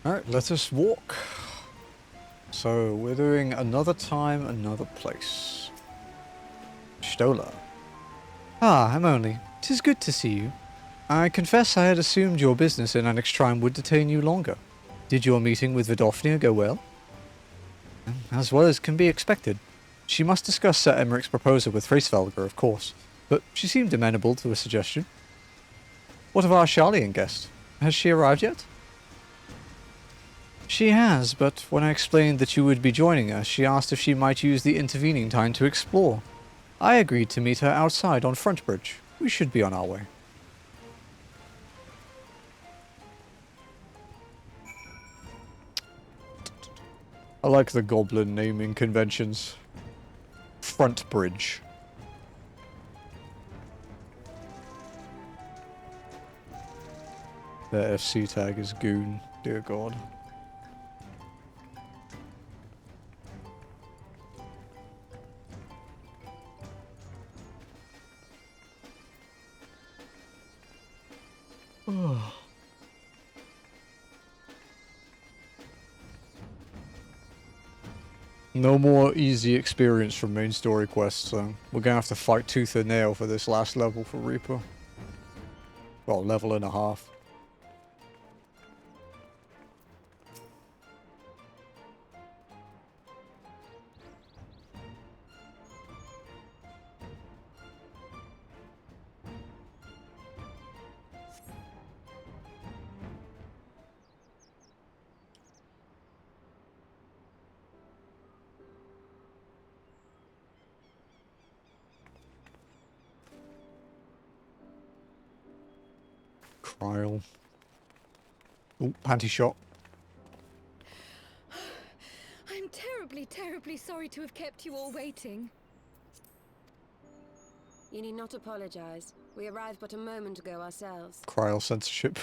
Alright, let us walk. So, we're doing another time, another place. Stola. Ah, Emily, 'tis good to see you. I confess I had assumed your business in Annex Trine would detain you longer. Did your meeting with Vidofnia go well? As well as can be expected. She must discuss Sir Emmerich's proposal with Freysfelger, of course, but she seemed amenable to a suggestion. What of our Charlian guest? Has she arrived yet? She has, but when I explained that you would be joining us, she asked if she might use the intervening time to explore. I agreed to meet her outside on Frontbridge. We should be on our way. I like the goblin naming conventions. Frontbridge. Their FC tag is goon. Dear God. No more easy experience from main story quests, so we're gonna have to fight tooth and nail for this last level for Reaper. Well, level and a half. Cryle. Oh, panty shot. I'm terribly sorry to have kept you all waiting. You need not apologize. We arrived but a moment ago ourselves. Cryle censorship.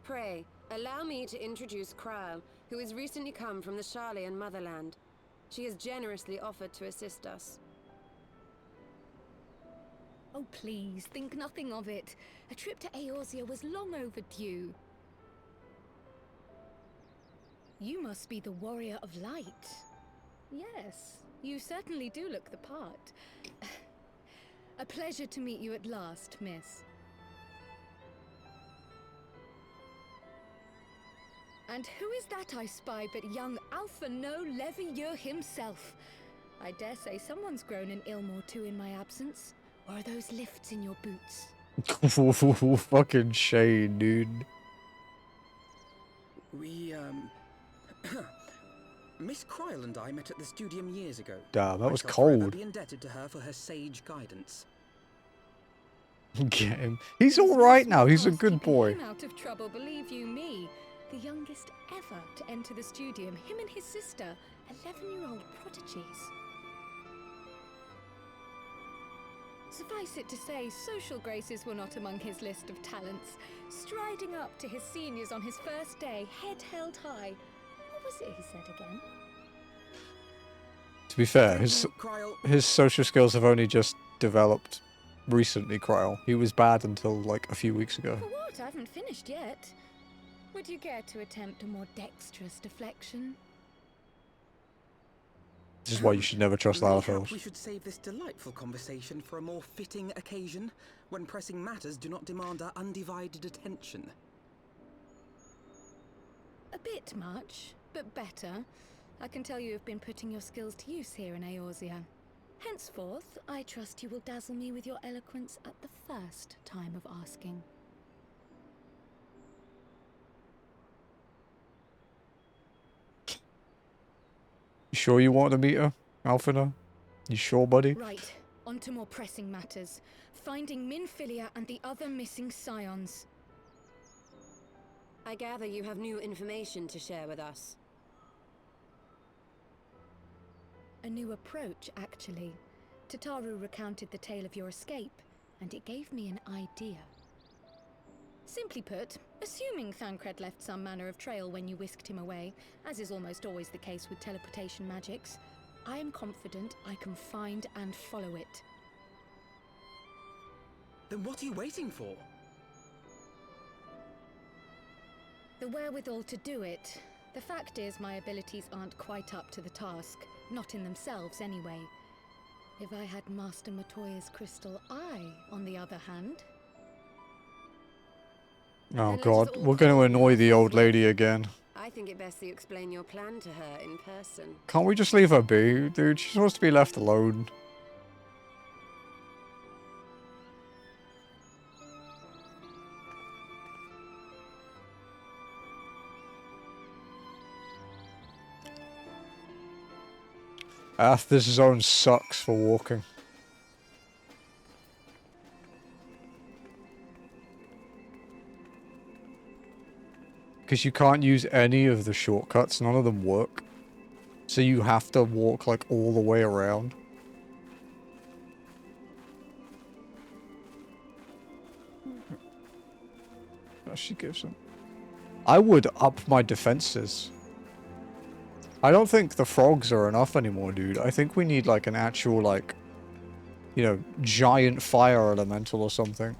Pray, allow me to introduce Kryle, who has recently come from the Charlian motherland. She has generously offered to assist us. Oh, please, think nothing of it. A trip to Eorzea was long overdue. You must be the Warrior of Light. Yes, you certainly do look the part. A pleasure to meet you at last, miss. And who is that I spy but young Alpha No Levieux himself? I dare say someone's grown an ilm or two in my absence. Or are those lifts in your boots? Fucking shade, dude. We, Miss Kryle and I met at the studium years ago. Damn, that was I shall forever cold. be indebted to her for her sage guidance. Get him. He's alright now, he's a good boy. Him out of trouble, believe you me. The youngest ever to enter the studium, him and his sister, 11-year-old prodigies. Suffice it to say, social graces were not among his list of talents. Striding up to his seniors on his first day, head held high. What was it he said again? To be fair, his social skills have only just developed recently, Cryle. He was bad until like a few weeks ago. For what? I haven't finished yet. Would you care to attempt a more dexterous deflection? This is why you should never trust Lalafels. We should save this delightful conversation for a more fitting occasion, when pressing matters do not demand our undivided attention. A bit much, but better. I can tell you have been putting your skills to use here in Eorzea. Henceforth, I trust you will dazzle me with your eloquence at the first time of asking. You sure you want to meet her, Alphina? You sure, buddy? Right, on to more pressing matters. Finding Minfilia and the other missing scions. I gather you have new information to share with us. A new approach, actually. Tataru recounted the tale of your escape, and it gave me an idea. Simply put, assuming Thancred left some manner of trail when you whisked him away, as is almost always the case with teleportation magics, I am confident I can find and follow it. Then what are you waiting for? The wherewithal to do it. The fact is, my abilities aren't quite up to the task. Not in themselves, anyway. If I had Master Matoya's crystal eye, on the other hand... Oh Then let us god, all we're going to call annoy the ourselves old lady again. I think it best that you explain your plan to her in person. Can't we just leave her be, dude? She's supposed to be left alone. This zone sucks for walking. Because you can't use any of the shortcuts, none of them work. So you have to walk like all the way around. Oh, she gives them. I would up my defenses. I don't think the frogs are enough anymore, dude. I think we need like an actual like, you know, giant fire elemental or something.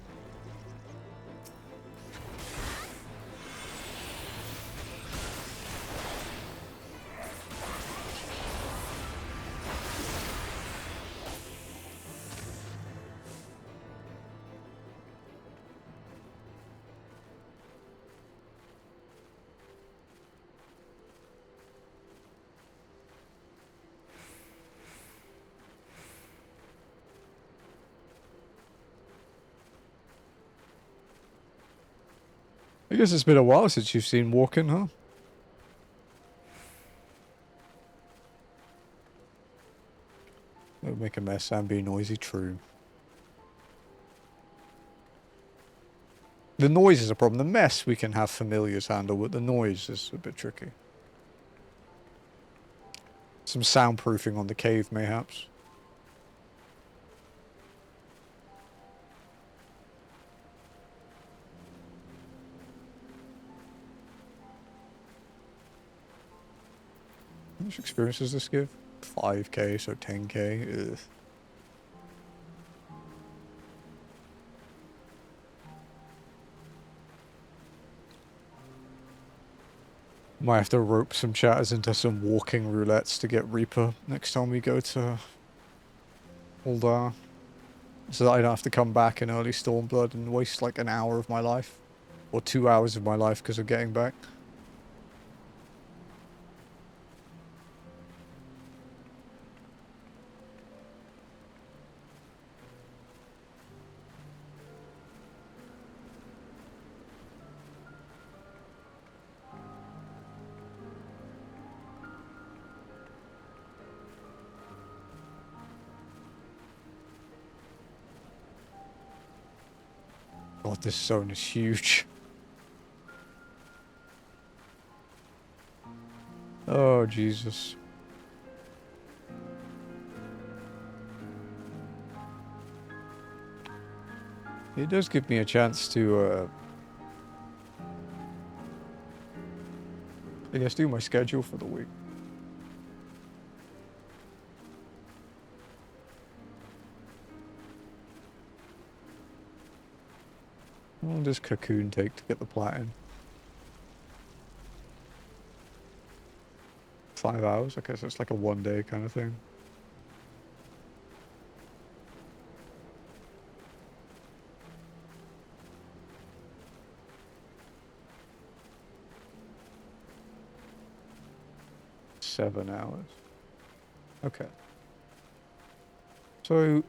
I guess it's been a while since you've seen walking, huh? It'll make a mess and be noisy, true. The noise is a problem. The mess we can have familiars handle, but the noise is a bit tricky. Some soundproofing on the cave, mayhaps. How much experience does this give? 5k, so 10k. Ugh. Might have to rope some chatters into some walking roulettes to get Reaper next time we go to Uldar. So that I don't have to come back in early Stormblood and waste like an hour of my life. Or 2 hours of my life because of getting back. God, this zone is huge. Oh, Jesus. It does give me a chance to, I guess, do my schedule for the week. How long does Cocoon take to get the platinum? 5 hours? Okay, so it's like a 1 day kind of thing. $7 hours. Okay. So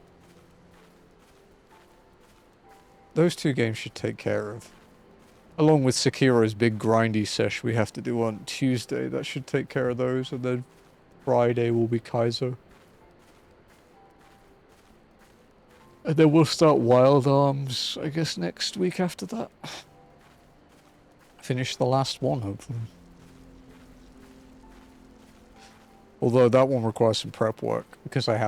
those two games should take care of. Along with Sekiro's big grindy sesh we have to do on Tuesday. That should take care of those. And then Friday will be Kaizo. And then we'll start Wild Arms, I guess, next week after that. Finish the last one, hopefully. Although that one requires some prep work. Because I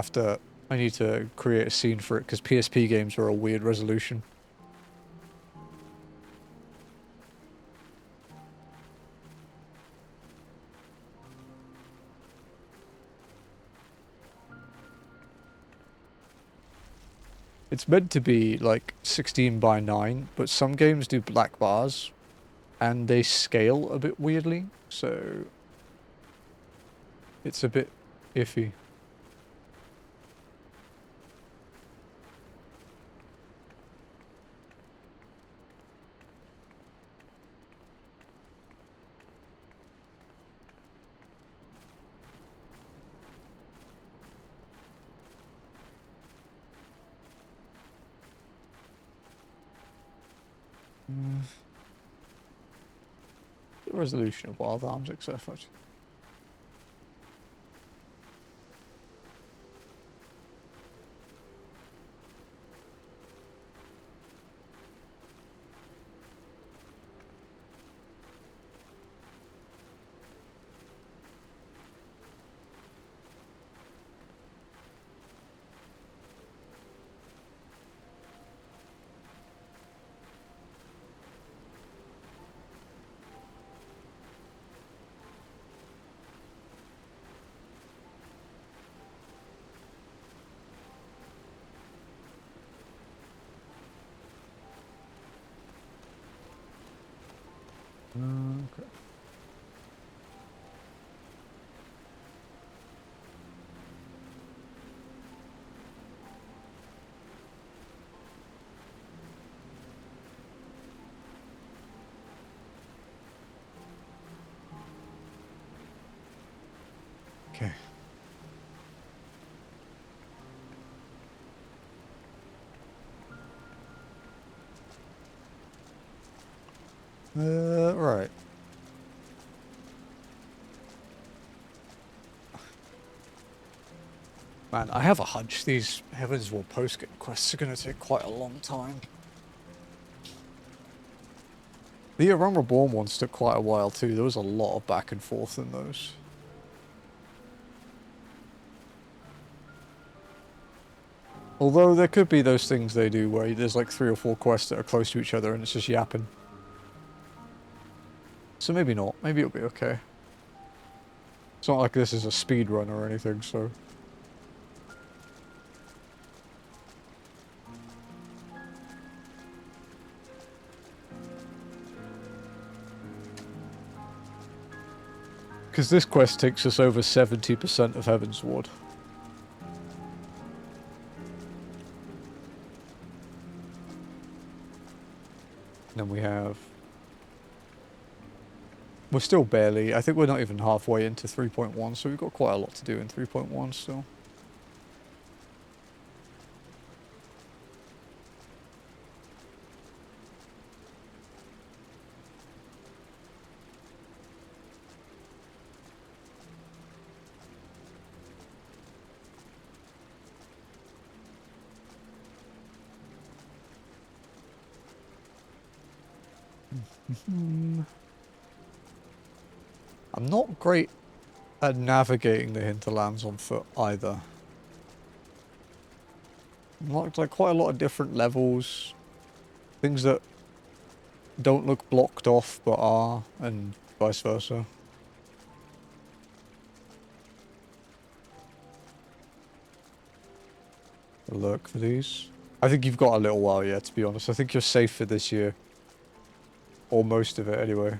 need to create a scene for it. Because PSP games are a weird resolution. It's meant to be like 16 by 9, but some games do black bars, and they scale a bit weirdly, so it's a bit iffy. The resolution of wild arms, etc. Okay. Okay. Right. Man, I have a hunch these Heavensward postgame quests are going to take quite a long time. The Realm Reborn ones took quite a while too. There was a lot of back and forth in those. Although there could be those things they do where there's like 3 or 4 quests that are close to each other and it's just yapping. So maybe not. Maybe it'll be okay. It's not like this is a speed run or anything, so... Because this quest takes us over 70% of Heavensward. And then we have... We're still barely... I think we're not even halfway into 3.1, so we've got quite a lot to do in 3.1 still. I'm not great at navigating the hinterlands on foot either. Like quite a lot of different levels, things that don't look blocked off but are, and vice versa. Look for these. I think you've got a little while yet, to be honest. I think you're safe for this year. Or most of it, anyway.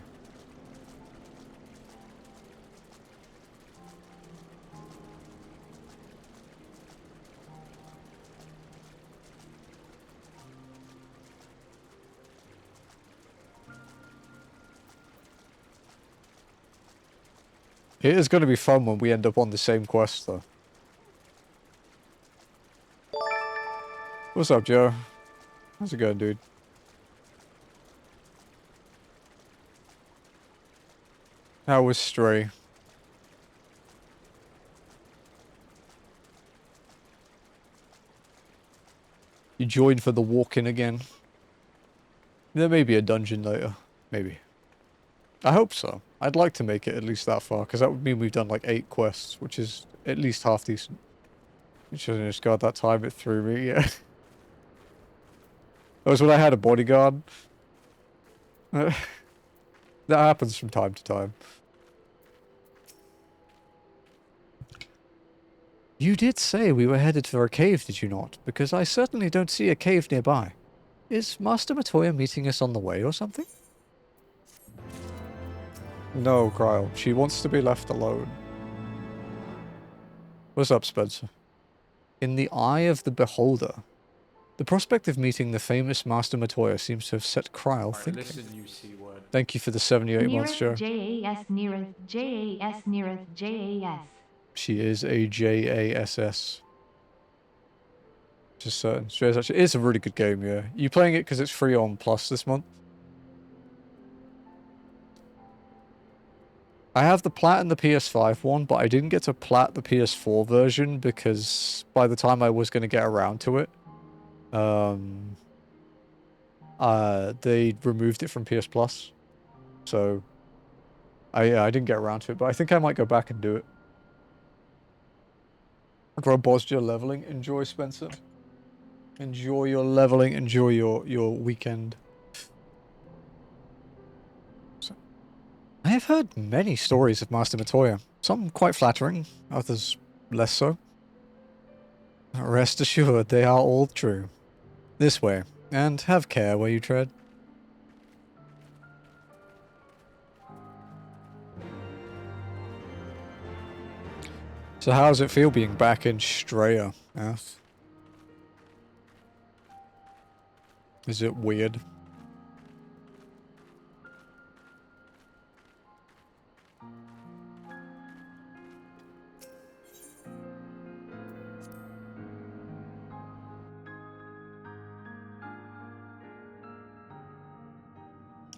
It is going to be fun when we end up on the same quest, though. What's up, Joe? How's it going, dude? How was Stray? You joined for the walk-in again? There may be a dungeon later. Maybe. I hope so. I'd like to make it at least that far, because that would mean we've done like 8 quests, which is at least half decent. Which I just got that time it threw me, yeah. That was when I had a bodyguard. That happens from time to time. You did say we were headed for a cave, did you not? Because I certainly don't see a cave nearby. Is Master Matoya meeting us on the way or something? No, Cryle. She wants to be left alone. What's up, Spencer? In the eye of the beholder, the prospect of meeting the famous Master Matoya seems to have set Cryle thinking. Listen, you C-word. Thank you for the 78 months, Joe. JAS Nireth JAS Nireth JAS. She is a JASS. Just certain. It's a really good game, yeah. You playing it because it's free on Plus this month? I have the Plat and the PS5 one, but I didn't get to Plat the PS4 version because by the time I was going to get around to it, they removed it from PS Plus. So, I didn't get around to it, but I think I might go back and do it. Robosja leveling. Enjoy, Spencer. Enjoy your leveling. Enjoy your weekend. I have heard many stories of Master Matoya. Some quite flattering, others less so. Rest assured, they are all true. This way, and have care where you tread. So how does it feel being back in Straya, Ath? Is it weird?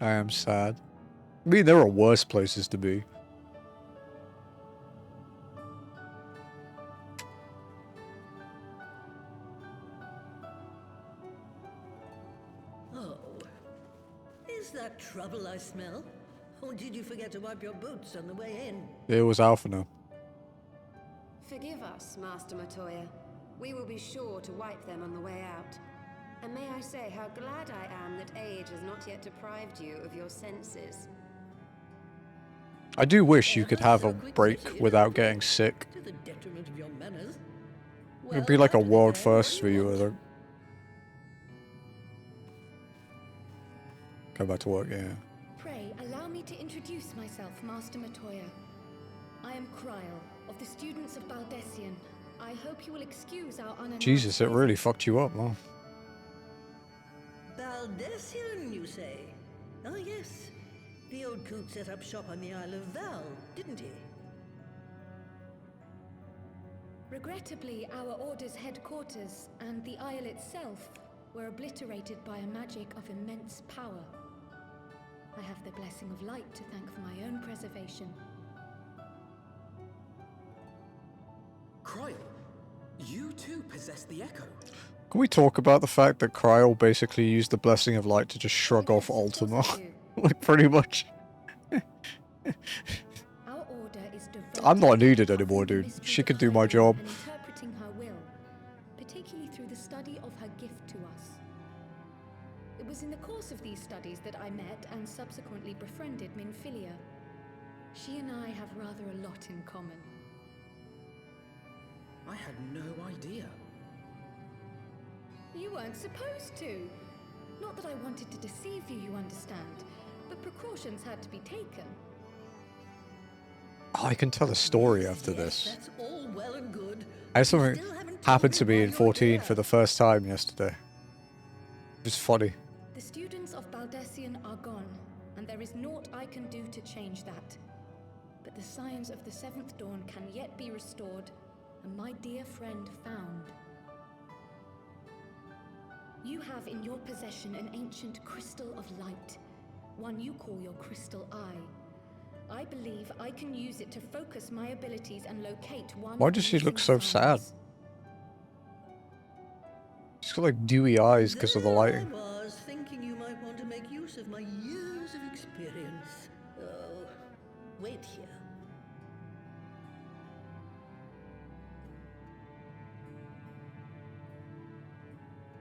I am sad. I mean, there are worse places to be. Oh, is that trouble I smell? Or did you forget to wipe your boots on the way in? It was Alphina. Forgive us, Master Matoya. We will be sure to wipe them on the way out. And may I say how glad I am that age has not yet deprived you of your senses. I do wish you could have a break without getting sick. To the detriment of your manners. It'd be like a world first for you, I think. Go back to work, yeah. Pray, allow me to introduce myself, Master Matoya. I am Cryle, of the students of Baldessian. I hope you will excuse our unannounced Jesus, it really fucked you up, huh? Baldessian, you say? Ah, yes. The old coot set up shop on the Isle of Val, didn't he? Regrettably, our order's headquarters and the Isle itself were obliterated by a magic of immense power. I have the blessing of light to thank for my own preservation. Cryle, you too possess the echo. Can we talk about the fact that Cryle basically used the Blessing of Light to just shrug off Yes, of Ultima? course I do. Like, pretty much. Our order is devoted I'm not needed to anymore, uncovering the dude. mystery She of could do my Hyrule job. and interpreting her will, particularly through the study of her gift to us. It was in the course of these studies that I met and subsequently befriended Minfilia. She and I have rather a lot in common. I had no idea. You weren't supposed to. Not that I wanted to deceive you, you understand, but precautions had to be taken. Oh, I can tell a story after Yes, this. that's all well and good. I had something Still haven't told happen to me why in you're 14 here. for the first time yesterday. It was funny. The students of Baldessian are gone, and there is naught I can do to change that. But the science of the Seventh Dawn can yet be restored, and my dear friend found. You have in your possession an ancient crystal of light, one you call your crystal eye. I believe I can use it to focus my abilities and locate one. Why of does the she look missing so sad? science. She's got like dewy eyes because of the There lighting. I was thinking you might want to make use of my years of experience. Oh, wait here.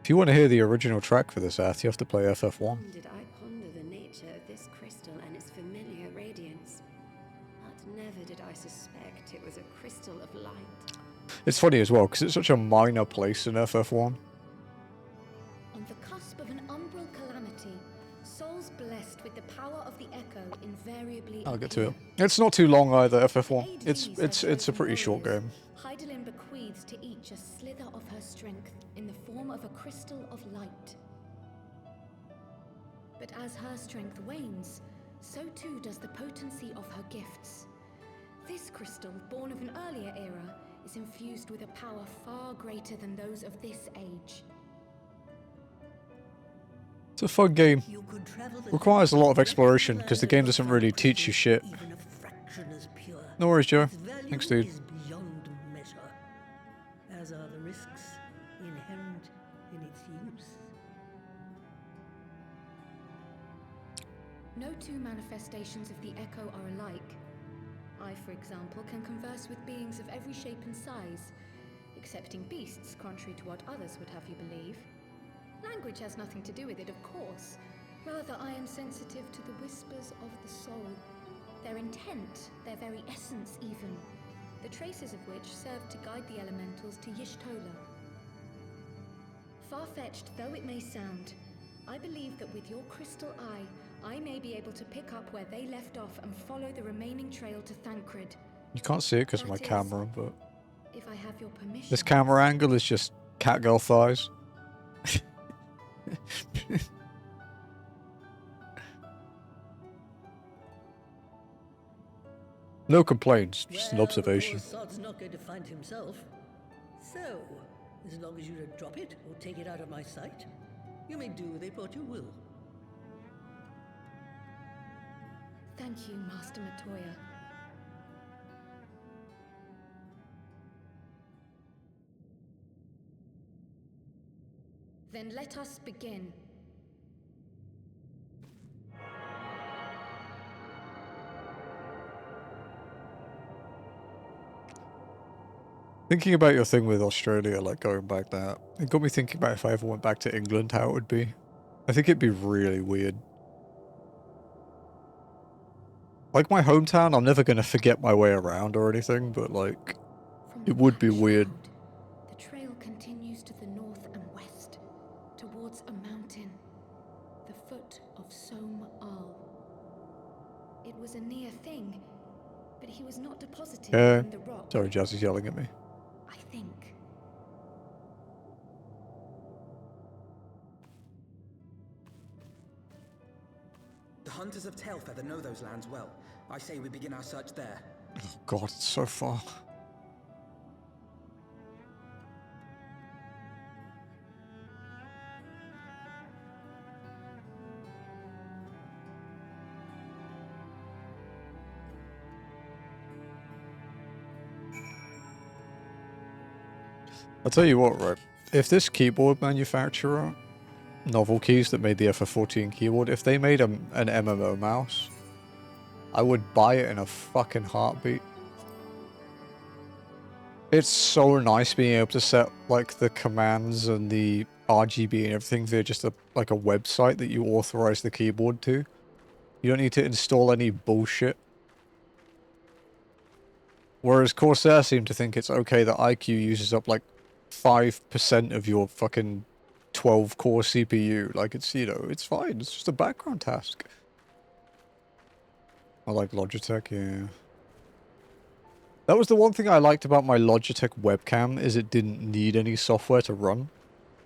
If you want to hear the original track for this, Ath, you have to play FF1. Did I ponder the nature of this crystal and its familiar radiance? But never did I suspect it was a crystal of light. It's funny as well, because it's such a minor place in FF1. On the cusp of an umbral calamity, Souls blessed with the power of the echo invariably I'll get to it. appear. It's not too long either, FF1. To aid It's these, it's her it's a chosen pretty short warriors, game. Hydaelyn bequeaths to each a slither of her strength in the form of a crystal of light. But as her strength wanes, so too does the potency of her gifts. This crystal, born of an earlier era, is infused with a power far greater than those of this age. It's a fun game. You could travel the Requires a lot of depths exploration the because the land game of doesn't really teach you shit. even a fraction as pure. No worries, Joe. Its value Thanks, dude. is beyond measure, as are the risks inherent in its use. No two manifestations of the echo are alike. I, for example, can converse with beings of every shape and size, excepting beasts, contrary to what others would have you believe. Language has nothing to do with it, of course. Rather, I am sensitive to the whispers of the soul. Their intent, their very essence even. The traces of which serve to guide the elementals to Y'shtola. Far-fetched though it may sound, I believe that with your crystal eye, I may be able to pick up where they left off and follow the remaining trail to Thancred. You can't see it because of my That is, camera, but if I have your permission. this camera angle is just catgirl thighs. No complaints, just an Well, observation. poor sod's not going to find himself. So, as long as you don't drop it or take it out of my sight, you may do with it what you will. Thank you, Master Matoya. Then let us begin. Thinking about your thing with Australia, like going back there, it got me thinking about if I ever went back to England, how it would be. I think it'd be really weird. Like my hometown, I'm never going to forget my way around or anything, but like, From it would be Black weird. Shroud, the trail continues to the north and west, towards a mountain, the foot of Som Al. It was a near thing, but he was not deposited in the rock. Sorry, Jazz is yelling at me. I think. The hunters of Tailfeather know those lands well. I say we begin our search there. Oh god, it's so far. I'll tell you what, right? If this keyboard manufacturer, Novel Keys that made the FF14 keyboard, if they made an MMO mouse, I would buy it in a fucking heartbeat. It's so nice being able to set like the commands and the RGB and everything via just like a website that you authorize the keyboard to. You don't need to install any bullshit. Whereas Corsair seem to think it's okay that IQ uses up like 5% of your fucking 12-core CPU. Like, it's, you know, it's fine. It's just a background task. I like Logitech, yeah. That was the one thing I liked about my Logitech webcam, is it didn't need any software to run.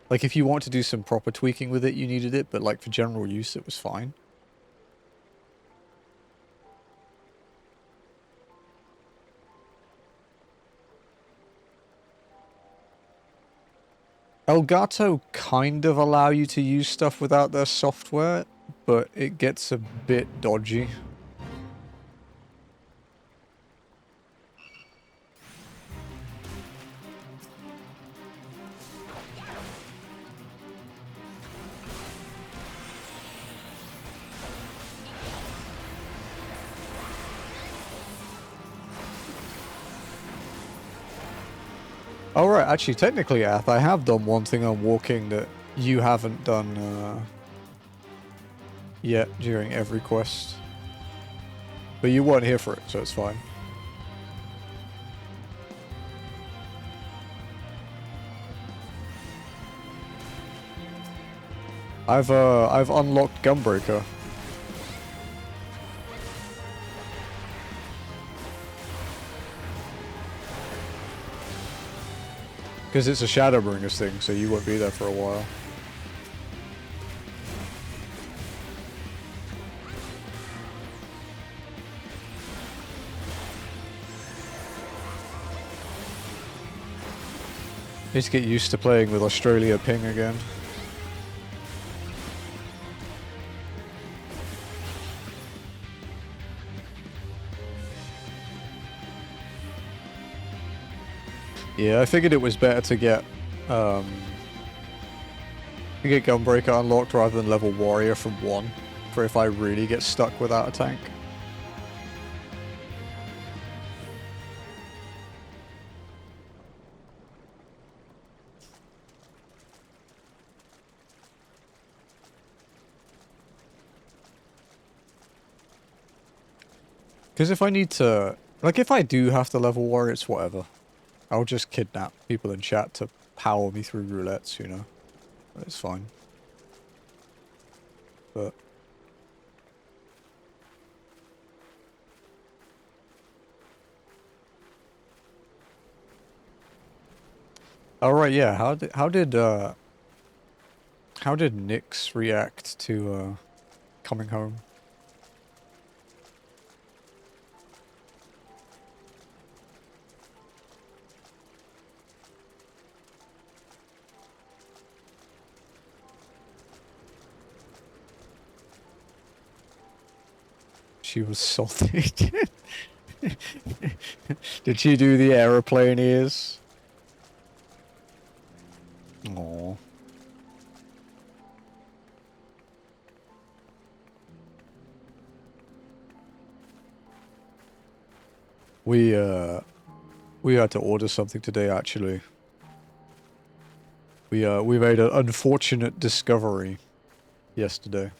Like, if you want to do some proper tweaking with it, you needed it, but like, for general use, it was fine. Elgato kind of allow you to use stuff without their software, but it gets a bit dodgy. Alright, actually, technically, Ath, I have done one thing on walking that you haven't done yet during every quest. But you weren't here for it, so it's fine. I've unlocked Gunbreaker. Because it's a Shadowbringers thing, so you won't be there for a while. Need to get used to playing with Australia ping again. Yeah, I figured it was better to get Gunbreaker unlocked rather than level Warrior from 1, for if I really get stuck without a tank. Because if I need to... Like, if I do have to level Warrior, it's whatever. I'll just kidnap people in chat to power me through roulettes, you know? It's fine. But... Oh right, yeah. How did Nyx react to coming home? She was salty. Did she do the aeroplane ears? Aww. We had to order something today, actually. We made an unfortunate discovery yesterday.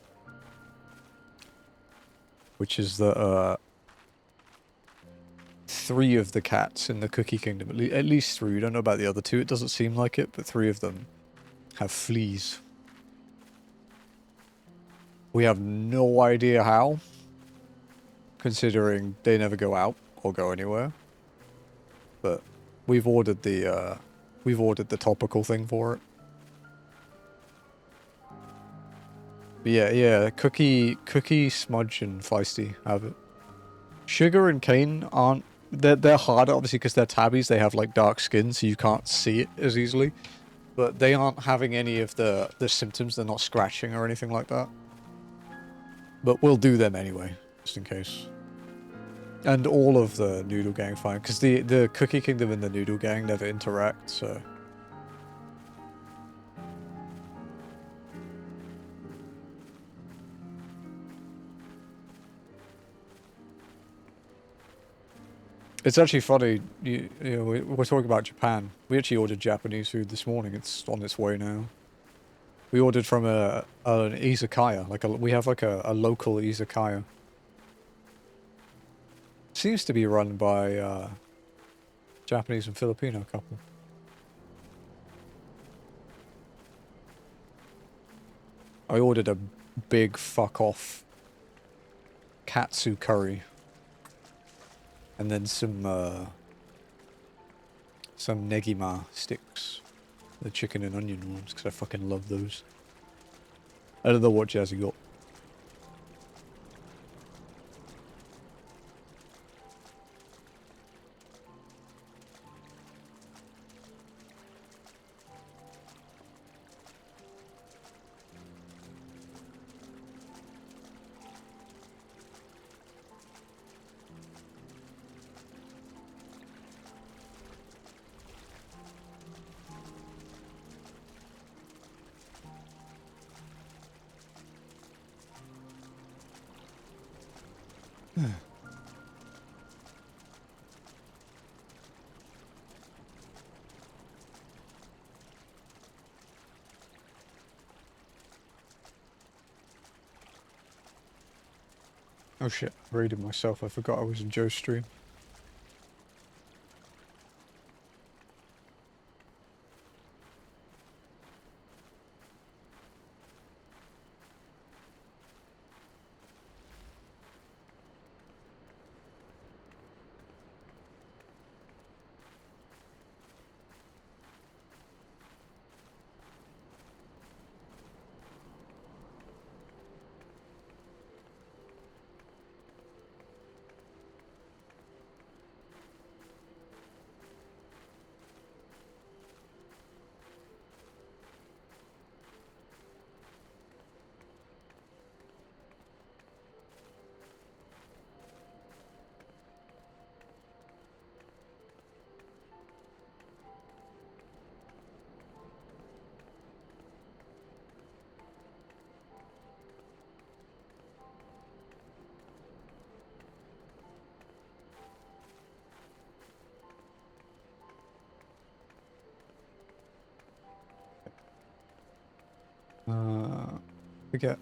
Which is that, 3 of the cats in the Cookie Kingdom, at least 3, we don't know about the other 2, it doesn't seem like it, but 3 of them have fleas. We have no idea how, considering they never go out or go anywhere. But we've ordered the topical thing for it. But yeah, Cookie, Smudge, and Feisty have it. Sugar and Cane aren't... They're harder, obviously, because they're tabbies. They have, like, dark skin, so you can't see it as easily. But they aren't having any of the symptoms. They're not scratching or anything like that. But we'll do them anyway, just in case. And all of the Noodle Gang fine, because the Cookie Kingdom and the Noodle Gang never interact, so... It's actually funny, you know, we're talking about Japan. We actually ordered Japanese food this morning. It's on its way now. We ordered from an izakaya. We have like a local izakaya. Seems to be run by Japanese and Filipino couple. I ordered a big fuck off katsu curry. And then some negima sticks. The chicken and onion ones, because I fucking love those. I don't know what Jazzy got. Oh shit, I raided myself. I forgot I was in Joe's stream. Forget.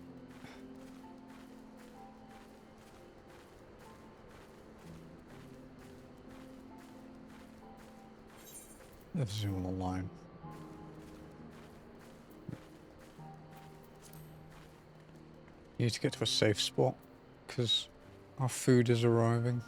Let's zoom on the line. Need to get to a safe spot because our food is arriving.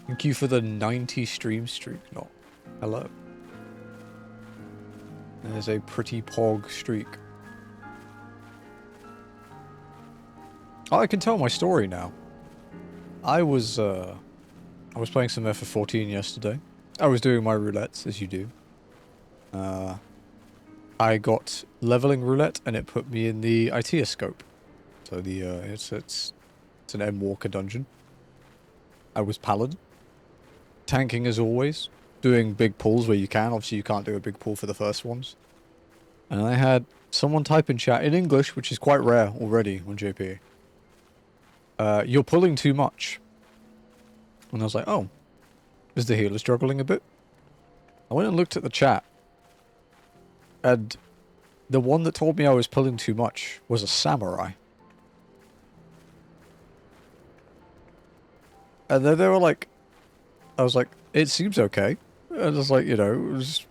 Thank you for the 90 stream streak. No. Hello. There's a pretty pog streak. Oh, I can tell my story now. I was playing some FF14 yesterday. I was doing my roulettes, as you do. I got leveling roulette, and it put me in the Itea scope. So the it's an Endwalker dungeon. I was paladin. Tanking as always. Doing big pulls where you can. Obviously you can't do a big pull for the first ones. And I had someone type in chat in English, which is quite rare already on JP. You're pulling too much. And I was like, oh. Is the healer struggling a bit? I went and looked at the chat. And the one that told me I was pulling too much was a samurai. And then they were like, I was like, it seems okay. And I was like, you know, it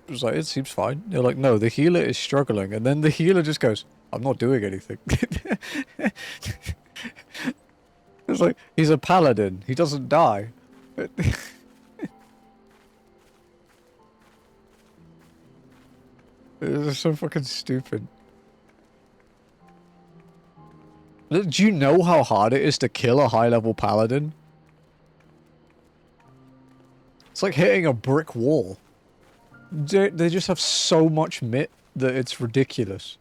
was like, it seems fine. They're like, no, the healer is struggling. And then the healer just goes, I'm not doing anything. It's like, he's a paladin. He doesn't die. It's so fucking stupid. Do you know how hard it is to kill a high-level paladin? It's like hitting a brick wall. They just have so much mitt that it's ridiculous.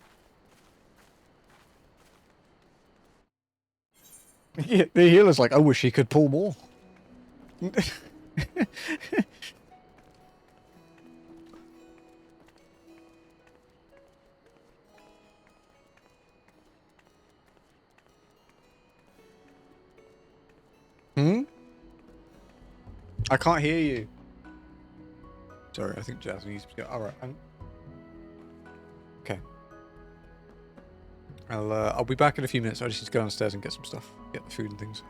Yeah, the healer's like, I wish he could pull more. Hmm? I can't hear you. Sorry, I think Jazz needs to go. Alright, okay. I'll be back in a few minutes. I just need to go downstairs and get some stuff. Get the food and things.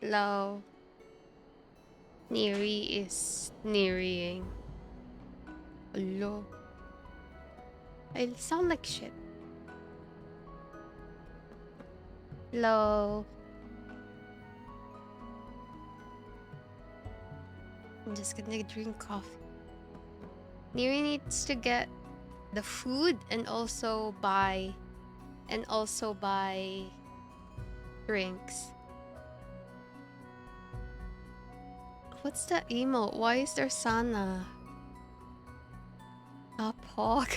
Hello. Neri is nearing. Hello. I sound like shit. Hello. I'm just gonna drink coffee. Neri needs to get the food and also buy and also buy drinks. What's that emote? Why is there Sana? A pog.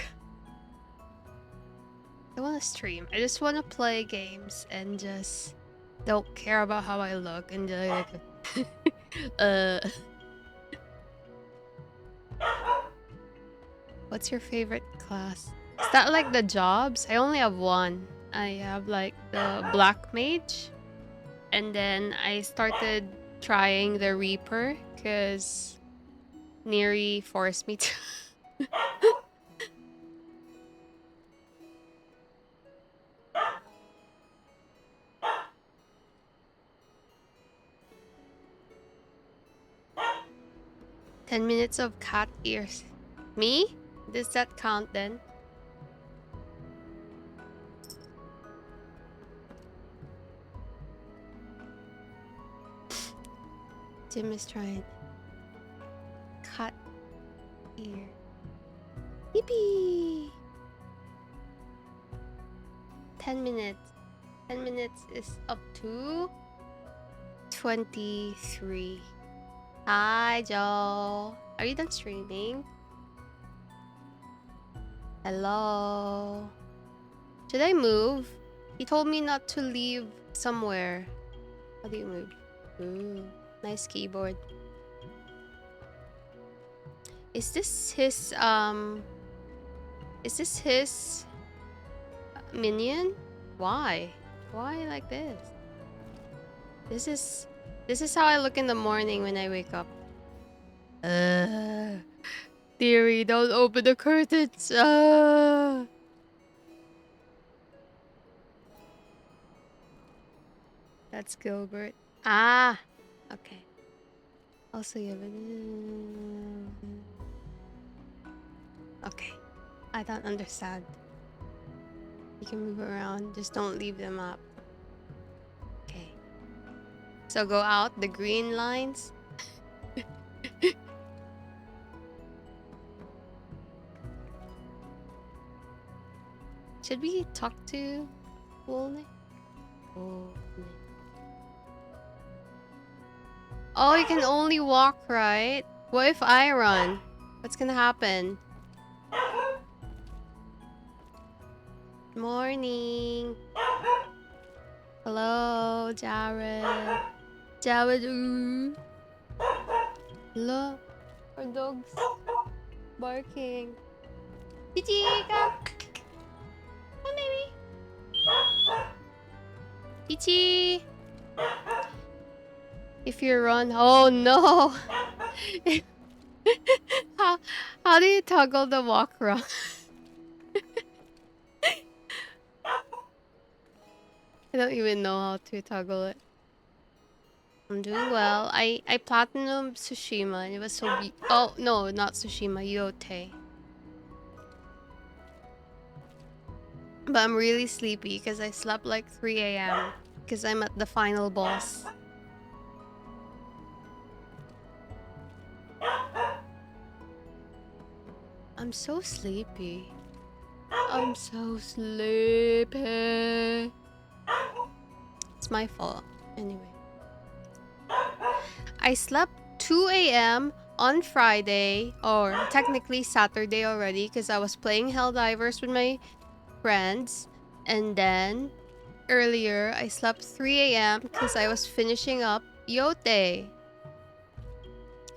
I want to stream. I just want to play games and just don't care about how I look and just like, What's your favorite class? Is that like the jobs? I only have one. I have like the Black Mage. And then I started trying the Reaper because Neri forced me to. 10 minutes of cat ears. Me? Does that count then? Jim is trying. Cat ear. Yippee! 10 minutes. 10 minutes is up to 23. Hi, Joe. Are you done streaming? Hello. Should I move? He told me not to leave somewhere. How do you move? Ooh, nice keyboard. Is this his minion? Why? Why like this? This is how I look in the morning when I wake up. Theory, don't open the curtains. That's Gilbert. Ah, okay. Also, you have okay. I don't understand. You can move around, just don't leave them up. Okay. So go out the green lines. Should we talk to Wolnick? Oh, you can only walk, right? What if I run? What's gonna happen? Morning. Hello, Jared. Jared, ooh. Hello. Our dog's barking. Gigi, come. Come, baby. Gigi. If you run, oh no. how do you toggle the walk run? I don't even know how to toggle it. I'm doing well. I platinum Tsushima and it was so oh no, not Tsushima, Yote. But I'm really sleepy because I slept like 3 a.m. because I'm at the final boss. I'm so sleepy. I'm so sleepy. It's my fault. Anyway. I slept 2 a.m. on Friday, or technically Saturday already, because I was playing Helldivers with my friends. And then earlier, I slept 3 a.m. because I was finishing up Yote.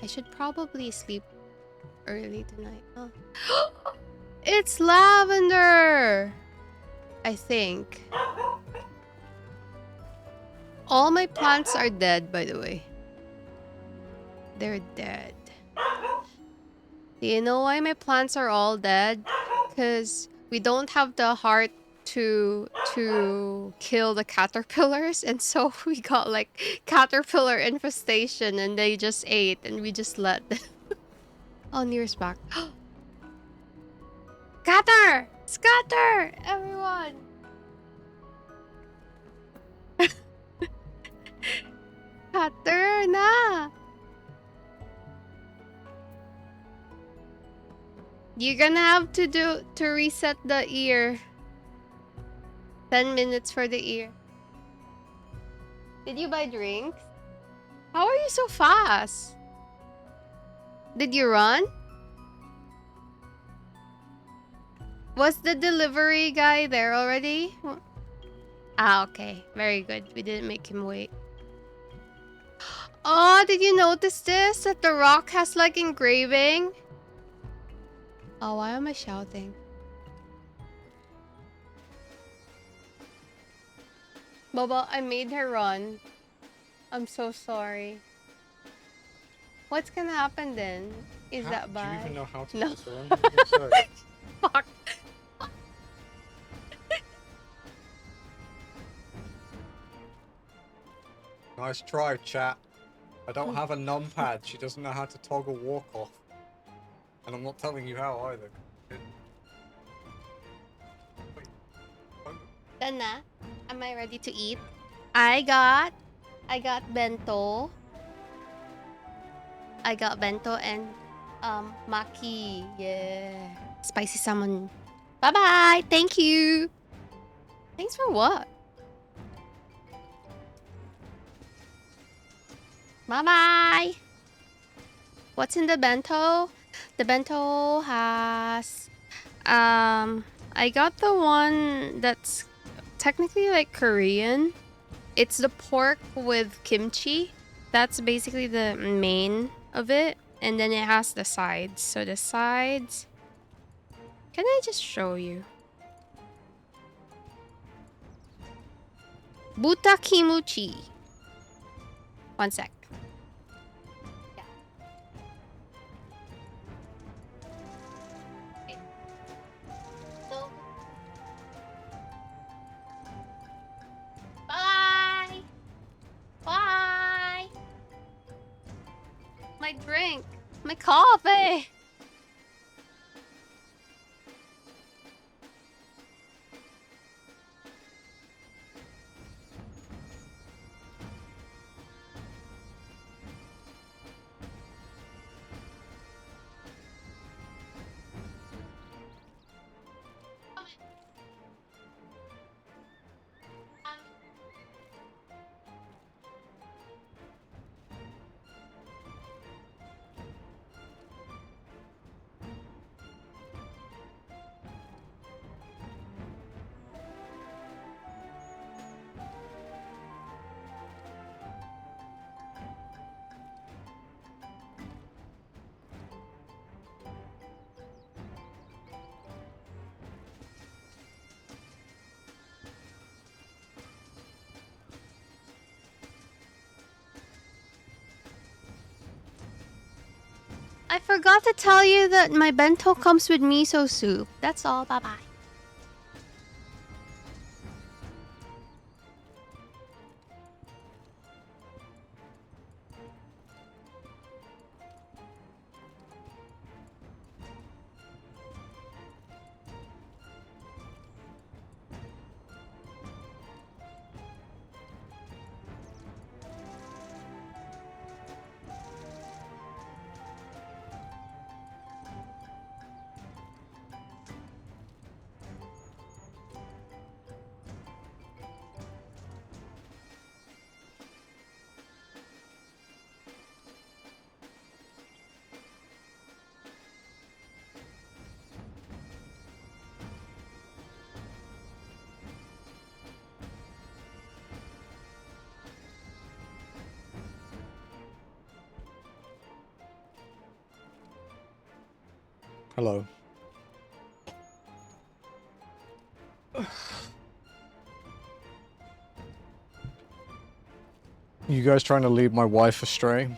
I should probably sleep early tonight. Oh. It's lavender! I think. All my plants are dead, by the way. They're dead. Do you know why my plants are all dead? Because we don't have the heart to kill the caterpillars, and so we got like caterpillar infestation and they just ate and we just let them. Oh, Nir's back. Scatter! Scatter! Everyone! Scatter na! You're gonna have to reset the ear. 10 minutes for the ear. Did you buy drinks? How are you so fast? Did you run? Was the delivery guy there already? Ah, okay. Very good. We didn't make him wait. Oh, did you notice this? That the rock has like engraving? Oh, why am I shouting? Boba, I made her run. I'm so sorry. What's gonna happen then? Is that bad? Do you even know how to No. do this or anything? Fuck. Nice try, chat. I don't have a numpad. She doesn't know how to toggle walk off. And I'm not telling you how either. Wait. Oh. Done na? Am I ready to eat? I got bento. I got bento and maki. Yeah. Spicy salmon. Bye-bye. Thank you. Thanks for what? Bye-bye. What's in the bento? The bento has I got the one that's technically like Korean. It's the pork with kimchi. That's basically the main of it. And then it has the sides. So the sides... Can I just show you? Buta kimuchi. One sec. Yeah. Wait. So... Bye! Bye! My drink! My coffee! I forgot to tell you that my bento comes with miso soup. That's all. Bye-bye. Hello. You guys trying to lead my wife astray?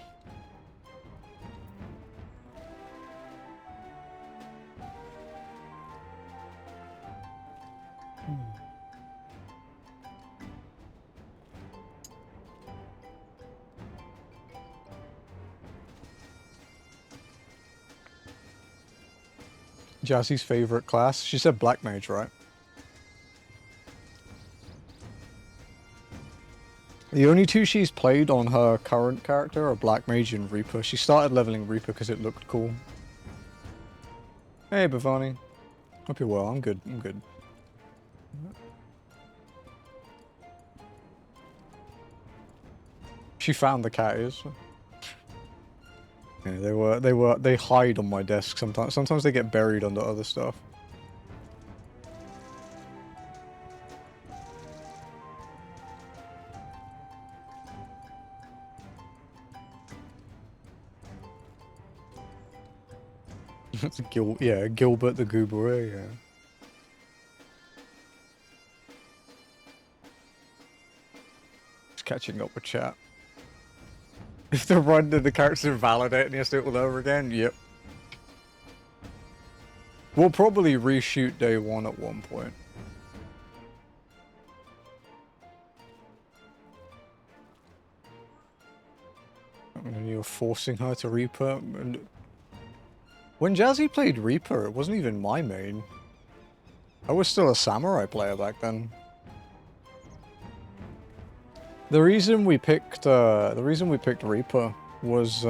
Jassie's favorite class? She said Black Mage, right? The only two she's played on her current character are Black Mage and Reaper. She started leveling Reaper because it looked cool. Hey, Bavani. Hope you're well. I'm good. I'm good. She found the cat ears. Yeah, they hide on my desk sometimes. Sometimes they get buried under other stuff. Gilbert the Goober, yeah. Just catching up with chat. If the run to the character's invalidate and he has to do it all over again, yep. We'll probably reshoot day 1 at one point. And you're forcing her to Reaper. When Jazzy played Reaper, it wasn't even my main. I was still a samurai player back then. The reason we picked Reaper was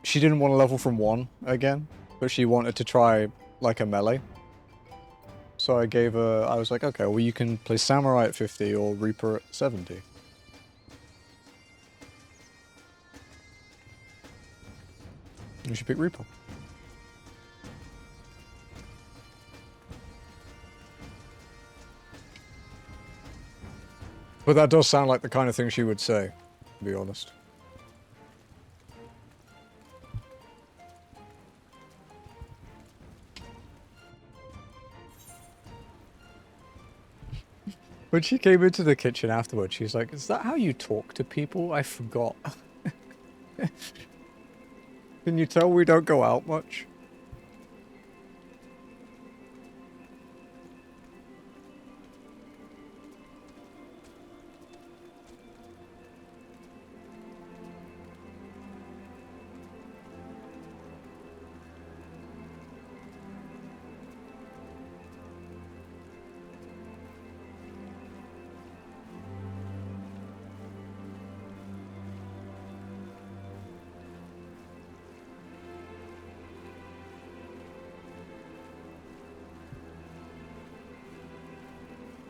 she didn't want to level from 1 again, but she wanted to try like a melee. So I was like, okay, well you can play samurai at 50 or Reaper at 70. And she picked Reaper. But that does sound like the kind of thing she would say, to be honest. When she came into the kitchen afterwards, she's like, is that how you talk to people? I forgot. Can you tell we don't go out much?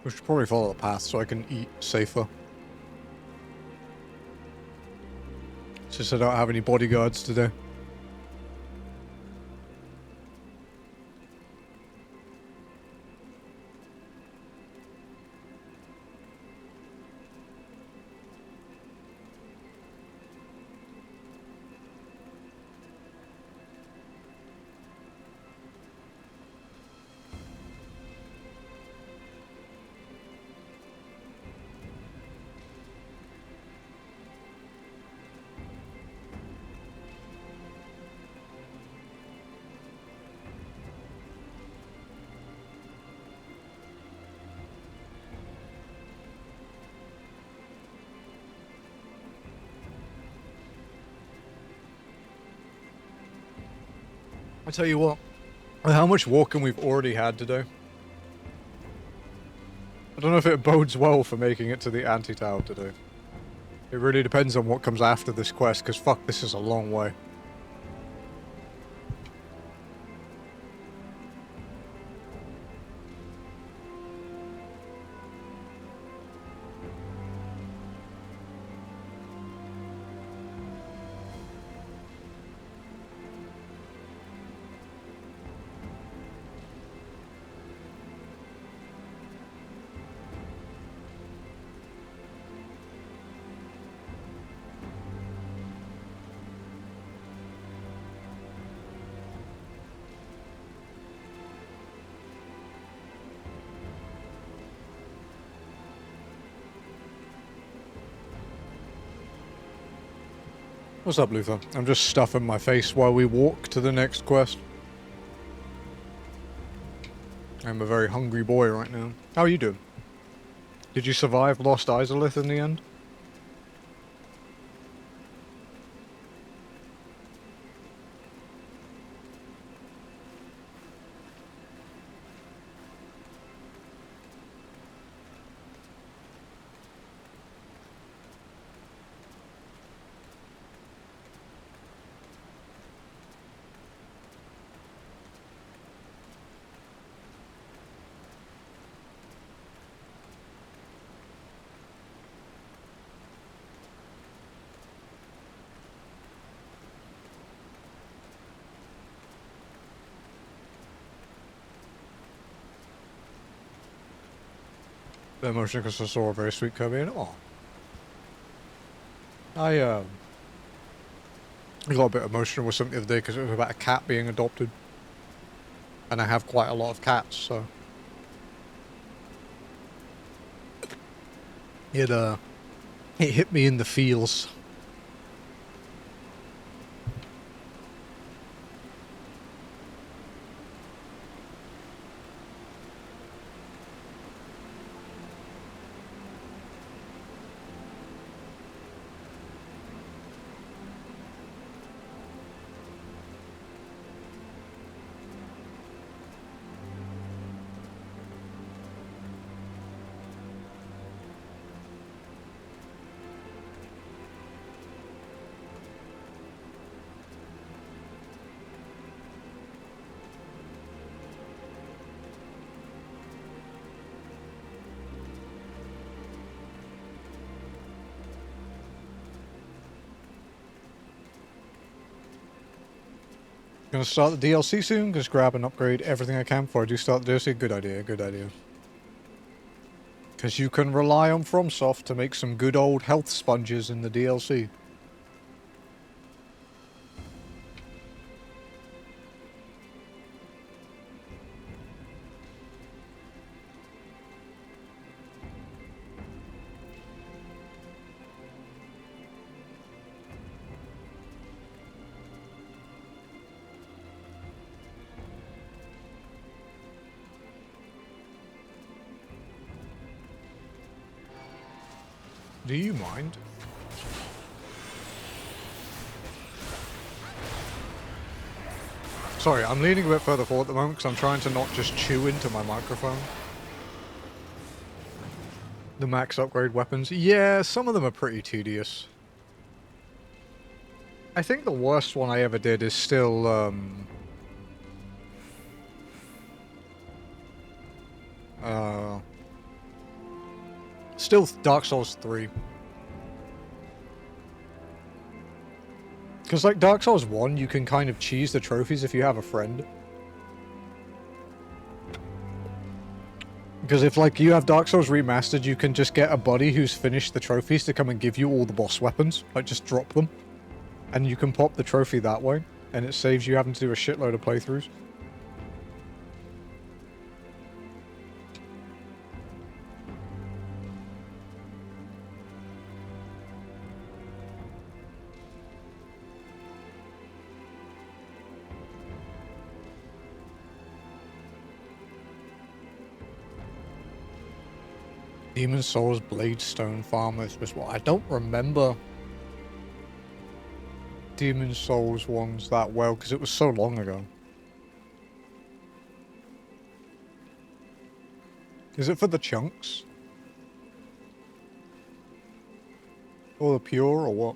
We should probably follow the path so I can eat safer. Since I don't have any bodyguards today. I tell you what, how much walking we've already had today. I don't know if it bodes well for making it to the Antitower today. It really depends on what comes after this quest, because fuck, this is a long way. What's up, Luther? I'm just stuffing my face while we walk to the next quest. I'm a very hungry boy right now. How are you doing? Did you survive Lost Izalith in the end? bit emotional because I saw a very sweet Kirby in it. Oh. I got a bit emotional with something the other day because it was about a cat being adopted. And I have quite a lot of cats, so... It hit me in the feels. Gonna start the DLC soon, just grab and upgrade everything I can before I do start the DLC. Good idea, good idea. Because you can rely on FromSoft to make some good old health sponges in the DLC. Do you mind? Sorry, I'm leaning a bit further forward at the moment because I'm trying to not just chew into my microphone. The max upgrade weapons. Yeah, some of them are pretty tedious. I think the worst one I ever did is still, still Dark Souls 3. Because, like, Dark Souls 1, you can kind of cheese the trophies if you have a friend. Because if, like, you have Dark Souls Remastered, you can just get a buddy who's finished the trophies to come and give you all the boss weapons. Like, just drop them. And you can pop the trophy that way. And it saves you having to do a shitload of playthroughs. Demon Souls Bladestone Farmers was what? I don't remember Demon Souls ones that well because it was so long ago. Is it for the chunks? Or the pure or what?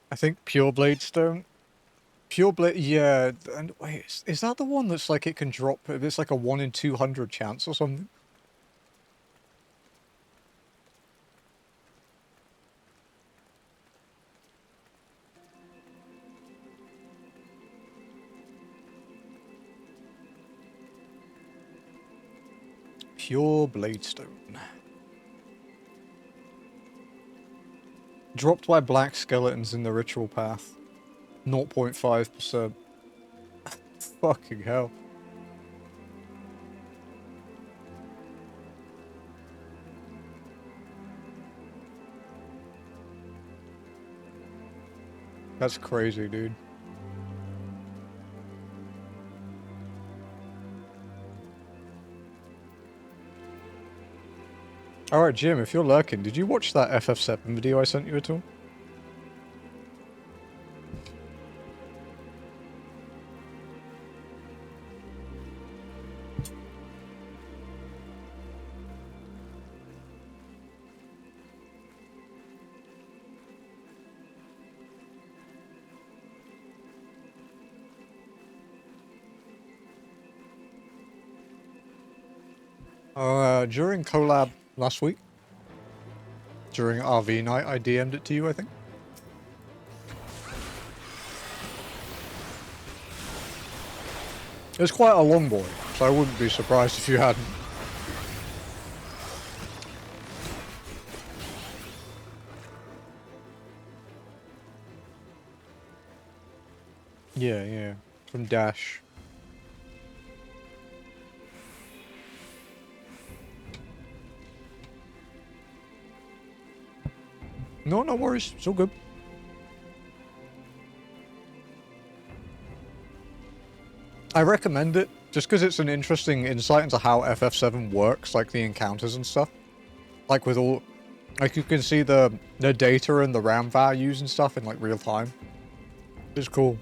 I think Pure Bladestone. Pure Blade, yeah. And wait, is that the one that's like it can drop? It's like a 1 in 200 chance or something. Pure Bladestone. Dropped by black skeletons in the ritual path. 0.5%. Fucking hell. That's crazy, dude. Alright, Jim, if you're lurking, did you watch that FF7 video I sent you at all? During collab last week, during RV night, I DM'd it to you, I think. It's quite a long boy, so I wouldn't be surprised if you hadn't. Yeah, yeah. From Dash. No, no worries. It's all good. I recommend it just because it's an interesting insight into how FF7 works, like the encounters and stuff. Like with all, like you can see the data and the RAM values and stuff in like real time. It's cool.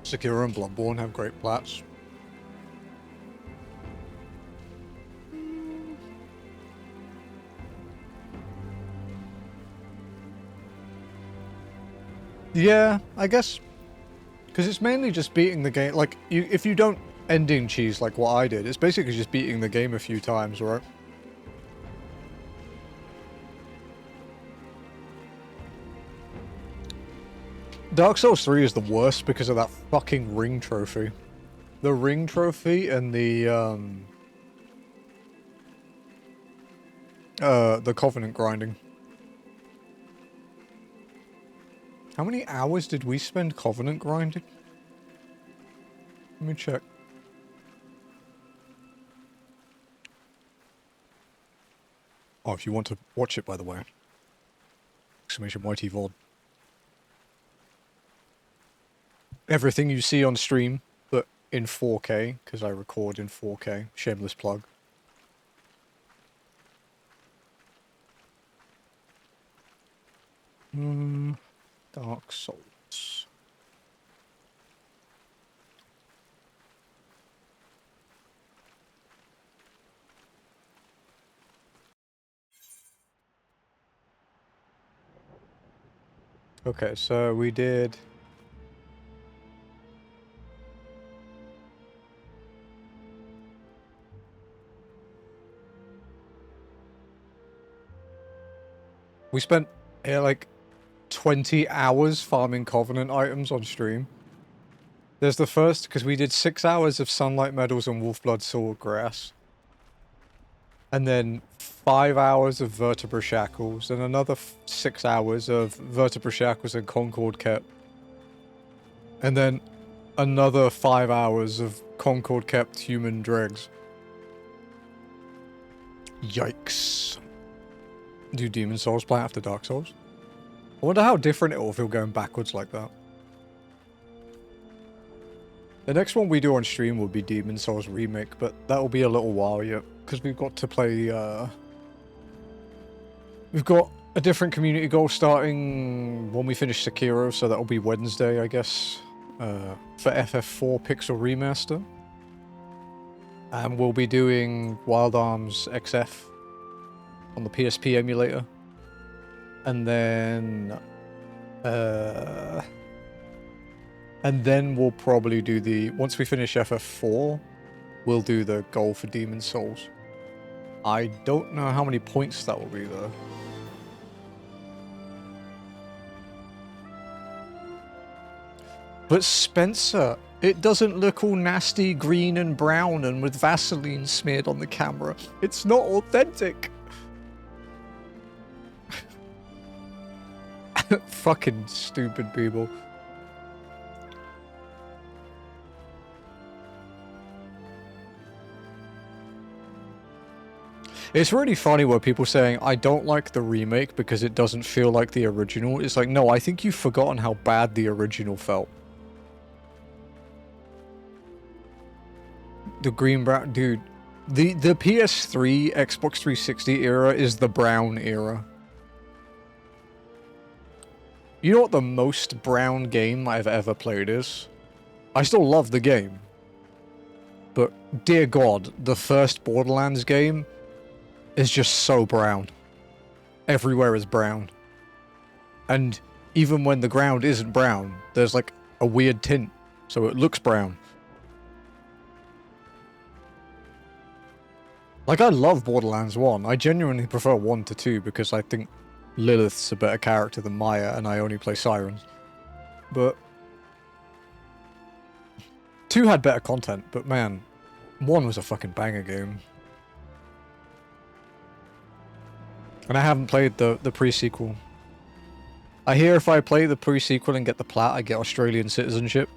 Sekiro and Bloodborne have great plats. Yeah, I guess. Because it's mainly just beating the game. Like, if you don't ending cheese like what I did, it's basically just beating the game a few times, right? Dark Souls 3 is the worst because of that fucking ring trophy. The ring trophy and the Covenant grinding. How many hours did we spend Covenant grinding? Let me check. Oh, if you want to watch it, by the way. Exclamation YT VOD. Everything you see on stream, but in 4K, because I record in 4K. Shameless plug. Dark Souls. Okay, so we did... We spent, like, 20 hours farming Covenant items on stream. There's the first, because we did 6 hours of Sunlight Medals and Wolfblood Swordgrass. And then 5 hours of Vertebra Shackles, and another 6 hours of Vertebra Shackles and Concord Kept. And then another 5 hours of Concord Kept Human Dregs. Yikes. Do Demon Souls play after Dark Souls? I wonder how different it will feel going backwards like that. The next one we do on stream will be Demon Souls Remake, but that will be a little while yet, because we've got to play, we've got a different community goal starting when we finish Sekiro, so that'll be Wednesday, I guess, for FF4 Pixel Remaster. And we'll be doing Wild Arms XF on the PSP emulator. And then we'll probably do the... Once we finish FF4, we'll do the goal for Demon Souls. I don't know how many points that will be, though. But Spencer, it doesn't look all nasty green and brown and with Vaseline smeared on the camera. It's not authentic. Fucking stupid people. It's really funny where people saying, I don't like the remake because it doesn't feel like the original. It's like, no, I think you've forgotten how bad the original felt. The green brown... Dude, The PS3, Xbox 360 era is the brown era. You know what the most brown game I've ever played is? I still love the game. But, dear God, the first Borderlands game is just so brown. Everywhere is brown. And even when the ground isn't brown, there's like a weird tint, so it looks brown. Like, I love Borderlands 1. I genuinely prefer 1 to 2 because I think Lilith's a better character than Maya and I only play Sirens. But 2 had better content, but man, 1 was a fucking banger game. And I haven't played the pre-sequel. I hear if I play the pre-sequel and get the plat, I get Australian citizenship.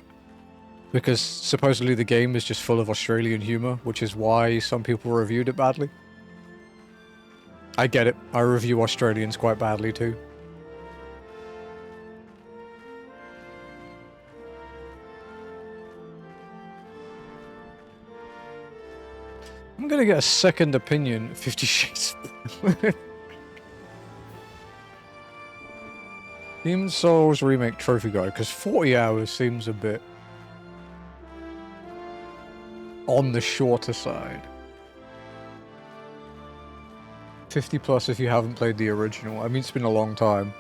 Because supposedly the game is just full of Australian humour, which is why some people reviewed it badly. I get it. I review Australians quite badly too. I'm gonna get a second opinion, 50 Shades. Demon's Souls Remake Trophy Guide, because 40 hours seems a bit on the shorter side. 50 plus if you haven't played the original. I mean, it's been a long time.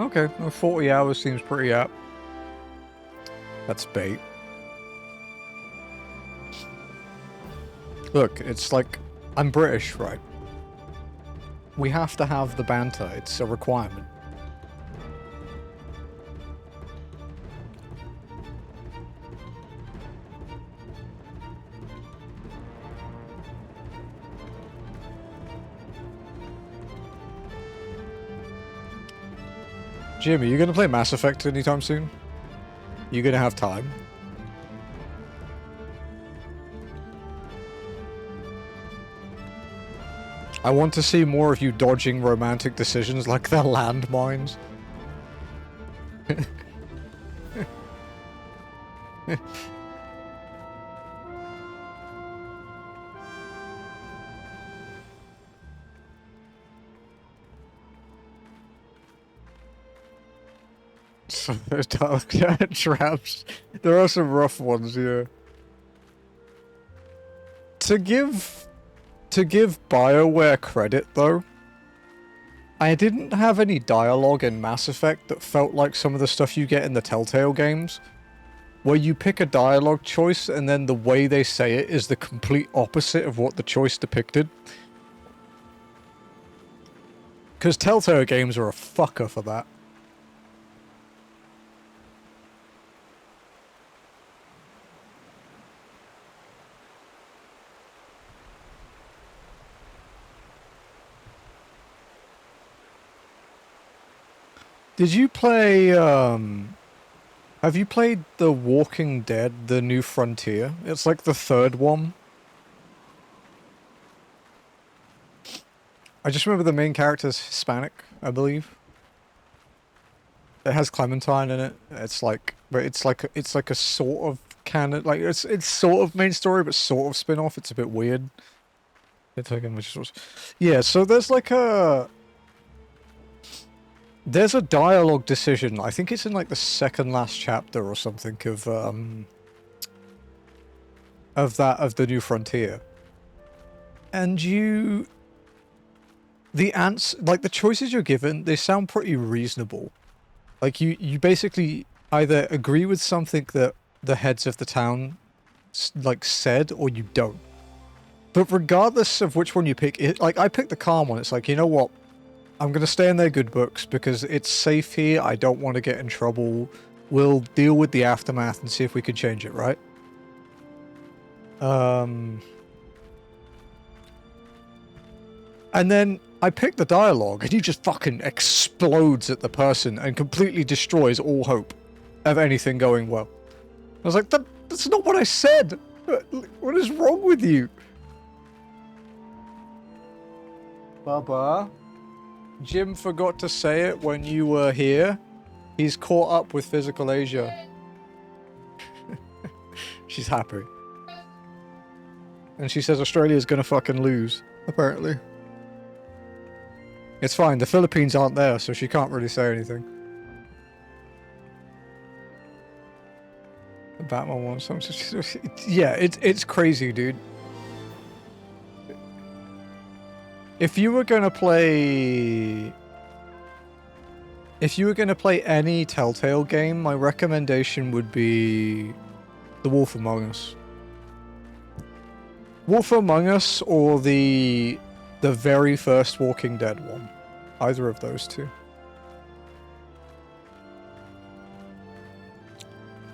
Okay, well, 40 hours seems pretty apt. That's bait. Look, it's like, I'm British, right? We have to have the banter, it's a requirement. Jim, are you gonna play Mass Effect anytime soon? You gonna have time? I want to see more of you dodging romantic decisions like the landmines. Some of those dark traps. There are some rough ones here. To give BioWare credit, though, I didn't have any dialogue in Mass Effect that felt like some of the stuff you get in the Telltale games, where you pick a dialogue choice and then the way they say it is the complete opposite of what the choice depicted. Because Telltale games are a fucker for that. Did you play, have you played The Walking Dead, The New Frontier? It's like the third one. I just remember the main character's Hispanic, I believe. It has Clementine in it. It's like, but it's like a sort of canon, like it's sort of main story, but sort of spin-off. It's a bit weird. Yeah, so there's like there's a dialogue decision, I think it's in like the second last chapter or something of The New Frontier. And the choices you're given, they sound pretty reasonable. Like you basically either agree with something that the heads of the town like said, or you don't. But regardless of which one you pick, like I picked the calm one. It's like, you know what? I'm going to stay in their good books because it's safe here. I don't want to get in trouble. We'll deal with the aftermath and see if we can change it, right? And then I pick the dialogue and he just fucking explodes at the person and completely destroys all hope of anything going well. I was like, that's not what I said. What is wrong with you? Baba? Jim forgot to say it when you were here. He's caught up with Physical Asia. She's happy. And she says Australia's gonna fucking lose, apparently. It's fine, the Philippines aren't there, so she can't really say anything. The Batman wants something. Yeah, it's crazy, dude. If you were gonna play... If you were gonna play any Telltale game, my recommendation would be... The Wolf Among Us. Wolf Among Us or the very first Walking Dead one. Either of those two.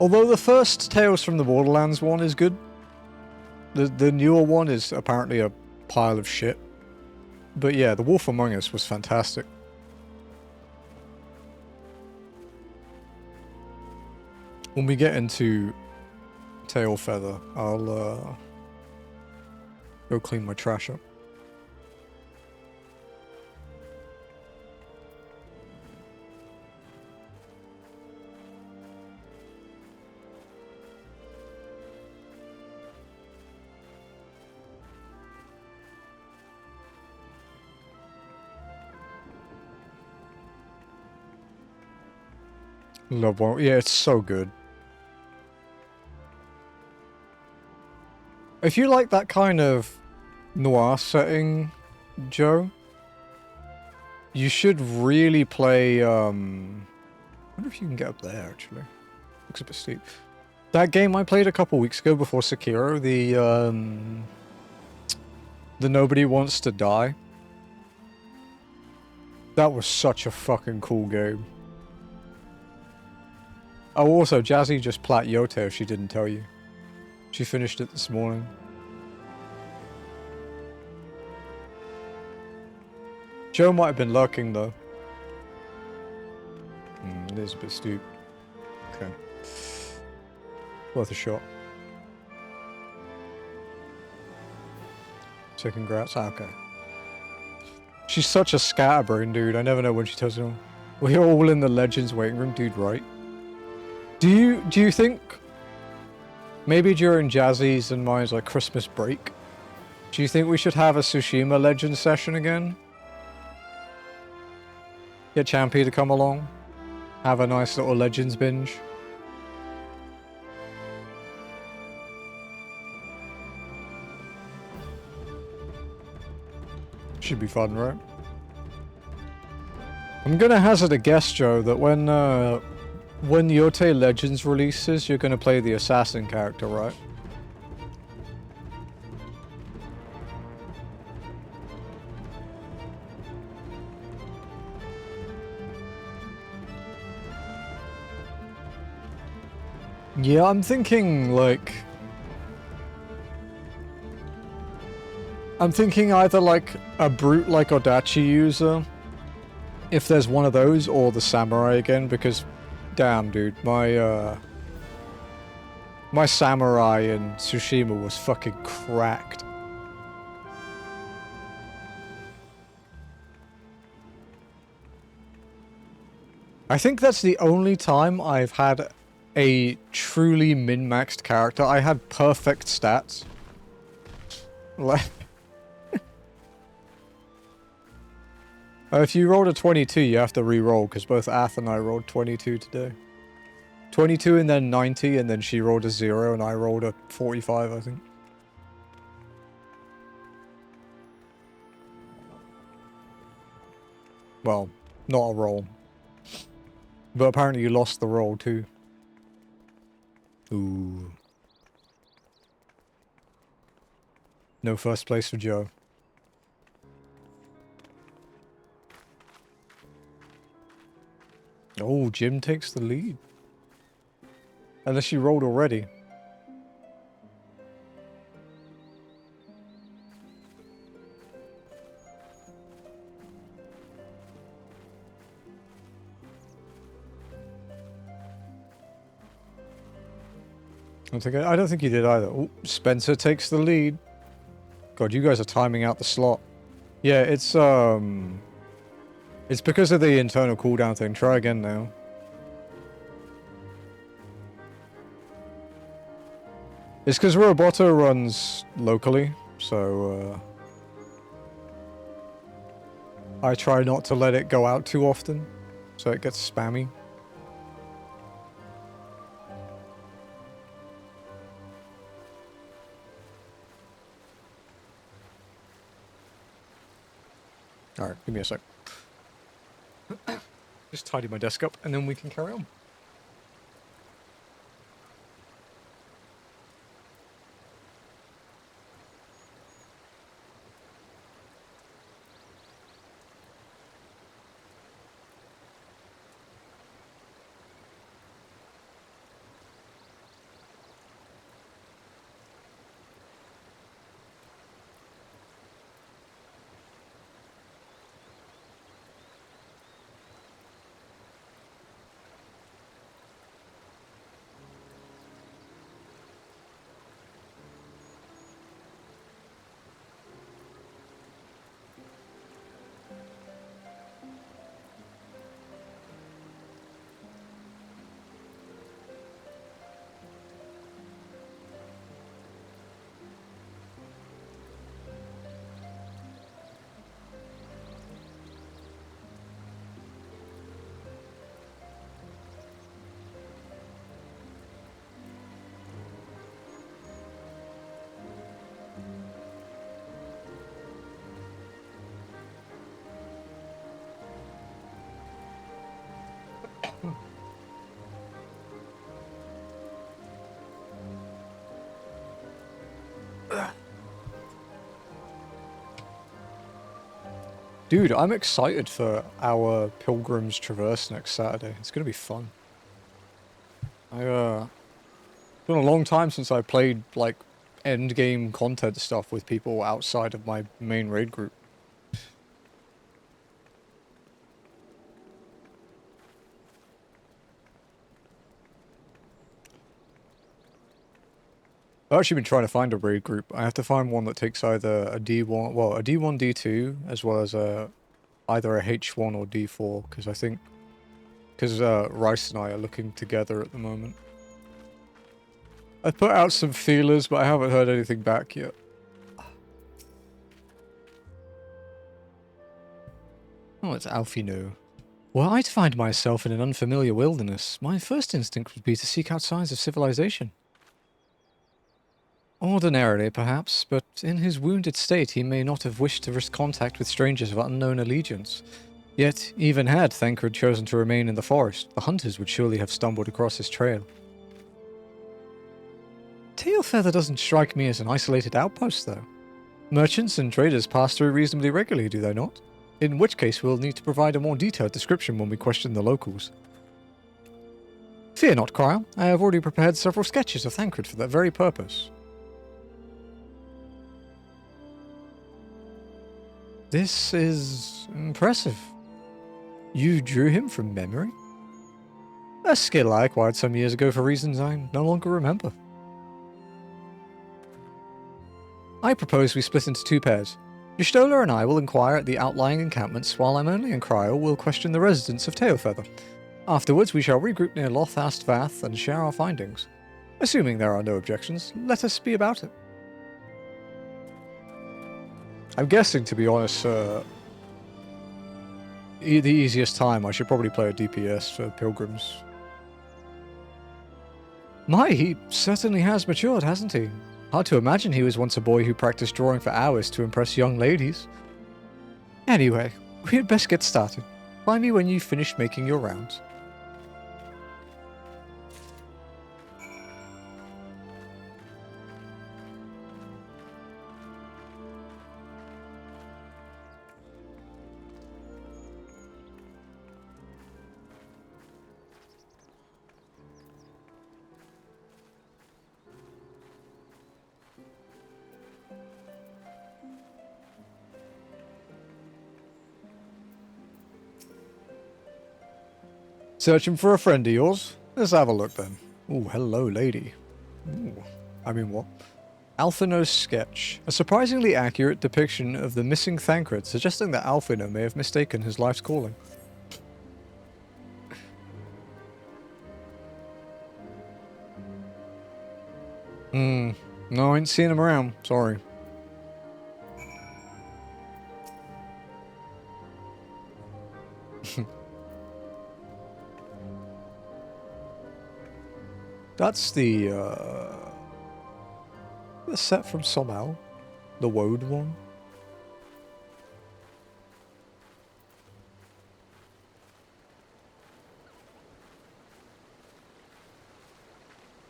Although the first Tales from the Borderlands one is good. The newer one is apparently a pile of shit. But yeah, The Wolf Among Us was fantastic. When we get into Tail Feather, I'll go clean my trash up. Love one. Yeah, it's so good. If you like that kind of noir setting, Joe, you should really play, I wonder if you can get up there, actually. Looks a bit steep. That game I played a couple weeks ago before Sekiro, the Nobody Wants to Die. That was such a fucking cool game. Oh, also, Jazzy just plat Yote if she didn't tell you. She finished it this morning. Joe might have been lurking, though. It is a bit steep. Okay. Worth a shot. So congrats. Ah, okay. She's such a scatterbrain, dude. I never know when she tells you. We're all in the Legends waiting room, dude, right? Do you think maybe during Jazzy's and mine's like Christmas break, do you think we should have a Tsushima Legends session again? Get Champy to come along, have a nice little Legends binge. Should be fun, right? I'm gonna hazard a guess, Joe, that when Yote Legends releases, you're gonna play the assassin character, right? Yeah, I'm thinking, like... I'm thinking either, like, a brute like Odachi user, if there's one of those, or the samurai again, because... Damn, dude, my samurai in Tsushima was fucking cracked. I think that's the only time I've had a truly min-maxed character. I had perfect stats. If you rolled a 22, you have to re-roll, because both Ath and I rolled 22 today. 22 and then 90, and then she rolled a 0, and I rolled a 45, I think. Well, not a roll. But apparently you lost the roll, too. Ooh. No first place for Joe. Oh, Jim takes the lead. Unless she rolled already. I don't think you did either. Ooh, Spencer takes the lead. God, you guys are timing out the slot. Yeah, it's because of the internal cooldown thing. Try again now. It's because Roboto runs locally, so I try not to let it go out too often, so it gets spammy. Alright, give me a sec. Just tidy my desk up, and then we can carry on. Dude, I'm excited for our Pilgrim's Traverse next Saturday. It's gonna be fun. It's been a long time since I played, like, endgame content stuff with people outside of my main raid group. I've actually been trying to find a raid group. I have to find one that takes either a D1, well, a D1, D2, as well as either a H1 or D4, because I think, because Rice and I are looking together at the moment. I put out some feelers, but I haven't heard anything back yet. Oh, it's Alfino. Were I to find myself in an unfamiliar wilderness, my first instinct would be to seek out signs of civilization. Ordinarily, perhaps, but in his wounded state he may not have wished to risk contact with strangers of unknown allegiance. Yet, even had Thancred chosen to remain in the forest, the hunters would surely have stumbled across his trail. Tailfeather doesn't strike me as an isolated outpost, though. Merchants and traders pass through reasonably regularly, do they not? In which case we'll need to provide a more detailed description when we question the locals. Fear not, Cryle. I have already prepared several sketches of Thancred for that very purpose. This is impressive. You drew him from memory? A skill I acquired some years ago for reasons I no longer remember. I propose we split into two pairs. Y'shtola and I will inquire at the outlying encampments, while Emily and Cryle will question the residents of Tailfeather. Afterwards, we shall regroup near Lothast Vath and share our findings. Assuming there are no objections, let us be about it. I'm guessing, to be honest, the easiest time, I should probably play a DPS for Pilgrims. He certainly has matured, hasn't he? Hard to imagine he was once a boy who practiced drawing for hours to impress young ladies. Anyway, we had best get started. Find me when you've finished making your rounds. Searching for a friend of yours? Let's have a look then. Ooh, hello, lady. Ooh, I mean, what? Alphino's sketch. A surprisingly accurate depiction of the missing Thancred, suggesting that Alphino may have mistaken his life's calling. No, I ain't seen him around. Sorry. That's the set from Somehow. The Woad one.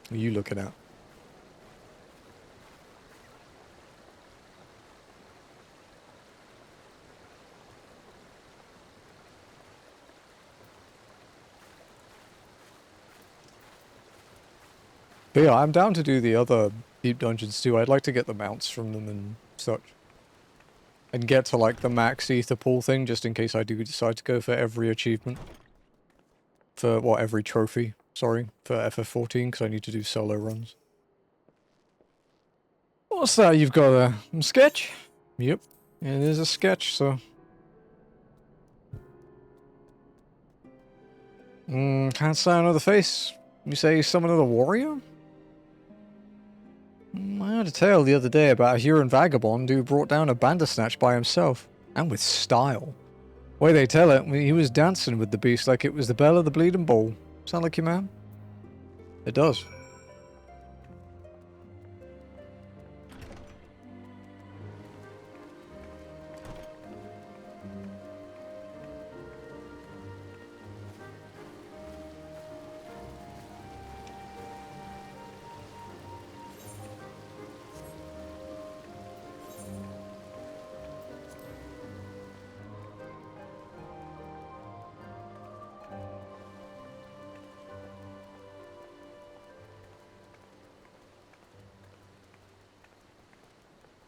What are you looking at? But yeah, I'm down to do the other deep dungeons too. I'd like to get the mounts from them and such. And get to like the max ether pool thing, just in case I do decide to go for every achievement. For, what, every trophy. Sorry, for FF14, because I need to do solo runs. What's that you've got there? A sketch? Yep, it is a sketch, so... Can't say another face. You say summon another warrior? I heard a tale the other day about a Huron vagabond who brought down a Bandersnatch by himself, and with style. Way they tell it, he was dancing with the beast like it was the bell of the bleeding bowl. Sound like you, man? It does.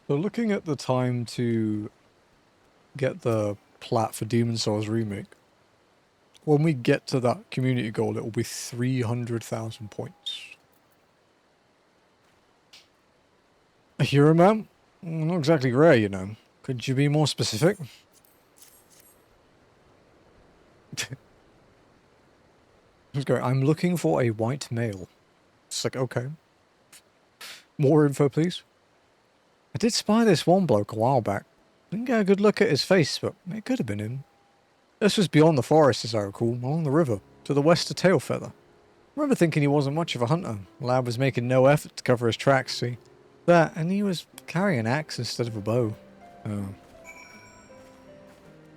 So looking at the time to get the plat for Demon Souls Remake, when we get to that community goal, it will be 300,000 points. A hero man? Not exactly rare, you know. Could you be more specific? Let's go. I'm looking for a white male. It's like, okay. More info, please. I did spy this one bloke a while back. Didn't get a good look at his face, but it could have been him. This was beyond the forest, as I recall, along the river, to the west of Tailfeather. I remember thinking he wasn't much of a hunter. The lad was making no effort to cover his tracks, see. That, and he was carrying an axe instead of a bow. Oh.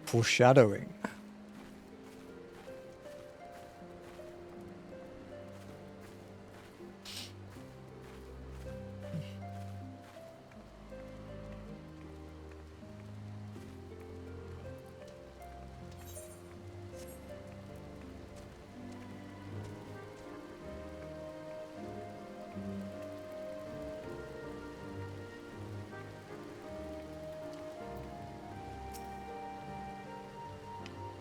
Foreshadowing.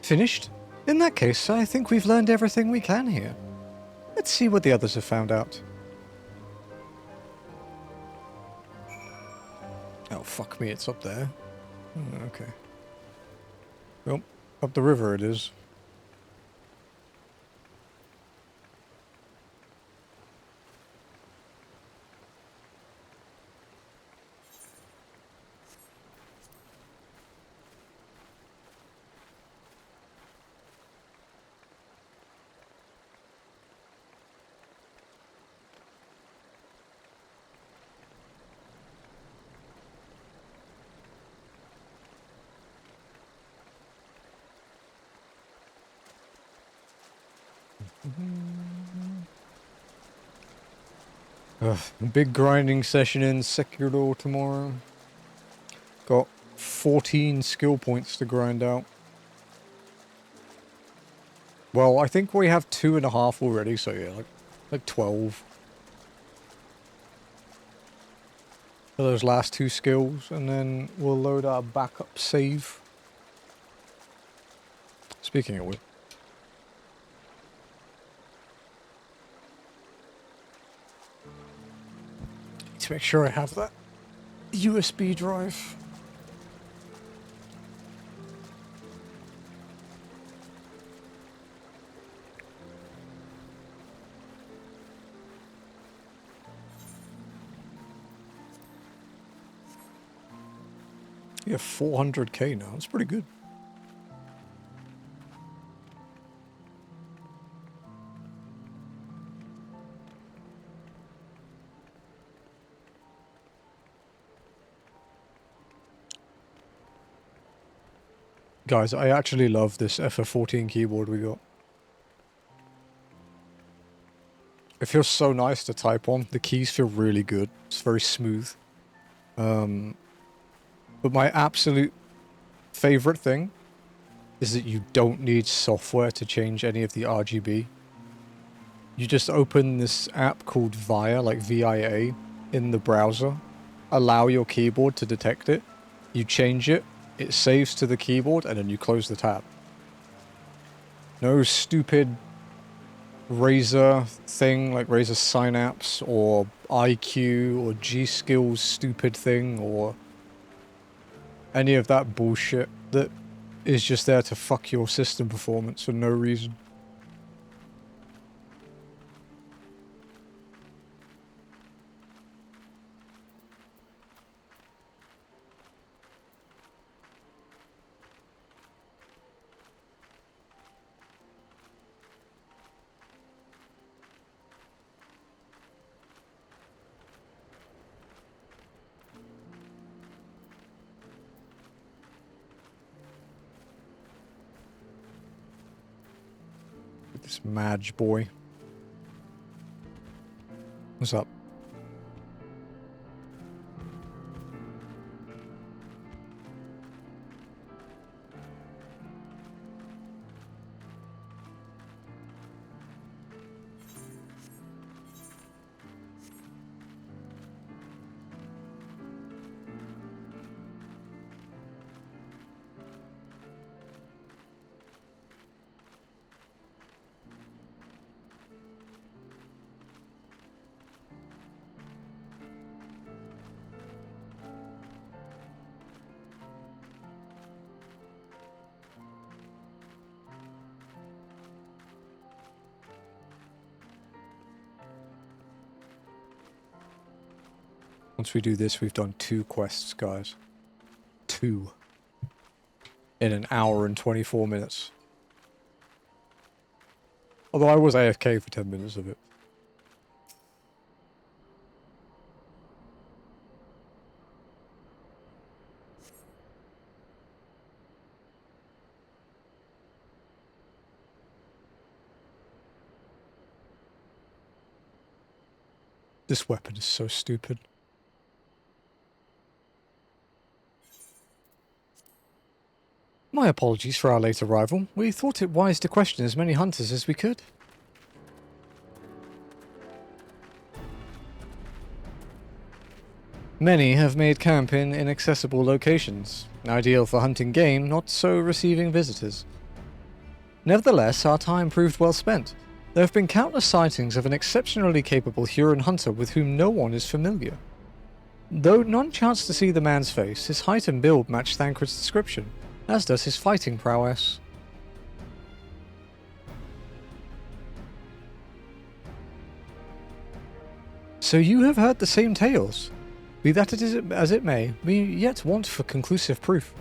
Finished? In that case, I think we've learned everything we can here. Let's see what the others have found out. Oh, fuck me, it's up there. Oh, okay. Well, up the river it is. Big grinding session in Sekiro tomorrow. Got 14 skill points to grind out. Well, I think we have 2.5 already, so yeah, like 12. For those last 2 skills, and then we'll load our backup save. Speaking of which. To make sure I have that USB drive. Yeah, 400k now. That's pretty good. Guys, I actually love this FF14 keyboard we got. It feels so nice to type on. The keys feel really good. It's very smooth. But my absolute favorite thing is that you don't need software to change any of the RGB. You just open this app called VIA, like VIA, in the browser. Allow your keyboard to detect it. You change it. It saves to the keyboard, and then you close the tab. No stupid Razer thing, like Razer Synapse, or IQ, or G-Skill's stupid thing, or any of that bullshit that is just there to fuck your system performance for no reason. This Madge boy. What's up? Once we do this, we've done 2 quests, guys. 2. In an hour and 24 minutes. Although I was AFK for 10 minutes of it. This weapon is so stupid. My apologies for our late arrival. We thought it wise to question as many hunters as we could. Many have made camp in inaccessible locations, ideal for hunting game, not so receiving visitors. Nevertheless, our time proved well spent. There have been countless sightings of an exceptionally capable Huron hunter with whom no one is familiar. Though none chanced to see the man's face, his height and build matched Thancred's description, as does his fighting prowess. So you have heard the same tales? Be that as it may, we yet want for conclusive proof.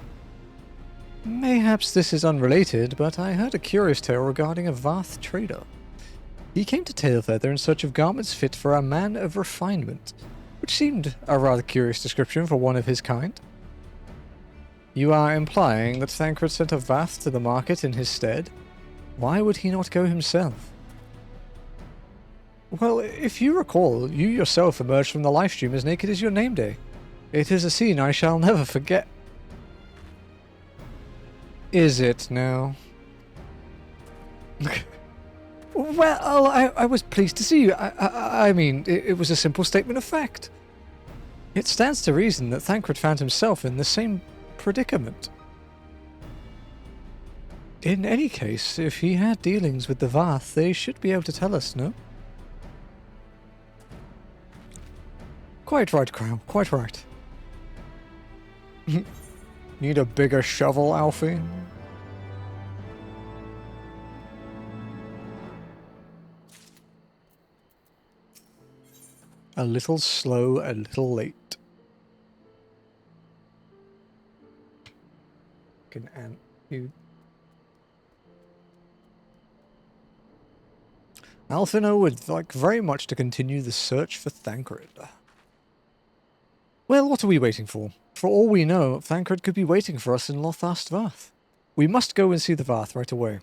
Mayhaps this is unrelated, but I heard a curious tale regarding a Vath trader. He came to Tailfeather in search of garments fit for a man of refinement, which seemed a rather curious description for one of his kind. You are implying that Thancred sent a Vath to the market in his stead? Why would he not go himself? Well, if you recall, you yourself emerged from the livestream as naked as your name day. It is a scene I shall never forget. Is it now? Well, I was pleased to see you. I mean, it was a simple statement of fact. It stands to reason that Thancred found himself in the same predicament. In any case, if he had dealings with the Vath, they should be able to tell us, no? Quite right, Crow. Quite right. Need a bigger shovel, Alfie? A little slow, a little late. fucking ant, dude. Alfino would like very much to continue the search for Thancred. Well, what are we waiting for? For all we know, Thancred could be waiting for us in Lothast Vath. We must go and see the Vath right away.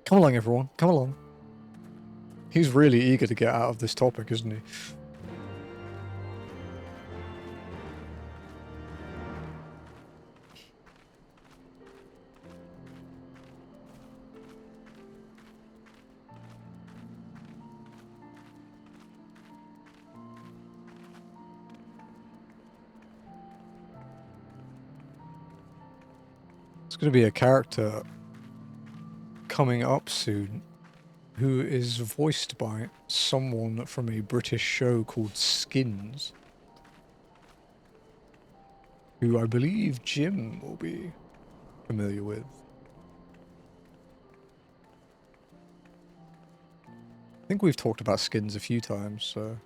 Come along, everyone. Come along. He's really eager to get out of this topic, isn't he? It's going to be a character coming up soon who is voiced by someone from a British show called Skins, who I believe Jim will be familiar with. I think we've talked about Skins a few times, so...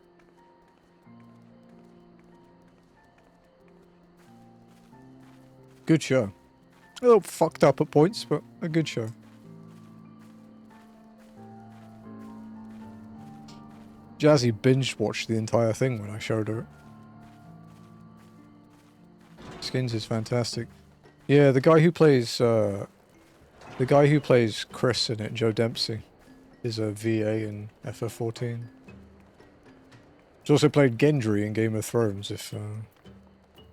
Good show. A little fucked up at points, but a good show. Jazzy binge-watched the entire thing when I showed her. Skins is fantastic. Yeah, the guy who plays Chris in it, Joe Dempsey, is a VA in FF14. He's also played Gendry in Game of Thrones, if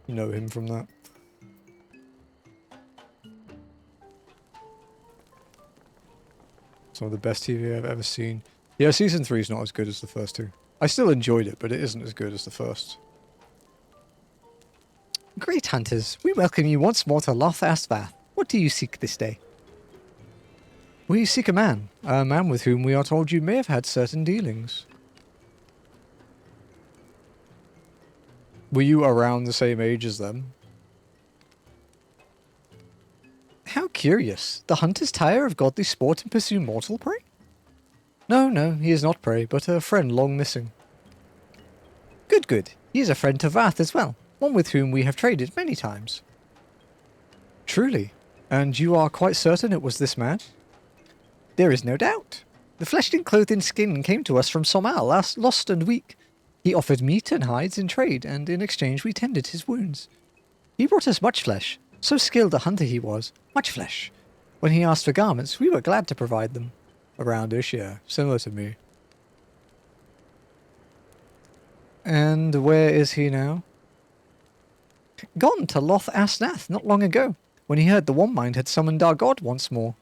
you know him from that. Some of the best TV I've ever seen. Yeah, Season 3 is not as good as the first two. I still enjoyed it, but it isn't as good as the first. Great hunters, we welcome you once more to Lothast Vath. What do you seek this day? We seek a man with whom we are told you may have had certain dealings. Were you around the same age as them? How curious. The hunters tire of godly sport and pursue mortal prey? No, he is not prey, but a friend long missing. Good. He is a friend to Vath as well, one with whom we have traded many times. Truly? And you are quite certain it was this man? There is no doubt. The fleshed and clothed in skin came to us from Somal, lost and weak. He offered meat and hides in trade, and in exchange we tended his wounds. He brought us much flesh. So skilled a hunter he was. Much flesh. When he asked for garments, we were glad to provide them. Aroundish, yeah. Similar to me. And where is he now? Gone to Loth Asnath not long ago, when he heard the One Mind had summoned our god once more.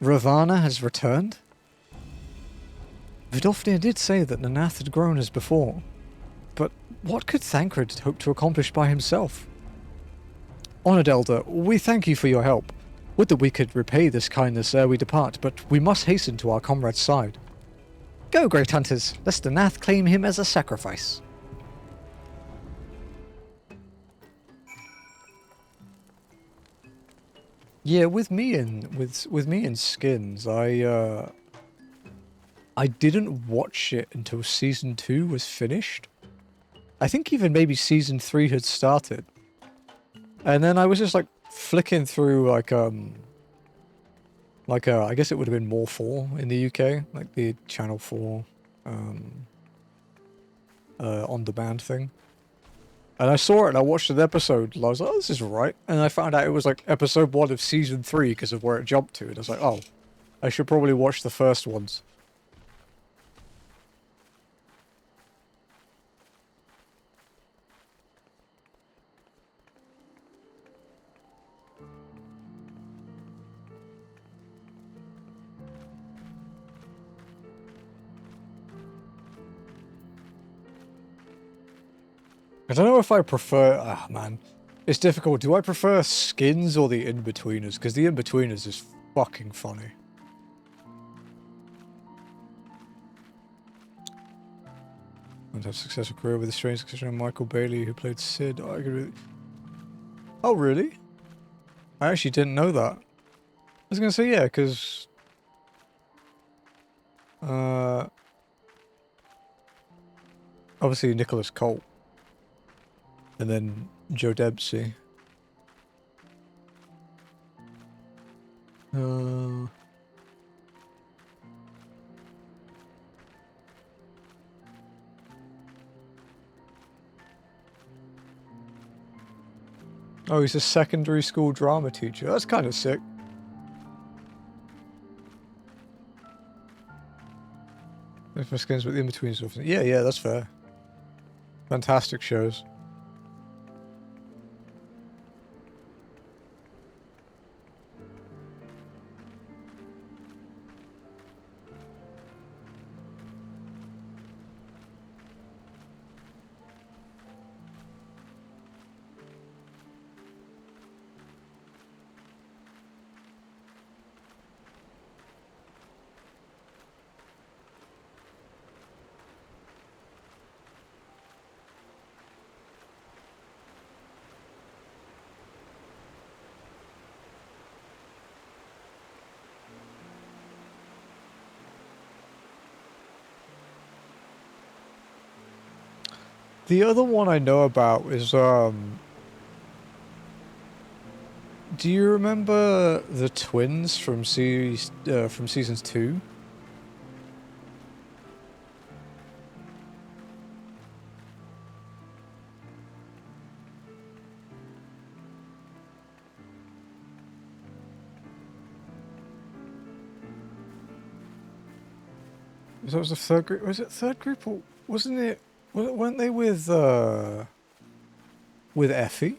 Ravana has returned? Vidofnir did say that Nanath had grown as before. But what could Thancred hope to accomplish by himself? Honoured Elder, we thank you for your help. Would that we could repay this kindness ere we depart, but we must hasten to our comrade's side. Go, great hunters, lest the Nath claim him as a sacrifice. Yeah, with me and Skins, I didn't watch it until Season 2 was finished. I think even maybe Season 3 had started. And then I was just like flicking through I guess it would have been More 4 in the UK, like the Channel 4 on-demand thing. And I saw it and I watched an episode and I was like, oh, this is right. And I found out it was like episode 1 of Season 3 because of where it jumped to. And I was like, oh, I should probably watch the first ones. I don't know if I prefer... Ah, man. It's difficult. Do I prefer Skins or the In-Betweeners? Because the In-Betweeners is fucking funny. And have a successful career with a strange succession of Michael Bailey, who played Sid. Oh, oh, really? I actually didn't know that. I was going to say, yeah, because... obviously Nicholas Colt. And then Joe Dempsey. Uh... Oh, he's a secondary school drama teacher. That's kind of sick. First games with in-between stuff. Yeah, yeah, that's fair. Fantastic shows. The other one I know about is, do you remember the twins from seasons 2? That was the third group. Was it third group or wasn't it? Weren't they with Effie?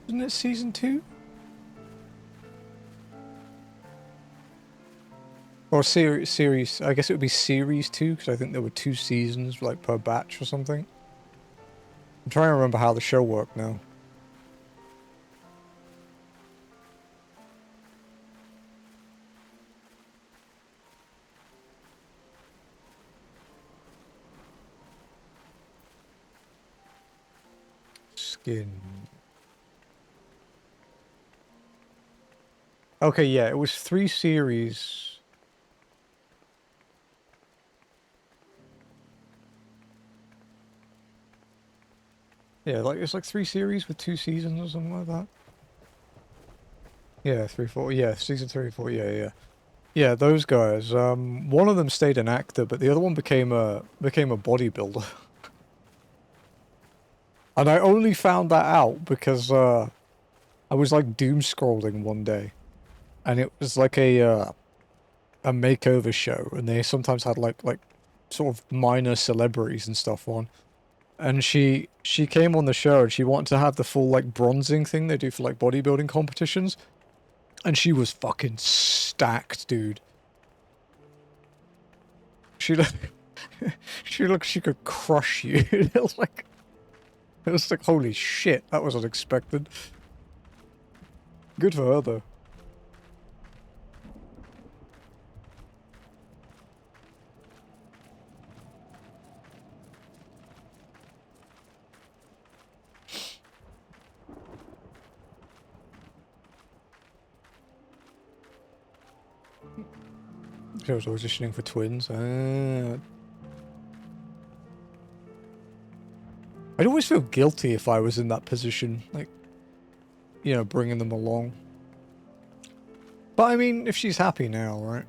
Wasn't it season 2? Or series? I guess it would be series 2 because I think there were 2 seasons like per batch or something. I'm trying to remember how the show worked now. Skin. Okay, yeah, it was 3 series. Yeah, like it's like 3 series with 2 seasons or something like that. Yeah, 3, 4. Yeah, season 3, 4. Yeah, yeah. Yeah, those guys. One of them stayed an actor, but the other one became a bodybuilder. And I only found that out because I was like doom scrolling one day, and it was like a makeover show, and they sometimes had like sort of minor celebrities and stuff on. And she came on the show and she wanted to have the full like bronzing thing they do for like bodybuilding competitions, and she was fucking stacked, dude. She looked she could crush you. It was like, holy shit, that was unexpected. Good for her, though. She was auditioning for twins. I'd always feel guilty if I was in that position, like, you know, bringing them along. But I mean, if she's happy now, right?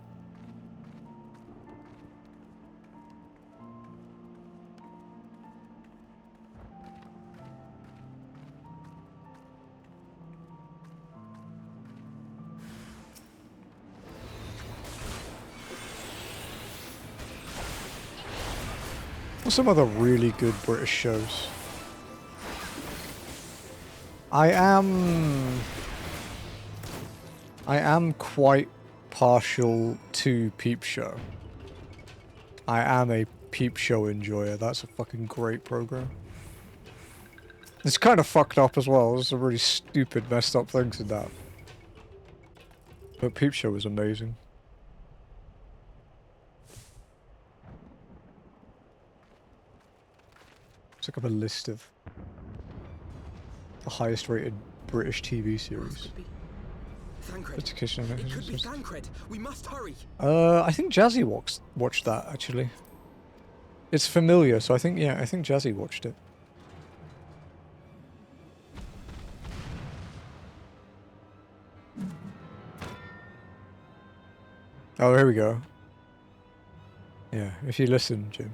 What's some other really good British shows? I am quite partial to Peep Show. I am a Peep Show enjoyer. That's a fucking great program. It's kind of fucked up as well. There's some really stupid, messed up things in that. But Peep Show was amazing. Let's look up a list of the highest rated British TV series. Thancred. It could be Thancred. We must hurry. I think Jazzy watched that actually. It's familiar, so I think Jazzy watched it. Oh, here we go. Yeah, if you listen, Jim.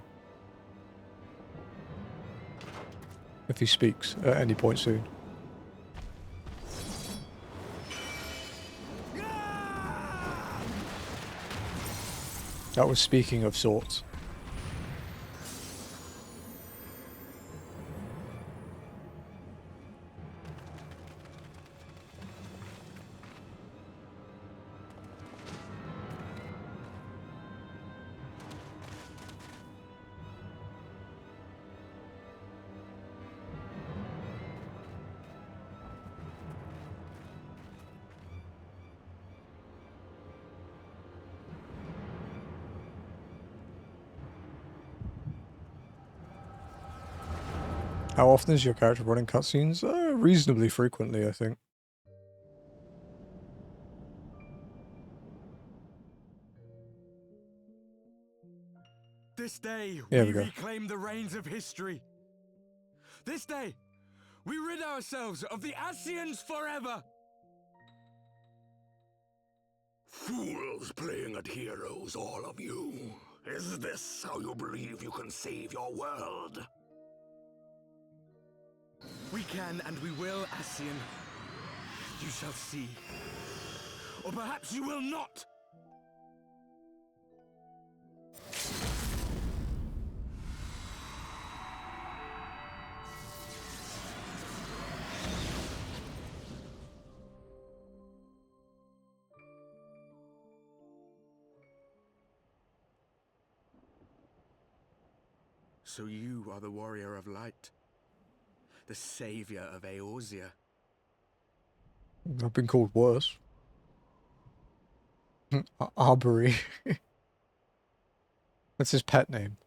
If he speaks at any point soon. That was speaking of sorts. How often is your character running cutscenes? Reasonably frequently, I think. This day, Here we we go. reclaim the reins of history. This day, we rid ourselves of the Ascians forever. Fools playing at heroes, all of you. Is this how you believe you can save your world? We can and we will, Ascian. You shall see. Or perhaps you will not. So you are the warrior of light, the savior of Eorzea. I've been called worse. Arbery. That's his pet name.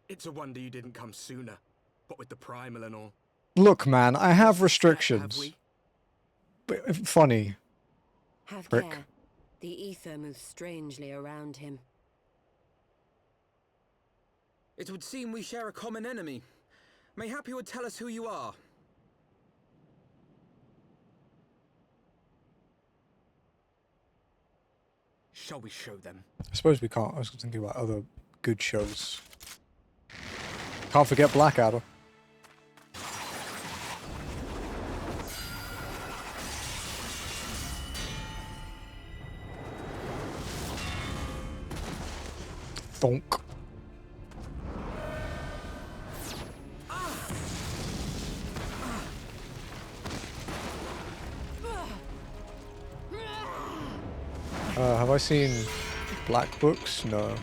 It's a wonder you didn't come sooner, what with the primal and all. Look, man, I have Have restrictions. we? But funny. Have Rick. care. The ether moves strangely around him. It would seem we share a common enemy. Mayhap you would tell us who you are. Shall we show them? I suppose we can't. I was thinking about other good shows. Can't forget Blackadder. Thonk. Have I seen Black Books? No.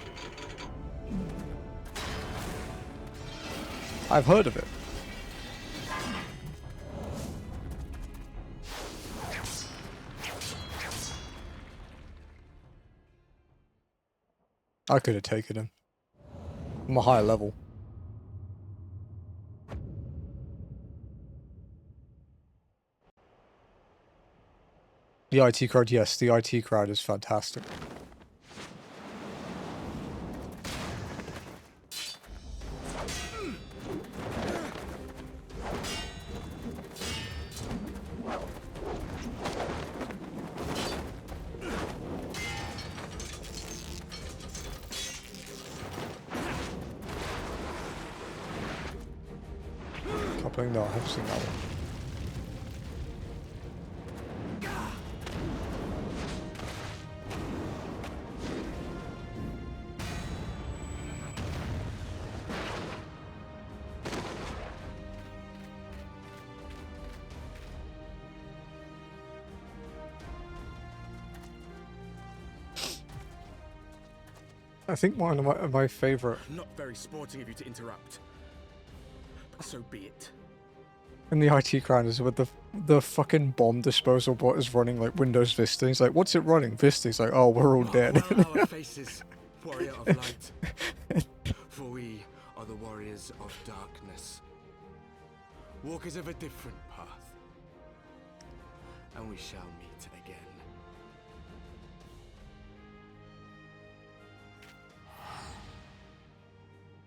I've heard of it. I could have taken him. I'm a higher level. The IT crowd, yes, the IT crowd is fantastic. Coupling, no, I haven't seen that one. I think one of my favorite Not very sporting of you to interrupt. So be it. in the IT crowd is with the fucking bomb disposal bot is running like Windows Vista. He's like, "What's it running?" Vista. He's like, "Oh, we're all dead." Well, our faces, warrior of light. For we are the warriors of darkness. Walkers of a different path. And we shall meet again.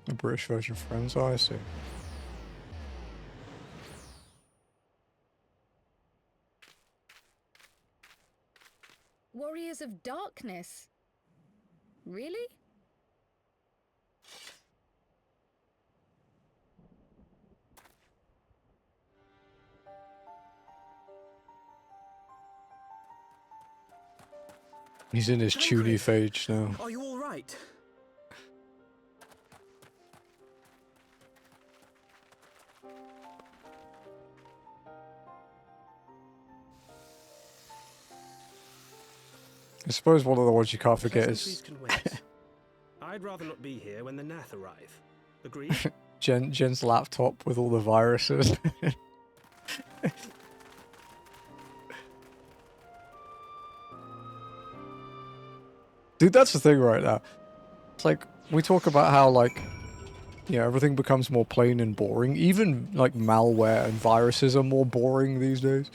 The British version of Friends. Oh, I see. Warriors of Darkness. Really? He's in his tuny phase now. Are you all right? I suppose one of the ones you can't forget Pleasantries is can wait. I'd rather not be here when the Nath arrive. Agreed? Jen's laptop with all the viruses. Dude, that's the thing right now. It's like, we talk about how, like, yeah, everything becomes more plain and boring. Even, like, malware and viruses are more boring these days.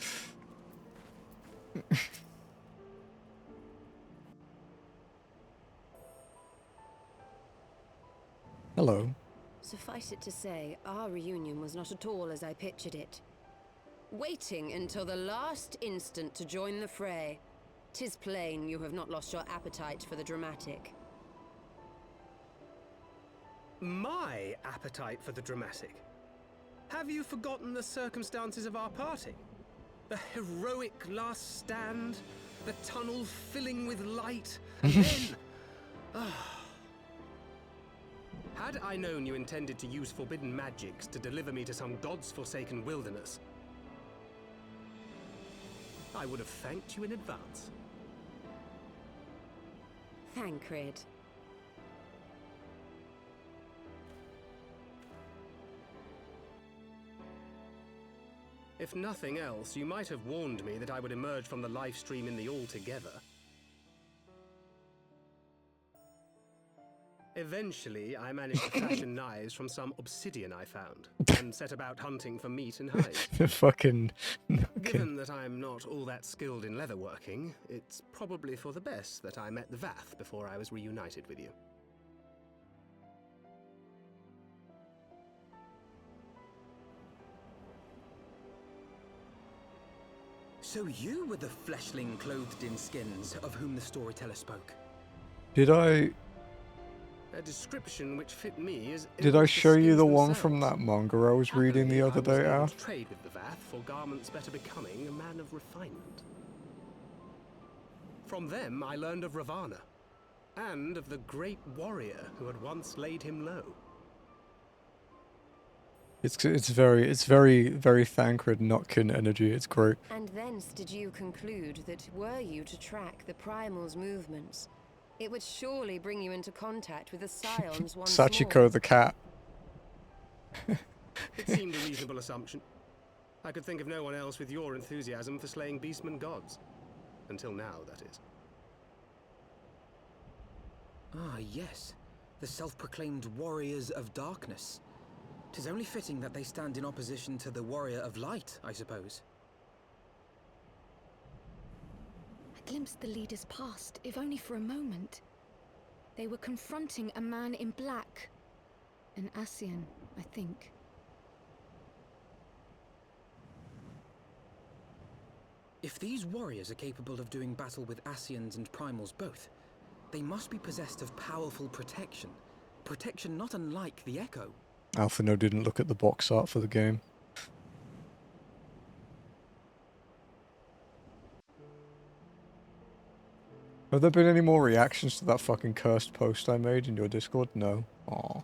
Hello. Suffice it to say, our reunion was not at all as I pictured it. Waiting until the last instant to join the fray. 'Tis plain you have not lost your appetite for the dramatic. My appetite for the dramatic. Have you forgotten the circumstances of our parting? The heroic last stand, the tunnel filling with light, and then... Had I known you intended to use forbidden magics to deliver me to some god's forsaken wilderness, I would have thanked you in advance. Thancred. If nothing else, you might have warned me that I would emerge from the live stream in the Altogether. Eventually, I managed to fashion knives from some obsidian I found, and set about hunting for meat and hides. Fucking... Given that I'm not all that skilled in leatherworking, it's probably for the best that I met the Vath before I was reunited with you. So you were the fleshling clothed in skins of whom the storyteller spoke. Did I... A description which fit me is... Did I show you the one from themselves. that manga I was reading the other day, I Al? was able to trade with the Vath for garments better becoming a man of refinement. From them, I learned of Ravana, and of the great warrior who had once laid him low. It's very Thancred Notkin energy. It's great. And thence did you conclude that were you to track the Primal's movements, it would surely bring you into contact with the Scions once Sachiko more. the cat. It seemed a reasonable assumption. I could think of no one else with your enthusiasm for slaying beastmen gods. Until now, that is. Ah, yes. The self-proclaimed warriors of darkness. 'Tis only fitting that they stand in opposition to the warrior of light, I suppose. I glimpsed the leaders past, if only for a moment. They were confronting a man in black. An Ascian, I think. If these warriors are capable of doing battle with Ascians and Primals both, they must be possessed of powerful protection. Protection not unlike the Echo. Alphino didn't look at the box art for the game. Have there been any more reactions to that fucking cursed post I made in your Discord? No. Aww.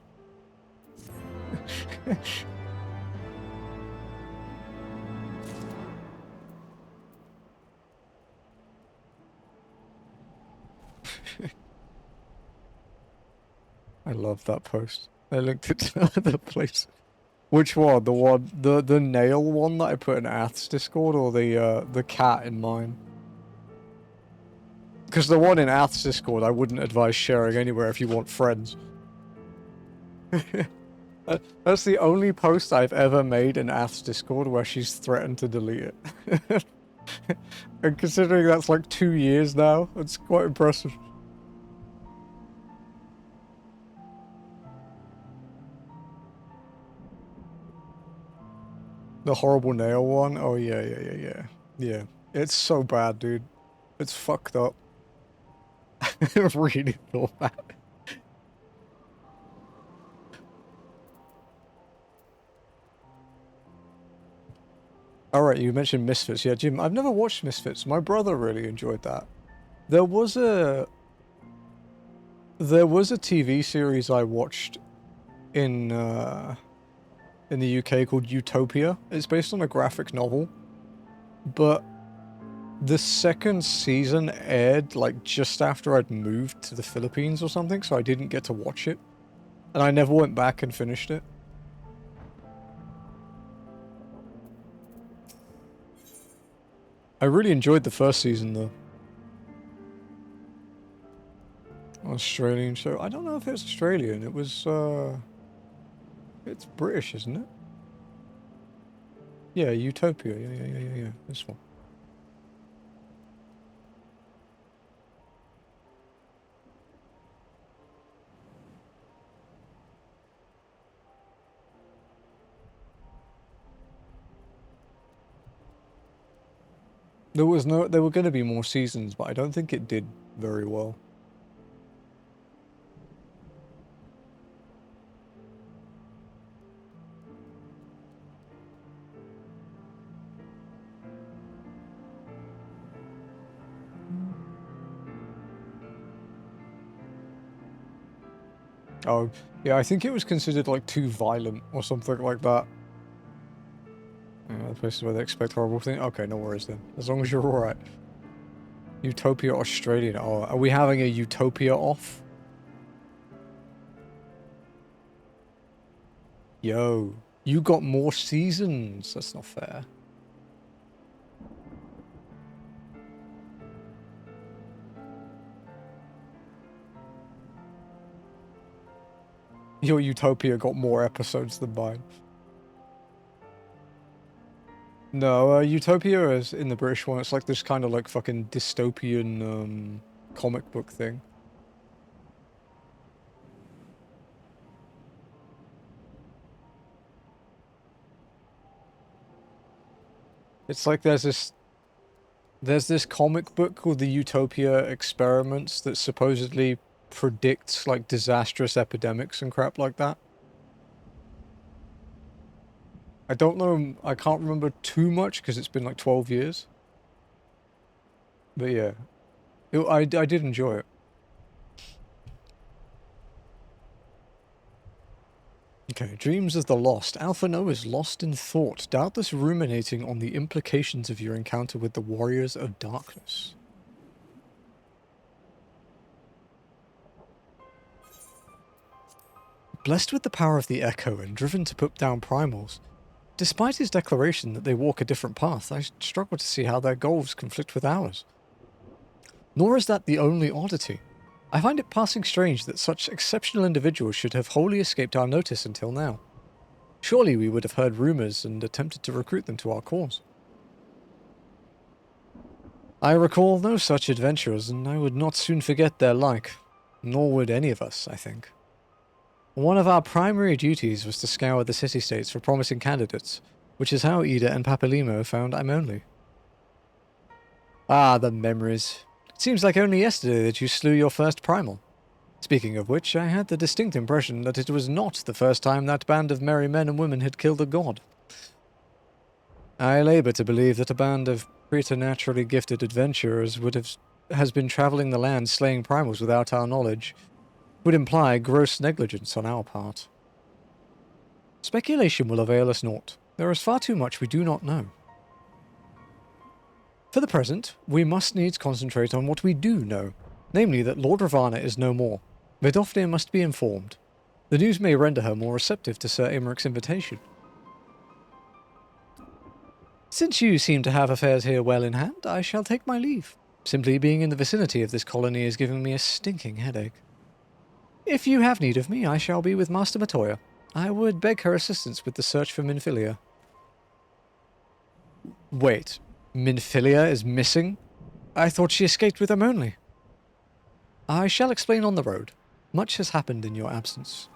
I love that post. I linked it to other place. Which one? The nail one that I put in Ath's Discord, or the cat in mine? Because the one in Ath's Discord I wouldn't advise sharing anywhere if you want friends. That's the only post I've ever made in Ath's Discord where she's threatened to delete it. And considering that's like 2 years now, it's quite impressive. The horrible nail one? Oh yeah. Yeah. It's so bad, dude. It's fucked up. Really thought that. Alright, you mentioned Misfits. Yeah, Jim, I've never watched Misfits. My brother really enjoyed that. There was a TV series I watched in the UK called Utopia. It's based on a graphic novel, but the second season aired like just after I'd moved to the Philippines or something, so I didn't get to watch it. And I never went back and finished it. I really enjoyed the first season though. Australian show. I don't know if it's Australian. It was it's British, isn't it? Yeah, Utopia. Yeah. This one. There were going to be more seasons, but I don't think it did very well. Oh, yeah, I think it was considered like too violent or something like that. The places where they expect horrible things. Okay, no worries then. As long as you're alright. Utopia Australian. Oh, are we having a Utopia off? Yo, you got more seasons. That's not fair. Your Utopia got more episodes than mine. No, Utopia is in the British one. It's like this kind of like fucking dystopian comic book thing. It's like there's this comic book called the Utopia Experiments that supposedly predicts like disastrous epidemics and crap like that. I don't know, I can't remember too much because it's been like 12 years. But yeah, I did enjoy it. Okay, Dreams of the Lost. Alpha No is lost in thought, doubtless ruminating on the implications of your encounter with the Warriors of Darkness. Blessed with the power of the Echo and driven to put down primals, despite his declaration that they walk a different path, I struggle to see how their goals conflict with ours. Nor is that the only oddity. I find it passing strange that such exceptional individuals should have wholly escaped our notice until now. Surely we would have heard rumours and attempted to recruit them to our cause. I recall no such adventurers, and I would not soon forget their like. Nor would any of us, I think. One of our primary duties was to scour the city-states for promising candidates, which is how Ida and Papalimo found Imonli. Ah, the memories. It seems like only yesterday that you slew your first primal. Speaking of which, I had the distinct impression that it was not the first time that band of merry men and women had killed a god. I labour to believe that a band of preternaturally gifted adventurers has been travelling the land slaying primals without our knowledge. Would imply gross negligence on our part. Speculation will avail us naught. There is far too much we do not know. For the present, we must needs concentrate on what we do know, namely that Lord Ravana is no more. Vidofnir must be informed. The news may render her more receptive to Sir Imeric's invitation. Since you seem to have affairs here well in hand, I shall take my leave. Simply being in the vicinity of this colony is giving me a stinking headache. If you have need of me, I shall be with Master Matoya. I would beg her assistance with the search for Minfilia. Wait, Minfilia is missing? I thought she escaped with them only. I shall explain on the road. Much has happened in your absence.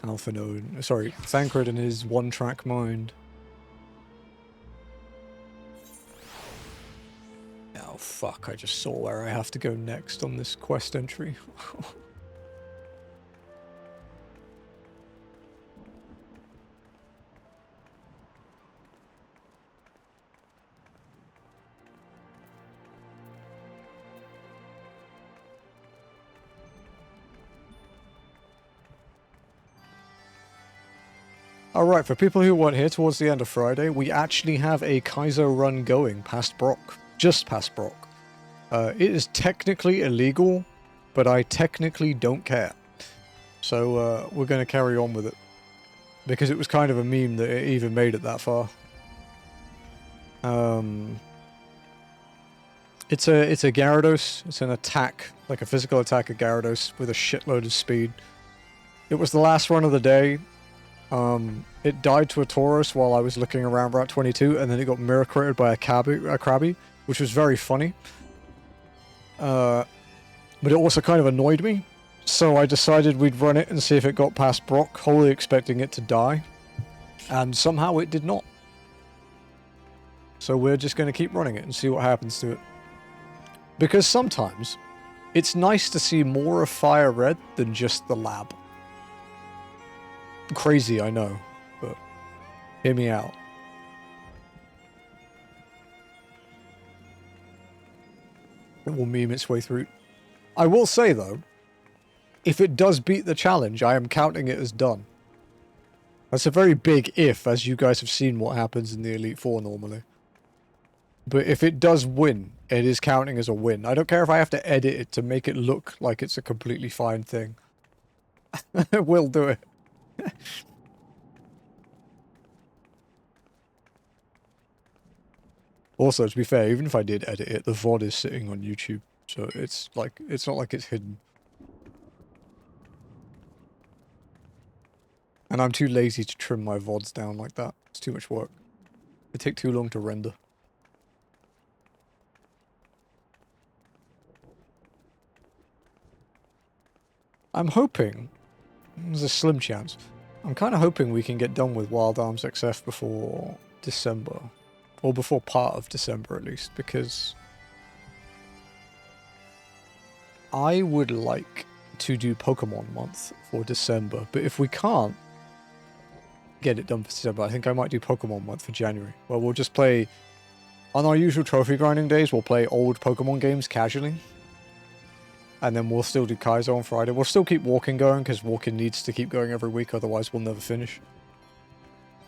Thancred and his one-track mind. Oh fuck, I just saw where I have to go next on this quest entry. Alright, for people who weren't here towards the end of Friday, we actually have a Kaizo run going past Brock. Just past Brock. It is technically illegal, but I technically don't care. So we're going to carry on with it. Because it was kind of a meme that it even made it that far. It's a Gyarados. It's an attack, like a physical attack of Gyarados with a shitload of speed. It was the last run of the day. It died to a Tauros while I was looking around Route 22, and then it got mirror created by a Krabby, which was very funny. But it also kind of annoyed me, so I decided we'd run it and see if it got past Brock, wholly expecting it to die. And somehow it did not. So we're just going to keep running it and see what happens to it. Because sometimes, it's nice to see more of Fire Red than just the lab. Crazy, I know, but hear me out. It will meme its way through. I will say, though, if it does beat the challenge, I am counting it as done. That's a very big if, as you guys have seen what happens in the Elite Four normally. But if it does win, it is counting as a win. I don't care if I have to edit it to make it look like it's a completely fine thing. I will do it. Also, to be fair, even if I did edit it, the VOD is sitting on YouTube, so it's not like it's hidden. And I'm too lazy to trim my VODs down like that. It's too much work. They take too long to render. I'm hoping, there's a slim chance, I'm kind of hoping we can get done with Wild Arms XF before December. Or before part of December at least, because I would like to do Pokemon month for December, but if we can't get it done for December, I think I might do Pokemon month for January. Well, we'll just play, on our usual trophy grinding days, we'll play old Pokemon games casually. And then we'll still do Kaizo on Friday. We'll still keep walking going, because walking needs to keep going every week, otherwise we'll never finish.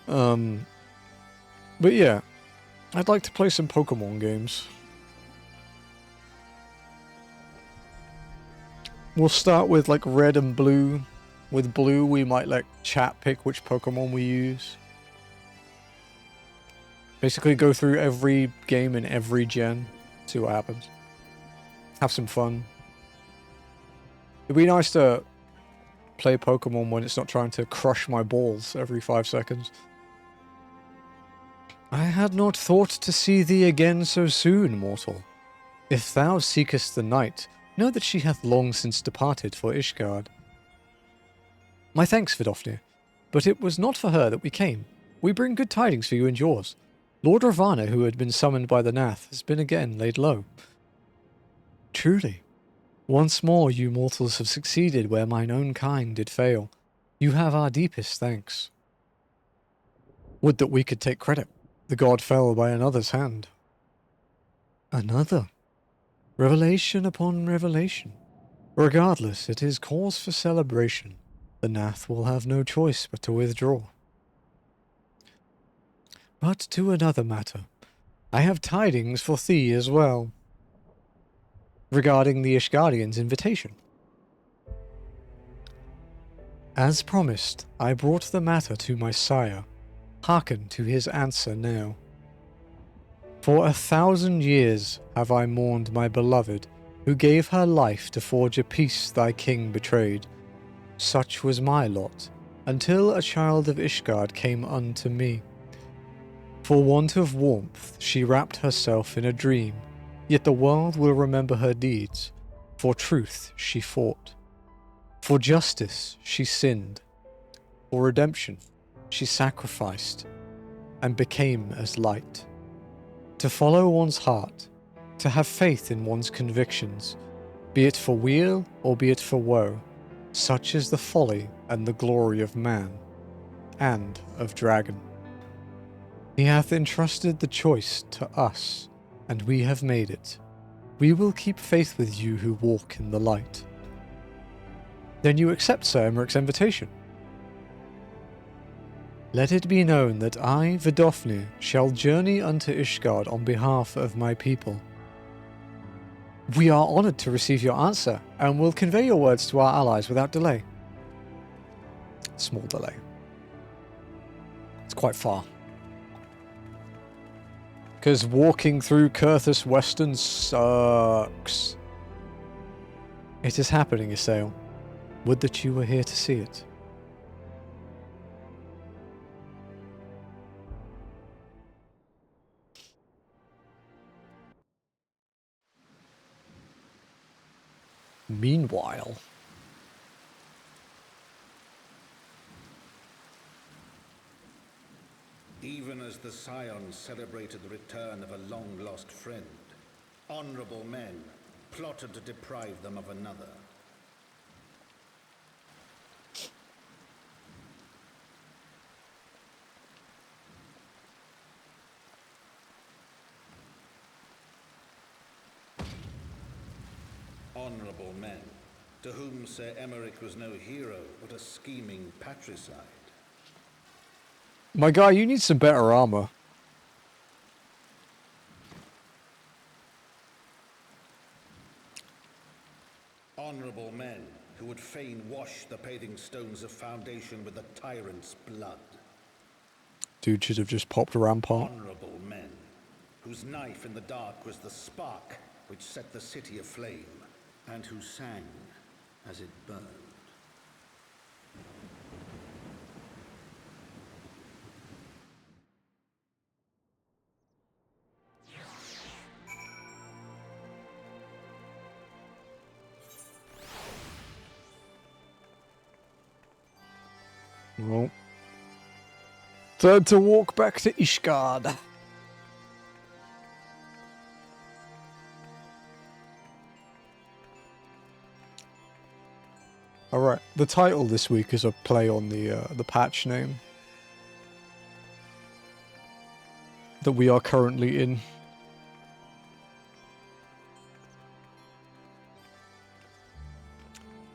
But yeah, I'd like to play some Pokemon games. We'll start with like red and blue. With blue, we might let chat pick which Pokemon we use. Basically go through every game in every gen, see what happens. Have some fun. It'd be nice to play Pokemon when it's not trying to crush my balls every 5 seconds. I had not thought to see thee again so soon, mortal. If thou seekest the night, know that she hath long since departed for Ishgard. My thanks, Vidofnir, but it was not for her that we came. We bring good tidings for you and yours. Lord Ravana, who had been summoned by the Nath, has been again laid low. Truly, once more you mortals have succeeded where mine own kind did fail. You have our deepest thanks. Would that we could take credit. The god fell by another's hand. Another? Revelation upon revelation. Regardless, it is cause for celebration. The Nath will have no choice but to withdraw. But to another matter. I have tidings for thee as well. Regarding the Ishgardian's invitation. As promised, I brought the matter to my sire. Hearken to his answer now. For 1,000 years have I mourned my beloved, who gave her life to forge a peace thy king betrayed. Such was my lot, until a child of Ishgard came unto me. For want of warmth she wrapped herself in a dream, yet the world will remember her deeds. For truth she fought. For justice she sinned. For redemption she sacrificed, and became as light. To follow one's heart, to have faith in one's convictions, be it for weal or be it for woe. Such is the folly and the glory of man, and of dragon. He hath entrusted the choice to us, and we have made it. We will keep faith with you who walk in the light. Then you accept Sir Emmerich's invitation. Let it be known that I, Vidofne, shall journey unto Ishgard on behalf of my people. We are honoured to receive your answer, and will convey your words to our allies without delay. Small delay. It's quite far. Because walking through Kurthus Western sucks. It is happening, Isael. Would that you were here to see it. Meanwhile... Even as the Scions celebrated the return of a long-lost friend, honorable men plotted to deprive them of another. Honorable men, to whom Sir Emmerich was no hero, but a scheming patricide. My guy, you need some better armor. Honorable men who would fain wash the paving stones of foundation with the tyrant's blood. Dude should have just popped a rampart. Honorable men whose knife in the dark was the spark which set the city aflame, and who sang as it burned. Well, time to walk back to Ishgard. Alright, the title this week is a play on the patch name that we are currently in.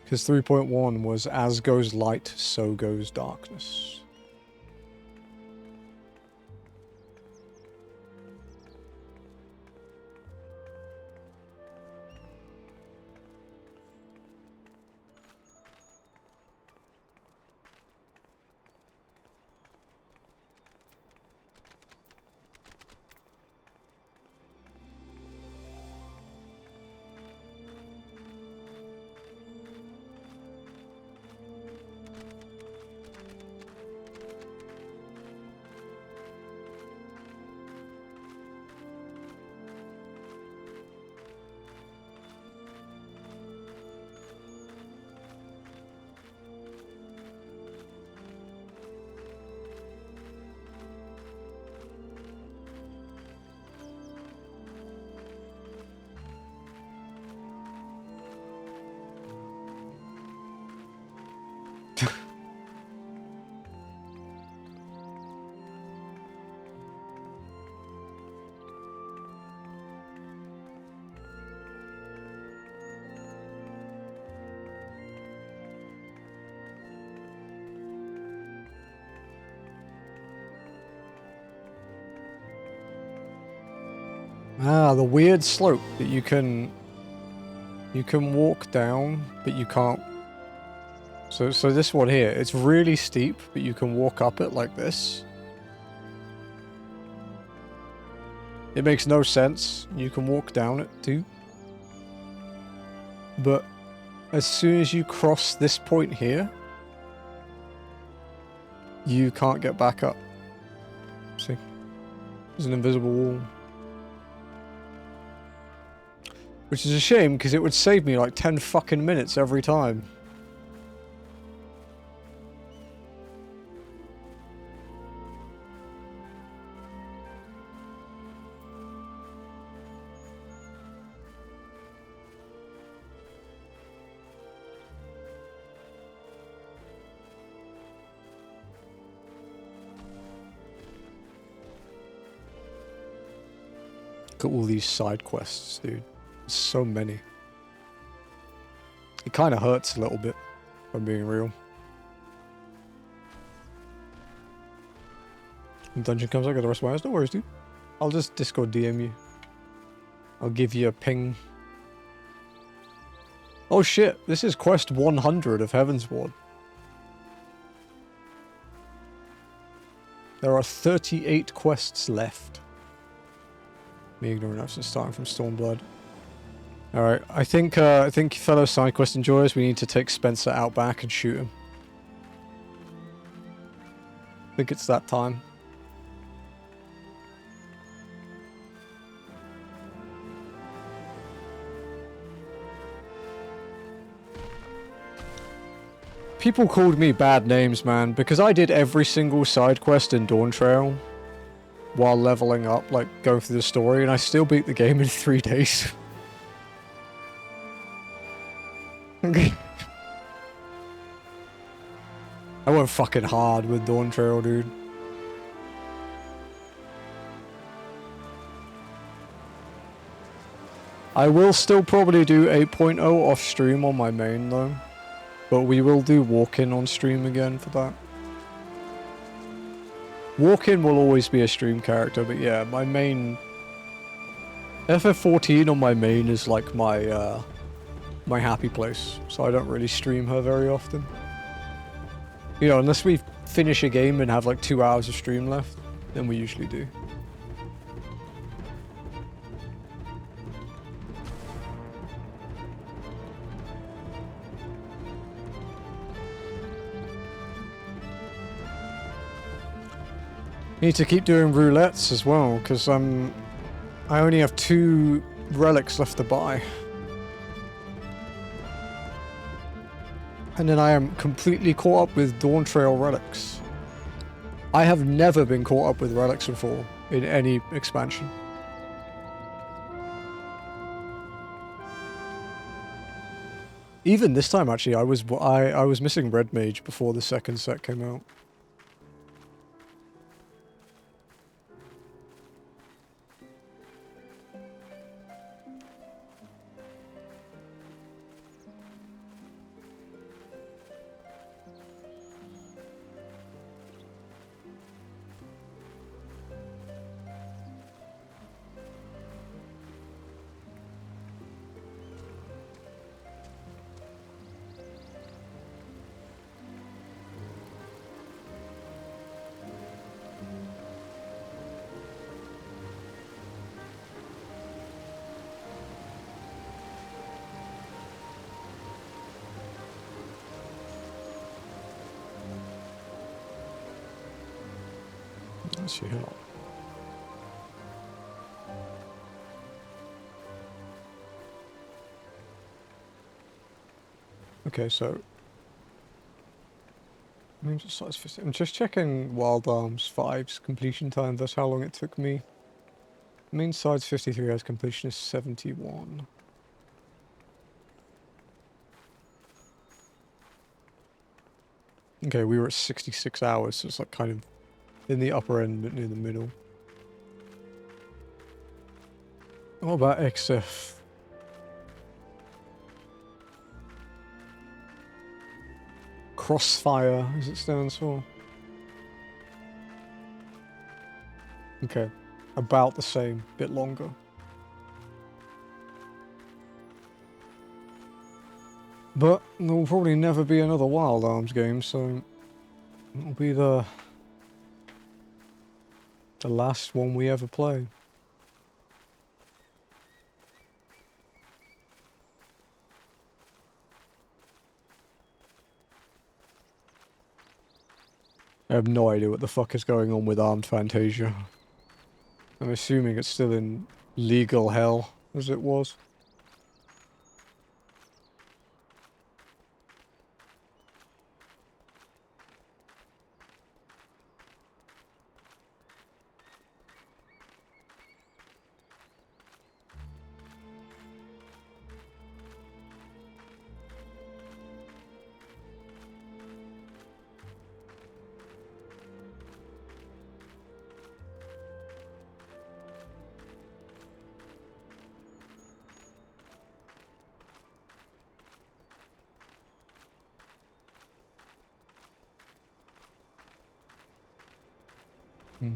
Because 3.1 was as goes light, so goes darkness. Ah, the weird slope that you can walk down, but you can't. So this one here, it's really steep, but you can walk up it like this. It makes no sense. You can walk down it too. But as soon as you cross this point here, you can't get back up. See? There's an invisible wall. Which is a shame, because it would save me like 10 fucking minutes every time. look at all these side quests, dude. There's so many. It kind of hurts a little bit, if I'm being real. When dungeon comes, I got the rest of my house. No worries, dude. I'll just Discord DM you. I'll give you a ping. Oh shit, this is quest 100 of Heavensward. There are 38 quests left. Me ignoring us and starting from Stormblood. Alright, I think fellow side quest enjoyers, we need to take Spencer out back and shoot him. I think it's that time. People called me bad names, man, because I did every single side quest in Dawn Trail while leveling up, like going through the story, and I still beat the game in 3 days. I went fucking hard with Dawn Trail, dude. I will still probably do 8.0 off stream on my main though. But we will do walk-in on stream again for that. Walk-in will always be a stream character, but yeah, my main... FF14 on my main is like my, my happy place, so I don't really stream her very often. You know, unless we finish a game and have like 2 hours of stream left, then we usually do. Need to keep doing roulettes as well, because I only have 2 relics left to buy. And then I am completely caught up with Dawn Trail relics. I have never been caught up with relics before in any expansion. Even this time, actually, I was missing Red Mage before the second set came out. Let's see here. Okay, so I'm just checking Wild Arms 5's completion time. That's how long it took me. Main side's 53 hours, completion is 71. Okay, we were at 66 hours, so it's like kind of in the upper end, but near the middle. What about XF? Crossfire, as it stands for. Okay, about the same, bit longer. But there will probably never be another Wild Arms game, so it'll be the last one we ever play. I have no idea what the fuck is going on with Armed Fantasia. I'm assuming it's still in legal hell, as it was. Hmm.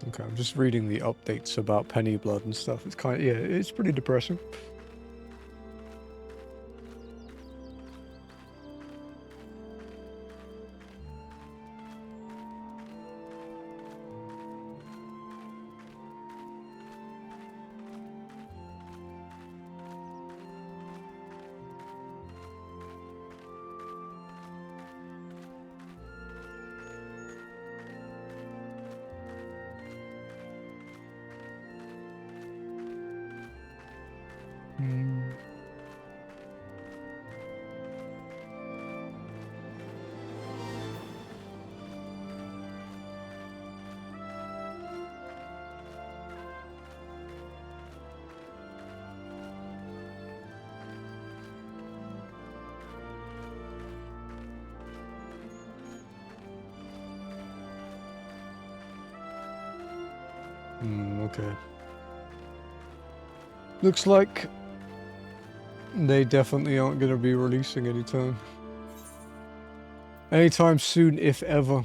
Okay, I'm just reading the updates about Penny Blood and stuff. It's kind of, yeah, it's pretty depressing. Hmm. Okay. Looks like they definitely aren't going to be releasing anytime soon, if ever.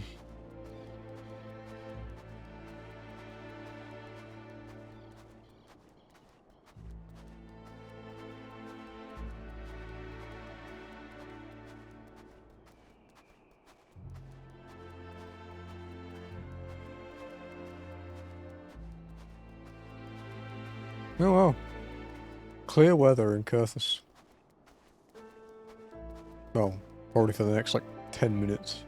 Oh well. Clear weather in Kurthus. Well, probably for the next, like, 10 minutes.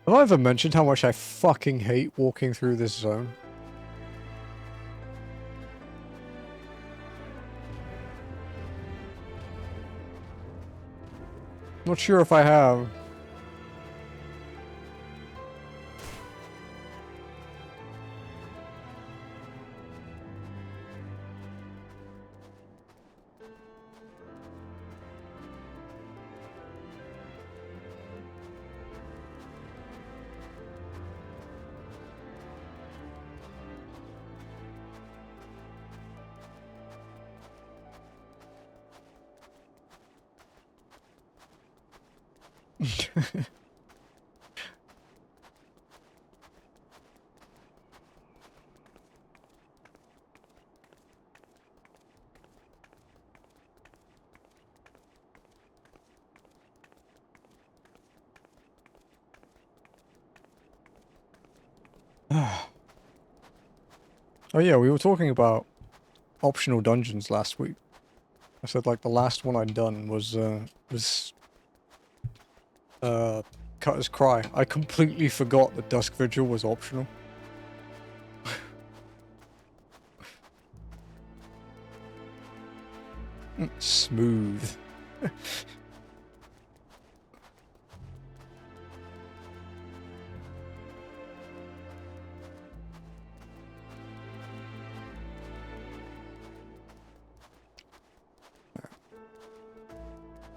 Have I ever mentioned how much I fucking hate walking through this zone? Not sure if I have. Oh yeah, we were talking about optional dungeons last week. I said like the last one I'd done was Cutter's Cry. I completely forgot that Dusk Vigil was optional. Smooth.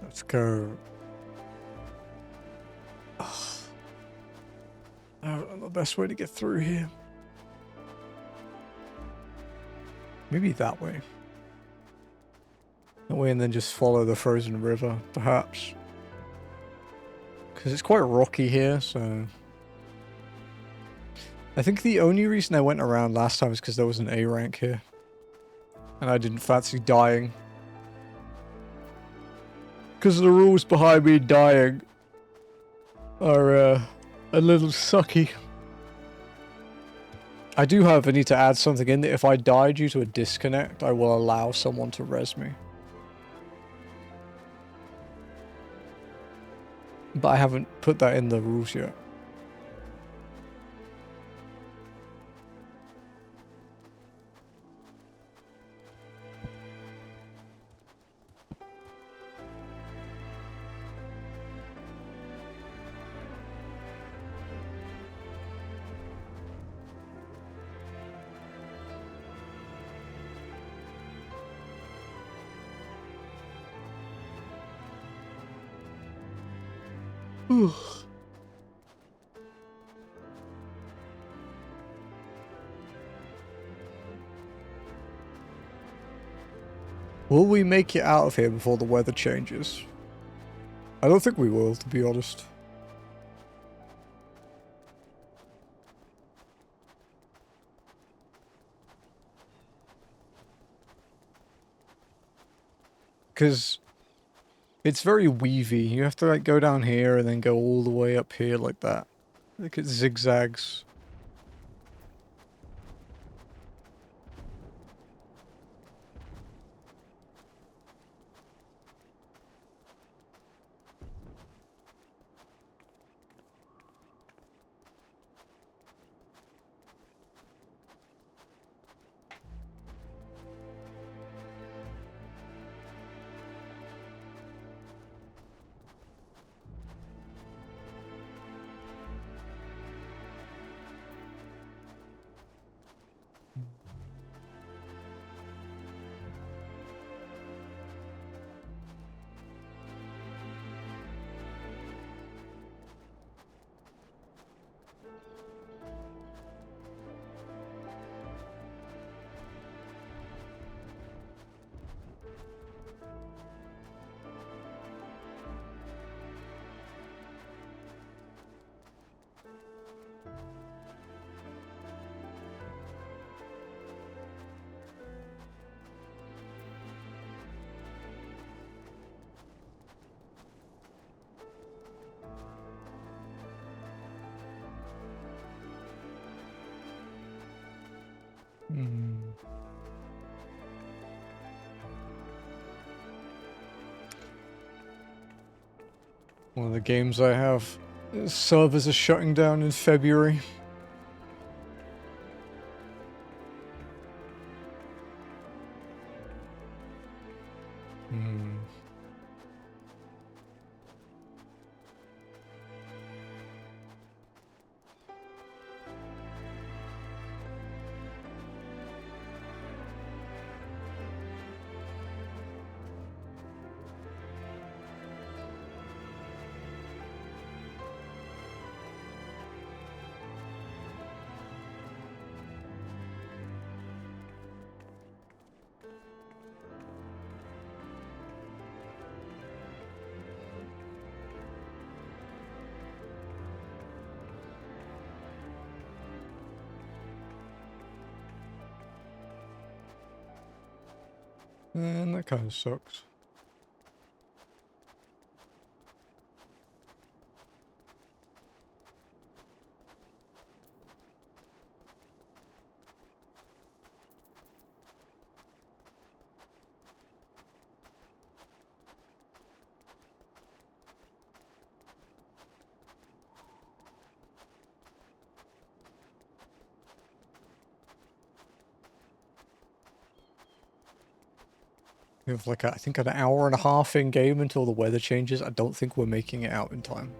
Let's go. I don't know the best way to get through here. Maybe that way. That way and then just follow the frozen river, perhaps. Because it's quite rocky here, so... I think the only reason I went around last time is because there was an A rank here. And I didn't fancy dying. Because the rules behind me dying are a little sucky. I do, however, need to add something in that if I die due to a disconnect, I will allow someone to res me. But I haven't put that in the rules yet. Will we make it out of here before the weather changes? I don't think we will, to be honest. Because it's very weavy. You have to like go down here and then go all the way up here like that. Like it zigzags. One of the games I have, servers are shutting down in February. And that kind of sucks. We have like, I think an hour and a half in game until the weather changes. I don't think we're making it out in time.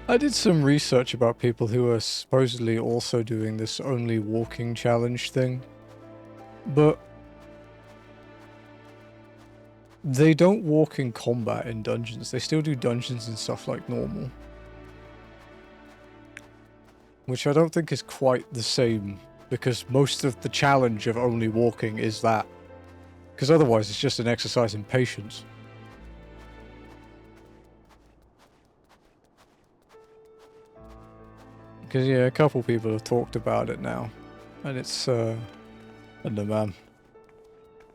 I did some research about people who are supposedly also doing this only walking challenge thing, but they don't walk in combat in dungeons. They still do dungeons and stuff like normal. Which I don't think is quite the same, because most of the challenge of only walking is that. Because otherwise it's just an exercise in patience. Because yeah, a couple people have talked about it now. And it's, I don't know, man.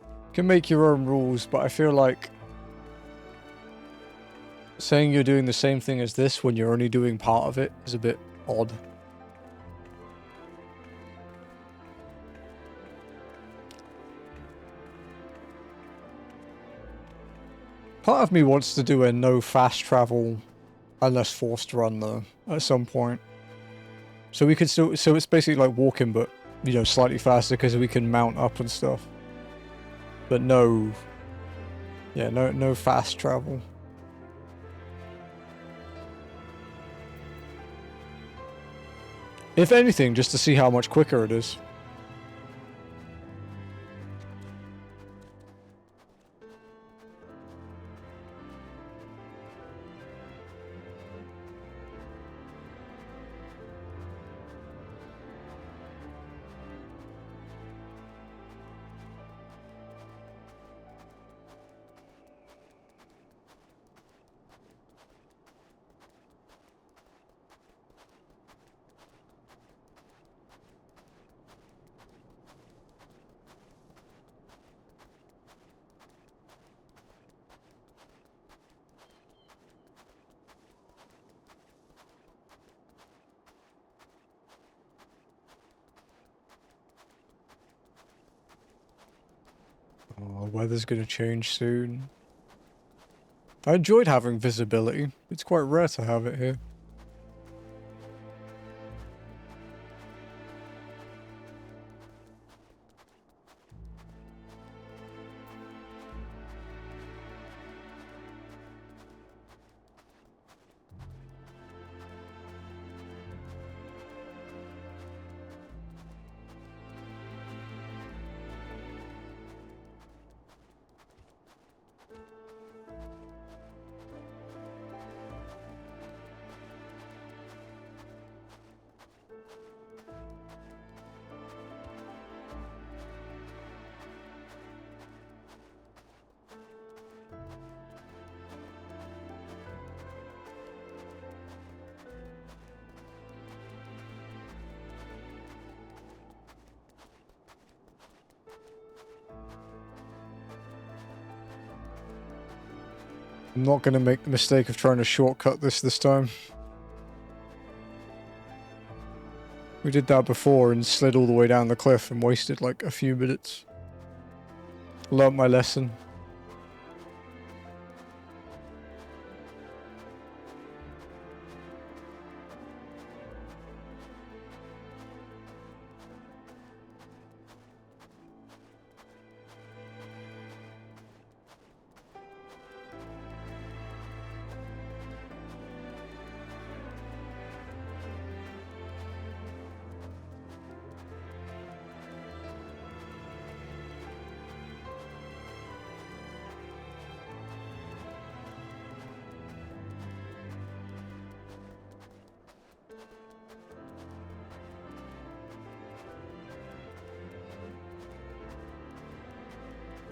You can make your own rules, but I feel like saying you're doing the same thing as this when you're only doing part of it is a bit odd. Part of me wants to do a no fast travel unless forced run though, at some point. So we could still, so it's basically like walking but, you know, slightly faster because we can mount up and stuff. But no, yeah, no fast travel. If anything, just to see how much quicker it is. Oh, weather's gonna change soon. I enjoyed having visibility. It's quite rare to have it here. I'm not going to make the mistake of trying to shortcut this time. We did that before and slid all the way down the cliff and wasted like a few minutes. Learned my lesson.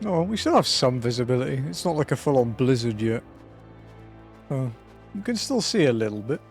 Oh, we still have some visibility. It's not like a full-on blizzard yet. Oh, you can still see a little bit.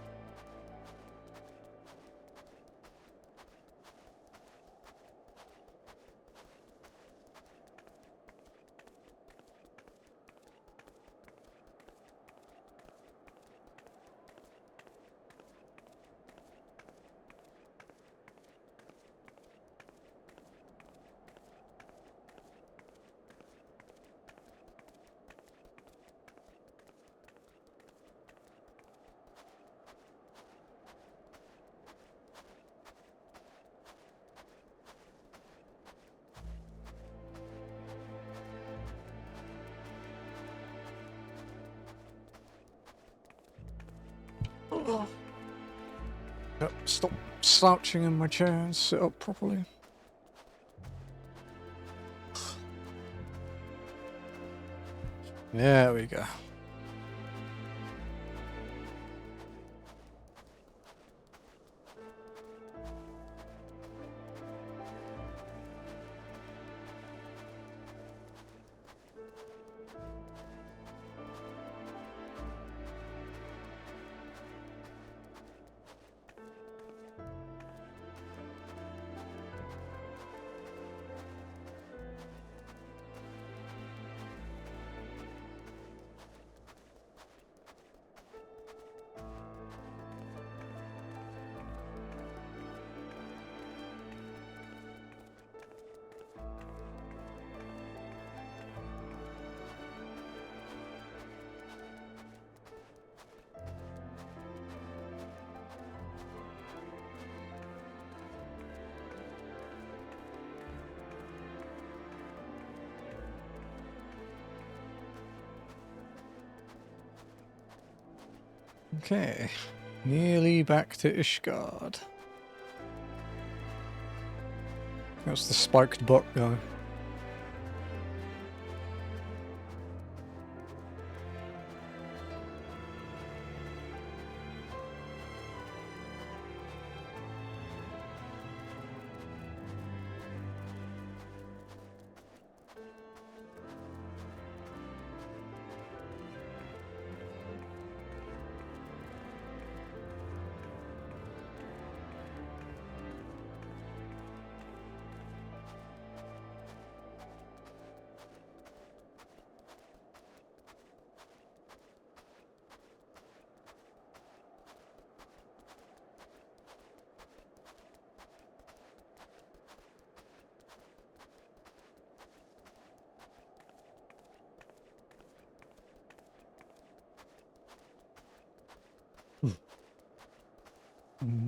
Yep, stop slouching in my chair and sit up properly. There we go. Okay, nearly back to Ishgard. That's the spiked butt guy.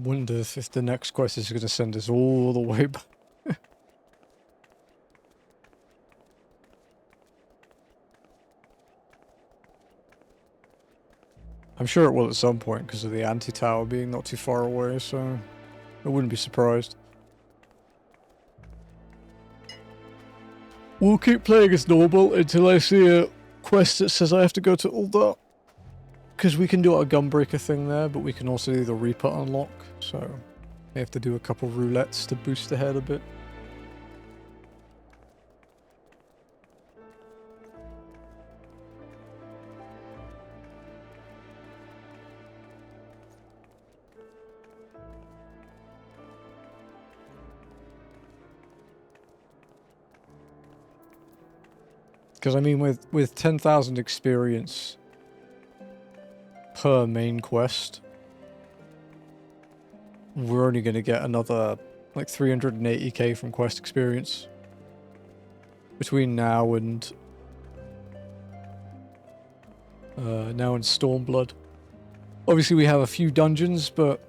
Wonder if the next quest is going to send us all the way back. I'm sure it will at some point because of the Antitower being not too far away, so I wouldn't be surprised. We'll keep playing as normal until I see a quest that says I have to go to Uldar. Because we can do our Gunbreaker thing there, but we can also do the Reaper unlock, so I have to do a couple roulettes to boost ahead a bit. Because I mean, with 10,000 experience per main quest, we're only going to get another like 380k from quest experience between now and Stormblood. Obviously we have a few dungeons, but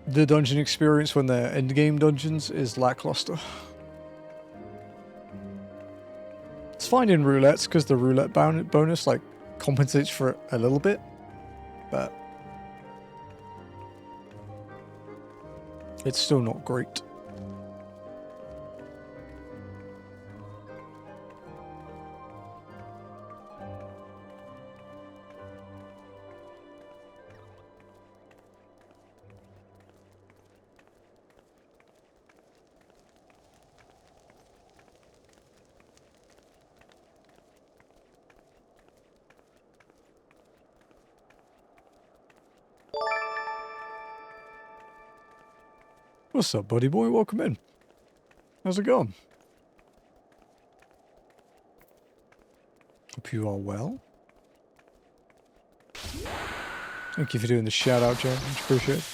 the dungeon experience when they're endgame dungeons is lackluster. It's fine in roulettes because the roulette bonus like compensates for it a little bit, but it's still not great. What's up, buddy boy? Welcome in. How's it going? Hope you are well. Thank you for doing the shout out, Joe. Much appreciated.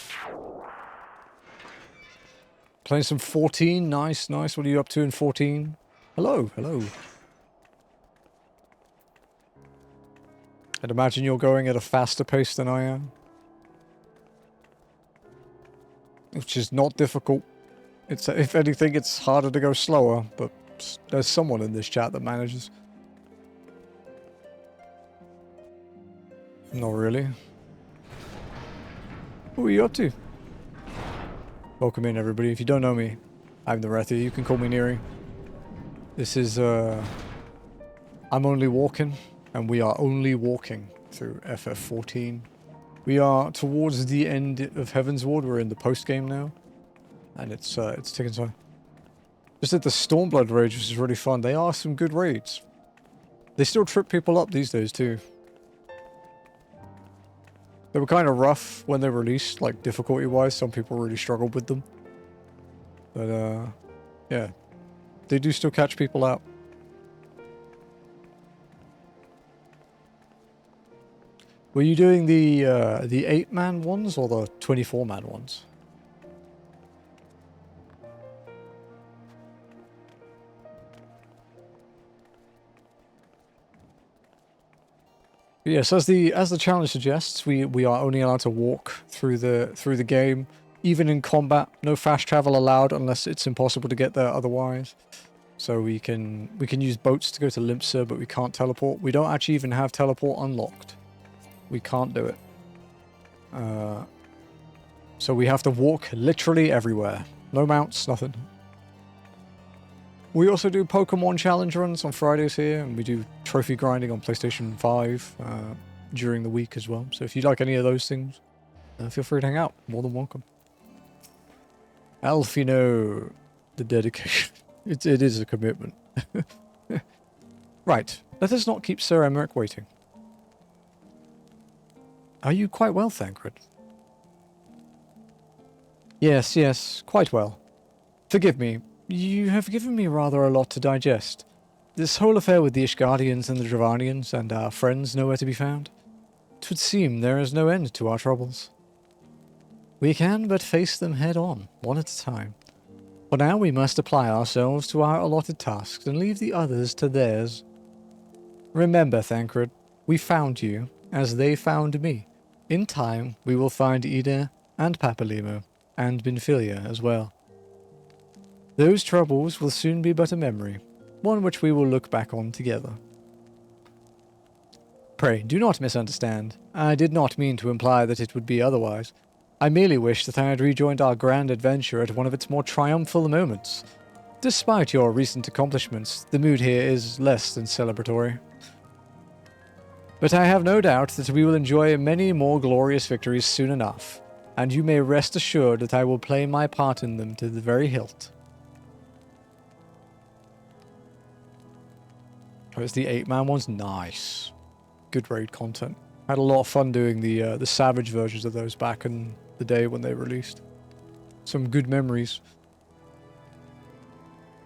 Playing some 14. Nice, nice. What are you up to in 14? Hello, hello. I'd imagine you're going at a faster pace than I am. Which is not difficult. It's, if anything, it's harder to go slower, but there's someone in this chat that manages. Not really. What are you up to? Welcome in, everybody. If you don't know me, I'm Nirethia. You can call me Neri. This is I'm only walking, and we are only walking through FF14. We are towards the end of Heaven's Ward. We're in the post-game now, and it's taking time. Just did the Stormblood raids, which is really fun. They are some good raids. They still trip people up these days, too. They were kind of rough when they released, like, difficulty-wise. Some people really struggled with them. But, yeah. They do still catch people out. Were you doing the 8-man ones or the 24-man ones? Yes, as the challenge suggests, we are only allowed to walk through the game, even in combat. No fast travel allowed unless it's impossible to get there otherwise. So we can use boats to go to Limpsa, but we can't teleport. We don't actually even have teleport unlocked. We can't do it. So we have to walk literally everywhere. No mounts, nothing. We also do Pokemon challenge runs on Fridays here, and we do trophy grinding on PlayStation 5 during the week as well. So if you like any of those things, feel free to hang out. More than welcome. Alfino, the dedication. It is a commitment. Right, let us not keep Sir Emmerich waiting. Are you quite well, Thancred? Yes, quite well. Forgive me. You have given me rather a lot to digest. This whole affair with the Ishgardians and the Dravanians and our friends nowhere to be found. 'Twould seem there is no end to our troubles. We can but face them head on, one at a time. For now we must apply ourselves to our allotted tasks and leave the others to theirs. Remember, Thancred, we found you, as they found me. In time, we will find Ida and Papalimo, and Binfilia as well. Those troubles will soon be but a memory, one which we will look back on together. Pray, do not misunderstand. I did not mean to imply that it would be otherwise. I merely wish that I had rejoined our grand adventure at one of its more triumphal moments. Despite your recent accomplishments, the mood here is less than celebratory. But I have no doubt that we will enjoy many more glorious victories soon enough, and you may rest assured that I will play my part in them to the very hilt. Oh, it's the 8-man ones? Nice. Good raid content. Had a lot of fun doing the Savage versions of those back in the day when they released. Some good memories.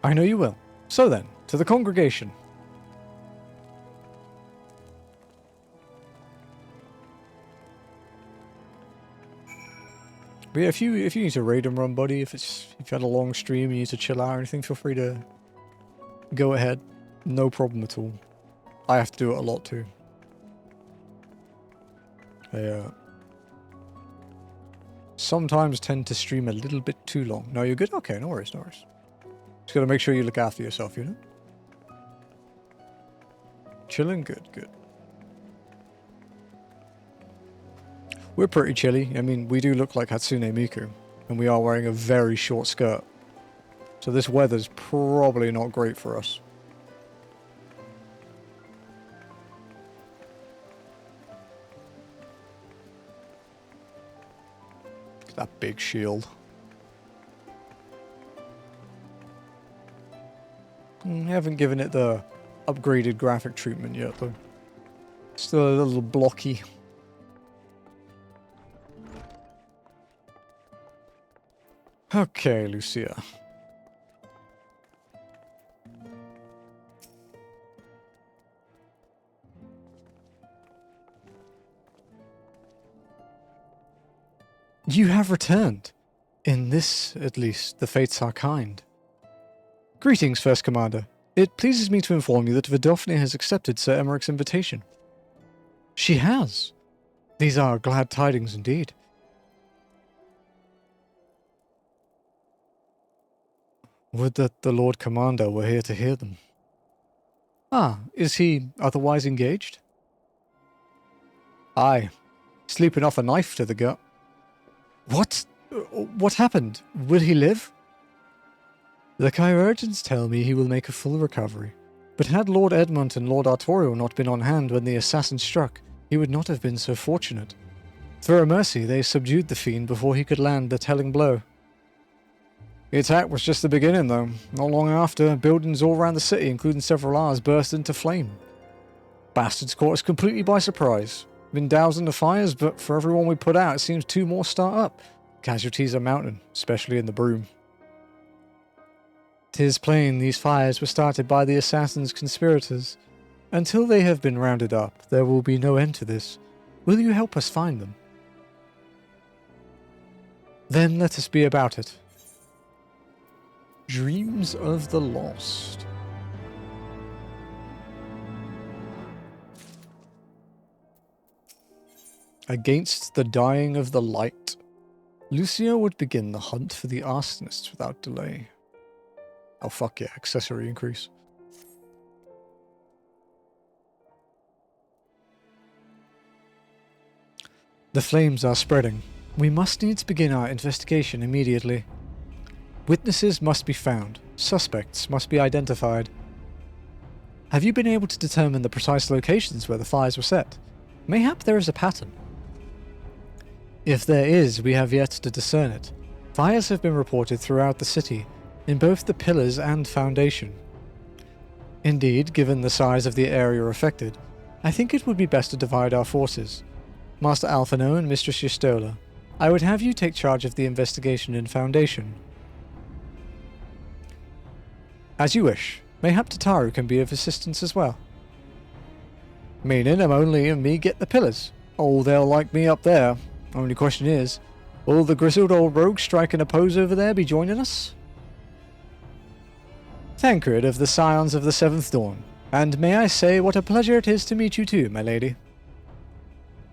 I know you will. So then, to the congregation. But yeah, if you need to raid and run, buddy, if you had a long stream and you need to chill out or anything, feel free to go ahead. No problem at all. I have to do it a lot too. I sometimes tend to stream a little bit too long. No, you're good? Okay, no worries, no worries. Just gotta make sure you look after yourself, you know? Chilling? Good, good. We're pretty chilly. I mean, we do look like Hatsune Miku, and we are wearing a very short skirt. So this weather's probably not great for us. That big shield. Haven't given it the upgraded graphic treatment yet, though. Still a little blocky. Okay, Lucia. You have returned. In this, at least, the fates are kind. Greetings, First Commander. It pleases me to inform you that Vidofne has accepted Sir Emmerich's invitation. She has. These are glad tidings indeed. Would that the Lord Commander were here to hear them. Ah, is he otherwise engaged? Aye, sleeping off a knife to the gut. What? What happened? Will he live? The chirurgeons tell me he will make a full recovery, But had Lord Edmund and Lord Artorial not been on hand when the assassin struck, he would not have been so fortunate. Through a mercy, they subdued the fiend before he could land the telling blow. The attack was just the beginning, though. Not long after, buildings all around the city, including several ours, burst into flame. Bastards caught us completely by surprise. Been dousing the fires, but for everyone we put out, it seems 2 more start up. Casualties are mounting, especially in the Broom. 'Tis plain these fires were started by the assassin's conspirators. Until they have been rounded up, there will be no end to this. Will you help us find them? Then let us be about it. Dreams of the Lost. Against the dying of the light, Lucia would begin the hunt for the arsonists without delay. Oh fuck yeah, accessory increase. The flames are spreading. We must needs begin our investigation immediately. Witnesses must be found. Suspects must be identified. Have you been able to determine the precise locations where the fires were set? Mayhap there is a pattern. If there is, we have yet to discern it. Fires have been reported throughout the city, in both the pillars and foundation. Indeed, given the size of the area affected, I think it would be best to divide our forces. Master Alphino and Mistress Yistola, I would have you take charge of the investigation in foundation. As you wish. Mayhap Tataru can be of assistance as well. Meaning Amoni and me get the pillars. Oh, they'll like me up there. Only question is, will the grizzled old rogue striking a pose over there be joining us? Tancred of the Scions of the Seventh Dawn. And may I say what a pleasure it is to meet you too, my lady.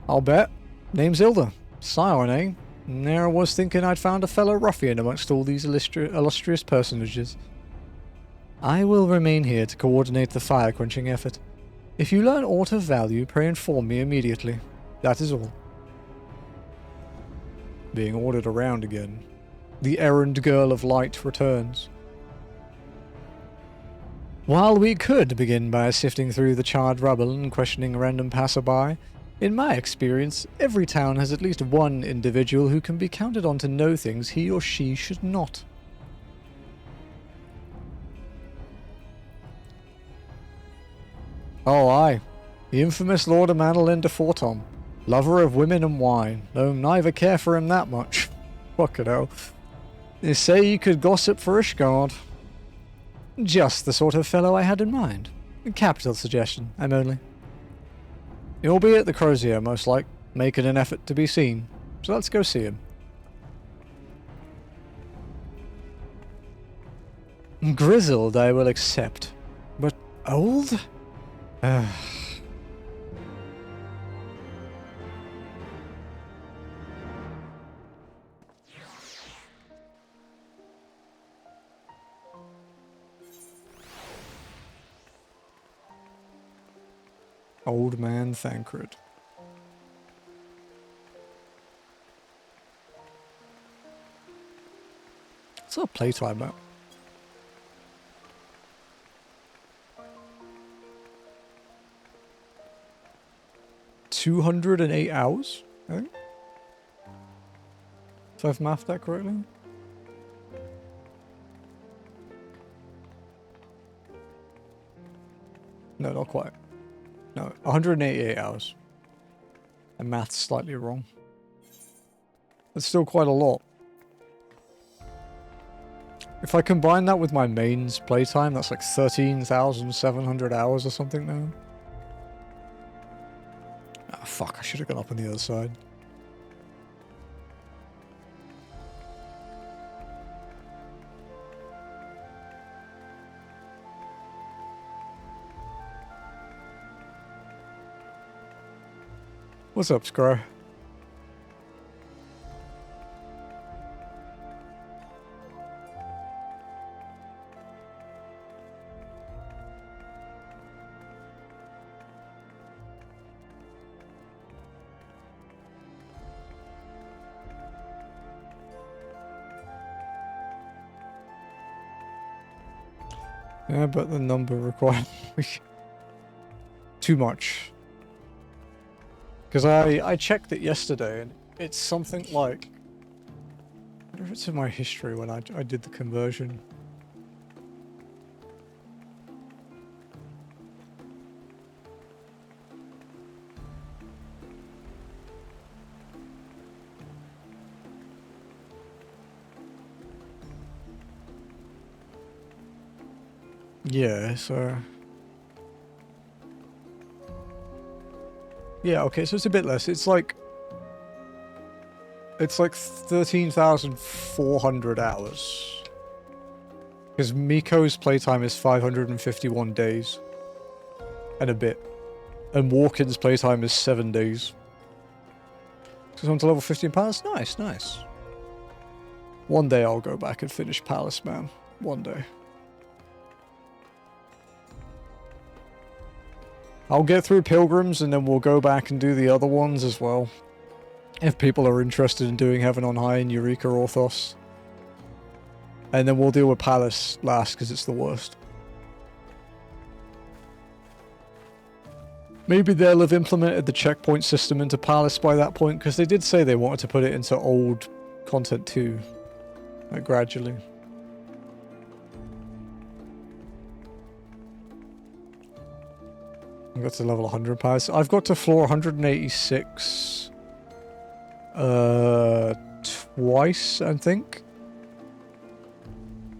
I'll bet. Name's Ilda. Scion, eh? There I was thinking I'd found a fellow ruffian amongst all these illustrious personages. I will remain here to coordinate the fire-quenching effort. If you learn aught of value, pray inform me immediately. That is all. Being ordered around again. The errand girl of light returns. While we could begin by sifting through the charred rubble and questioning a random passerby, in my experience, every town has at least one individual who can be counted on to know things he or she should not. Oh aye, the infamous Lord Amanelin de Fortom, lover of women and wine, though neither care for him that much. Fucking hell. They say you could gossip for Ishgard. Just the sort of fellow I had in mind. A capital suggestion, I'm only. He'll be at the Crozier, most like, making an effort to be seen. So let's go see him. Grizzled I will accept, but old? Old man Thancred. What's our playtime at? 208 hours, I think. If I've mathed that correctly. No, not quite. No, 188 hours. The math's slightly wrong. That's still quite a lot. If I combine that with my mains playtime, that's like 13,700 hours or something now. Ah, fuck, I should have gone up on the other side. What's up, Scry? Yeah, but the number required too much. Because I checked it yesterday, and it's something like... I wonder if it's in my history when I did the conversion. Yeah, so... Yeah, okay, so it's a bit less. It's like 13,400 hours. Because Miko's playtime is 551 days. And a bit. And Walken's playtime is 7 days. So I'm to level 15 Palace? Nice, nice. One day I'll go back and finish Palace, man. One day. I'll get through Pilgrims and then we'll go back and do the other ones as well. If people are interested in doing Heaven on High and Eureka Orthos. And then we'll deal with Palace last because it's the worst. Maybe they'll have implemented the checkpoint system into Palace by that point, because they did say they wanted to put it into old content too. Like gradually. I got to level 100 Palace. I've got to floor 186 twice, I think.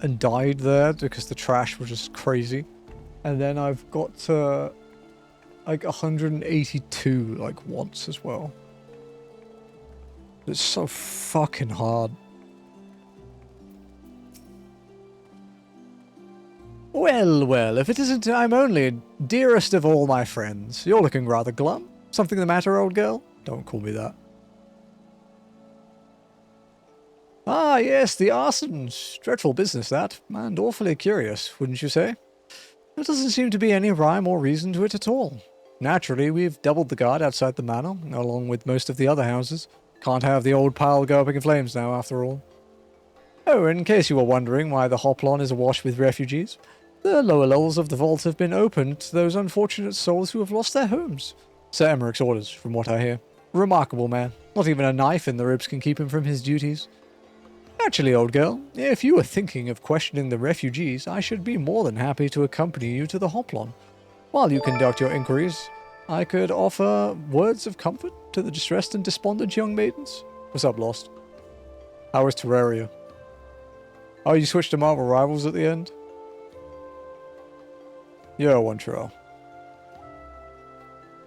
And died there because the trash was just crazy. And then I've got to like 182 like once as well. It's so fucking hard. Well, well, if it isn't time only, dearest of all my friends, you're looking rather glum. Something the matter, old girl? Don't call me that. Ah, yes, the arsons. Dreadful business, that. And awfully curious, wouldn't you say? There doesn't seem to be any rhyme or reason to it at all. Naturally, we've doubled the guard outside the manor, along with most of the other houses. Can't have the old pile go up in flames now, after all. Oh, in case you were wondering why the Hoplon is awash with refugees, the lower levels of the vault have been opened to those unfortunate souls who have lost their homes. Sir Emmerich's orders, from what I hear. Remarkable man. Not even a knife in the ribs can keep him from his duties. Actually, old girl, if you were thinking of questioning the refugees, I should be more than happy to accompany you to the Hoplon. While you conduct your inquiries, I could offer words of comfort to the distressed and despondent young maidens. What's up, Lost? How is Terraria? Oh, you switched to Marvel Rivals at the end? You're one true.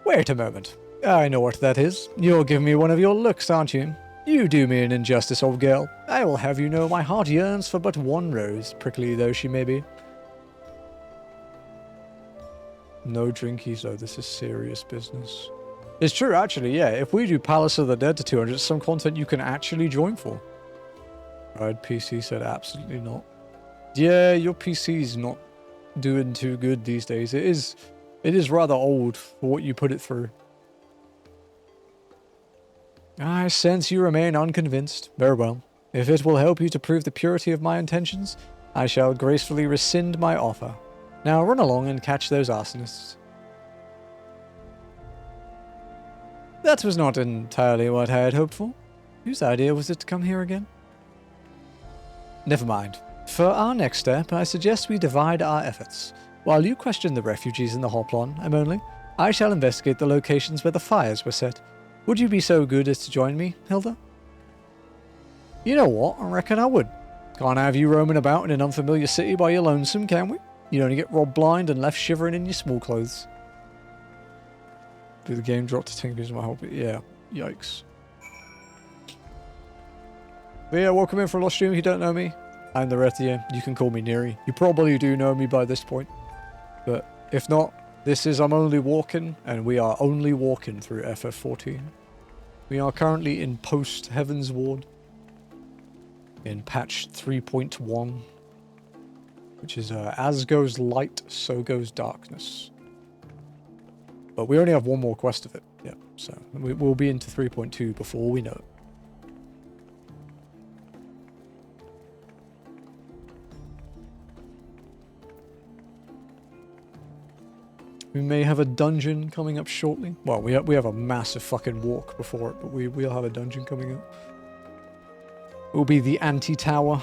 Wait a moment. I know what that is. You're giving me one of your looks, aren't you? You do me an injustice, old girl. I will have you know my heart yearns for but one rose, prickly though she may be. No drinkies, though. This is serious business. It's true, actually, yeah. If we do Palace of the Dead to 200, it's some content you can actually join for. Right, PC said absolutely not. Yeah, your PC's not doing too good these days. It is rather old for what you put it through. I sense you remain unconvinced. Very well. If it will help you to prove the purity of my intentions, I shall gracefully rescind my offer. Now run along and catch those arsonists. That was not entirely what I had hoped for. Whose idea was it to come here again? Never mind. For our next step, I suggest we divide our efforts. While you question the refugees in the Hoplon, Emily, I shall investigate the locations where the fires were set. Would you be so good as to join me, Hilda? You know what? I reckon I would. Can't have you roaming about in an unfamiliar city by your lonesome, can we? You'd only get robbed blind and left shivering in your small clothes. Do the game drop to 10 gives my whole bit? Yeah. Yikes. But yeah, welcome in for a lost stream if you don't know me. I'm Nirethia. You can call me Neri. You probably do know me by this point. But if not, this is I'm Only Walking, and we are only walking through FF14. We are currently in post-Heaven's Ward. In patch 3.1. Which is, as goes light, so goes darkness. But we only have one more quest of it. Yeah, so we'll be into 3.2 before we know it. We may have a dungeon coming up shortly. Well, we have a massive fucking walk before it, but we'll have a dungeon coming up. It will be the Antitower.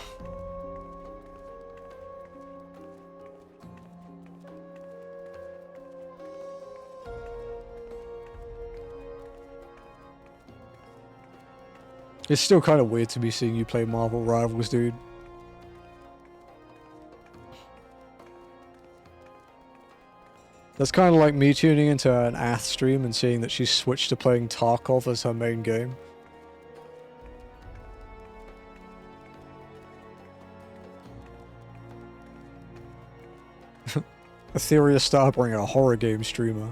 It's still kind of weird to be seeing you play Marvel Rivals, dude. That's kind of like me tuning into an Ath stream and seeing that she's switched to playing Tarkov as her main game. Etheria Starbringer, a horror game streamer.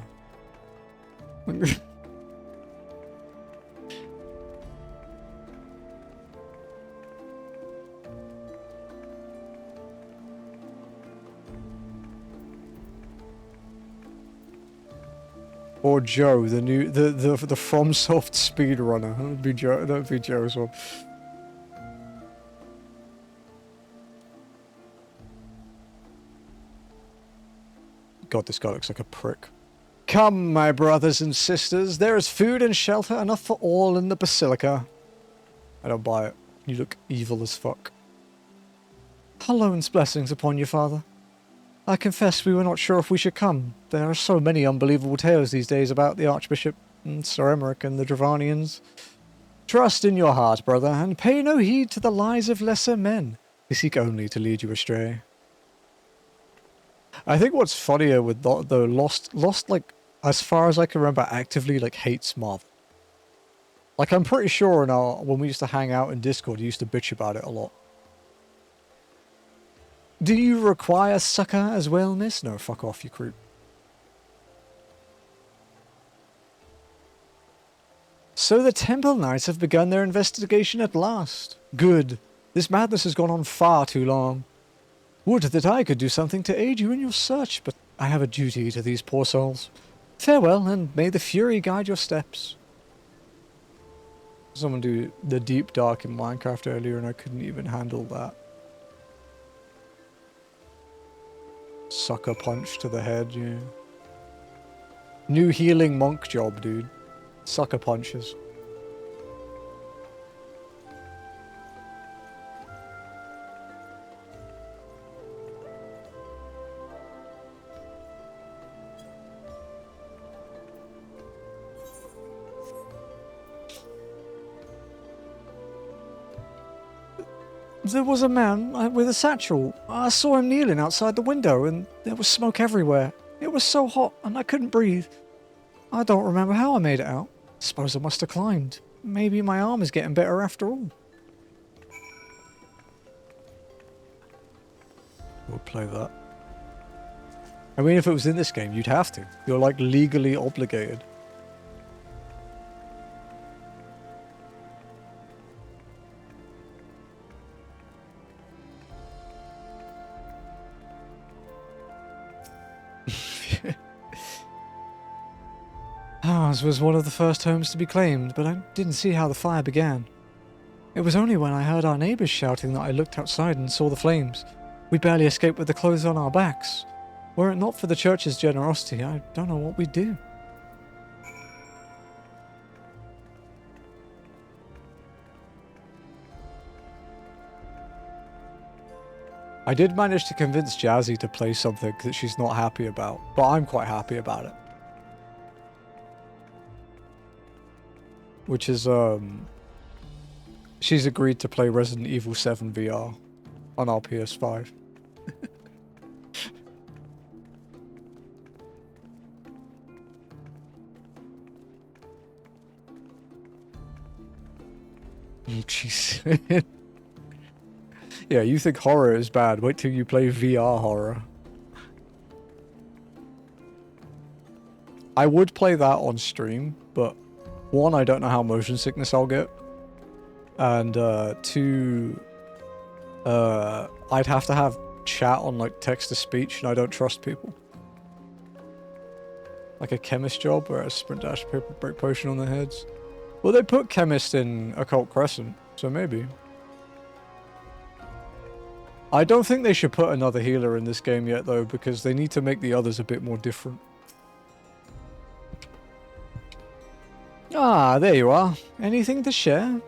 Or Joe, the new the FromSoft speedrunner. That would be Joe. That would be Joe's one. God, this guy looks like a prick. Come, my brothers and sisters, there is food and shelter enough for all in the Basilica. I don't buy it. You look evil as fuck. Hallown's blessings upon you, father. I confess we were not sure if we should come. There are so many unbelievable tales these days about the Archbishop and Sir Emmerich and the Dravanians. Trust in your heart, brother, and pay no heed to the lies of lesser men. They seek only to lead you astray. I think what's funnier with though Lost, like, as far as I can remember, actively, like, hates Marvel. Like, I'm pretty sure when we used to hang out in Discord, he used to bitch about it a lot. Do you require succor as well, miss? No, fuck off, you creep. So the Temple Knights have begun their investigation at last. Good. This madness has gone on far too long. Would that I could do something to aid you in your search, but I have a duty to these poor souls. Farewell, and may the Fury guide your steps. Someone do the Deep Dark in Minecraft earlier, and I couldn't even handle that. Sucker punch to the head, yeah. New healing monk job, dude. Sucker punches. There was a man with a satchel. I saw him kneeling outside the window and there was smoke everywhere. It was so hot and I couldn't breathe. I don't remember how I made it out. Suppose I must have climbed. Maybe my arm is getting better after all. We'll play that. I mean, if it was in this game, you'd have to. You're like legally obligated. Ours was one of the first homes to be claimed, but I didn't see how the fire began. It was only when I heard our neighbours shouting that I looked outside and saw the flames. We barely escaped with the clothes on our backs. Were it not for the church's generosity, I don't know what we'd do. I did manage to convince Jazzy to play something that she's not happy about, but I'm quite happy about it. Which is, she's agreed to play Resident Evil 7 VR on our PS5. Oh, jeez. Yeah, you think horror is bad. Wait till you play VR horror. I would play that on stream, but one, I don't know how motion sickness I'll get. And two, I'd have to have chat on like text-to-speech, and I don't trust people. Like a chemist job where I sprint dash paper break potion on their heads. Well, they put chemist in Occult Crescent, so maybe. I don't think they should put another healer in this game yet, though, because they need to make the others a bit more different. Ah, there you are. Anything to share?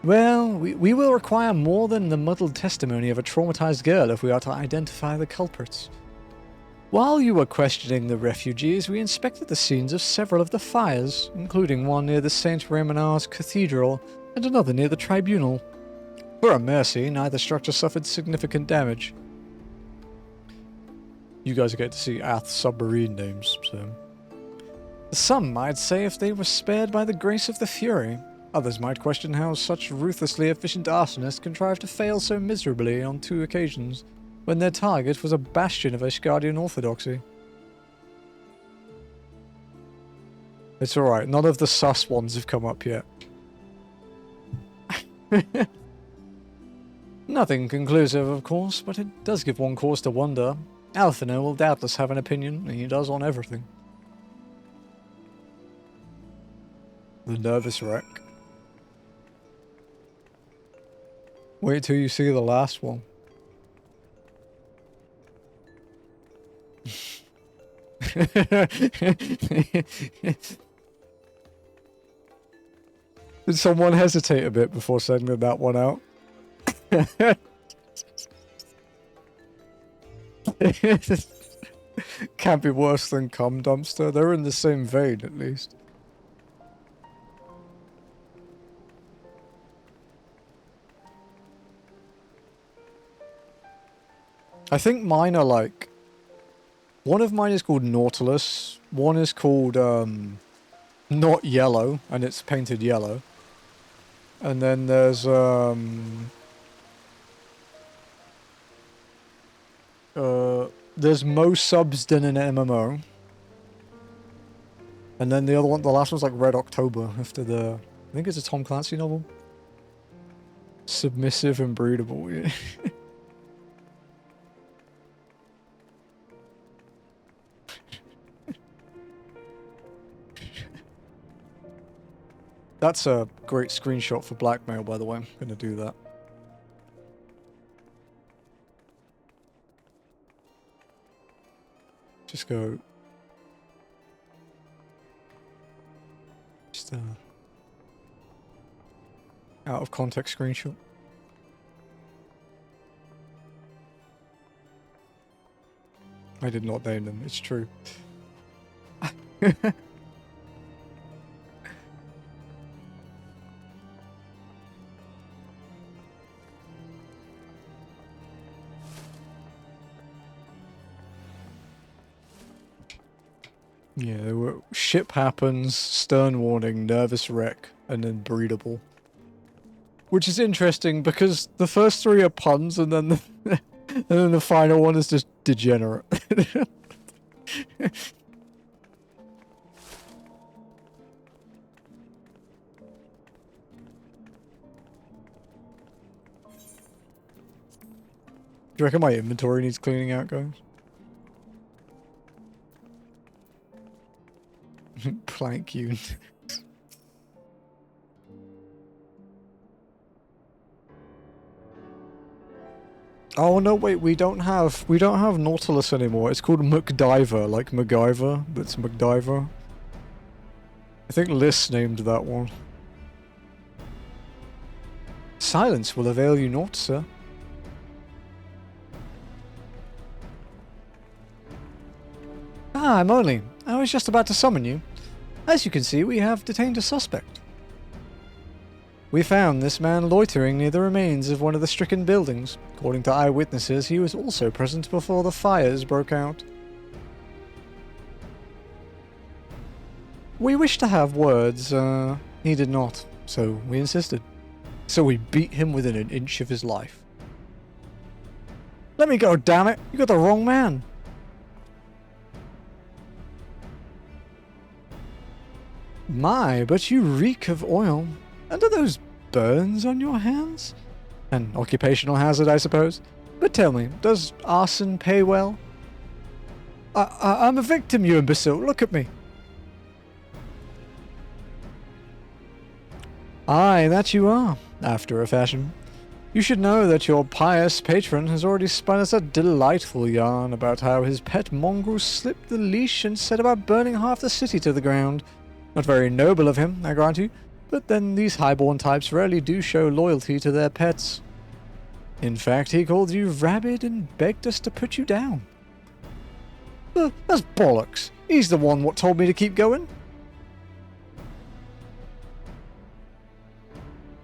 Well, we will require more than the muddled testimony of a traumatized girl if we are to identify the culprits. While you were questioning the refugees, we inspected the scenes of several of the fires, including one near the Saint Reminard's Cathedral and another near the Tribunal. For a mercy, neither structure suffered significant damage. You guys get to see Ath's submarine names, so... Some might say if they were spared by the grace of the Fury. Others might question how such ruthlessly efficient arsonists contrived to fail so miserably on 2 occasions, when their target was a bastion of Ashgardian orthodoxy. It's alright, none of the sus ones have come up yet. Nothing conclusive, of course, but it does give one cause to wonder. Alphino will doubtless have an opinion, and he does on everything. The nervous wreck. Wait till you see the last one. Did someone hesitate a bit before sending that one out? Can't be worse than Cum Dumpster. They're in the same vein, at least. I think mine are like... One of mine is called Nautilus. One is called, not yellow, and it's painted yellow. And then there's, there's Mo Subs than an MMO. And then the other one, the last one's like Red October, after the... I think it's a Tom Clancy novel. Submissive and breedable, yeah. That's a great screenshot for blackmail, by the way. I'm going to do that. Just go... Just, out of context screenshot. I did not name them, it's true. Yeah, there were ship happens, stern warning, nervous wreck, and then breedable. Which is interesting because the first 3 are puns and then the final one is just degenerate. Do you reckon my inventory needs cleaning out, guys? Plank unit. Oh no, wait, we don't have Nautilus anymore. It's called MacDiver, like MacGyver, but it's MacDiver. I think Liz named that one. Silence will avail you naught, sir. Ah, I'm only. I was just about to summon you. As you can see, we have detained a suspect. We found this man loitering near the remains of one of the stricken buildings. According to eyewitnesses, he was also present before the fires broke out. We wished to have words, he did not, so we insisted. So we beat him within an inch of his life. Let me go, damn it! You got the wrong man! My, but you reek of oil. And are those burns on your hands? An occupational hazard, I suppose. But tell me, does arson pay well? I'm a victim, you imbecile. Look at me. Aye, that you are, after a fashion. You should know that your pious patron has already spun us a delightful yarn about how his pet mongrel slipped the leash and set about burning half the city to the ground. Not very noble of him, I grant you, but then these highborn types rarely do show loyalty to their pets. In fact, he called you rabid and begged us to put you down. That's bollocks. He's the one what told me to keep going.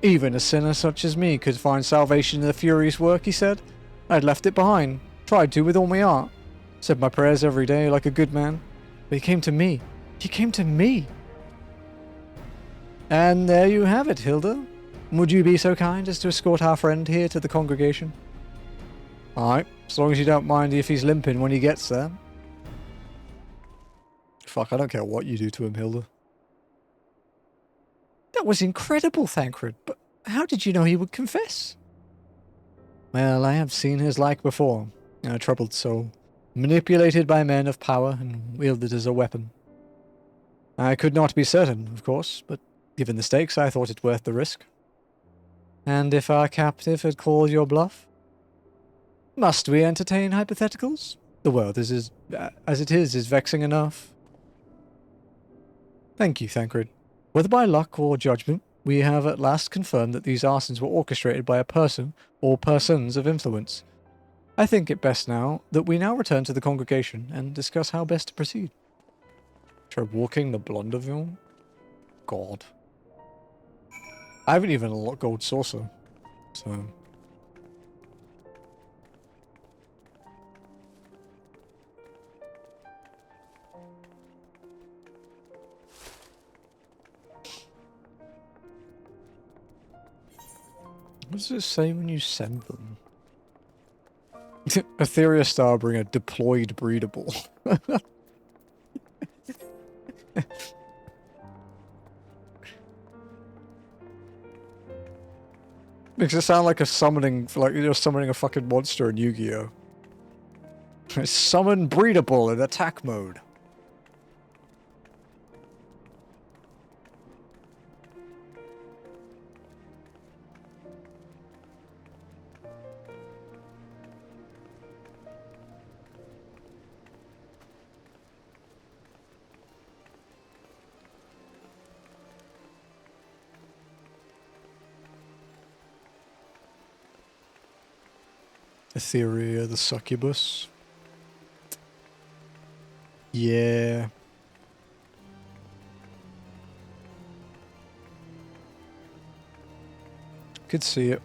Even a sinner such as me could find salvation in the Fury's work, he said. I'd left it behind, tried to with all my heart. Said my prayers every day like a good man. But he came to me. He came to me. And there you have it, Hilda. Would you be so kind as to escort our friend here to the congregation? Alright, as long as you don't mind if he's limping when he gets there. Fuck, I don't care what you do to him, Hilda. That was incredible, Thancred, but how did you know he would confess? Well, I have seen his like before. A troubled soul, manipulated by men of power and wielded as a weapon. I could not be certain, of course, but given the stakes, I thought it worth the risk. And if our captive had called your bluff? Must we entertain hypotheticals? The world as it is vexing enough. Thank you, Thancred. Whether by luck or judgment, we have at last confirmed that these arsons were orchestrated by a person or persons of influence. I think it best now that we now return to the congregation and discuss how best to proceed. Try walking the Blonderville? God. I haven't even unlocked Gold Saucer, so... What does it say when you send them? Etheria Starbringer deployed breedable. Makes it sound like a summoning, like you're summoning a fucking monster in Yu-Gi-Oh! Summon breedable in attack mode. Etheria, the succubus. Yeah. Could see it.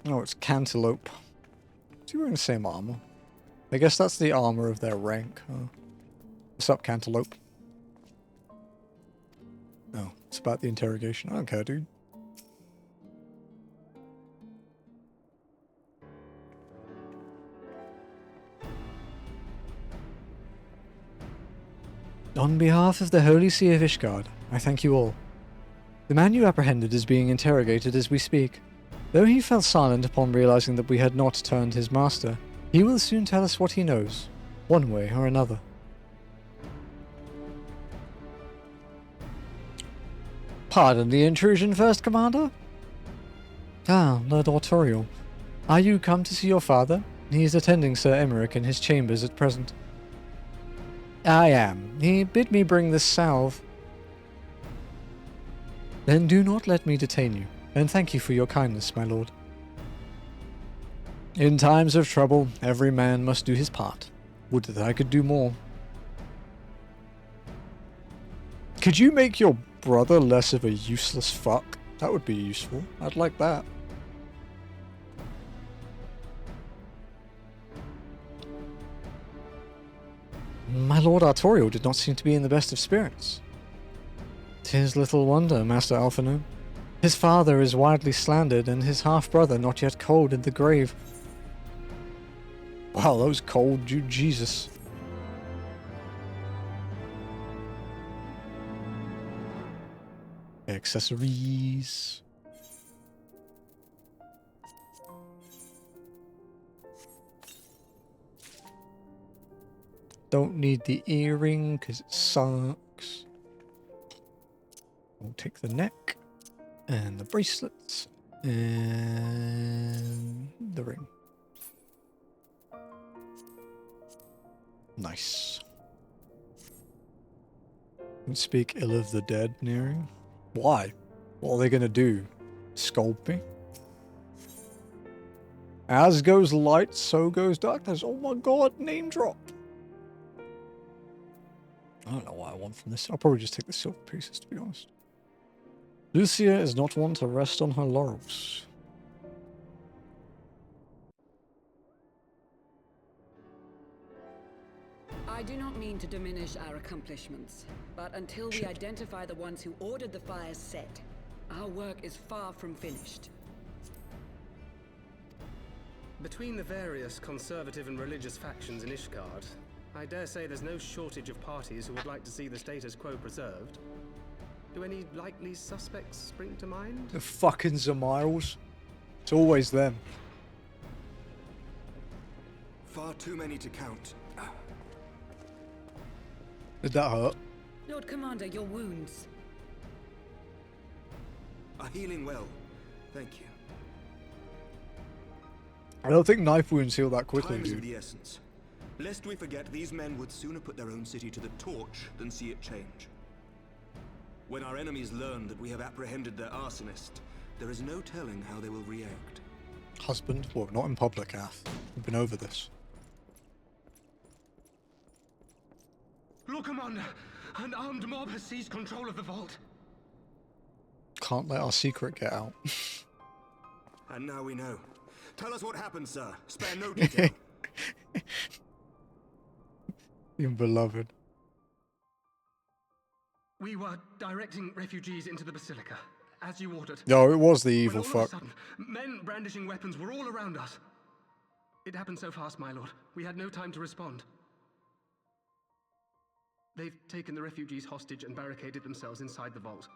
Oh, it's Cantaloupe. Is he wearing the same armor? I guess that's the armor of their rank, huh? What's up, Cantaloupe? Oh, it's about the interrogation. I don't care, dude. On behalf of the Holy See of Ishgard, I thank you all. The man you apprehended is being interrogated as we speak. Though he fell silent upon realizing that we had not turned his master, he will soon tell us what he knows, one way or another. Pardon the intrusion, First Commander? Ah, Lord Artorial. Are you come to see your father? He is attending Sir Emmerich in his chambers at present. I am. He bid me bring this salve. Then do not let me detain you, and thank you for your kindness, my lord. In times of trouble, every man must do his part. Would that I could do more. Could you make your brother less of a useless fuck? That would be useful. I'd like that. My Lord Artorial did not seem to be in the best of spirits. 'Tis little wonder, Master Alphino. His father is widely slandered, and his half-brother not yet cold in the grave. Wow, that was cold, Jesus. Accessories. Don't need the earring because it sucks. We'll take the neck and the bracelets and the ring. Nice. Don't speak ill of the dead, Neri. Why? What are they gonna do? Scold me? As goes light, so goes darkness. Oh my god, name drop. I don't know what I want from this. I'll probably just take the silver pieces, to be honest. Lucia is not one to rest on her laurels. I do not mean to diminish our accomplishments, but until we identify the ones who ordered the fires set, our work is far from finished. Between the various conservative and religious factions in Ishgard, I dare say there's no shortage of parties who would like to see the status quo preserved. Do any likely suspects spring to mind? The fucking Zamiles. It's always them. Far too many to count. Did that hurt? Lord Commander, your wounds. Are healing well. Thank you. I don't think knife wounds heal that quickly, Time is of dude. the essence. Lest we forget, these men would sooner put their own city to the torch than see it change. When our enemies learn that we have apprehended their arsonist, there is no telling how they will react. Husband? Well, not in public, Ath. We've been over this. Lord Commander, an armed mob has seized control of the vault. Can't let our secret get out. And now we know. Tell us what happened, sir. Spare no detail. Your beloved. We were directing refugees into the Basilica, as you ordered. No, it was the evil When all of fuck. a sudden, men brandishing weapons were all around us. It happened so fast, my lord. We had no time to respond. They've taken the refugees hostage and barricaded themselves inside the vault.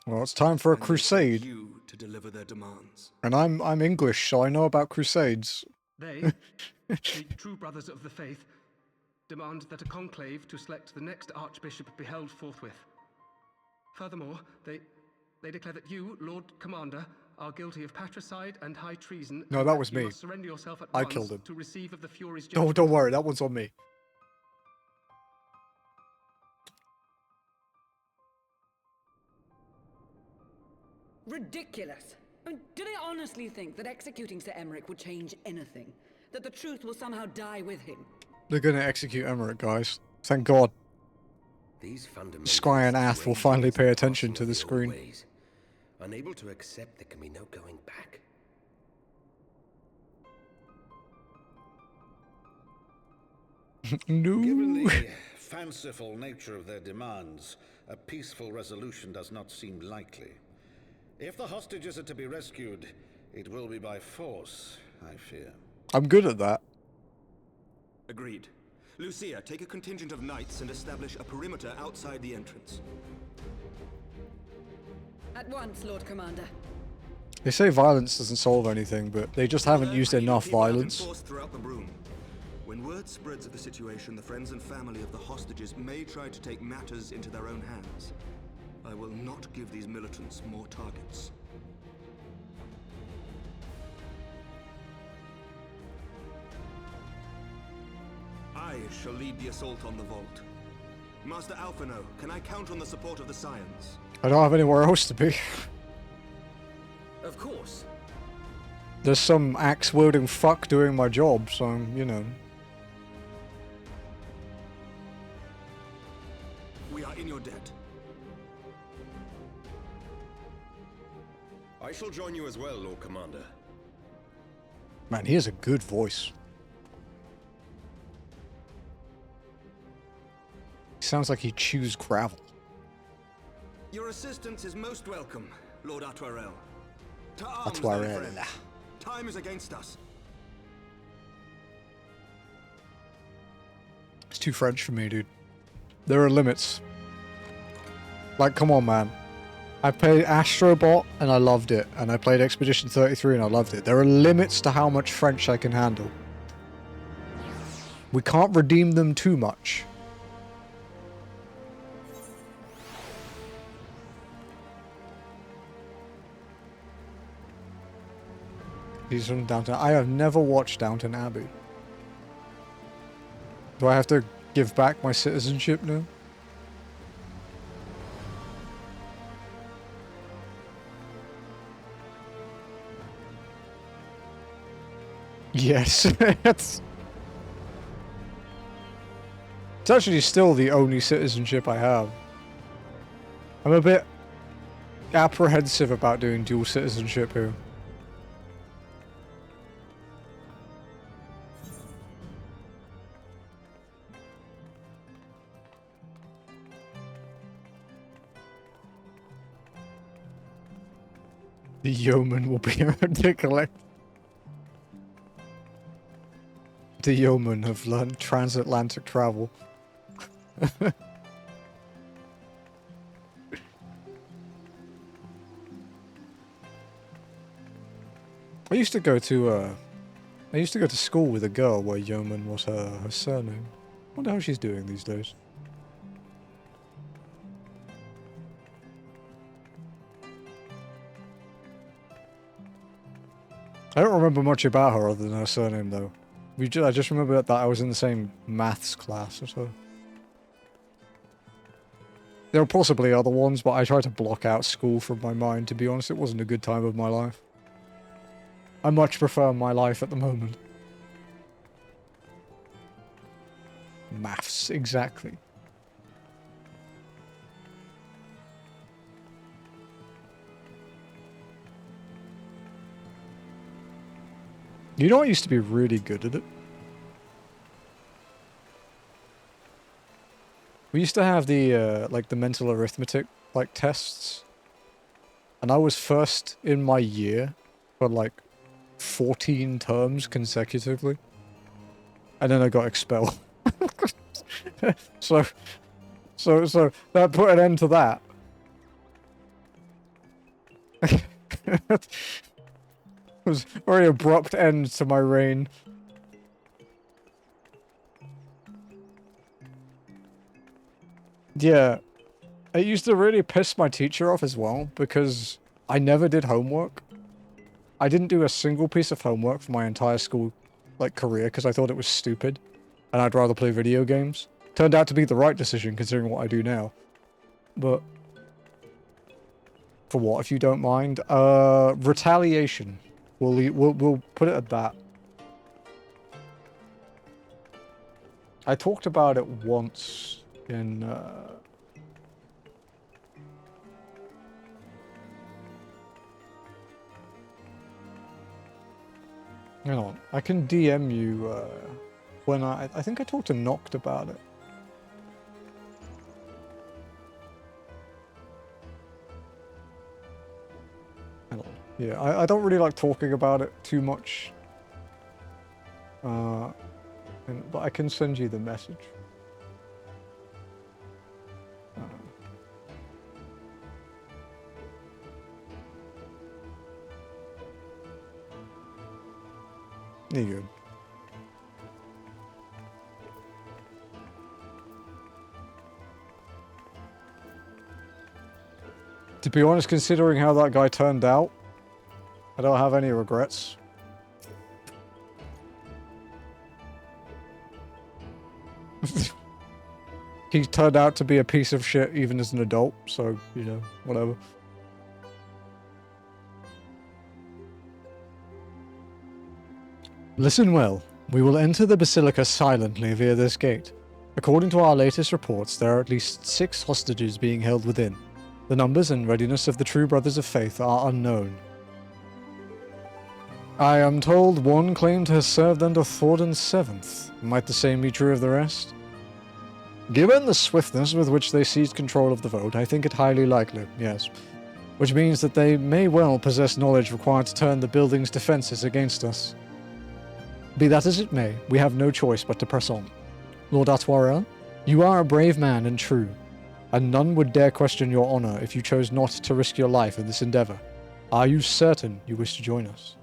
Well, it's time for a And they crusade. sent you to deliver their demands. And I'm English, so I know about crusades. They, the true brothers of the faith, demand that a conclave to select the next archbishop be held forthwith. Furthermore, they declare that you, Lord Commander, are guilty of patricide and high treason. No, and that was you me. must surrender yourself at I once killed him. to receive of the Fury's Oh, judgment. don't worry, that one's on me. Ridiculous! I mean, do they honestly think that executing Sir Emmerich would change anything? That the truth will somehow die with him? They're gonna execute Emmerich, guys. Thank God. These Scry and Ath will finally pay attention to the screen. Unable to accept there can be no going back. No. Given the fanciful nature of their demands, a peaceful resolution does not seem likely. If the hostages are to be rescued, it will be by force, I fear. I'm good at that. Agreed. Lucia, take a contingent of knights and establish a perimeter outside the entrance. At once, Lord Commander. They say violence doesn't solve anything, but they just haven't used enough People out in violence. force throughout the room. When word spreads of the situation, the friends and family of the hostages may try to take matters into their own hands. I will not give these militants more targets. I shall lead the assault on the vault. Master Alphino, can I count on the support of the Scions? I don't have anywhere else to be. Of course. There's some axe-wielding fuck doing my job, so, you know. We are in your debt. I shall join you as well, Lord Commander. Man, he has a good voice. Sounds like he chews gravel. Your assistance is most welcome, Lord Atwarel. To arms, Atwarel. then, friends. Time is against us. It's too French for me, dude. There are limits. Like, come on, man. I played Astrobot and I loved it, and I played Expedition 33 and I loved it. There are limits to how much French I can handle. We can't redeem them too much. He's from Downton. I have never watched Downton Abbey. Do I have to give back my citizenship now? Yes. It's actually still the only citizenship I have. I'm a bit apprehensive about doing dual citizenship here. The yeoman will be around to collect. The yeoman have learned transatlantic travel. I used to go to school with a girl where yeoman was her surname. I wonder how she's doing these days. I don't remember much about her other than her surname, though. I just remember that I was in the same maths class as her. There were possibly other ones, but I tried to block out school from my mind, to be honest. It wasn't a good time of my life. I much prefer my life at the moment. Maths, exactly. You know, I used to be really good at it. We used to have the, like, the mental arithmetic, like, tests. And I was first in my year for, like, 14 terms consecutively. And then I got expelled. So that put an end to that. It was a very abrupt end to my reign. Yeah. It used to really piss my teacher off as well, because I never did homework. I didn't do a single piece of homework for my entire school, like, career, because I thought it was stupid, and I'd rather play video games. Turned out to be the right decision, considering what I do now. But for what, if you don't mind? Retaliation. We'll put it at that. I talked about it once in hang on, I can DM you when I think I talked to Noct about it. Hang on. Yeah, I don't really like talking about it too much. But I can send you the message. There you go. To be honest, considering how that guy turned out, I don't have any regrets. He turned out to be a piece of shit even as an adult, so, you know, whatever. Listen well. We will enter the Basilica silently via this gate. According to our latest reports, there are at least 6 hostages being held within. The numbers and readiness of the true Brothers of Faith are unknown. I am told one claimed to have served under Thornton VII. Might the same be true of the rest? Given the swiftness with which they seized control of the vote, I think it highly likely, yes. Which means that they may well possess knowledge required to turn the building's defenses against us. Be that as it may, we have no choice but to press on. Lord Atwarel, you are a brave man and true, and none would dare question your honor if you chose not to risk your life in this endeavor. Are you certain you wish to join us?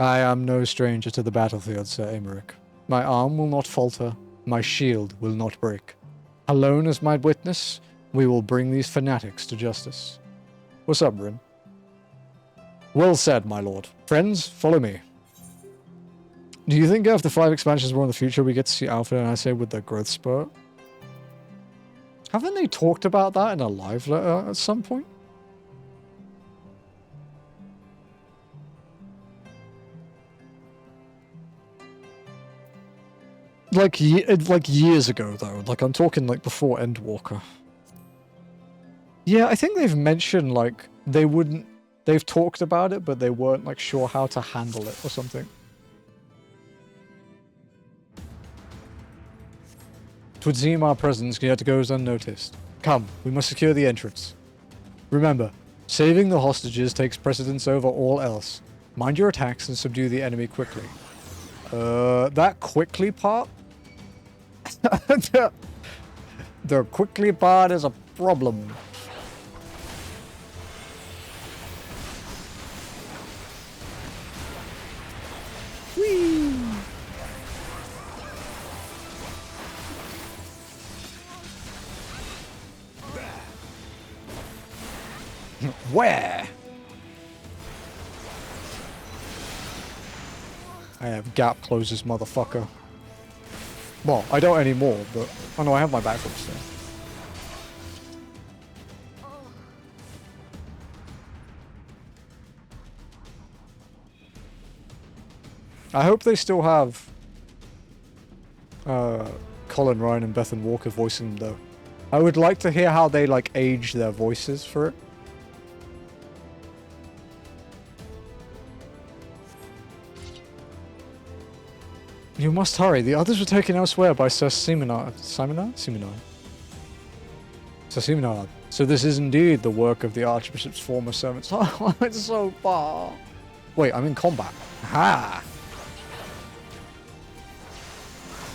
I am no stranger to the battlefield, Sir Emeric. My arm will not falter, my shield will not break. Alone as my witness, we will bring these fanatics to justice. What's up, Bryn? Well said, my lord. Friends, follow me. Do you think after 5 expansions more in the future we get to see Alpha and I say with the growth spurt? Haven't they talked about that in a live letter at some point? Like years ago though, like I'm talking like before Endwalker. Yeah, I think they've mentioned like they've talked about it, but they weren't like sure how to handle it or something. Twould seem our presence yet goes unnoticed. Come, we must secure the entrance. Remember, saving the hostages takes precedence over all else. Mind your attacks and subdue the enemy quickly. That quickly part? The quickly part is a problem. Whee! Where? I have gap closes, motherfucker. Well, I don't anymore, but... Oh no, I have my backflip still. I hope they still have... Colin Ryan and Bethan Walker voicing them, though. I would like to hear how they, like, age their voices for it. You must hurry. The others were taken elsewhere by Sir Simonard. Simonard? Simonard. Sir Simonard. So this is indeed the work of the Archbishop's former servants. Oh, it's so far. Wait, I'm in combat. Ha!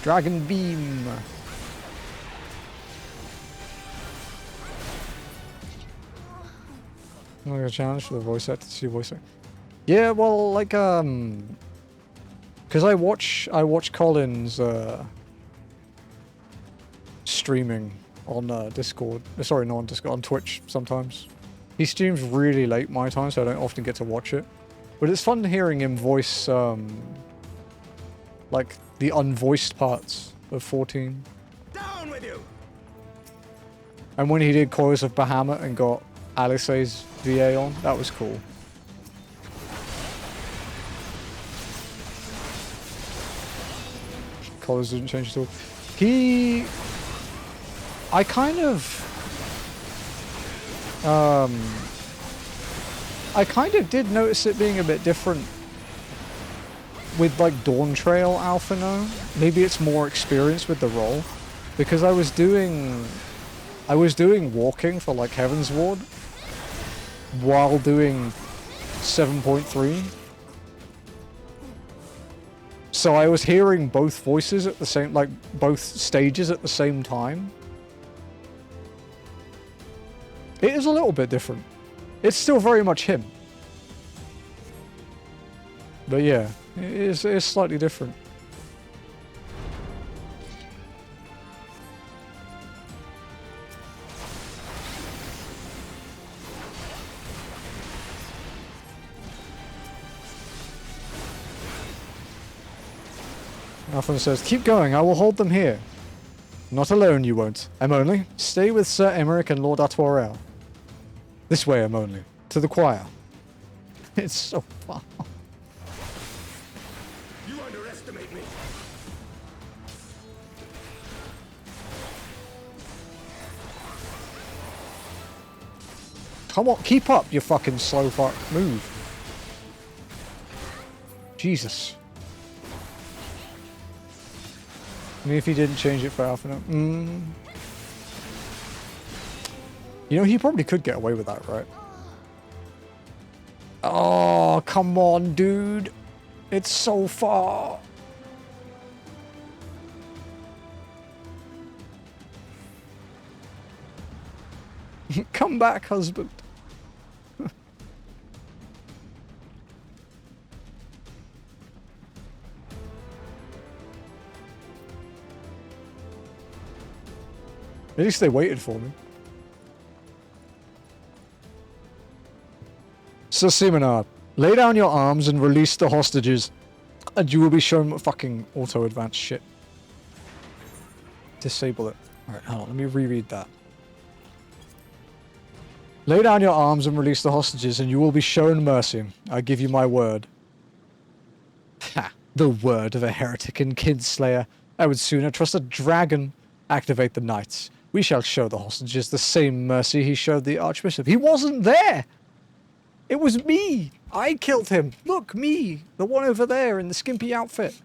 Dragon Beam. I'm gonna challenge for the voice actor to see voice actor. Yeah, well, like, because I watch Colin's streaming on Discord. Sorry, not on Discord, on Twitch sometimes. He streams really late my time, so I don't often get to watch it. But it's fun hearing him voice like the unvoiced parts of 14. Down with you. And when he did Chorus of Bahamut and got Alice's VA on, that was cool. Colors didn't change at all. I kind of did notice it being a bit different with like Dawn Trail Alpha now. Maybe it's more experience with the role, because I was doing walking for like Heaven's Ward while doing 7.3. So I was hearing both voices at the same, like, both stages at the same time. It is a little bit different. It's still very much him. But yeah, it is slightly different. Alpha says, keep going, I will hold them here. Not alone, you won't. Emily, stay with Sir Emeric and Lord Artoirel. This way, Emily. To the choir. It's so far. You underestimate me. Come on, keep up, you fucking slow fuck. Move. Jesus. I mean, if he didn't change it for Alpha now. You know, he probably could get away with that, right? Oh, come on, dude. It's so far. Come back, husband. At least they waited for me. Sir Simonard, lay down your arms and release the hostages, and you will be shown fucking auto-advanced shit. Disable it. Alright, hold on, let me reread that. Lay down your arms and release the hostages, and you will be shown mercy. I give you my word. Ha! The word of a heretic and kinslayer. I would sooner trust a dragon. Activate the knights. We shall show the hostages the same mercy he showed the archbishop. He wasn't there! It was me! I killed him! Look, me! The one over there in the skimpy outfit.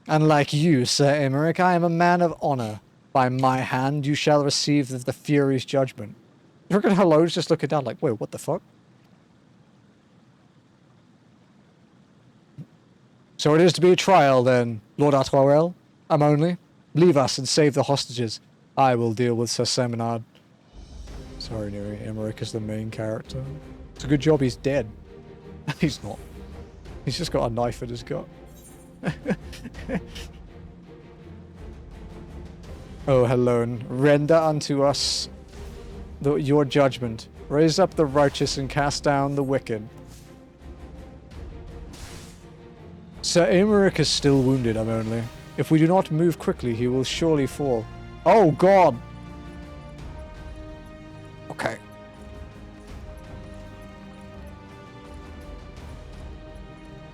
And like you, Sir Emmerich, I am a man of honor. By my hand you shall receive the Fury's judgment. Look at Hello's just looking down like, wait, what the fuck? So it is to be a trial then, Lord Antitower. Only. Leave us and save the hostages. I will deal with Sir Simonard. Sorry, Neri. Emmerich is the main character. It's a good job he's dead. He's not. He's just got a knife in his gut. Oh, Helon, render unto us your judgment. Raise up the righteous and cast down the wicked. Sir Emmerich is still wounded, only. If we do not move quickly, he will surely fall. Oh, God! Okay.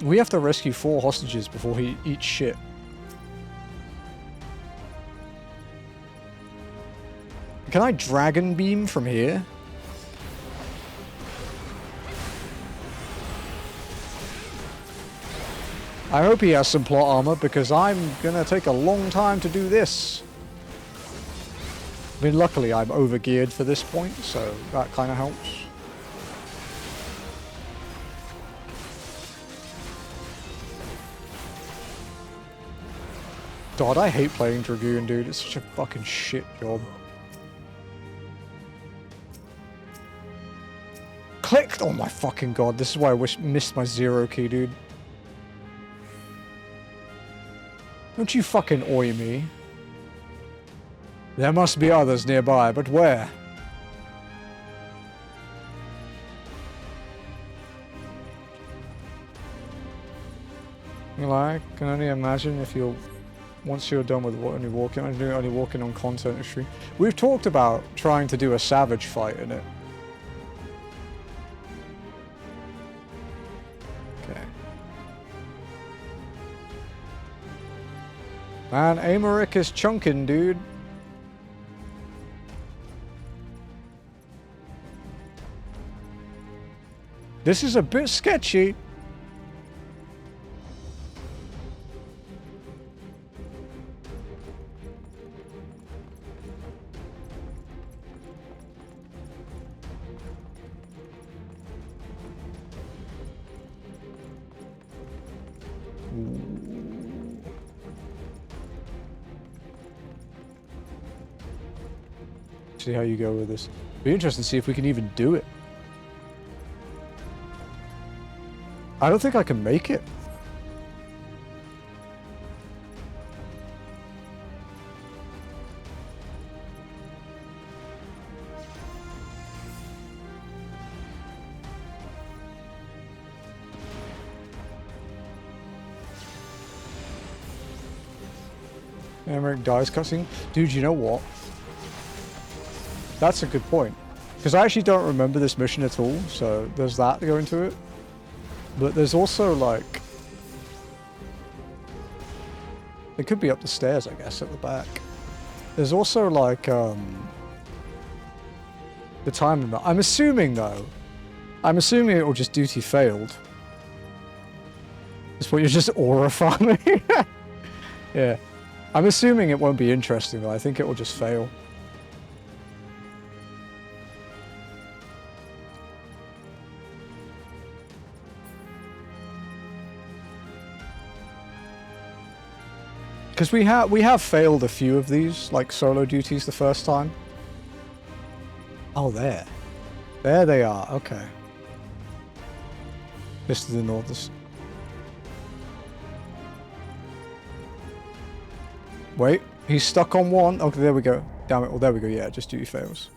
We have to rescue 4 hostages before he eats shit. Can I dragon beam from here? I hope he has some plot armor, because I'm gonna take a long time to do this. I mean, luckily I'm overgeared for this point, so that kind of helps. God, I hate playing Dragoon, dude. It's such a fucking shit job. Clicked! Oh my fucking god, this is why I missed my 0 key, dude. Don't you fucking oi me. There must be others nearby, but where? Well, I can only imagine if you'll... Once you're done with only walking on content and stream. We've talked about trying to do a savage fight in it. Okay. Man, Emmerich is chunking, dude. This is a bit sketchy. See how you go with this. Be interesting to see if we can even do it. I don't think I can make it. Emmerich dies cussing. Dude, you know what? That's a good point. Because I actually don't remember this mission at all, so there's that to go into it. But there's also, like... It could be up the stairs, I guess, at the back. There's also, like, the time limit. I'm assuming, though. I'm assuming it will just duty failed. That's what you're just aura farming. Yeah. I'm assuming it won't be interesting, though. I think it will just fail. Because we have failed a few of these, like solo duties the first time. Oh, there. There they are, okay. This to the north. Wait, He's stuck on one. Okay, there we go. Damn it. Well, there we go. Yeah, just duty fails.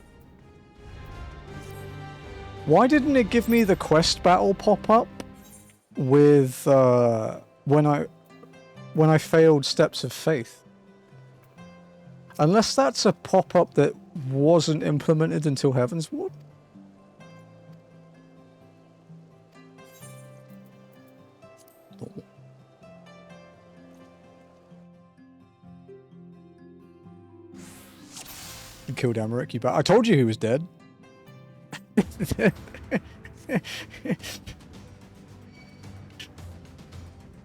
Why didn't it give me the quest battle pop up with when I failed Steps of Faith? Unless that's a pop up that wasn't implemented until Heavensward. You killed Amaric, you bet. I told you he was dead.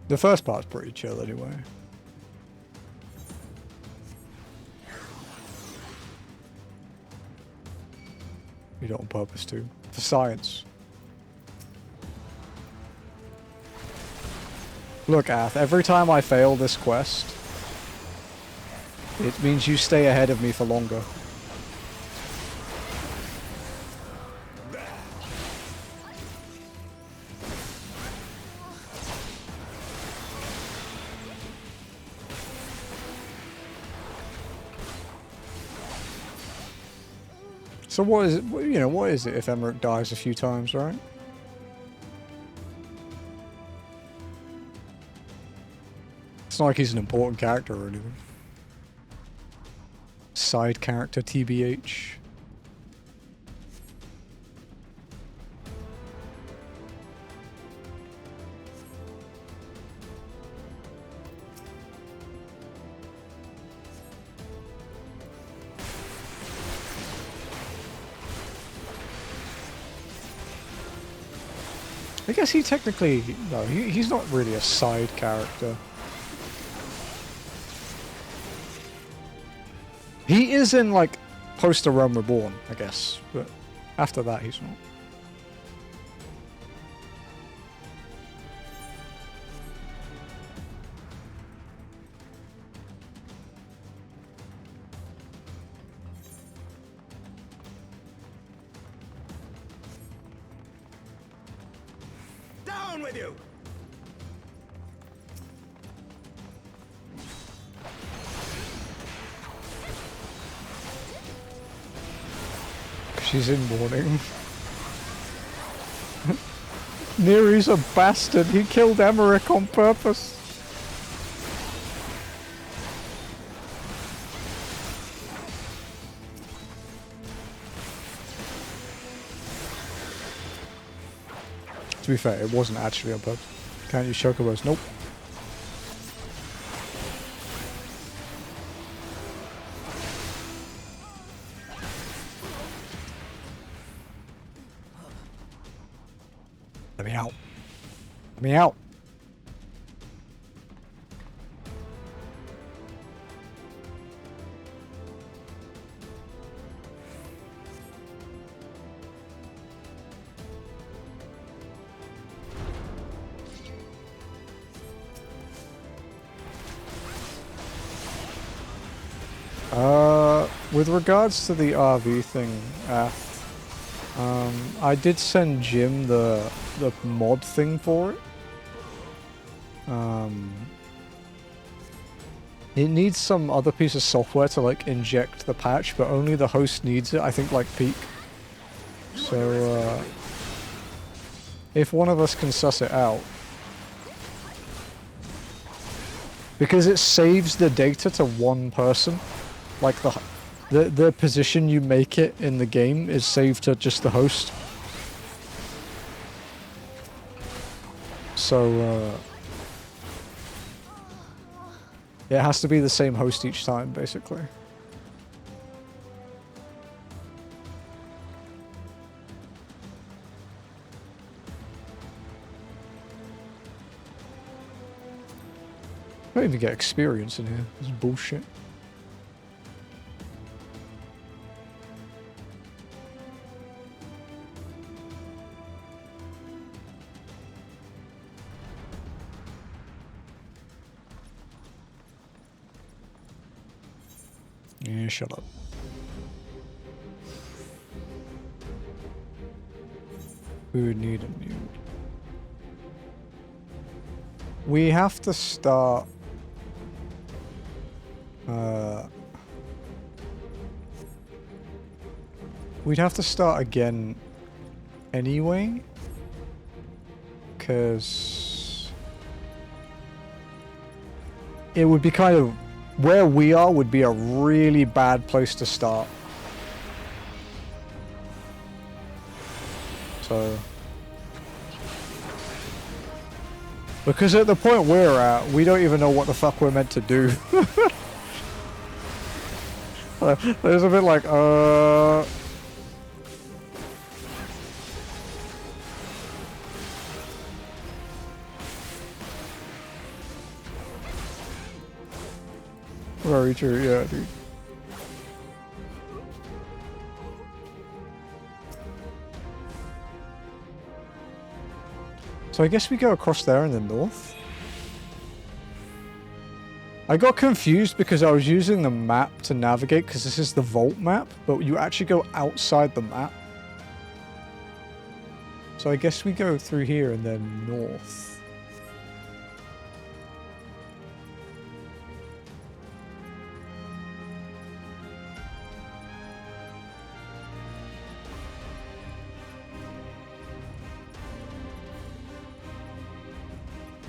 The first part's pretty chill anyway. You don't on purpose to. For science. Look, Ath, every time I fail this quest, it means you stay ahead of me for longer. So what is it, you know, what is it if Emmerich dies a few times, right? It's not like he's an important character or anything. Side character, TBH. I guess he technically... No, he's not really a side character. He is in, like, Post-A Realm Reborn, I guess. But after that, he's not. Down with you! She's in mourning. Neri's a bastard. He killed Emmerich on purpose. To be fair, it wasn't actually on purpose. Can't use chocobos. Nope. Let me out. Let me out. With regards to the RV thing, I did send Jim the mod thing for it. It needs some other piece of software to like inject the patch, but only the host needs it, I think like Peak. So if one of us can suss it out. Because it saves the data to one person. Like the position you make it in the game is saved to just the host. So, it has to be the same host each time, basically. I don't even get experience in here. This is bullshit. Yeah, shut up. We would need a nude. We have to start We'd have to start again anyway, because it would be kind of, where we are would be a really bad place to start. So, because at the point we're at, we don't even know what the fuck we're meant to do. There's a bit like, Very true, yeah, dude. So I guess we go across there in the north. I got confused because I was using the map to navigate because this is the vault map, but you actually go outside the map. So I guess we go through here and then north.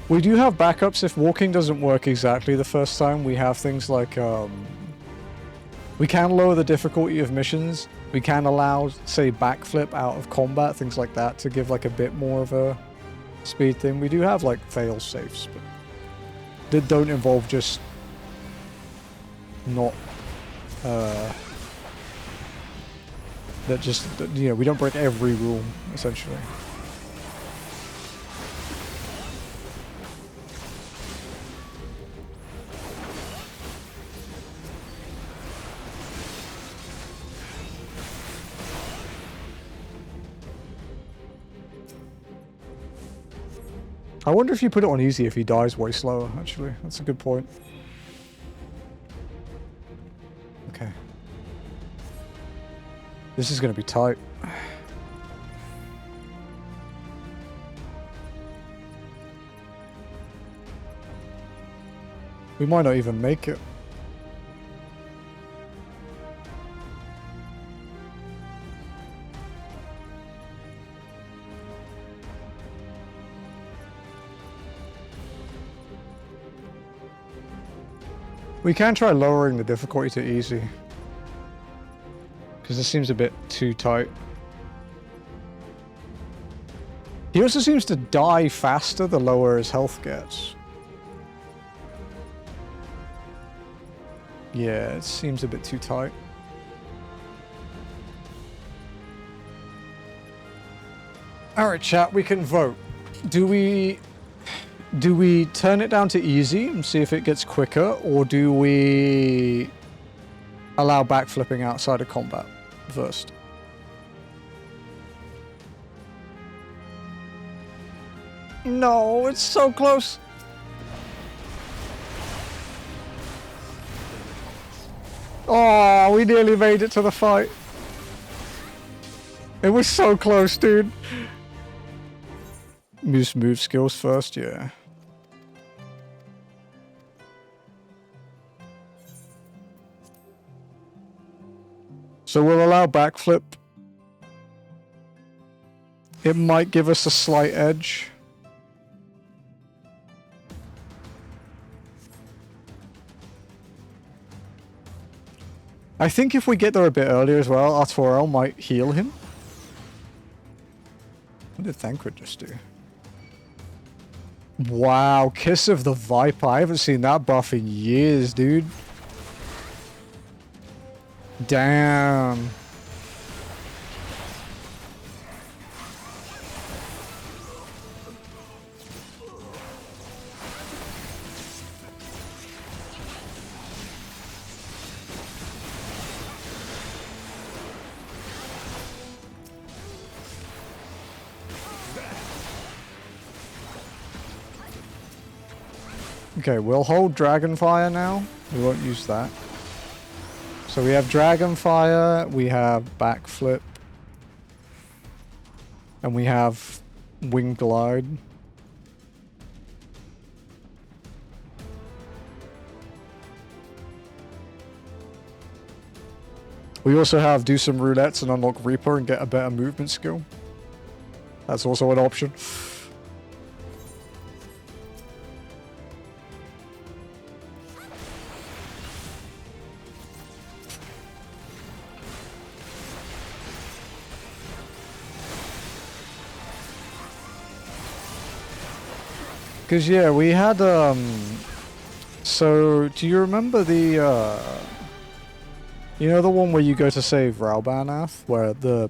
We do have backups if walking doesn't work exactly the first time. We have things like, we can lower the difficulty of missions. We can allow, say, backflip out of combat, things like that, to give like a bit more of a speed thing. We do have like fail safes, but that don't involve just not, that just, you know, we don't break every rule, essentially. I wonder if you put it on easy if he dies way slower, actually. That's a good point. Okay. This is going to be tight. We might not even make it. We can try lowering the difficulty to easy. Because this seems a bit too tight. He also seems to die faster the lower his health gets. Yeah, it seems a bit too tight. Alright, chat, we can vote. Do we turn it down to easy and see if it gets quicker, or do we allow backflipping outside of combat first? No, it's so close. Oh, we nearly made it to the fight. It was so close, dude. Move skills first, yeah. So we'll allow backflip. It might give us a slight edge. I think if we get there a bit earlier as well, Artoriel might heal him. What did Thancred just do? Wow, Kiss of the Viper. I haven't seen that buff in years, dude. Damn. Okay, we'll hold Dragonfire now. We won't use that. So we have Dragonfire, we have Backflip, and we have Wing Glide. We also have do some roulettes and unlock Reaper and get a better movement skill. That's also an option. Because, yeah, we had, so, do you remember the, you know the one where you go to save Ralbanath, where the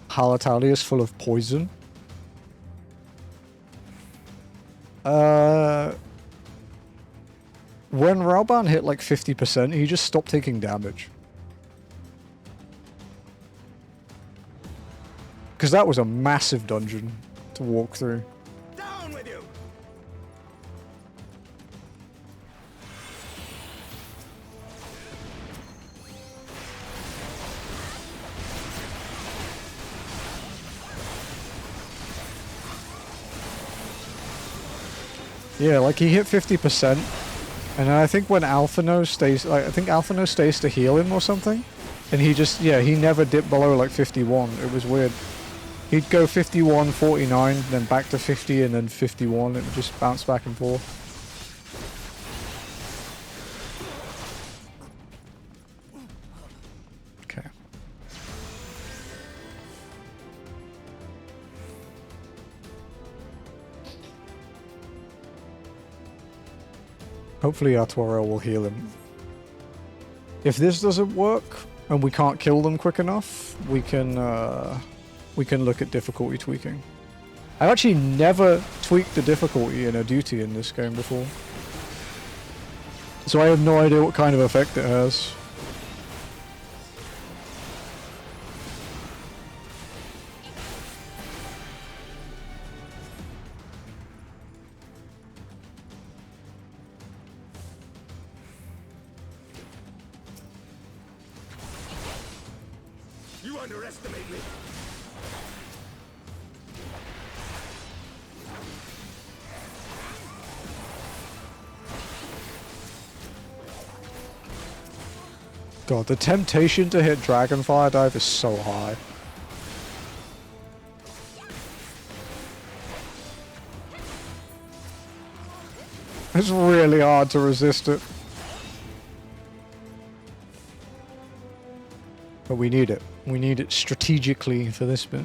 Halatalia is full of poison? When Ralban hit like 50%, he just stopped taking damage. Because that was a massive dungeon to walk through. Down with you! Yeah, like he hit 50%, and I think when Alphino stays, like, I think Alphino stays to heal him or something, and he just, yeah, he never dipped below like 51. It was weird. He'd go 51, 49, then back to 50, and then 51. It would just bounce back and forth. Okay. Hopefully Artuaro will heal him. If this doesn't work, and we can't kill them quick enough, we can look at difficulty tweaking. I've actually never tweaked the difficulty in a duty in this game before. So I have no idea what kind of effect it has. You underestimate me. God, the temptation to hit Dragonfire Dive is so high. It's really hard to resist it. But we need it. We need it strategically for this bit.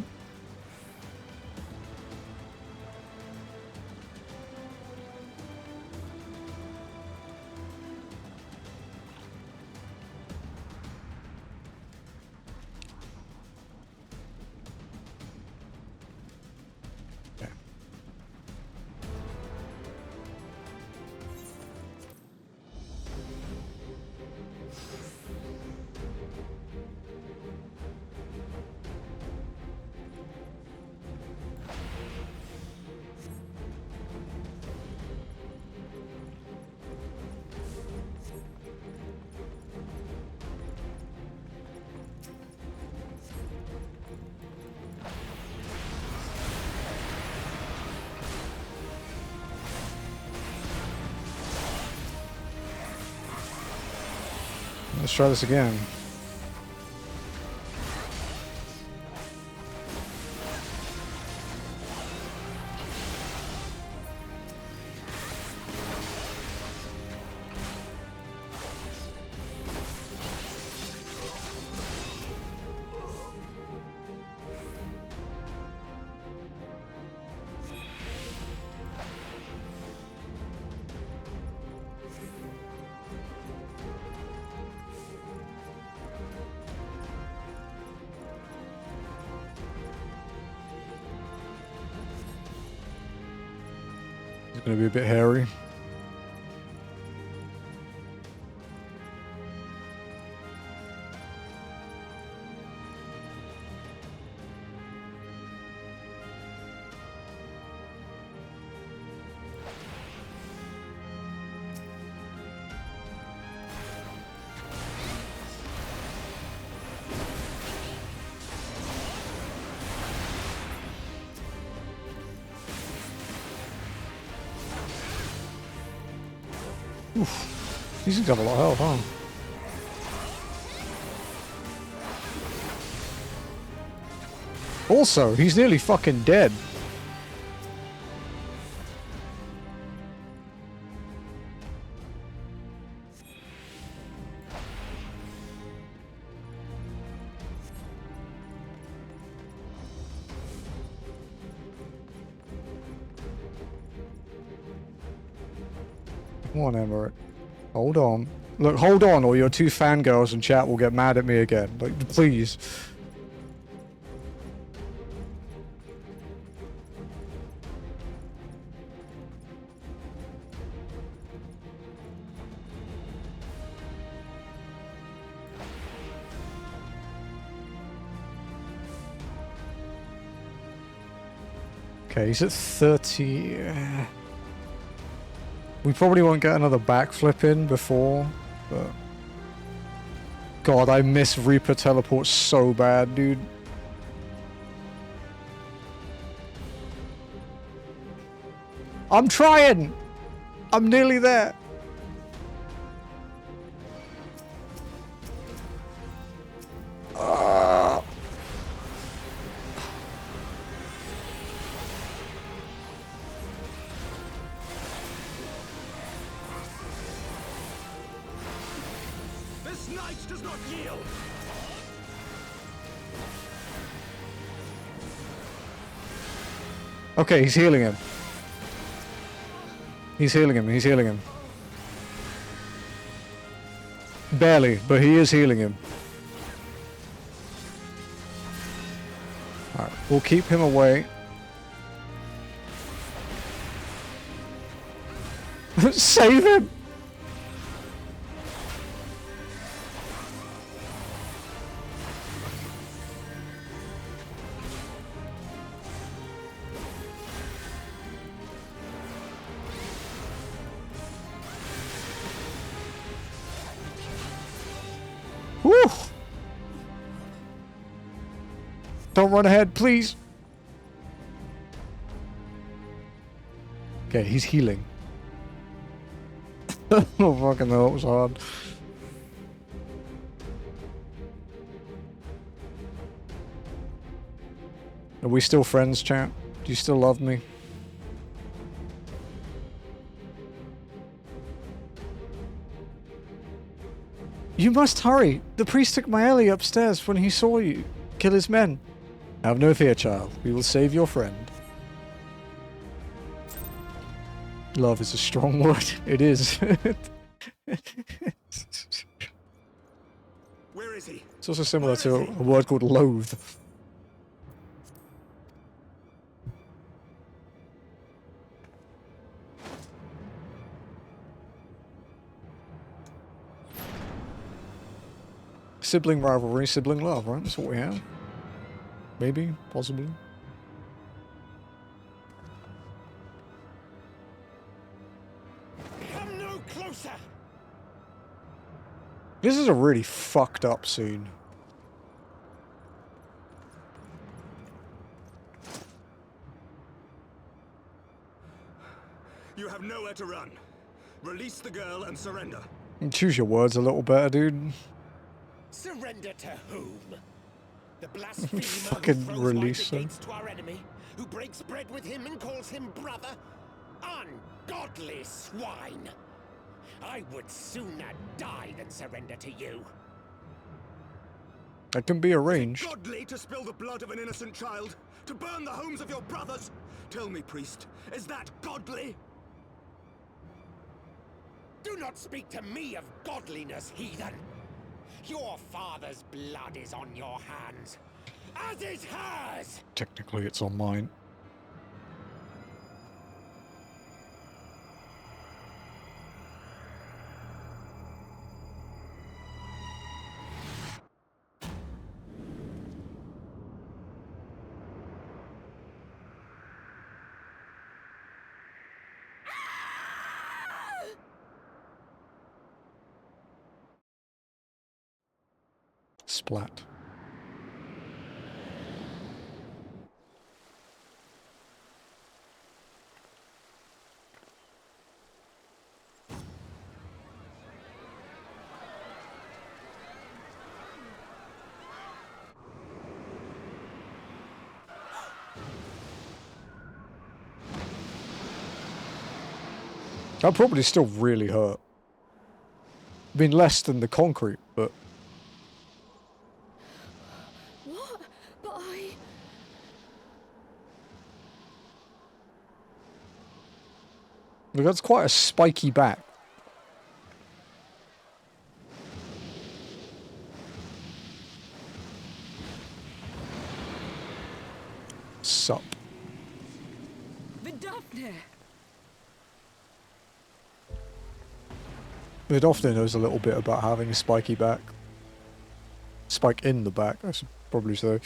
Let's try this again. It's going to be a bit hairy. Oof. He's got a lot of health, huh? Also, he's nearly fucking dead. Come on, Emmerich. Hold on. Look, hold on, or your two fangirls in chat will get mad at me again. Like, please. Okay, he's at 30. We probably won't get another backflip in before, but... God, I miss Reaper teleports so bad, dude. I'm trying! I'm nearly there. This knight does not yield. Okay, he's healing him. He's healing him, he's healing him. Barely, but he is healing him. Alright, we'll keep him away. Save him! Woo! Don't run ahead, please. Okay, he's healing. Oh fucking hell, it was hard. Are we still friends, chat? Do you still love me? You must hurry. The priest took my Ellie upstairs when he saw you kill his men. Have no fear, child. We will save your friend. Love is a strong word. It is. Where is he? It's also similar to a word called loathe. Sibling rivalry, sibling love, right? That's what we have. Maybe, possibly. Come no closer. This is a really fucked up scene. You have nowhere to run. Release the girl and surrender. Choose your words a little better, dude. Surrender to whom? The blasphemer Fucking who throws release wide the him. gates to our enemy, who breaks bread with him and calls him brother? Ungodly swine! I would sooner die than surrender to you. That can be arranged. Godly to spill the blood of an innocent child, to burn the homes of your brothers. Tell me, priest, is that godly? Do not speak to me of godliness, heathen. Your father's blood is on your hands, as is hers! Technically, it's on mine. Splat. That probably still really hurt. I mean, less than the concrete, but... What? But I... Look, that's quite a spiky back. Sup. Vidofne! It often knows a little bit about having a spiky back. Spike in the back, I should probably say.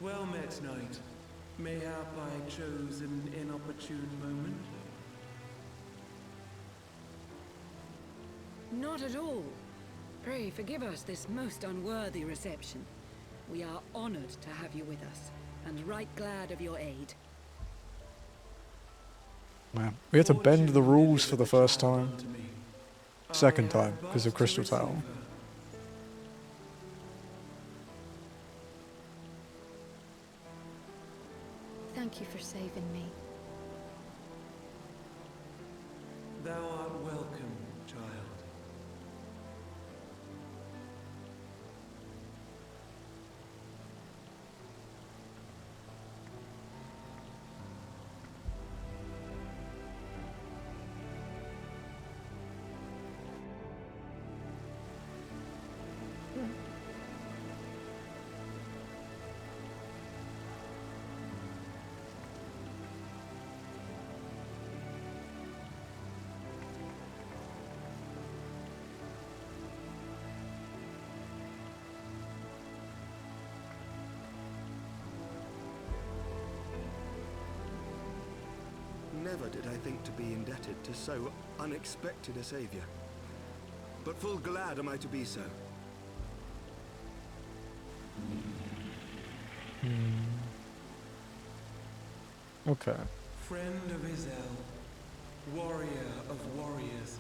Well met, knight. Mayhap I chose an inopportune moment. Not at all. Pray forgive us this most unworthy reception. We are honored to have you with us, and right glad of your aid. Man, we had to bend the rules for the first time. Second time, because of Crystal Tower. Thank you for saving me. Thou art welcome, child. Never did I think to be indebted to so unexpected a savior. But full glad am I to be so. Okay. Friend of Izel, warrior of warriors,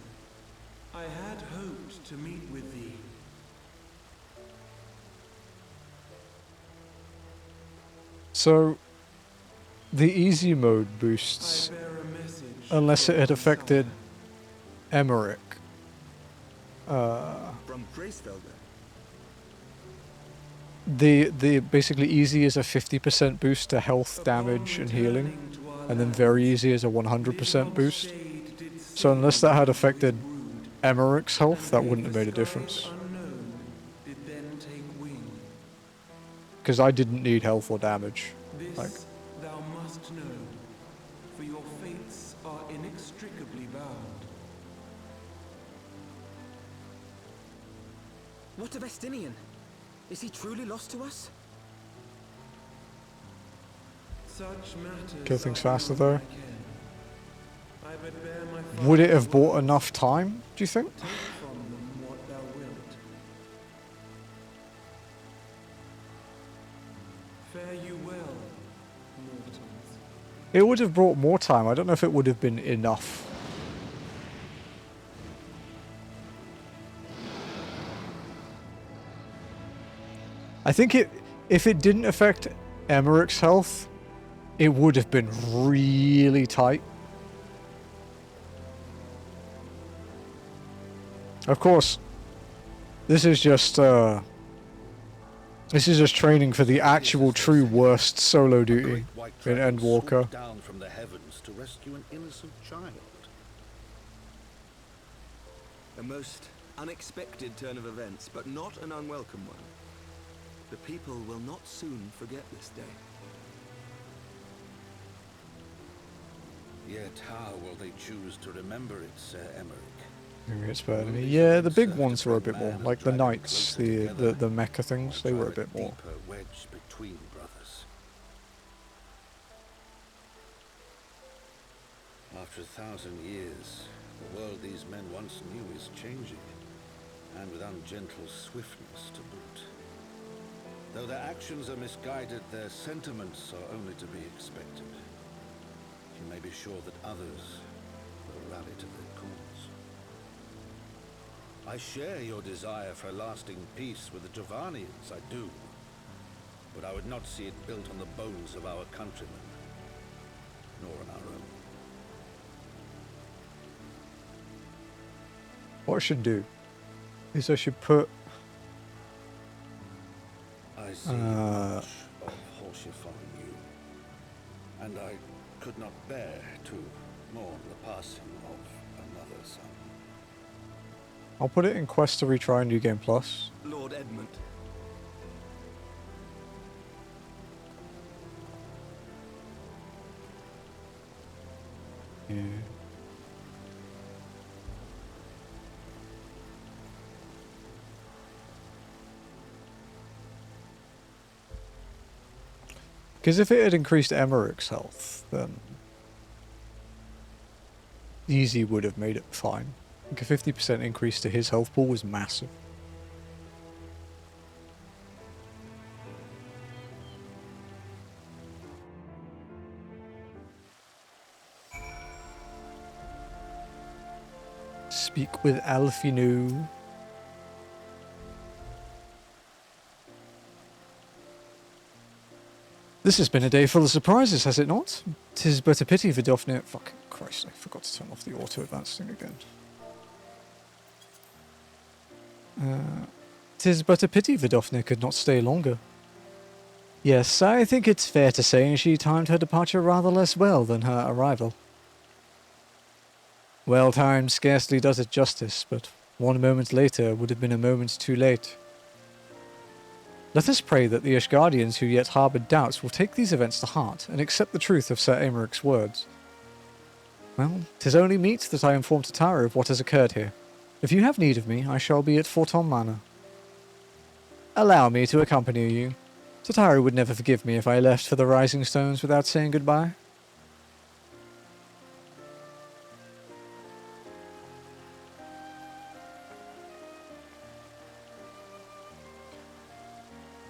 I had hoped to meet with thee. So, the easy mode boosts, unless it had affected Emmerich. From Gracefelder. The basically easy is a 50% boost to health, damage, and healing, and then very easy is a 100% boost. So unless that had affected Emmerich's health, that wouldn't have made a difference. Because I didn't need health or damage. Like, Thou must know, for your fates are inextricably bound. What of Estinian? Is he truly lost to us? Such matters kill things faster though. I but bear my Would it have bought enough time, do you think? take from them what thou wilt. Fare you well, mortals. It would have brought more time. I don't know if it would have been enough. I think if it didn't affect Emmerich's health, it would have been really tight. Of course, this is just training for the actual true worst solo duty in Endwalker. Down from the heavens to rescue an innocent child. A most unexpected turn of events, but not an unwelcome one. The people will not soon forget this day. Yet how will they choose to remember it, Sir Emmerich? Maybe it's better than me. Yeah, the big ones were a bit more. Like the knights, the mecha things, they were a bit more. Deeper wedge between brothers. After 1,000 years, the world these men once knew is changing, and with ungentle swiftness to boot. Though their actions are misguided, their sentiments are only to be expected. You may be sure that others will rally to their cause. I share your desire for lasting peace with the Jovanians, I do. But I would not see it built on the bones of our countrymen, nor on our own. What I should do is I should put I see much of Horseful you, and I could not bear to mourn the passing of another son. I'll put it in Quest to retry New Game Plus. Lord Edmund. Yeah. Because if it had increased Emmerich's health, then Easy would have made it fine. Like a 50% increase to his health pool was massive. Speak with Alfinu. This has been a day full of surprises, has it not? 'Tis but a pity Vidofnir... Fuck Christ, I forgot to turn off the auto-advance thing again. 'Tis but a pity Vidofnir could not stay longer. Yes, I think it's fair to say she timed her departure rather less well than her arrival. Well timed scarcely does it justice, but 1 moment later would have been a moment too late. Let us pray that the Ashgardians who yet harboured doubts will take these events to heart and accept the truth of Sir Aymerich's words. Well, 'tis only meet that I inform Tatara of what has occurred here. If you have need of me, I shall be at Forton Manor. Allow me to accompany you. Tatara would never forgive me if I left for the Rising Stones without saying goodbye.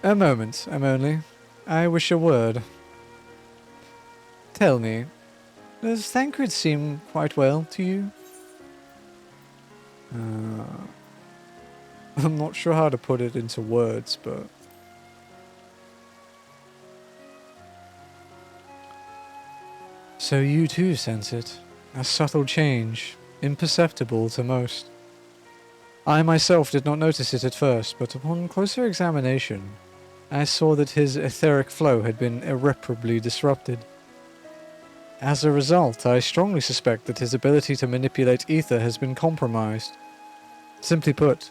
A moment, Emily. I wish a word. Tell me, does Thancred seem quite well to you? I'm not sure how to put it into words, but... So you too sense it. A subtle change, imperceptible to most. I myself did not notice it at first, but upon closer examination, I saw that his etheric flow had been irreparably disrupted. As a result, I strongly suspect that his ability to manipulate ether has been compromised. Simply put,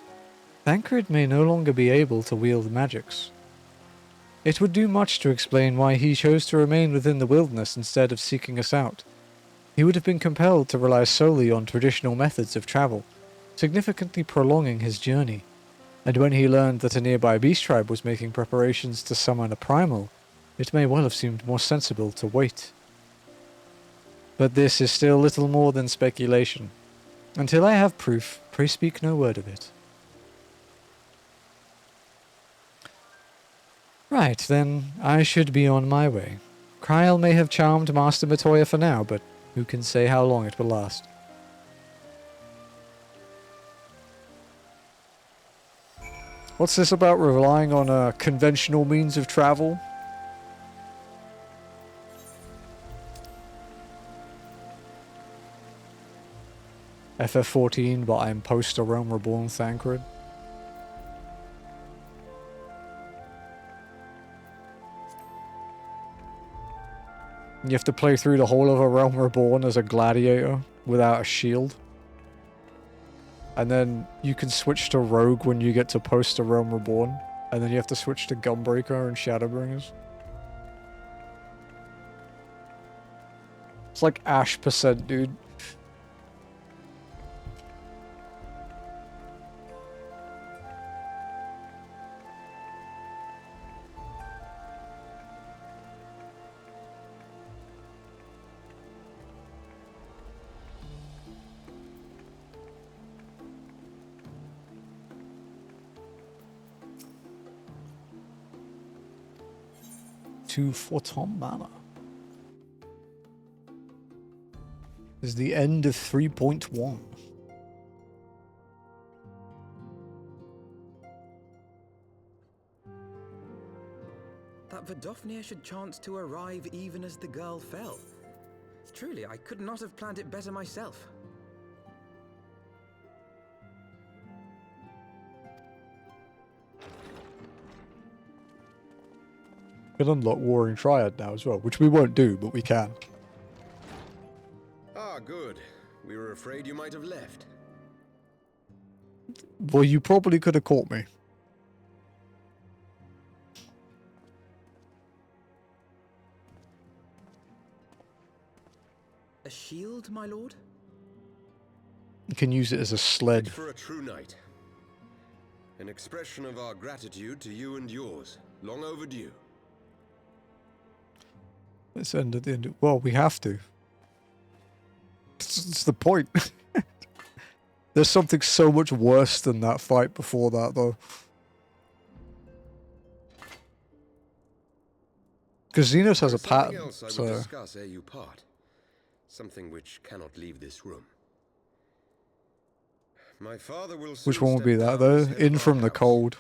Thancred may no longer be able to wield magics. It would do much to explain why he chose to remain within the wilderness instead of seeking us out. He would have been compelled to rely solely on traditional methods of travel, significantly prolonging his journey. And when he learned that a nearby beast tribe was making preparations to summon a primal, it may well have seemed more sensible to wait. But this is still little more than speculation. Until I have proof, pray speak no word of it. Right, then, I should be on my way. Kryl may have charmed Master Matoya for now, but who can say how long it will last? What's this about relying on a conventional means of travel? FF14, but I'm post-Realm Reborn Thancred. You have to play through the whole of a Realm Reborn as a gladiator without a shield. And then you can switch to Rogue when you get to post a Realm Reborn. And then you have to switch to Gunbreaker and Shadowbringers. It's like Ash %, dude. To Forton Manor. This is the end of 3.1. That Vidofnir should chance to arrive even as the girl fell. Truly, I could not have planned it better myself. Can unlock Warring Triad now as well, which we won't do, but we can. Ah, good. We were afraid you might have left. Well, you probably could have caught me. A shield, my lord? You can use it as a sled. Fit for a true knight. An expression of our gratitude to you and yours. Long overdue. Let's end at the end. Well, we have to. It's the point. There's something so much worse than that fight before that, though. Because Xenos has a pattern, else I so... would discuss ere you part. Something which cannot leave this room. My father will soon Which one would be step that, down though? as head In of from our the house. cold.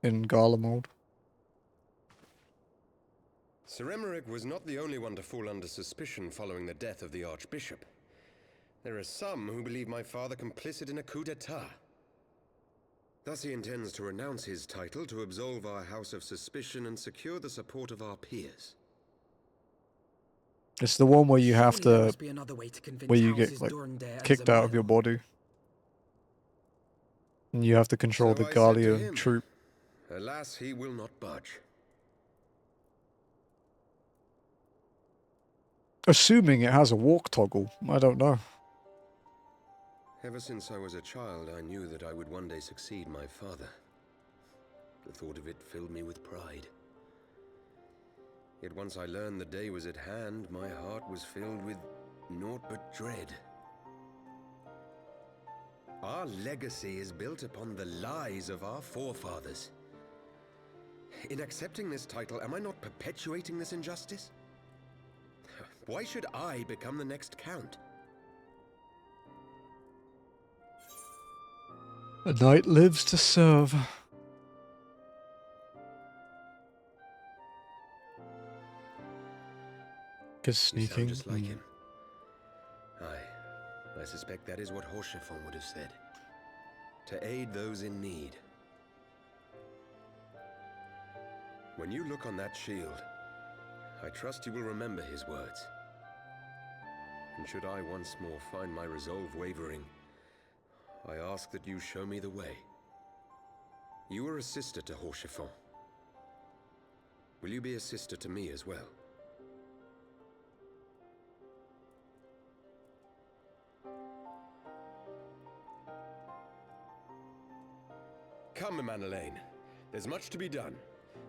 In Garlemald. Sir Emmerich was not the only one to fall under suspicion following the death of the Archbishop. There are some who believe my father complicit in a coup d'etat. Thus he intends to renounce his title to absolve our house of suspicion and secure the support of our peers. It's the one where you have Surely there to... must be another way to convince Where you houses get, like, Durandare and kicked out of your Zamael. body. And you have to control the So I said to Gallian him, troop. Alas, he will not budge. Assuming it has a walk toggle. I don't know. Ever since I was a child, I knew that I would one day succeed my father. The thought of it filled me with pride. Yet once I learned the day was at hand, my heart was filled with naught but dread. Our legacy is built upon the lies of our forefathers. In accepting this title, am I not perpetuating this injustice? Why should I become the next count? A knight lives to serve. Because You sound sneaking. just like him. Aye, I suspect that is what Horschiffon would have said. To aid those in need. When you look on that shield, I trust you will remember his words. And should I once more find my resolve wavering, I ask that you show me the way. You are a sister to Horschiffon. Will you be a sister to me as well? Come, Manelaine. There's much to be done.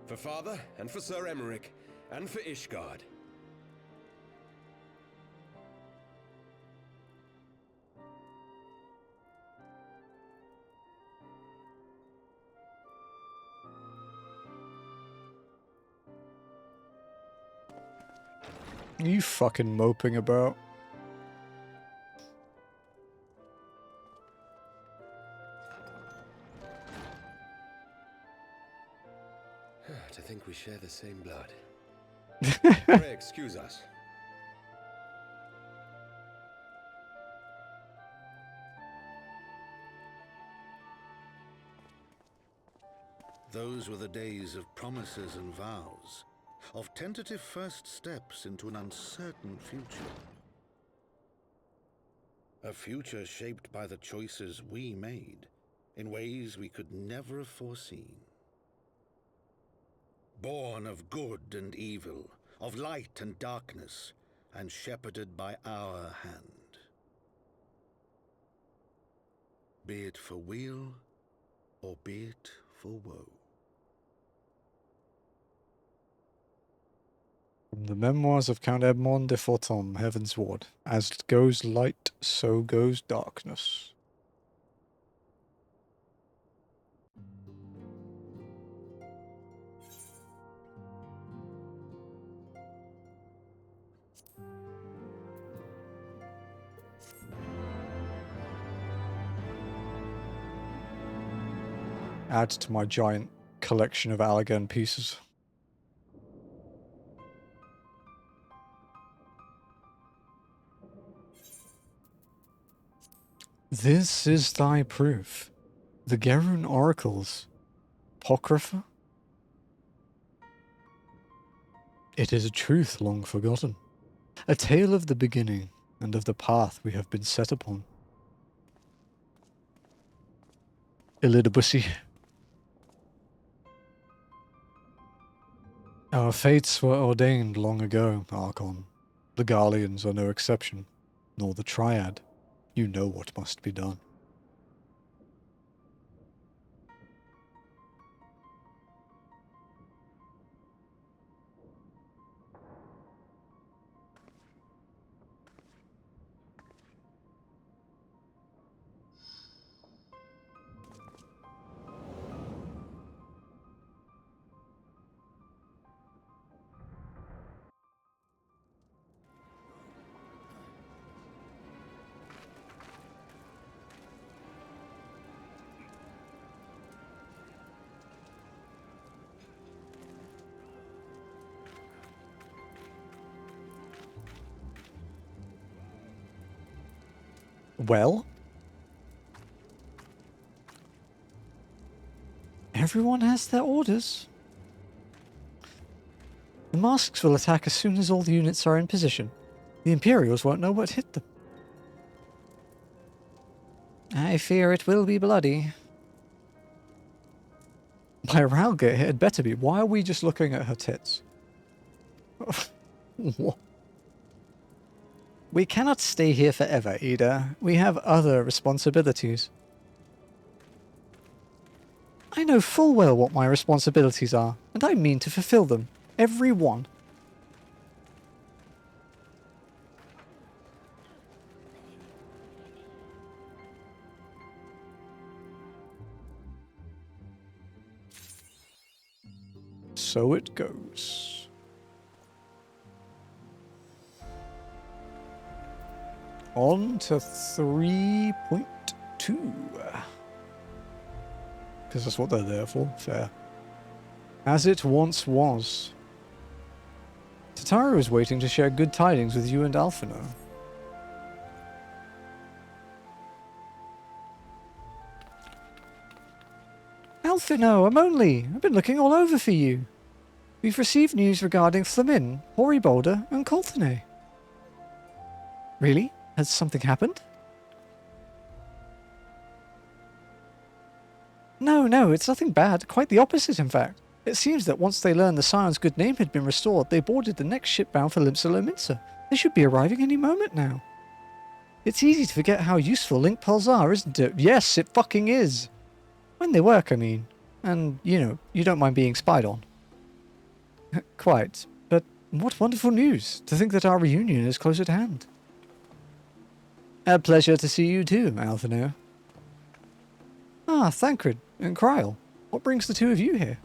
For father, and for Sir Emmerich, and for Ishgard. Are you fucking moping about? To think we share the same blood. Pray excuse us. Those were the days of promises and vows, of tentative first steps into an uncertain future. A future shaped by the choices we made, in ways we could never have foreseen. Born of good and evil, of light and darkness, and shepherded by our hand. Be it for weal, or be it for woe. From the memoirs of Count Edmond de Forton, Heaven's Ward. As goes light, so goes darkness. Add to my giant collection of Allegan pieces. This is thy proof. The Gerun oracles. Apocrypha? It is a truth long forgotten, a tale of the beginning and of the path we have been set upon. Illidabussy. Our fates were ordained long ago, Archon. The Garleans are no exception, nor the Triad. You know what must be done. Well? Everyone has their orders. The masks will attack as soon as all the units are in position. The Imperials won't know what hit them. I fear it will be bloody. By Ralga, it had better be. Why are we just looking at her tits? What? We cannot stay here forever, Ida. We have other responsibilities. I know full well what my responsibilities are, and I mean to fulfill them. Every one. So it goes. On to 3.2. Because that's what they're there for. Fair. As it once was. Tataru is waiting to share good tidings with you and Alphino. Alphino, I'm only. I've been looking all over for you. We've received news regarding Flamin, Horibolder, and Colthane. Really? Has something happened? No, it's nothing bad. Quite the opposite, in fact. It seems that once they learned the Scion's good name had been restored, they boarded the next ship bound for Limsa. They should be arriving any moment now. It's easy to forget how useful link pearls are, isn't it? Yes, it fucking is. When they work, I mean. And, you know, you don't mind being spied on. Quite. But what wonderful news, to think that our reunion is close at hand. A pleasure to see you too, Alphino. Ah, Thancred and Kryl. What brings the two of you here?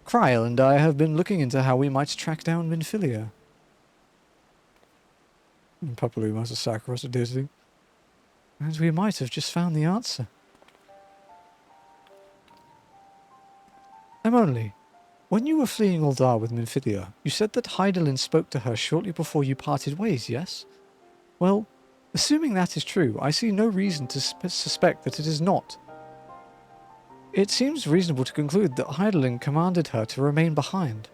Kryl and I have been looking into how we might track down Minfilia. Papalu must have sacrificed a deity. And we might have just found the answer. Emily, when you were fleeing Uldar with Minfilia, you said that Hydaelyn spoke to her shortly before you parted ways, yes? Well, assuming that is true, I see no reason to suspect that it is not. It seems reasonable to conclude that Hydaelyn commanded her to remain behind.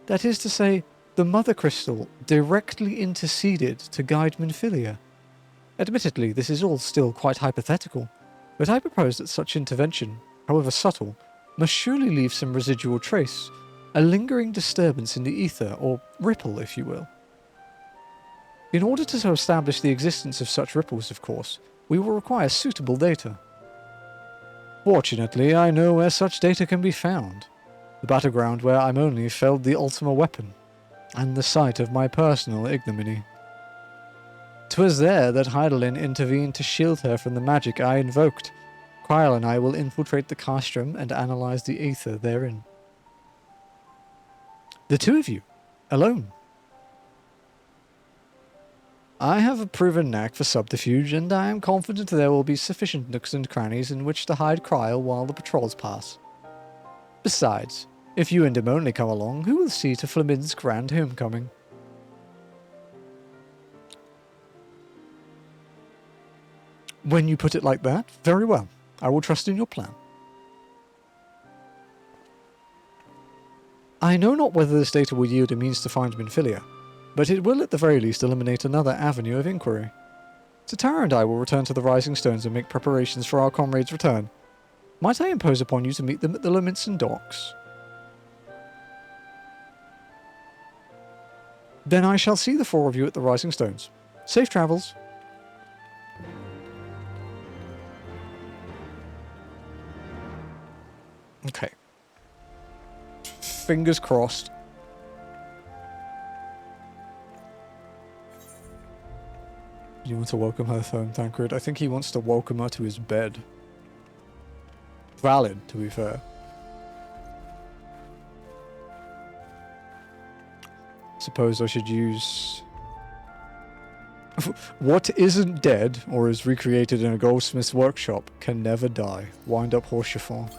That is to say, the Mother Crystal directly interceded to guide Minfilia. Admittedly, this is all still quite hypothetical, but I propose that such intervention, however subtle, must surely leave some residual trace, a lingering disturbance in the ether, or ripple, if you will. In order to establish the existence of such ripples, of course, we will require suitable data. Fortunately, I know where such data can be found. The battleground where I'm only felled the Ultima weapon, and the site of my personal ignominy. 'Twas there that Hydaelyn intervened to shield her from the magic I invoked. Kryl and I will infiltrate the castrum and analyze the ether therein. The two of you, alone. I have a proven knack for subterfuge, and I am confident there will be sufficient nooks and crannies in which to hide Kryl while the patrols pass. Besides, if you and him only come along, who will see to Flamin's grand homecoming? When you put it like that, very well. I will trust in your plan. I know not whether this data will yield a means to find Minfilia, but it will at the very least eliminate another avenue of inquiry. Satara and I will return to the Rising Stones and make preparations for our comrades' return. Might I impose upon you to meet them at the Lominson docks? Then I shall see the four of you at the Rising Stones. Safe travels. Okay. Fingers crossed. You want to welcome her home, Tancred? I think he wants to welcome her to his bed. Valid, to be fair. Suppose I should use... What isn't dead, or is recreated in a goldsmith's workshop, can never die. Wind up horse chiffon.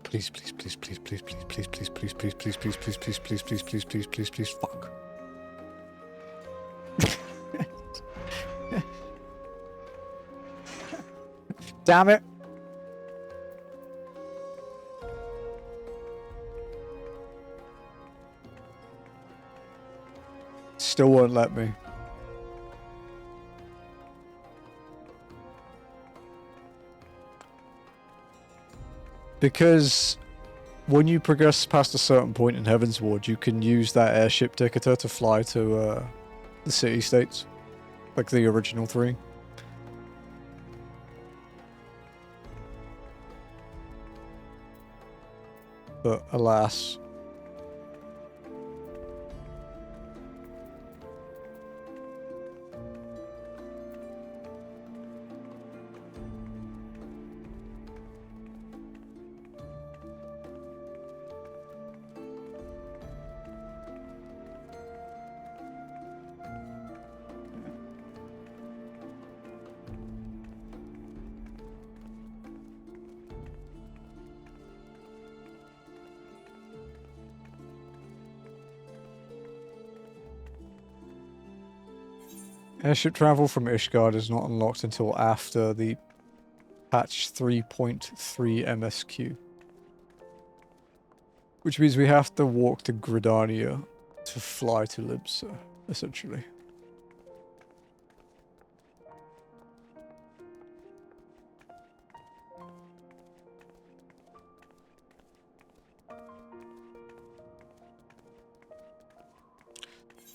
Please, please, please, please, please, please, please, please, please, please, please, please, please, please, please, please, please, please, please, please, fuck. Damn it. Still won't let me. Because when you progress past a certain point in Heavensward, you can use that airship ticketer to fly to the city-states. Like the original 3. But alas... Airship travel from Ishgard is not unlocked until after the patch 3.3 MSQ. Which means we have to walk to Gridania to fly to Libsa, essentially.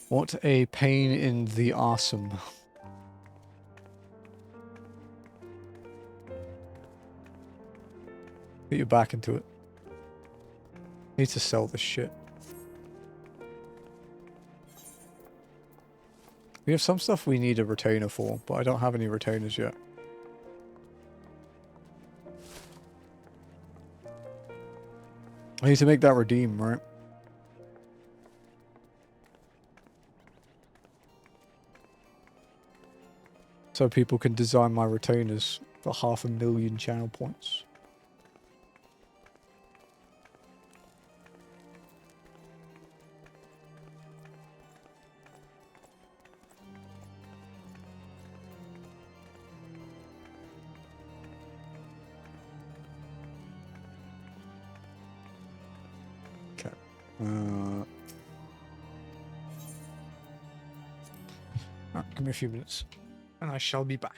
What a pain in the arsum. Get you back into it. Need to sell this shit. We have some stuff we need a retainer for, but I don't have any retainers yet. I need to make that redeem, right? So people can design my retainers for 500,000 channel points. Okay. Alright, give me a few minutes. And I shall be back.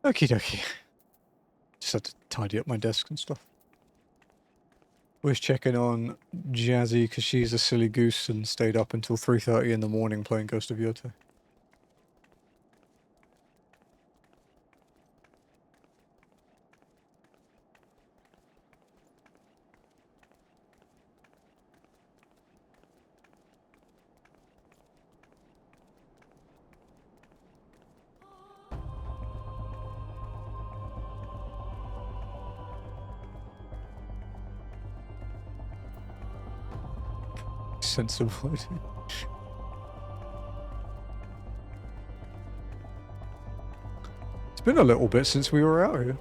Okie dokie. Just had to tidy up my desk and stuff. Was checking on Jazzy because she's a silly goose and stayed up until 3:30 in the morning playing Ghost of Yota. Sensible. It's been a little bit since we were out here.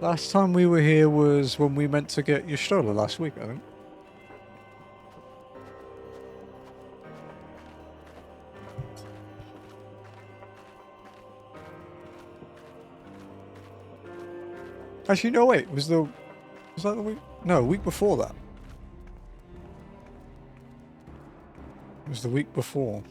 Last time we were here was when we meant to get Y'shtola last week, I think. Actually, no, wait. Was that the week? No, week before that. It was the week before.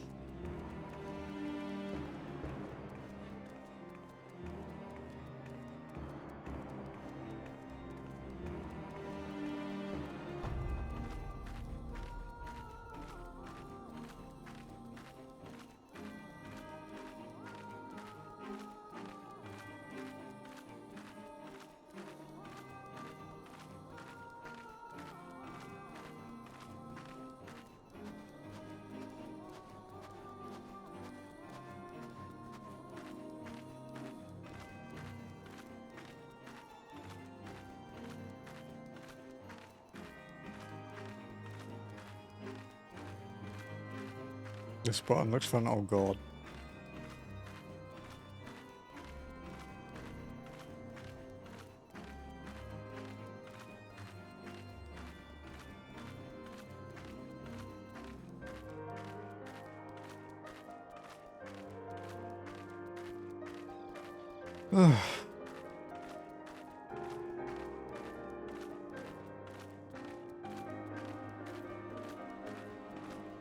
This button looks fun. Oh god.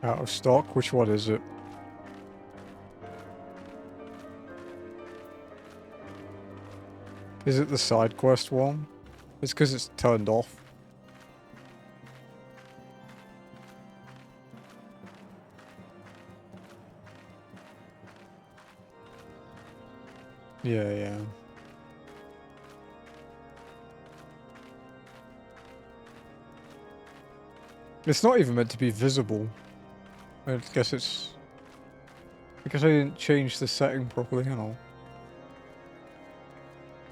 Out of stock? Which one is it? Is it the side quest one? It's because it's turned off. Yeah. It's not even meant to be visible. I guess it's... because I didn't change the setting properly, you know.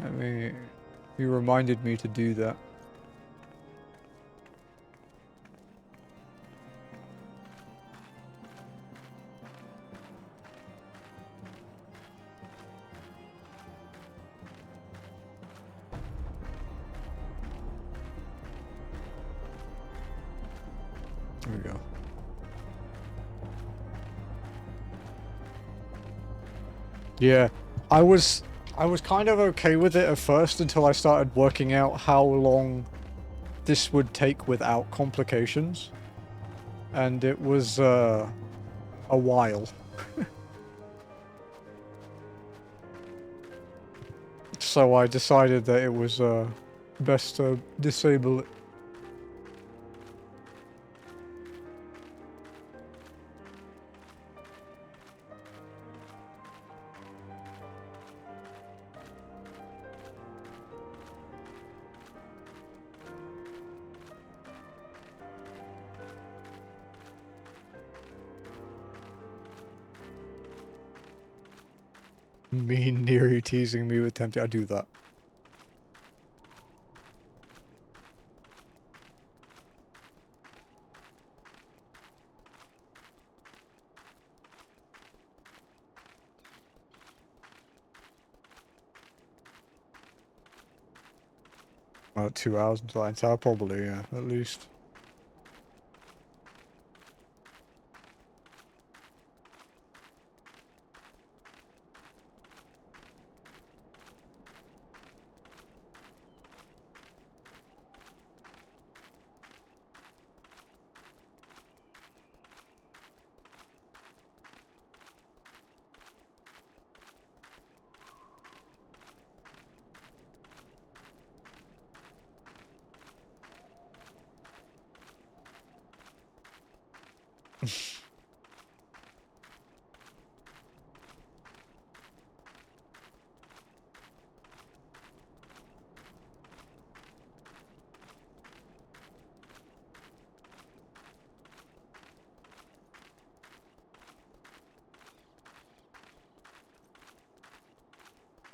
I mean, you reminded me to do that. There we go. Yeah, I was kind of okay with it at first until I started working out how long this would take without complications. And it was a while. So I decided that it was best to disable it. Me and Neri teasing me with tempting. I do that. About 2 hours until Antitower, probably, yeah, at least.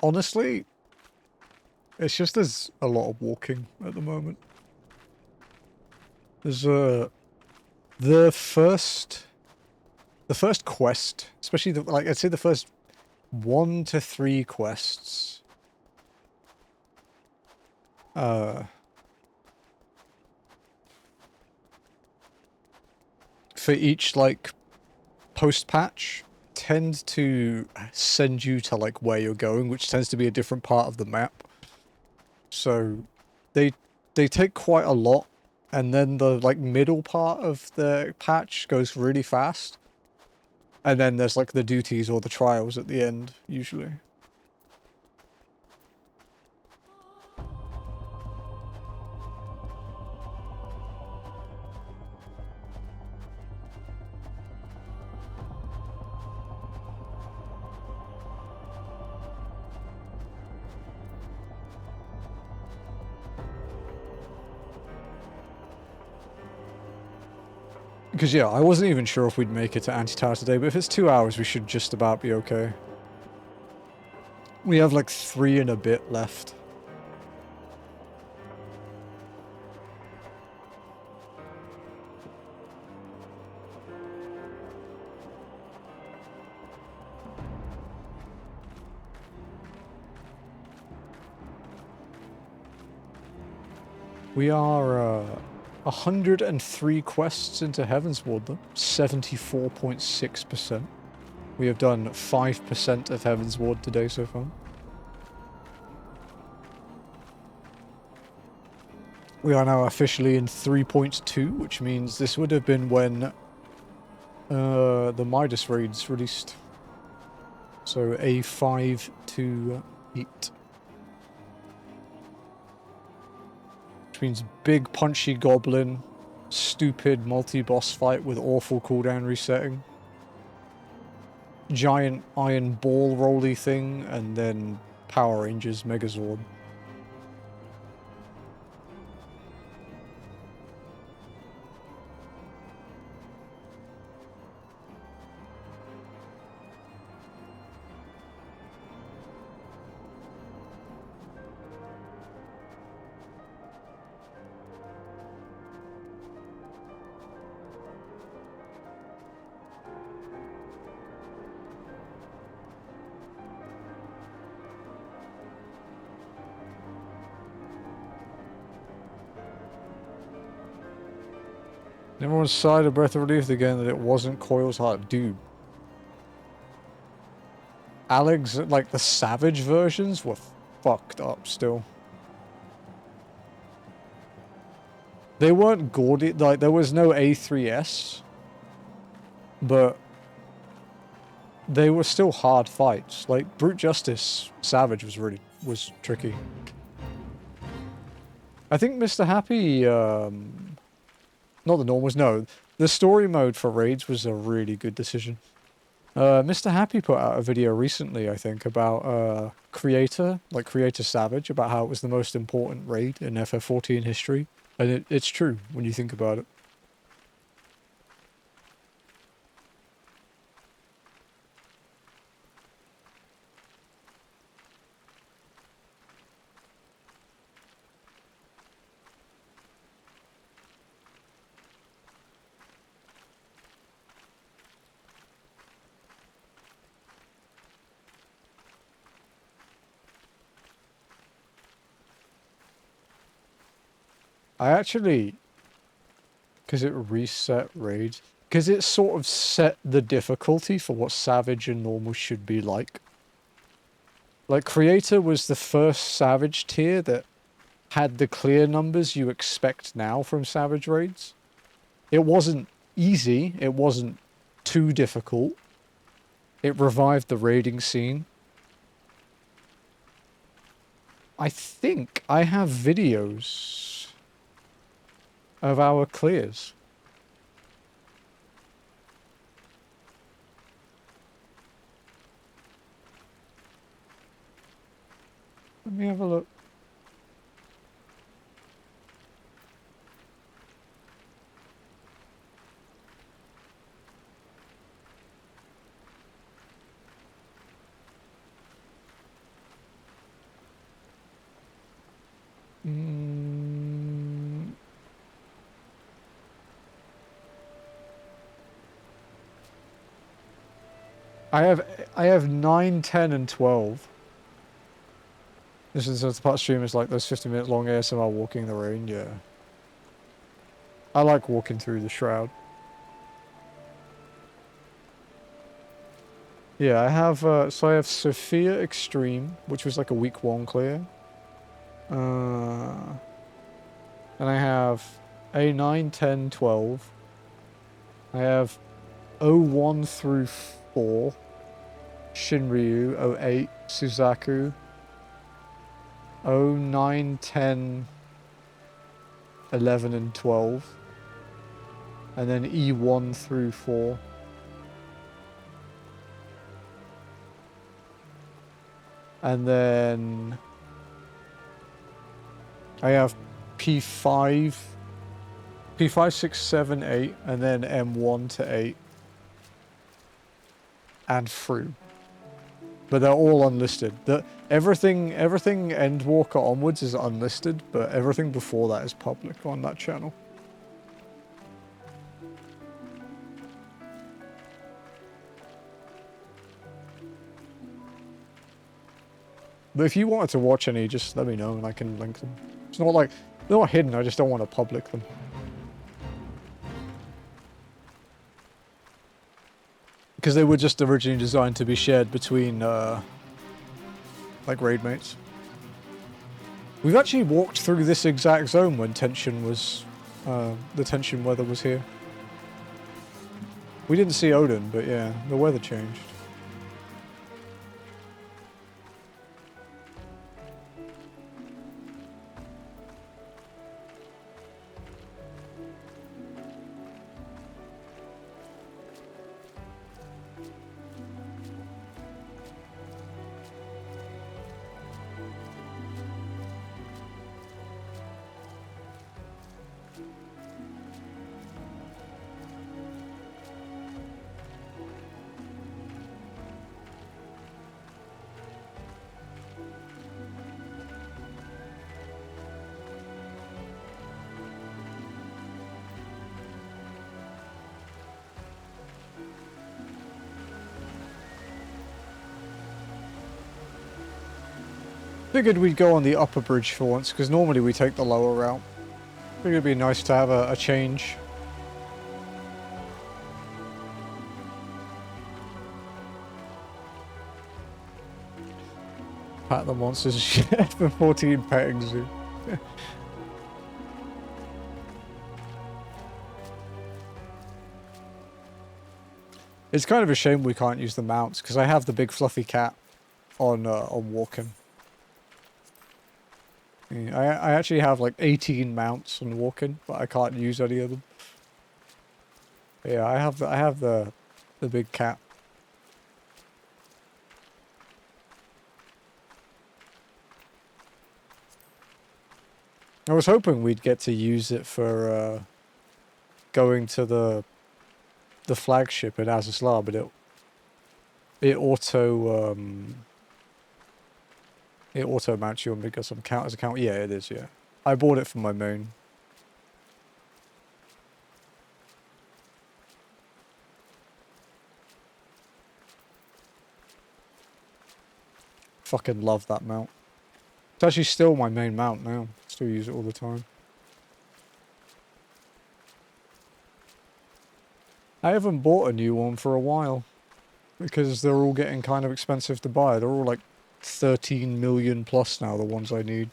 Honestly, it's just there's a lot of walking at the moment. There's the first quest, especially I'd say the first 1 to 3 quests. For each post patch tend to send you to where you're going, which tends to be a different part of the map. So they take quite a lot, and then the middle part of the patch goes really fast. And then there's the duties or the trials at the end, usually. Because, yeah, I wasn't even sure if we'd make it to Antitower today, but if it's 2 hours, we should just about be okay. We have 3 and a bit left. We are 103 quests into Heavensward, though. 74.6%. We have done 5% of Heavensward today so far. We are now officially in 3.2, which means this would have been when the Midas raids released. So A5 to 8. Which means big punchy goblin, stupid multi-boss fight with awful cooldown resetting, giant iron ball rolly thing, and then Power Rangers Megazord. Everyone sighed a breath of relief again that it wasn't Coil's heart. Dude. Alex, the Savage versions were fucked up still. They weren't gaudy, there was no A3S. But they were still hard fights. Brute Justice Savage was tricky. I think Mr. Happy, not the normals, no. The story mode for raids was a really good decision. Mr. Happy put out a video recently, I think, about Creator Savage, about how it was the most important raid in FF14 history. And it's true when you think about it. I actually, because it reset raids, because it sort of set the difficulty for what Savage and Normal should be like. Creator was the first Savage tier that had the clear numbers you expect now from Savage raids. It wasn't easy, it wasn't too difficult. It revived the raiding scene. I think I have videos of our clears. Let me have a look. I have 9, 10, and 12. This is the part stream is like those 50-minute long ASMR walking in the rain. Yeah, I like walking through the shroud. Yeah, I have so I have Sophia Extreme, which was like a week 1 clear. And I have A9, 10, 12. I have 01 through 4. Shinryu, 08, Suzaku. 09, 10, 11, and 12. And then E1 through 4. And then I have P5, 6, 7, 8, and then M1 to 8. And through. But they're all unlisted. Everything Endwalker onwards is unlisted, but everything before that is public on that channel. But if you wanted to watch any, just let me know and I can link them. It's not like, they're not hidden, I just don't want to public them. Because they were just originally designed to be shared between, like, raid mates. We've actually walked through this exact zone when tension was, the tension weather was here. We didn't see Odin, but yeah, the weather changed. Figured we'd go on the upper bridge for once, because normally we take the lower route. Figured it'd be nice to have a change. Pat the monsters shit for 14 petting zoo. It's kind of a shame we can't use the mounts, because I have the big fluffy cat on walking. Yeah, I actually have like 18 mounts on walking, but I can't use any of them. But yeah, I have the big cat. I was hoping we'd get to use it for going to the flagship at Azazlar, but it auto mounts you on because I'm count as a count. Yeah, it is. Yeah, I bought it for my main. Fucking love that mount. It's actually still my main mount now. Still use it all the time. I haven't bought a new one for a while because they're all getting kind of expensive to buy. They're all like 13 million plus now, the ones I need.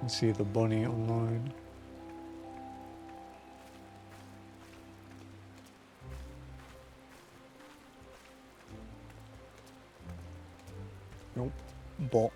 See the bunny online. Nope. Bot.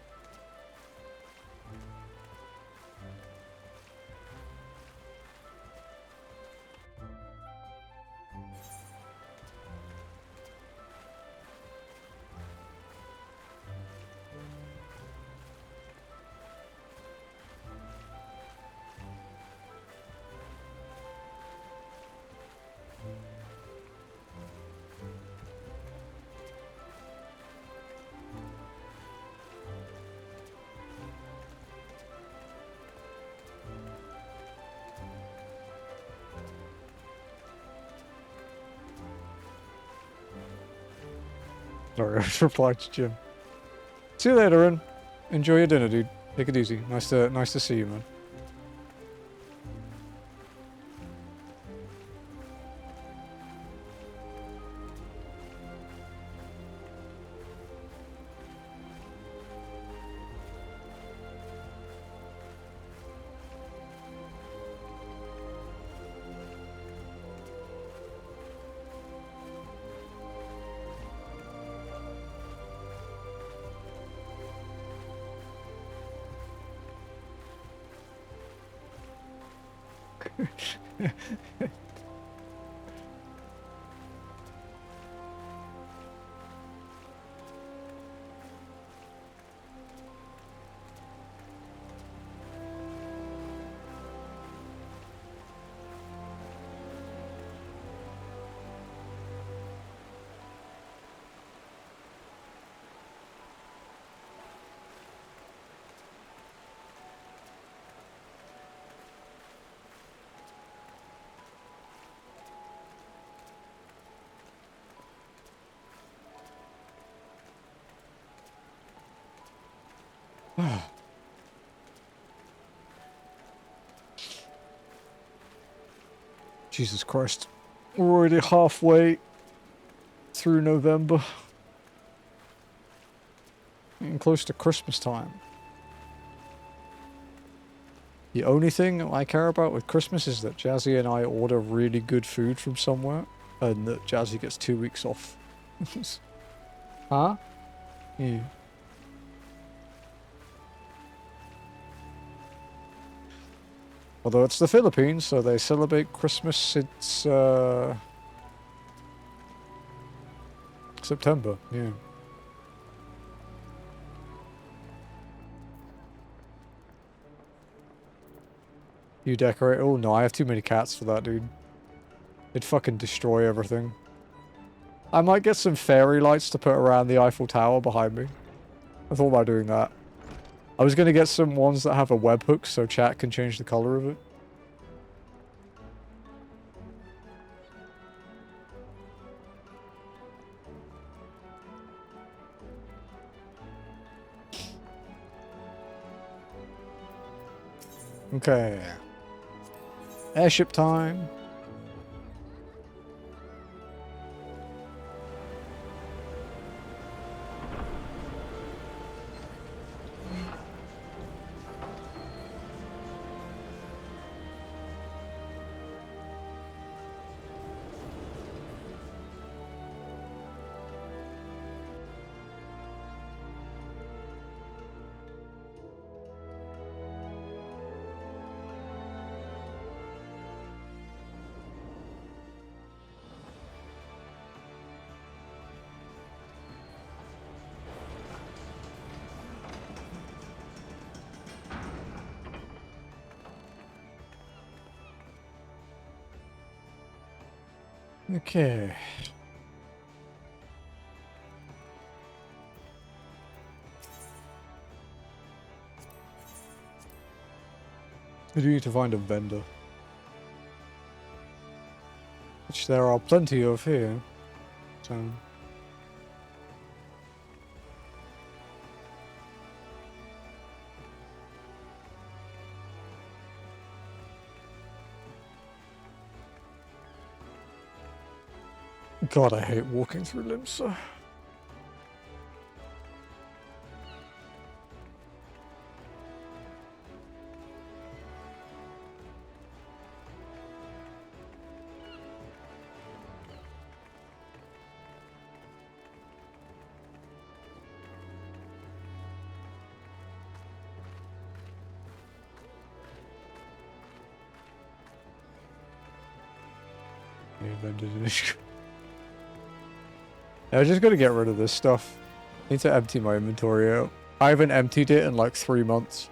Sorry, I just replied to Jim. See you later, Ren. Enjoy your dinner, dude. Take it easy. Nice to see you, man. Jesus Christ. We're already halfway through November. Getting close to Christmas time. The only thing I care about with Christmas is that Jazzy and I order really good food from somewhere, and that Jazzy gets 2 weeks off. Huh? Yeah. Although it's the Philippines, so they celebrate Christmas since September, yeah. You decorate? Oh no, I have too many cats for that, dude. It'd fucking destroy everything. I might get some fairy lights to put around the Eiffel Tower behind me. I thought about doing that. I was gonna get some ones that have a webhook so chat can change the color of it. Okay. Airship time. Okay. I do need to find a vendor. Which there are plenty of here. So... God, I hate walking through Limsa. I just gotta get rid of this stuff. Need to empty my inventory out. I haven't emptied it in like 3 months.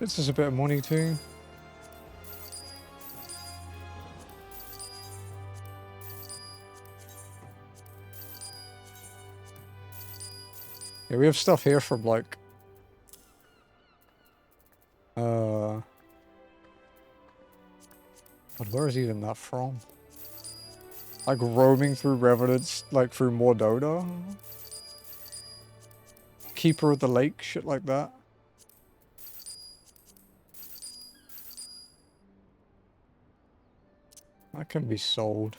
This is a bit of money too. Yeah, we have stuff here from like God, where is even that from? Like roaming through Revenants, like through Mordota? Keeper of the Lake, shit like that. That can be sold.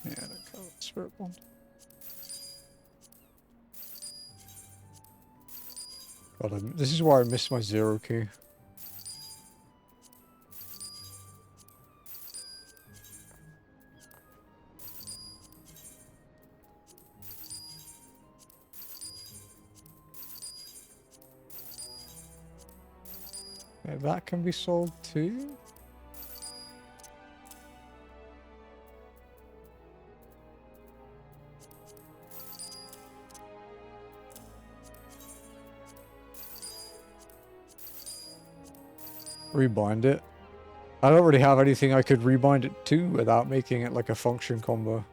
Yeah, that spirit bond. God, this is why I miss my zero key. Yeah, that can be sold too. Rebind it. I don't really have anything I could rebind it to without making it like a function combo.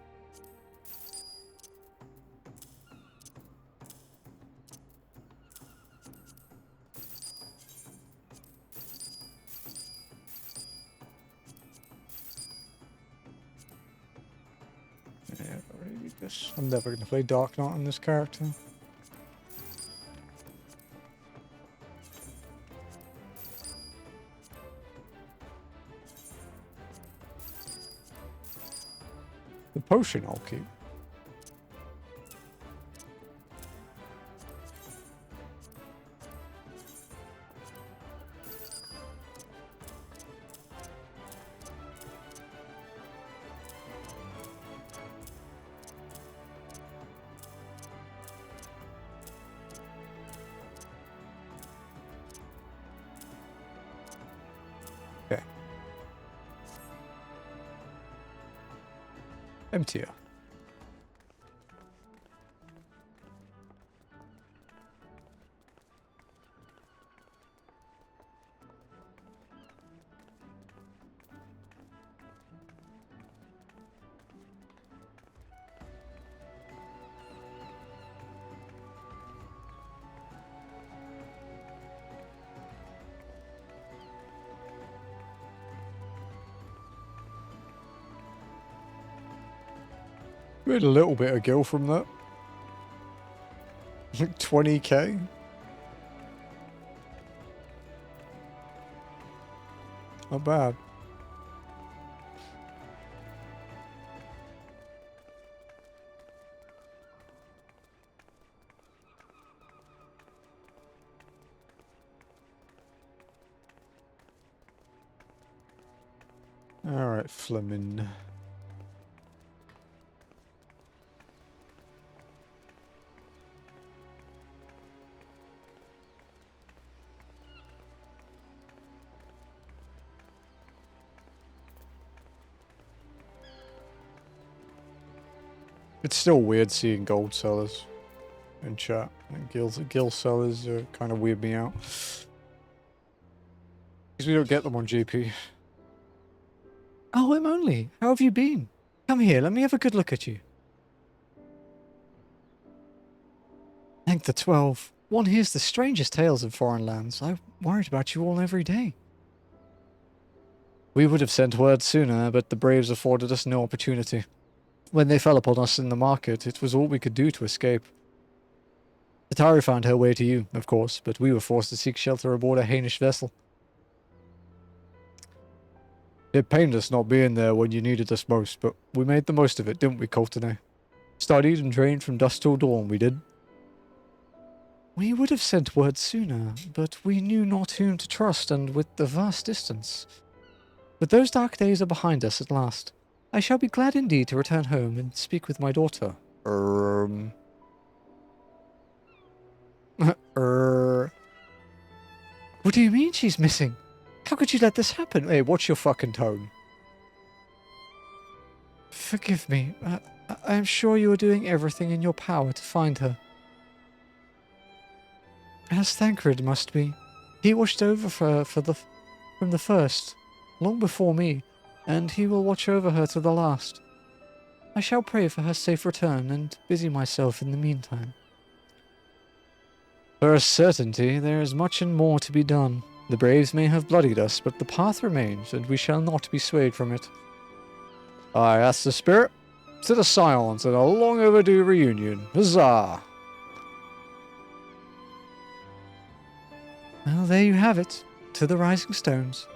Yeah, I really need this. I'm never going to play Dark Knight on this character. The potion I'll keep. Okay. Emptier. We had a little bit of gil from that. Like 20k. Not bad. Alright, Fleming. It's still weird seeing gold sellers in chat. And gil sellers kind of weird me out. Because we don't get them on GP. Oh, I'm only. How have you been? Come here, let me have a good look at you. Thank the 12. One hears the strangest tales in foreign lands. I worried about you all every day. We would have sent word sooner, but the Braves afforded us no opportunity. When they fell upon us in the market, it was all we could do to escape. Ataru found her way to you, of course, but we were forced to seek shelter aboard a Hainish vessel. It pained us not being there when you needed us most, but we made the most of it, didn't we, Coltonay? Studied and trained from dusk till dawn, we did. We would have sent word sooner, but we knew not whom to trust, and with the vast distance. But those dark days are behind us at last. I shall be glad indeed to return home and speak with my daughter. What do you mean she's missing? How could you let this happen? Hey, what's your fucking tone? Forgive me. I am sure you are doing everything in your power to find her. As Thancred must be. He watched over her from the first, long before me, and he will watch over her to the last. I shall pray for her safe return and busy myself in the meantime. For a certainty, there is much and more to be done. The Braves may have bloodied us, but the path remains, and we shall not be swayed from it. Aye, that's the spirit. To the silence and a long overdue reunion. Huzzah! Well, there you have it. To the Rising Stones.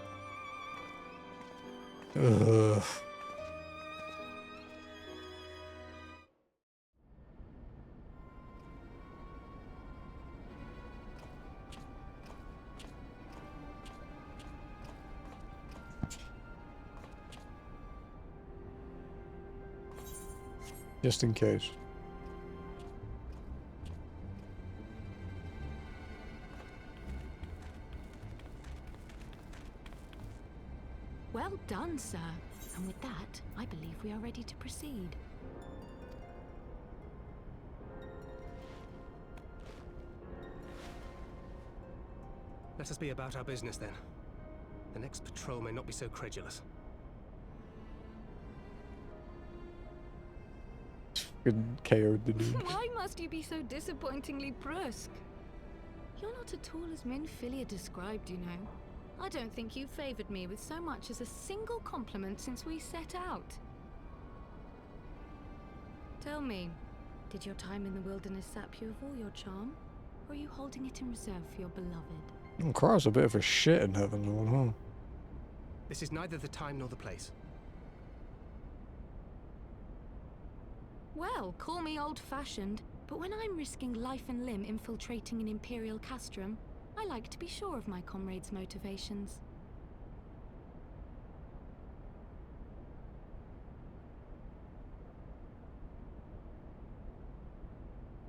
Ugh. Just in case. Well done, sir. And with that, I believe we are ready to proceed. Let us be about our business then. The next patrol may not be so credulous. KO'd the dude. Why must you be so disappointingly brusque? You're not at all as Minfilia described, you know. I don't think you've favored me with so much as a single compliment since we set out. Tell me, did your time in the wilderness sap you of all your charm? Or are you holding it in reserve for your beloved? Crow's a bit of a shit in heaven, Lord, huh? This is neither the time nor the place. Well, call me old-fashioned, but when I'm risking life and limb infiltrating an Imperial castrum, I like to be sure of my comrades' motivations.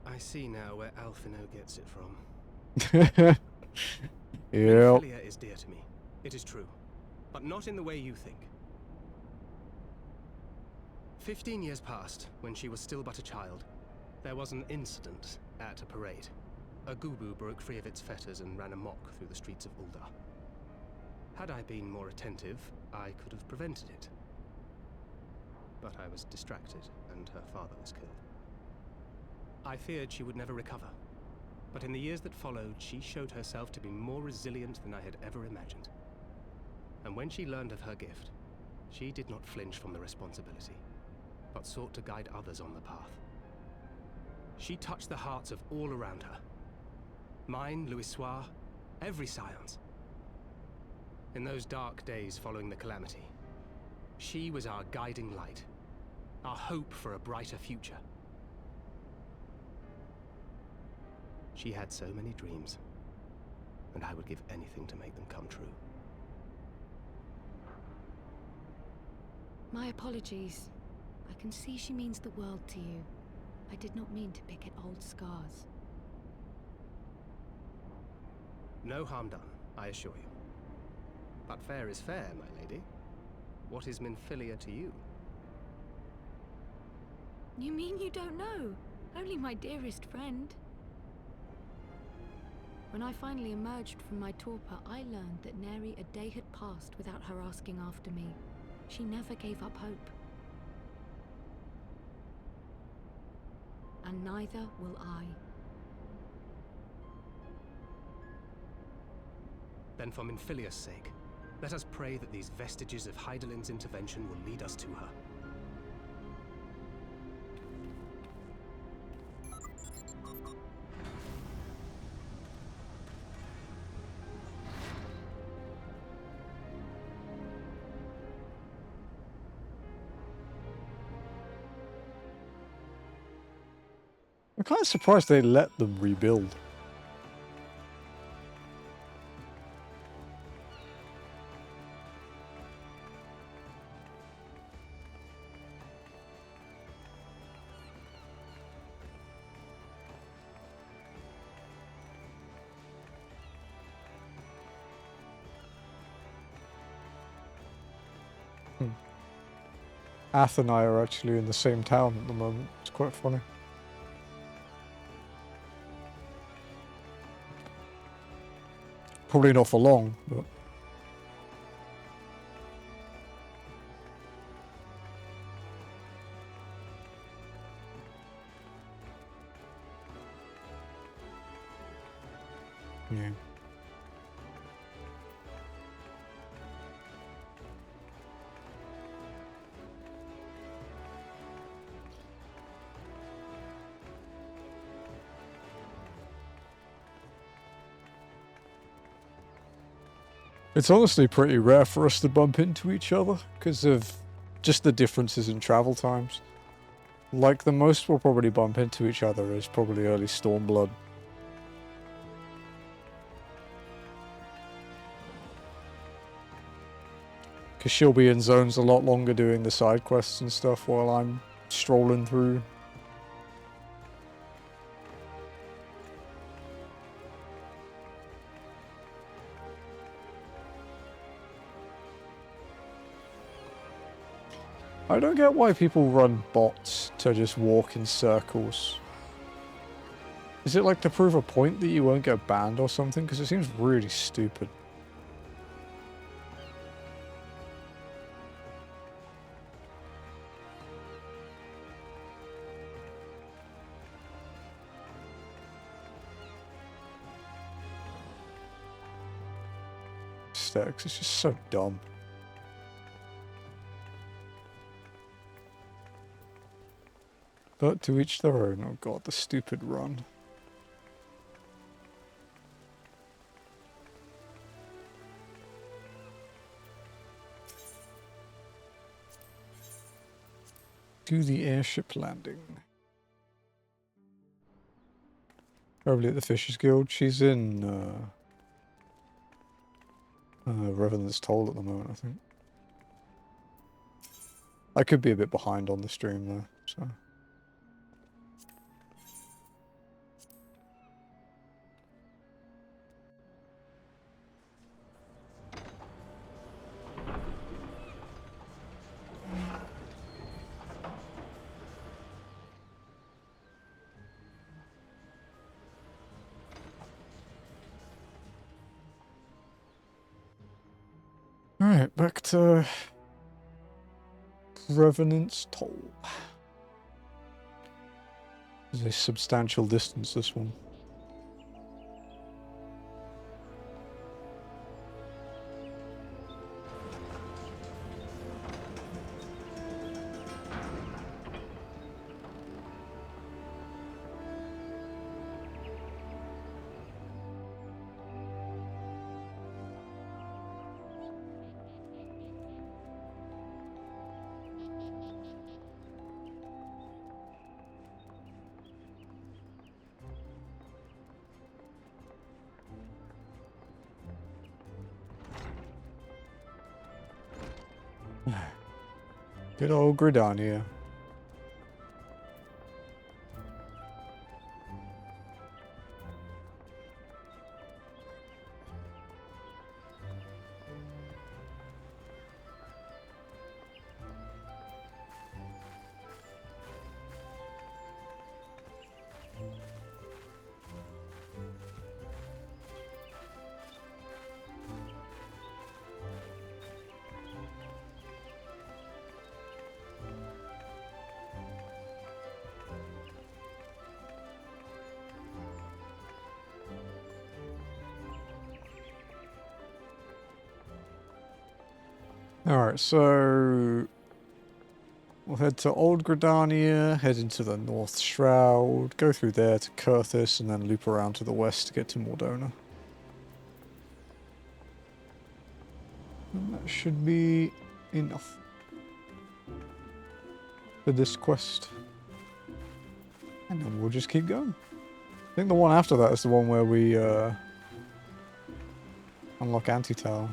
I see now where Alphino gets it from. Yep. Minfilia is dear to me. It is true. But not in the way you think. 15 years passed, when she was still but a child. There was an incident at a parade. A Gubu broke free of its fetters and ran amok through the streets of Ul'dah. Had I been more attentive, I could have prevented it. But I was distracted, and her father was killed. I feared she would never recover. But in the years that followed, she showed herself to be more resilient than I had ever imagined. And when she learned of her gift, she did not flinch from the responsibility, but sought to guide others on the path. She touched the hearts of all around her. Mine, Louisoix, every scions. In those dark days following the calamity, she was our guiding light, our hope for a brighter future. She had so many dreams, and I would give anything to make them come true. My apologies. I can see she means the world to you. I did not mean to pick at old scars. No harm done, I assure you. But fair is fair, my lady. What is Minfilia to you? You mean you don't know? Only my dearest friend. When I finally emerged from my torpor, I learned that nary a day had passed without her asking after me. She never gave up hope. And neither will I. Then for Minfilia's sake, Let us pray that these vestiges of Hydaelyn's intervention will lead us to her. I'm kind of surprised they let them rebuild. Ath and I are actually in the same town at the moment. It's quite funny. Probably not for long, but... yeah. It's honestly pretty rare for us to bump into each other because of just the differences in travel times. Like, the most we'll probably bump into each other is probably early Stormblood. Because she'll be in zones a lot longer doing the side quests and stuff while I'm strolling through. I don't get why people run bots to just walk in circles. Is it like to prove a point that you won't get banned or something? Because it seems really stupid. Stacks, it's just so dumb. But to each their own. Oh god, the stupid run. Do the airship landing. Probably at the Fishers Guild. She's in Revenant's Toll at the moment, I think. I could be a bit behind on the stream though, so... Alright, back to Revenant's Toll. There's a substantial distance, this one. Good old Gridania. Alright, so we'll head to Old Gridania, head into the North Shroud, go through there to Kurthis, and then loop around to the west to get to Mordona. And that should be enough for this quest. And then we'll just keep going. I think the one after that is the one where we unlock Antitower.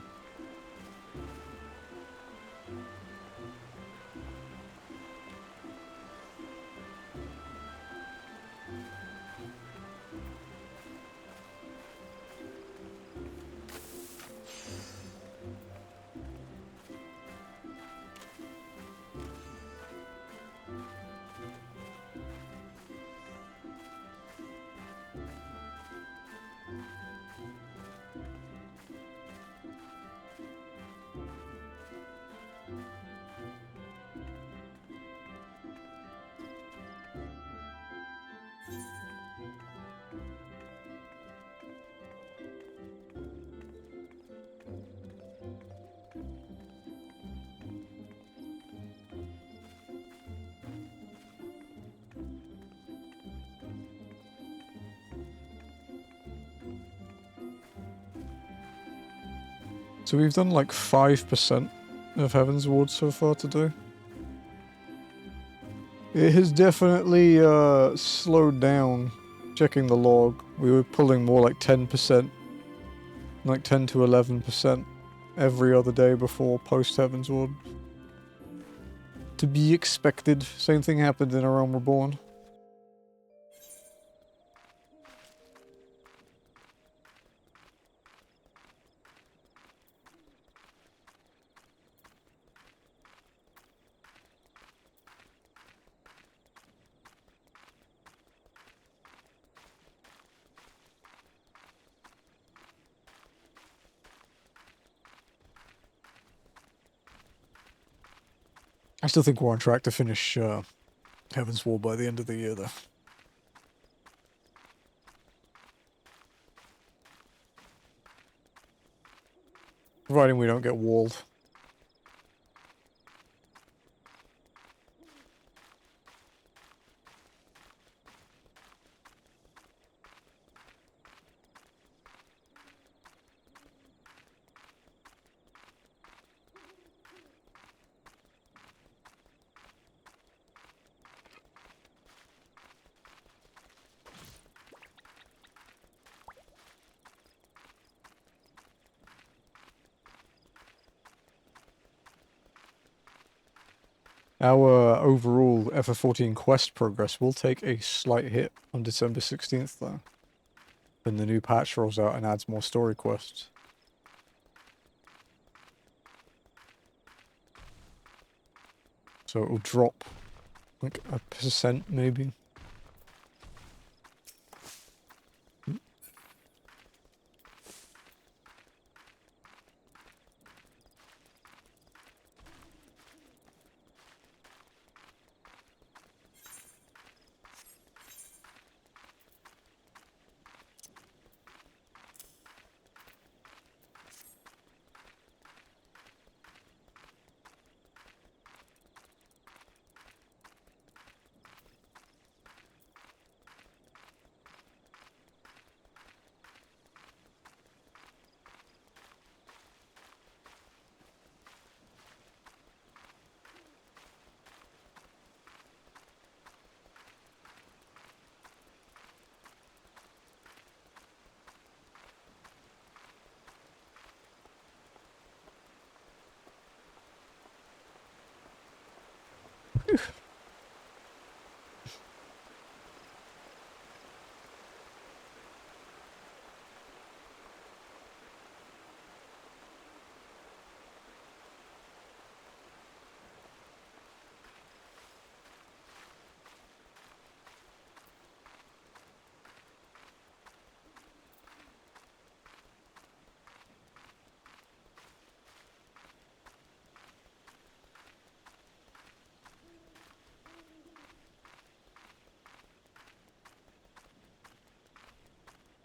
So we've done like 5% of Heaven's Ward so far to do. It has definitely slowed down. Checking the log, we were pulling more like 10%, like 10 to 11% every other day before post Heaven's Ward. To be expected. Same thing happened in A Realm Reborn. I still think we're on track to finish Heaven's Ward by the end of the year, though. Providing we don't get walled. Our overall FF14 quest progress will take a slight hit on December 16th, though. When the new patch rolls out and adds more story quests. So it will drop like 1% maybe.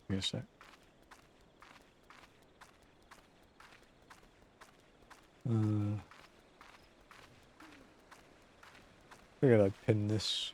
Give me a sec. Figured I'd pin this.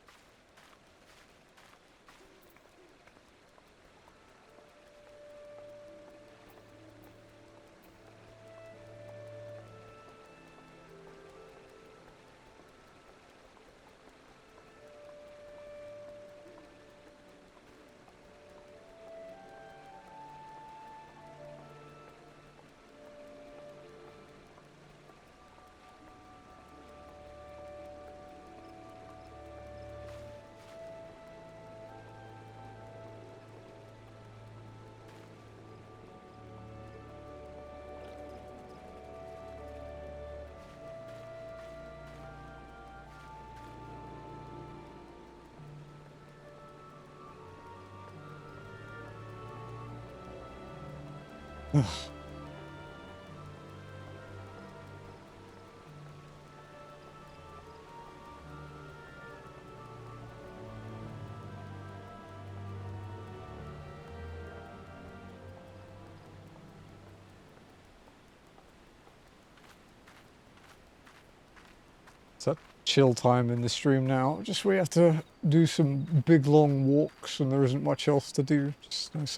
It's that chill time in the stream now. Just we have to do some big long walks and there isn't much else to do. Just nice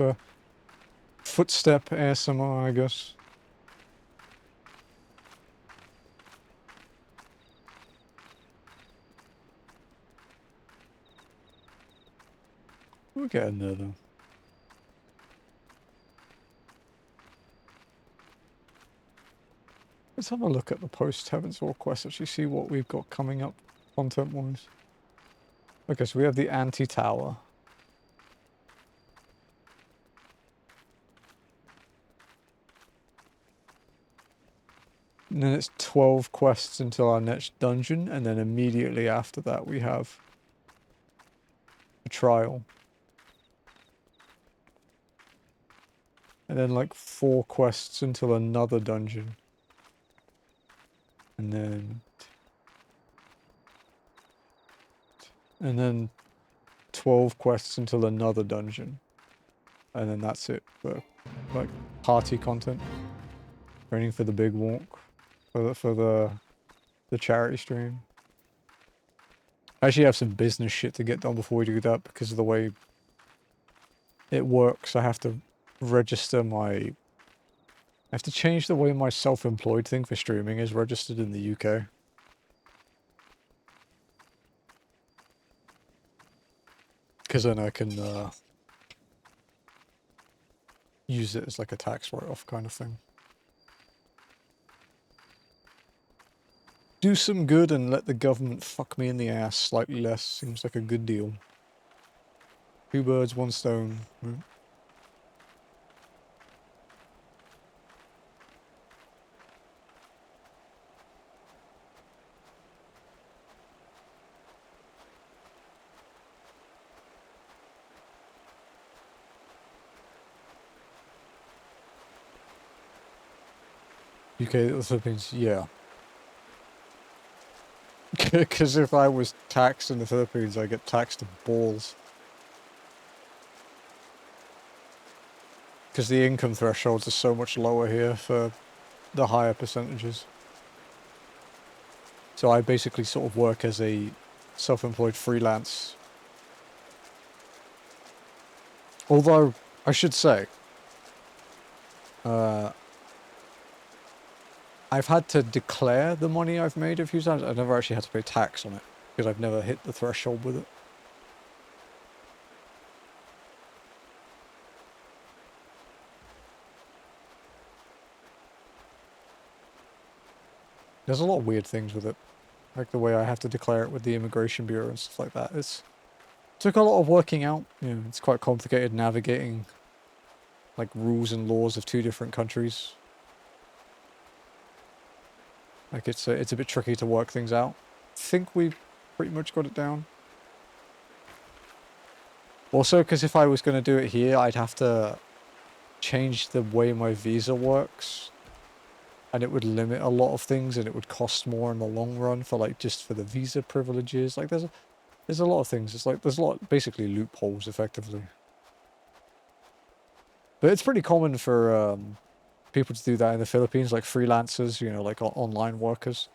footstep ASMR, I guess. We'll get in there though. Let's have a look at the post-Heaven's War quest, actually see what we've got coming up content-wise. Okay, so we have the Antitower. And then it's 12 quests until our next dungeon, and then immediately after that we have a trial. And then like 4 quests until another dungeon. And then 12 quests until another dungeon. And then that's it for like party content. Training for the big walk. For the charity stream. I actually have some business shit to get done before we do that because of the way it works. I have to register my... I have to change the way my self-employed thing for streaming is registered in the UK. Because then I can use it as like a tax write-off kind of thing. Do some good and let the government fuck me in the ass slightly less. Seems like a good deal. 2 birds, 1 stone. Right? UK, the Philippines, yeah. Because if I was taxed in the Philippines, I get taxed to balls. Because the income thresholds are so much lower here for the higher percentages. So I basically sort of work as a self-employed freelance. Although, I should say, I've had to declare the money I've made a few times. I've never actually had to pay tax on it, because I've never hit the threshold with it. There's a lot of weird things with it. Like the way I have to declare it with the Immigration Bureau and stuff like that. It took a lot of working out. You know, it's quite complicated navigating like rules and laws of 2 different countries. Like it's a bit tricky to work things out. I think we pretty much got it down. Also, because if I was going to do it here, I'd have to change the way my visa works. And it would limit a lot of things, and it would cost more in the long run for like just for the visa privileges. Like there's a lot of things. It's like there's a lot, basically loopholes, effectively. But it's pretty common for people to do that in the Philippines, like freelancers, you know, like online workers.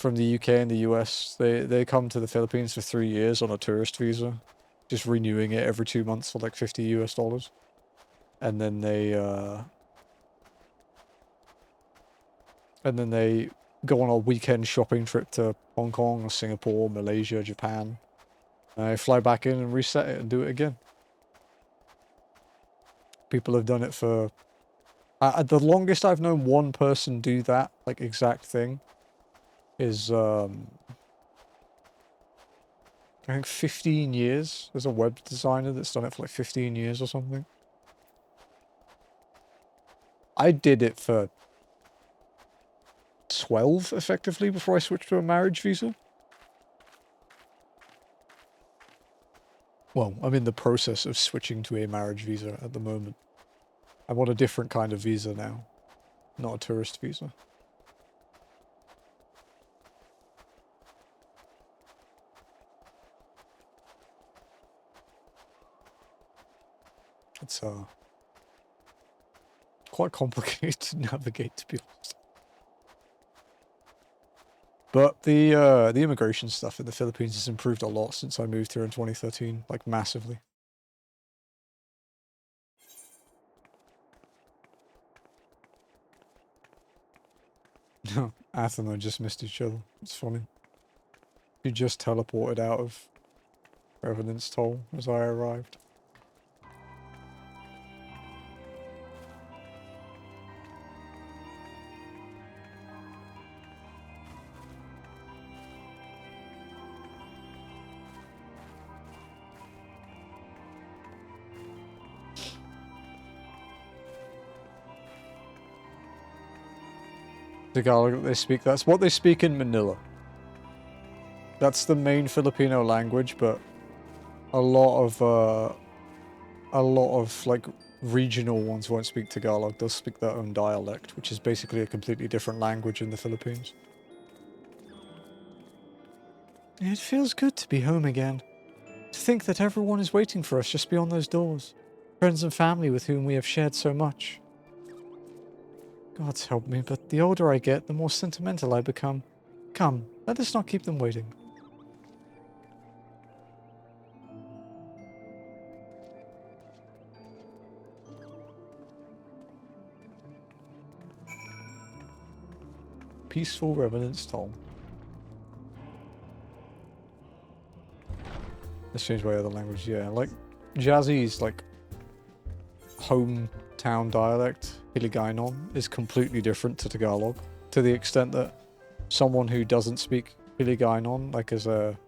from the UK and the US, they come to the Philippines for 3 years on a tourist visa, just renewing it every 2 months for like $50 US. And then they go on a weekend shopping trip to Hong Kong or Singapore, Malaysia, Japan. And they fly back in and reset it and do it again. People have done it for... the longest I've known one person do that, like, exact thing, is, I think 15 years. There's a web designer that's done it for, like, 15 years or something. I did it for 12, effectively, before I switched to a marriage visa. Well, I'm in the process of switching to a marriage visa at the moment. I want a different kind of visa now, not a tourist visa. It's quite complicated to navigate, to be honest. But the immigration stuff in the Philippines has improved a lot since I moved here in 2013, like massively. Athena just missed each other. It's funny. She just teleported out of Revenant's Toll as I arrived. Tagalog they speak. That's what they speak in Manila. That's the main Filipino language, but a lot of like regional ones won't speak Tagalog. They'll speak their own dialect, which is basically a completely different language in the Philippines. It feels good to be home again. To think that everyone is waiting for us just beyond those doors. Friends and family with whom we have shared so much. God's help me, but the older I get, the more sentimental I become. Come, let us not keep them waiting. Peaceful Revenant's Toll. Let's change my other language, yeah. Like, Jazzy's, like, hometown dialect, Hiligaynon, is completely different to Tagalog. To the extent that someone who doesn't speak Hiligaynon, like, as a...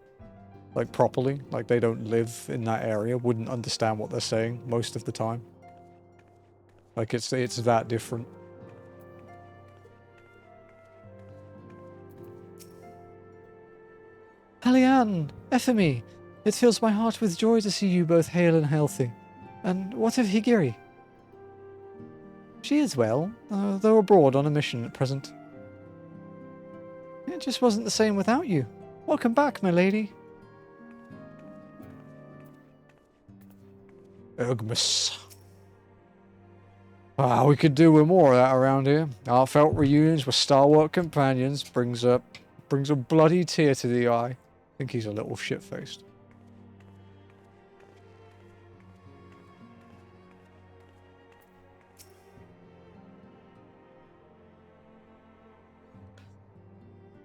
like, properly, like, they don't live in that area, wouldn't understand what they're saying most of the time. Like, it's that different. Alian, Ephemy, it fills my heart with joy to see you both hale and healthy. And what of Higiri? She is well, though abroad on a mission at present. It just wasn't the same without you. Welcome back, my lady. Ugmas. Ah, we could do with more of that around here. Heartfelt reunions with stalwart companions brings a bloody tear to the eye. I think he's a little shit-faced.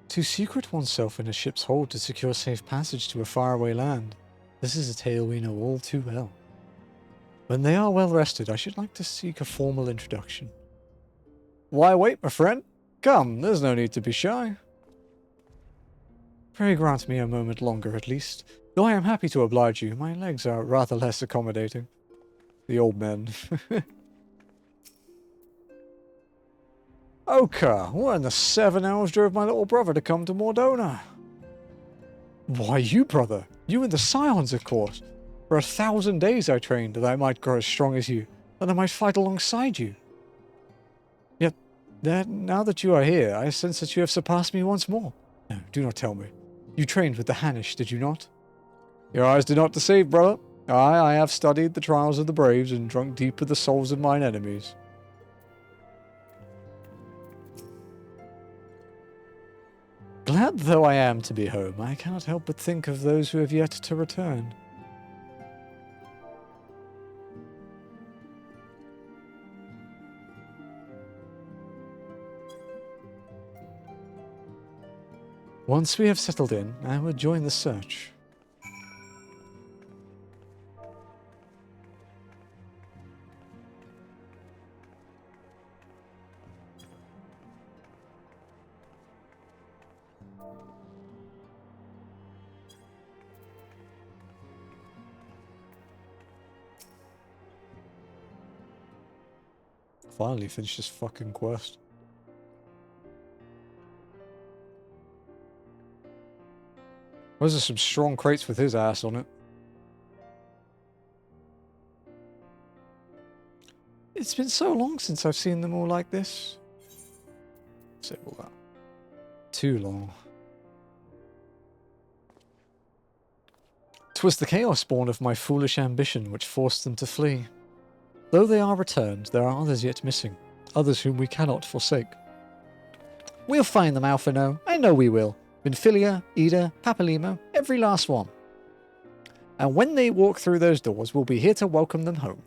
To secret oneself in a ship's hold to secure safe passage to a faraway land. This is a tale we know all too well. When they are well rested, I should like to seek a formal introduction. Why wait, my friend? Come, there's no need to be shy. Pray grant me a moment longer at least, though I am happy to oblige you. My legs are rather less accommodating. The old men. Oka, what in the 7 hours drove my little brother to come to Mordona? Why you, brother? You and the Scions, of course. For 1,000 days I trained that I might grow as strong as you, that I might fight alongside you. Yet, now that you are here, I sense that you have surpassed me once more. No, do not tell me. You trained with the Hanish, did you not? Your eyes do not deceive, brother. I have studied the trials of the braves and drunk deep of the souls of mine enemies. Glad though I am to be home, I cannot help but think of those who have yet to return. Once we have settled in, I will join the search. Finally finished this fucking quest. Those are some strong crates with his ass on it. It's been so long since I've seen them all like this. Disable that. Too long. 'Twas the chaos born of my foolish ambition which forced them to flee. Though they are returned, there are others yet missing. Others whom we cannot forsake. We'll find them, Alphino. I know we will. Minfilia, Ida, Papalimo, every last one. And when they walk through those doors, we'll be here to welcome them home.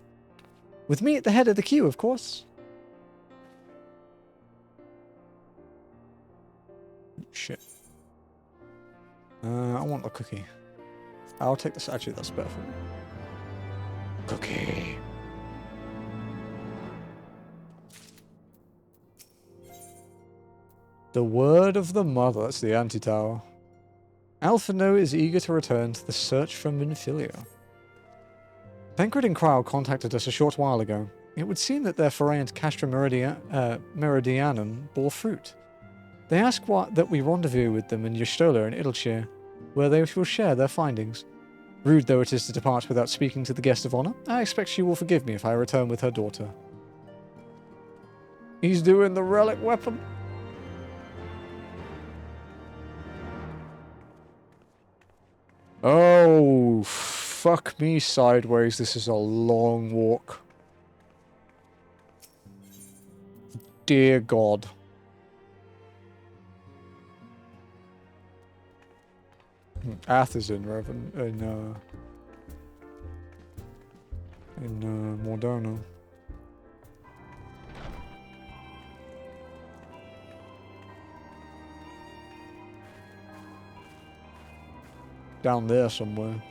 With me at the head of the queue, of course. Shit. I want a cookie. I'll take this. Actually, that's better for me. Cookie. The word of the mother. That's the Antitower. Alphino is eager to return to the search for Minfilia. Tancred and Crowell contacted us a short while ago. It would seem that their foray into Castra Meridianum bore fruit. They ask that we rendezvous with them in Y'shtola in Idleshire, where they will share their findings. Rude though it is to depart without speaking to the guest of honor, I expect she will forgive me if I return with her daughter. He's doing the relic weapon. Oh, fuck me sideways. This is a long walk. Dear God. Ath is in Mordona. Down there somewhere.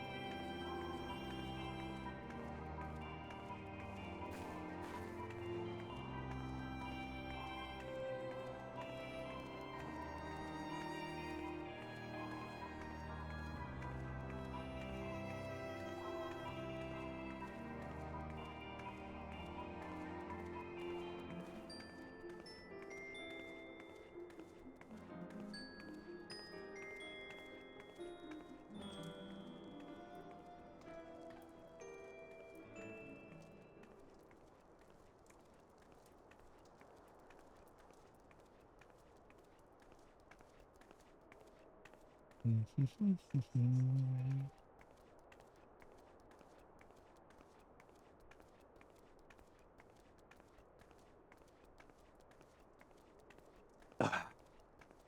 Ah.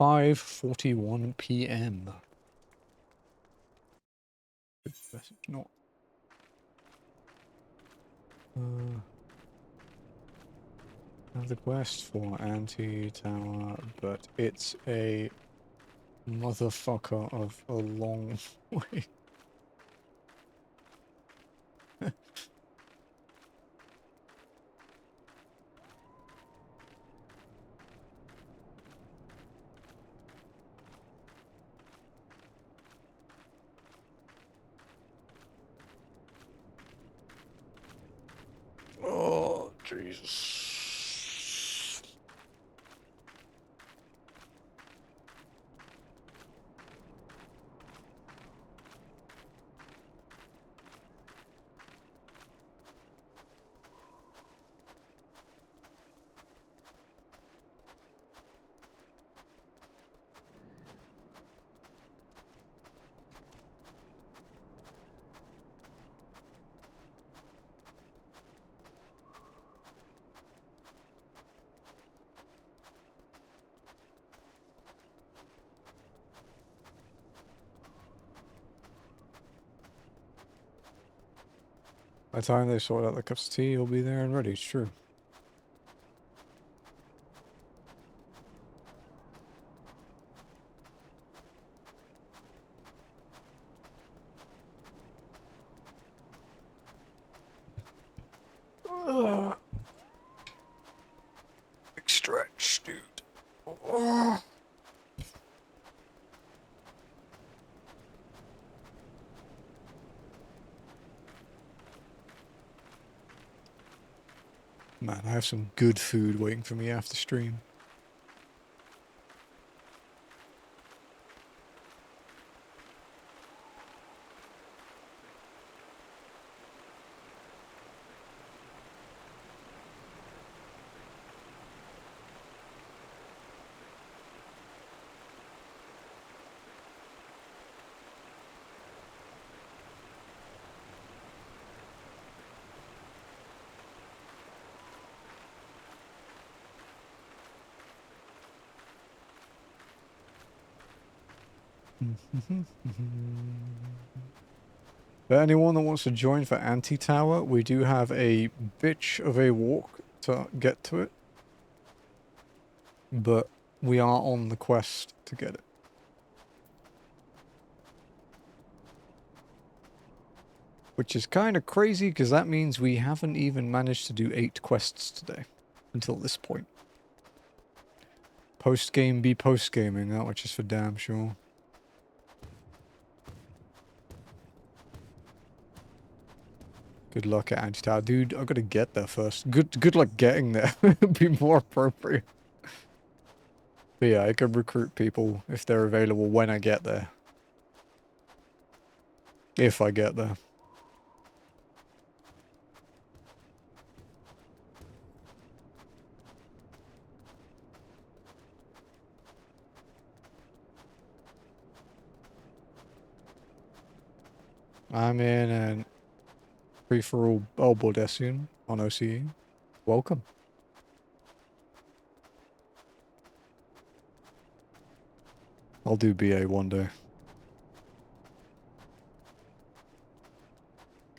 5:41 p.m. Not. Another quest for Antitower, but it's a motherfucker of a long way. Oh, Jesus. By the time they sort out the cups of tea, you'll be there and ready. It's true. Big stretch, dude. Man, I have some good food waiting for me after stream. For anyone that wants to join for Antitower, we do have a bitch of a walk to get to it. But we are on the quest to get it. Which is kind of crazy because that means we haven't even managed to do 8 quests today. Until this point. Post-game be post-gaming, that much is for damn sure. Good luck at Antitower. Dude, I've got to get there first. Good luck getting there. It'd be more appropriate. But yeah, I could recruit people if they're available when I get there. If I get there. I'm in an free-for-all Albordessian on OCE. Welcome. I'll do BA one day.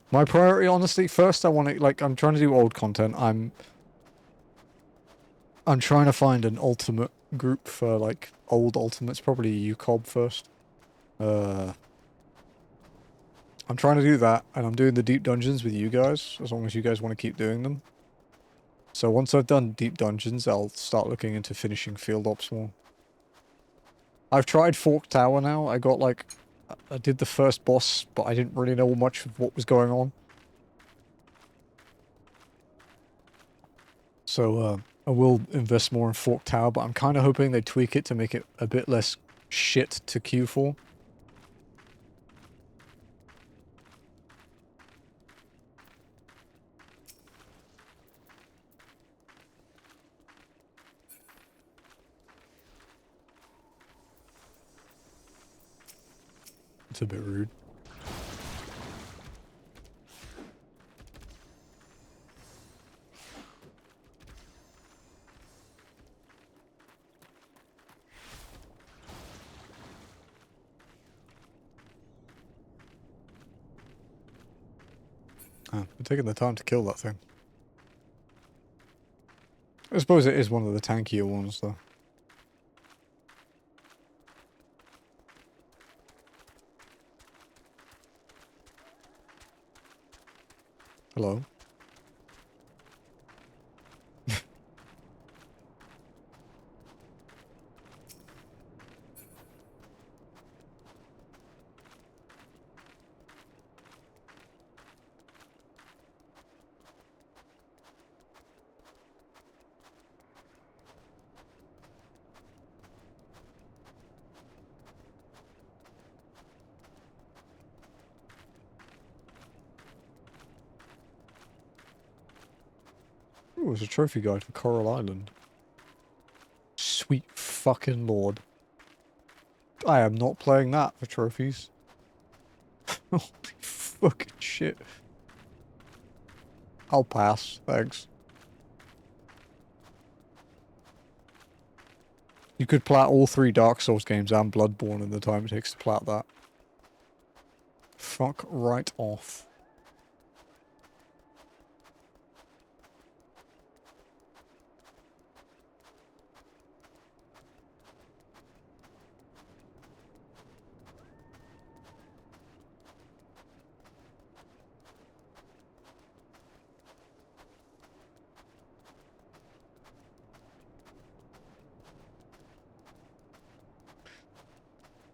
My priority, honestly, first I want to, like, I'm trying to do old content. I'm trying to find an ultimate group for, like, old ultimates. Probably UCOB first. I'm trying to do that, and I'm doing the deep dungeons with you guys, as long as you guys want to keep doing them. So once I've done deep dungeons, I'll start looking into finishing field ops more. I've tried Fork Tower now. I got, like, I did the first boss, but I didn't really know much of what was going on. So, I will invest more in Fork Tower, but I'm kind of hoping they tweak it to make it a bit less shit to queue for. It's a bit rude. Oh, I'm taking the time to kill that thing. I suppose it is one of the tankier ones, though. Hello? Ooh, there's a trophy guide for Coral Island. Sweet fucking lord. I am not playing that for trophies. Holy fucking shit. I'll pass, thanks. You could plat all 3 Dark Souls games and Bloodborne in the time it takes to plat that. Fuck right off.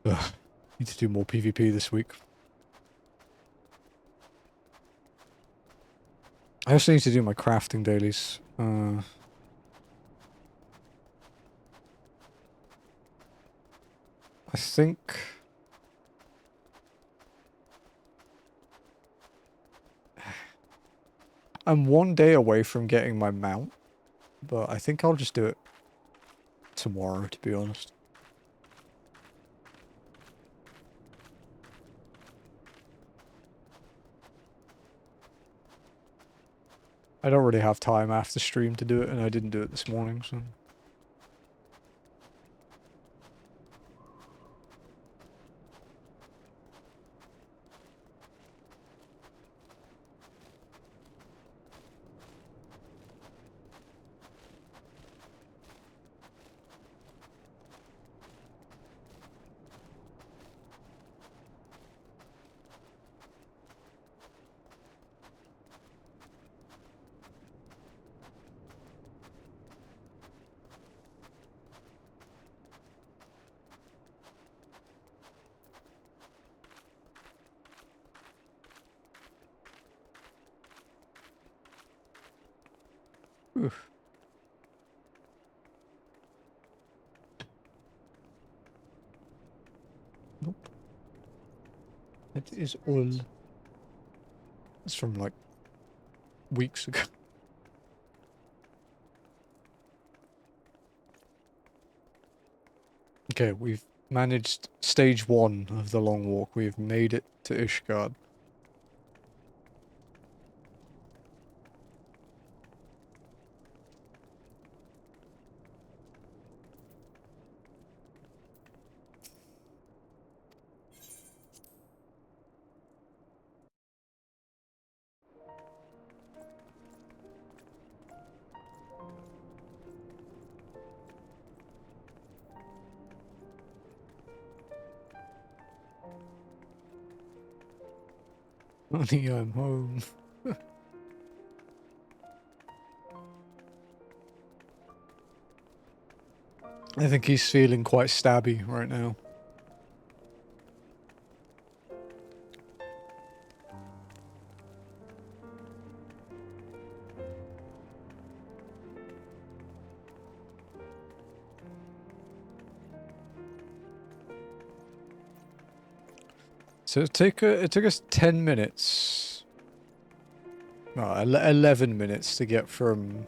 Ugh, need to do more PvP this week. I also need to do my crafting dailies. I think... I'm 1 day away from getting my mount, but I think I'll just do it tomorrow, to be honest. I don't really have time after stream to do it, and I didn't do it this morning, so... Oof. Nope. It is all... It's from, like, weeks ago. Okay, we've managed stage 1 of the long walk. We've made it to Ishgard. Honey, I'm home. I think he's feeling quite stabby right now. So it took us 10 minutes. No, 11 minutes to get from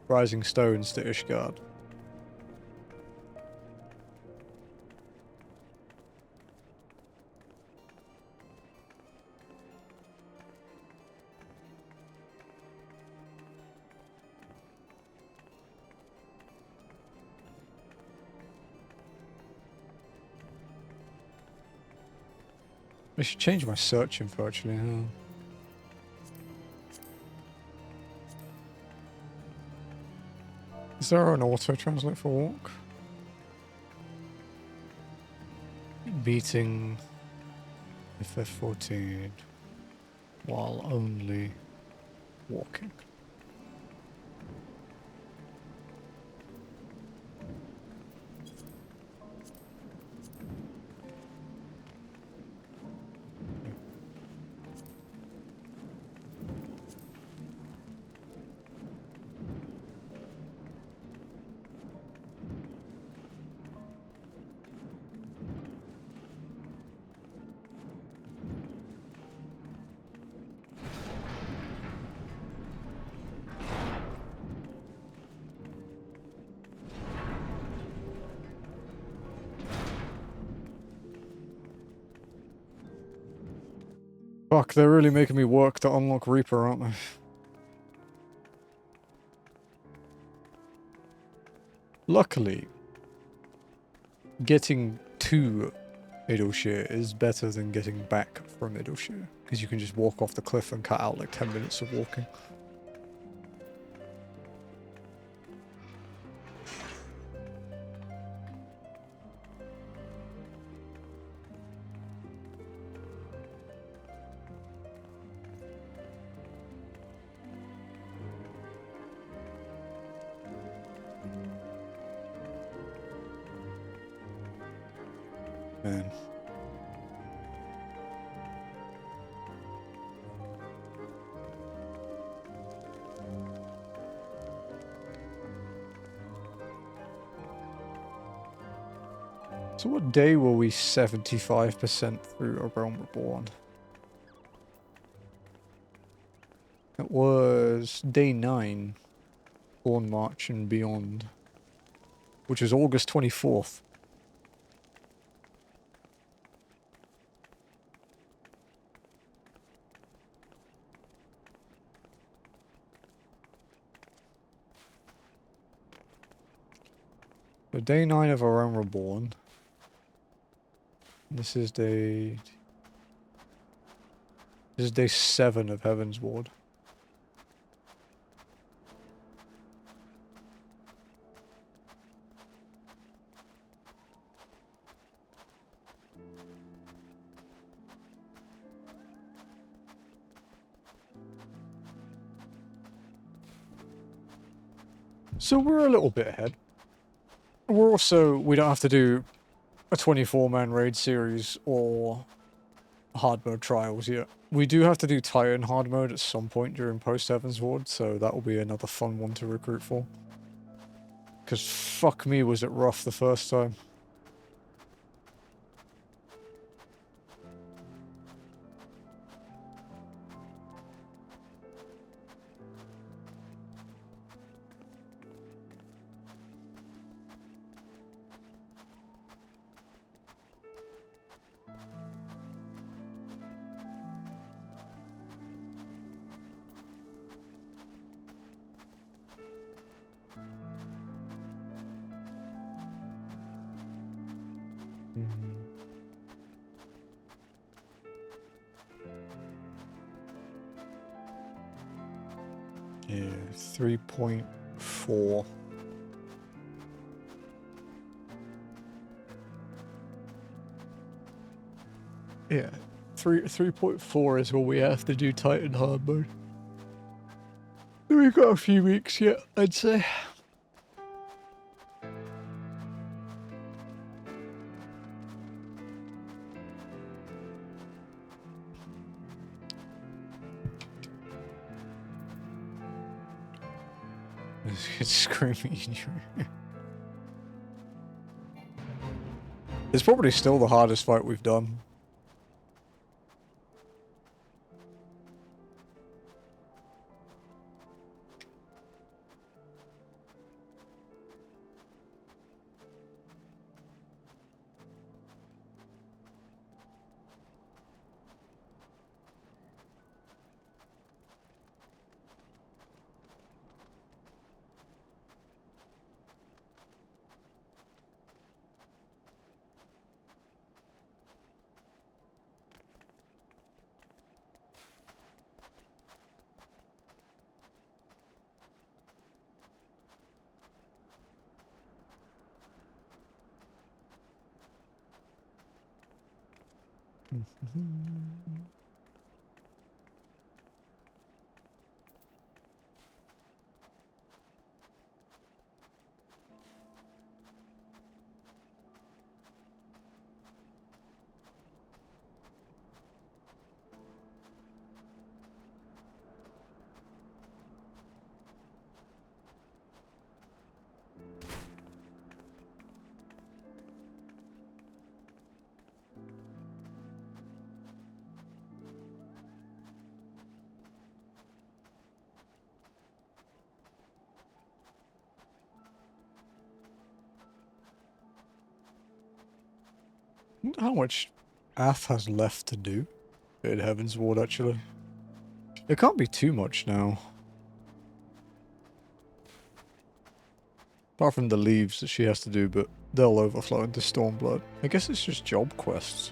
Rising Stones to Ishgard. I should change my search info actually. Huh? Is there an auto translate for walk? Beating FF14 while only walking. Fuck, they're really making me work to unlock Reaper, aren't they? Luckily, getting to Idleshire is better than getting back from Idleshire, because you can just walk off the cliff and cut out like 10 minutes of walking. Man. So what day were we 75% through A Realm Reborn? It was day 9, Born March and Beyond, which was August 24th. So day 9 of A Realm Reborn. This is day 7 of Heaven's Ward. So we're a little bit ahead. We're also, we don't have to do a 24-man raid series or hard mode trials yet. We do have to do Titan hard mode at some point during post Heaven's Ward, so that will be another fun one to recruit for. Because fuck me, was it rough the first time. Yeah, 3.4. Yeah, 3.4 is what we have to do Titan hard mode. We've got a few weeks yet, I'd say. It's screaming in your ear. It's probably still the hardest fight we've done. I wonder how much Ath has left to do in Heaven's Ward, actually. It can't be too much now. Apart from the leaves that she has to do, but they'll overflow into Stormblood. I guess it's just job quests.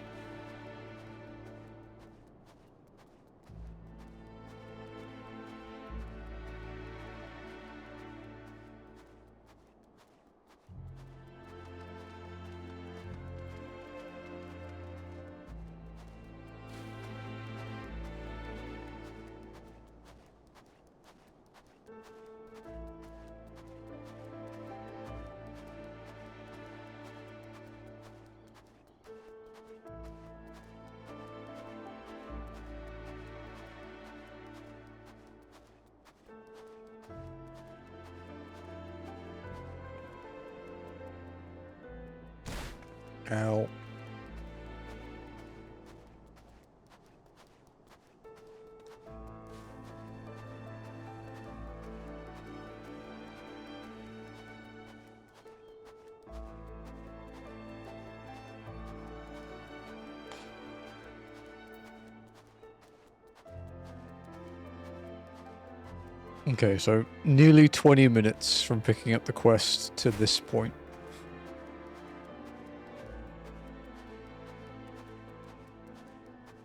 Ow. Okay, so nearly 20 minutes from picking up the quest to this point.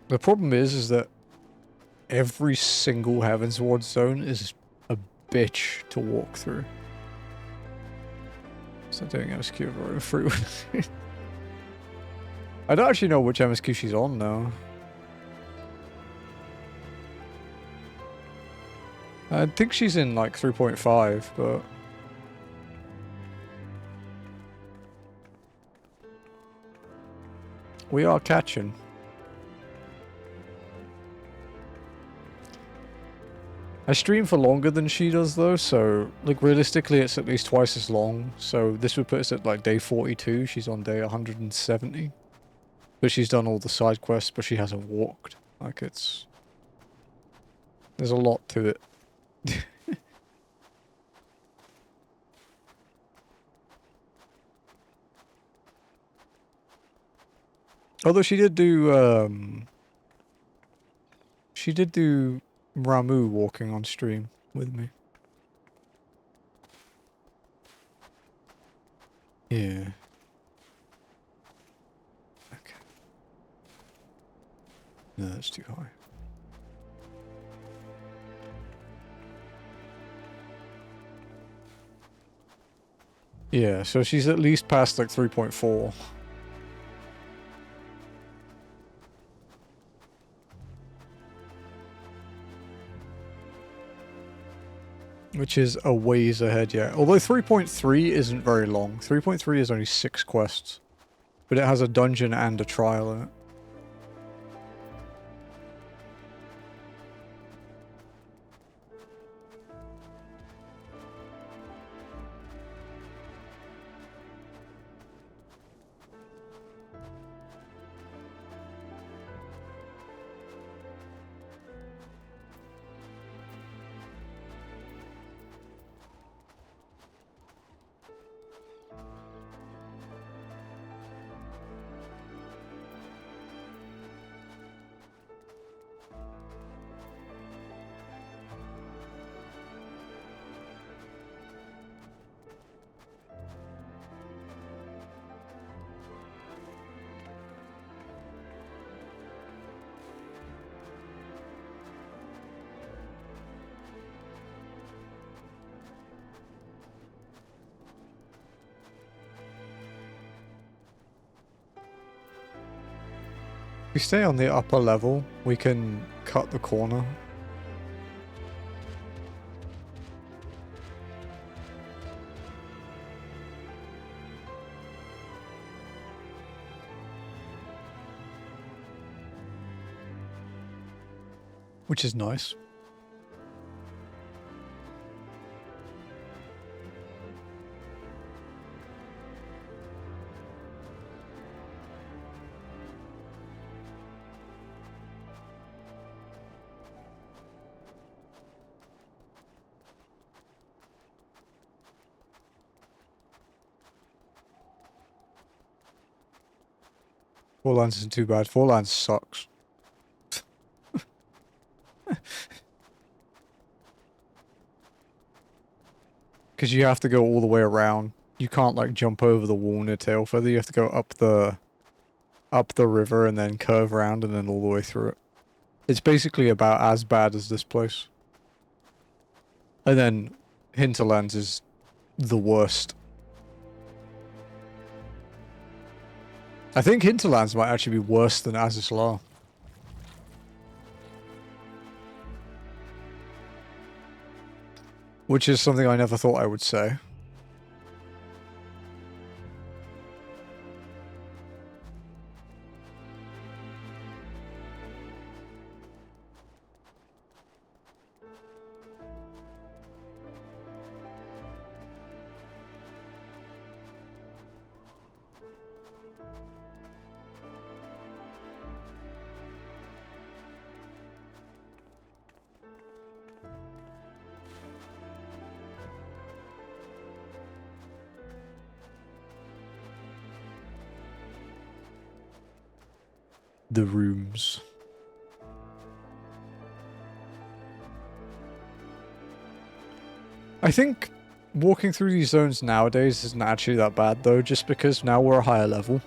The problem is that every single Heavensward zone is a bitch to walk through. It's not doing MSQ of our fruit. I don't actually know which MSQ she's on now. I think she's in like 3.5, but... we are catching. I stream for longer than she does though, so like realistically it's at least twice as long. So this would put us at like day 42, she's on day 170. But she's done all the side quests, but she hasn't walked. Like it's... there's a lot to it. Although she did do Ramu walking on stream with me. Yeah. Okay. No, that's too high. Yeah, so she's at least past like 3.4. Which is a ways ahead yet. Although 3.3 isn't very long. 3.3 is only 6 quests. But it has a dungeon and a trial in it. If we stay on the upper level, we can cut the corner. Which is nice. Four Lands isn't too bad. Four Lands sucks. Because you have to go all the way around. You can't like jump over the wall near Tailfeather. You have to go up the river and then curve around and then all the way through it. It's basically about as bad as this place. And then Hinterlands is the worst. I think Hinterlands might actually be worse than Azizlar. Which is something I never thought I would say. the rooms. I think walking through these zones nowadays isn't actually that bad though, just because now we're a higher level.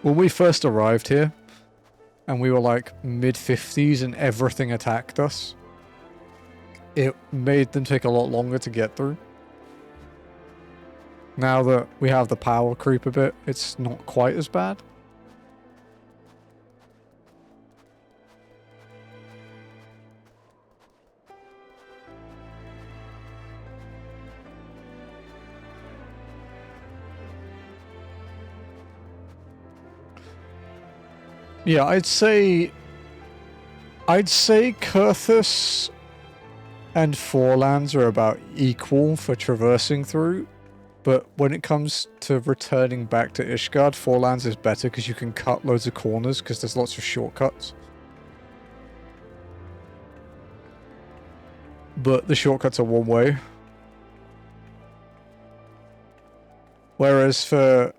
When we first arrived here, and we were like mid-50s and everything attacked us, it made them take a lot longer to get through. Now that we have the power creep a bit, it's not quite as bad. Yeah, I'd say Kurthus and Forelands are about equal for traversing through, but when it comes to returning back to Ishgard, Forelands is better because you can cut loads of corners because there's lots of shortcuts. But the shortcuts are one way. Whereas for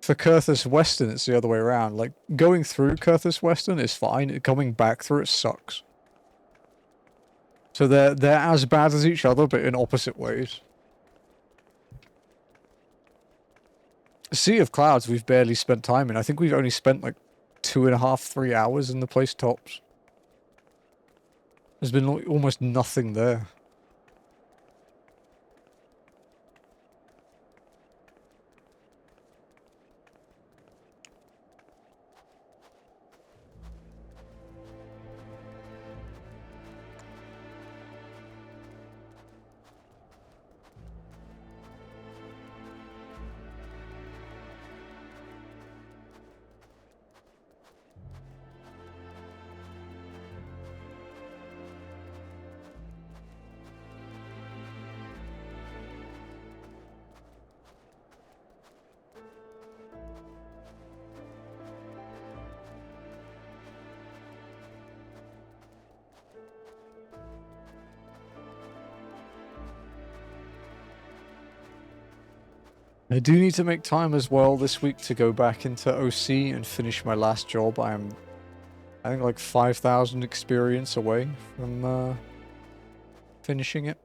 Kurthus Western, it's the other way around. Like, going through Kurthus Western is fine. Coming back through it sucks. So they're as bad as each other, but in opposite ways. Sea of Clouds, we've barely spent time in. I think we've only spent like 2.5, 3 hours in the place tops. There's been almost nothing there. I do need to make time as well this week to go back into OC and finish my last job. I think like 5,000 experience away from finishing it.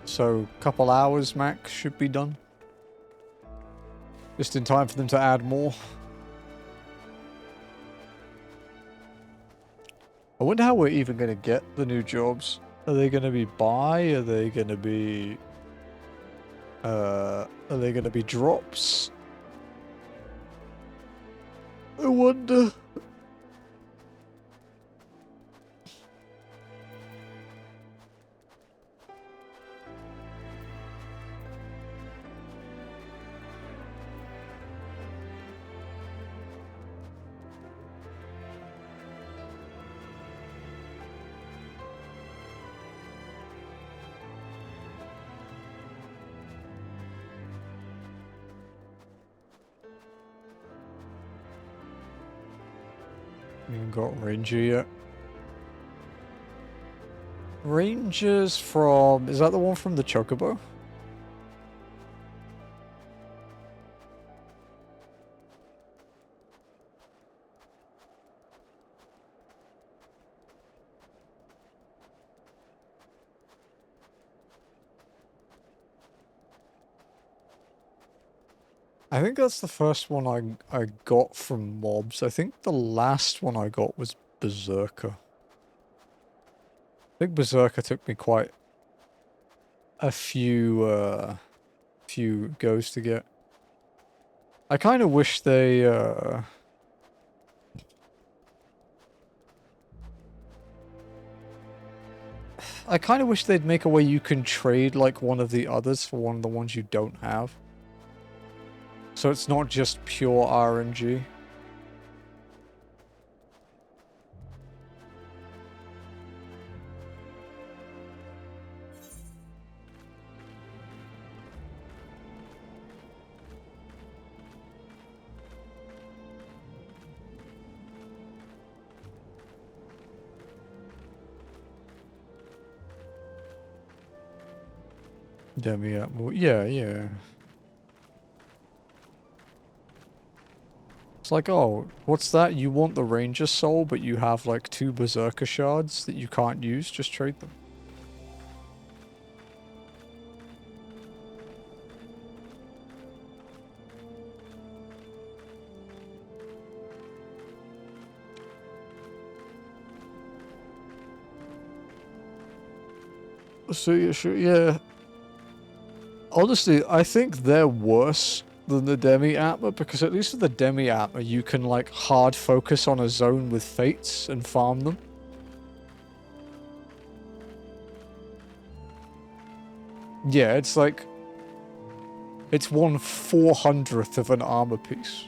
So a couple hours max should be done. Just in time for them to add more. I wonder how we're even going to get the new jobs. Are they going to be buy? Are they going to be drops? I wonder. We haven't got Ranger yet. Rangers from... Is that the one from the Chocobo? I think that's the first one I got from mobs. I think the last one I got was Berserker. I think Berserker took me quite a few goes to get. I kind of wish they I kind of wish they'd make a way you can trade like one of the others for one of the ones you don't have. So it's not just pure RNG. Yeah, yeah. It's like, oh, what's that? You want the Ranger Soul, but you have like 2 Berserker Shards that you can't use? Just trade them. So yeah, sure, yeah. Honestly, I think they're worse than the Demi-Atma, because at least with the Demi-Atma, you can like hard focus on a zone with fates and farm them. Yeah, it's like... It's 1/400th of an armor piece.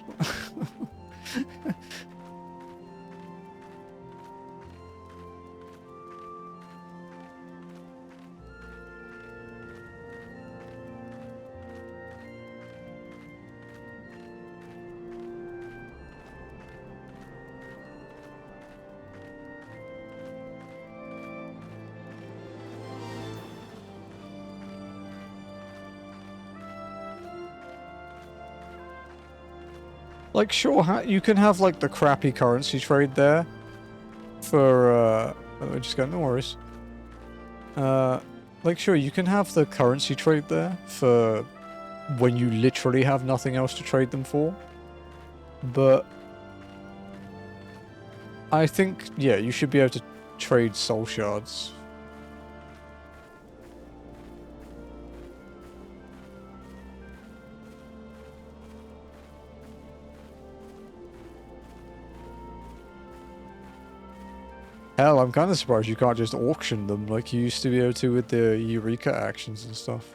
Like, sure, you can have, like, the crappy currency trade there for, let me just go, no worries. Like, sure, you can have the currency trade there for when you literally have nothing else to trade them for. But I think, yeah, you should be able to trade soul shards. Hell, I'm kind of surprised you can't just auction them like you used to be able to with the Eureka actions and stuff.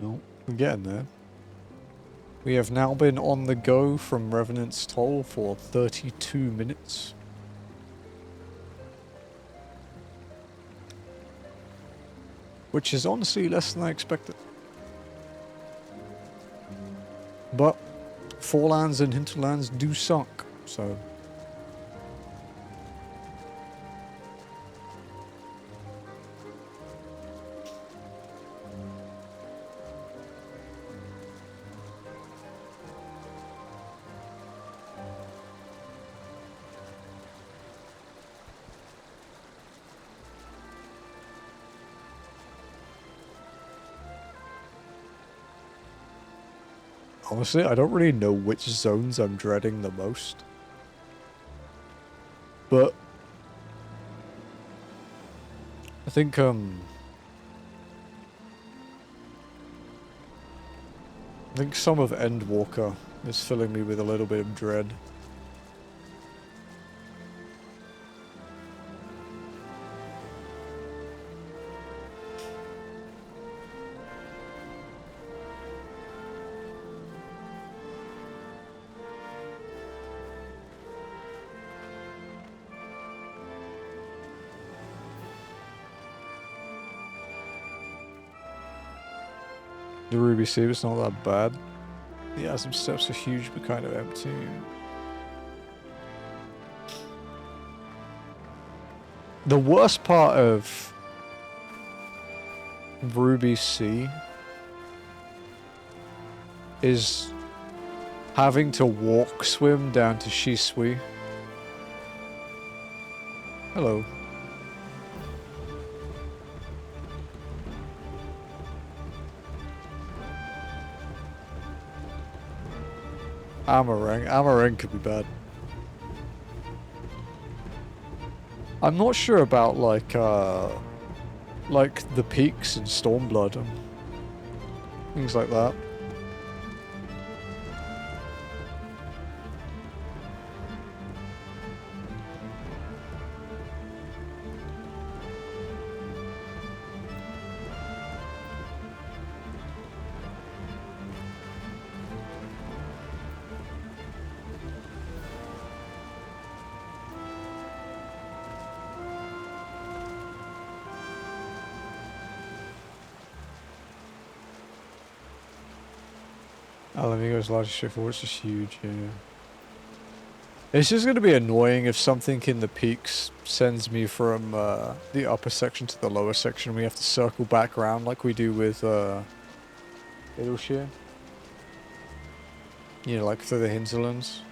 No, we're getting there. We have now been on the go from Revenant's Toll for 32 minutes. Which is honestly less than I expected. But Forelands and Hinterlands do suck, so... Honestly, I don't really know which zones I'm dreading the most. But I think I think some of Endwalker is filling me with a little bit of dread. The Ruby Sea was not that bad. The Asm steps are huge but kind of empty. The worst part of Ruby Sea is having to walk swim down to Shisui. Hello. Amarang could be bad. I'm not sure about like the peaks in Stormblood and things like that. Alamingo's largest straightforward, it's just huge, yeah. It's just going to be annoying if something in the peaks sends me from the upper section to the lower section. We have to circle back around like we do with Idleshire. You know, like through the hinterlands.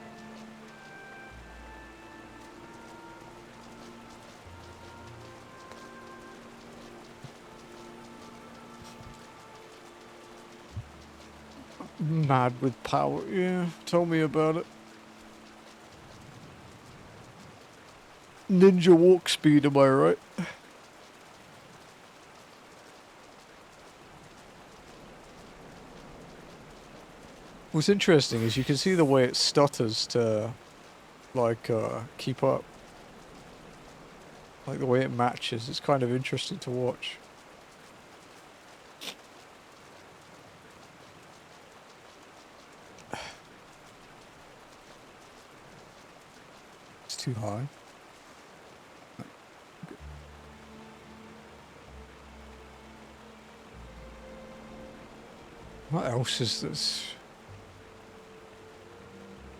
Mad with power, yeah. Tell me about it. Ninja walk speed, am I right? What's interesting is you can see the way it stutters to, like, keep up. Like the way it matches, it's kind of interesting to watch. It's too high. What else is this?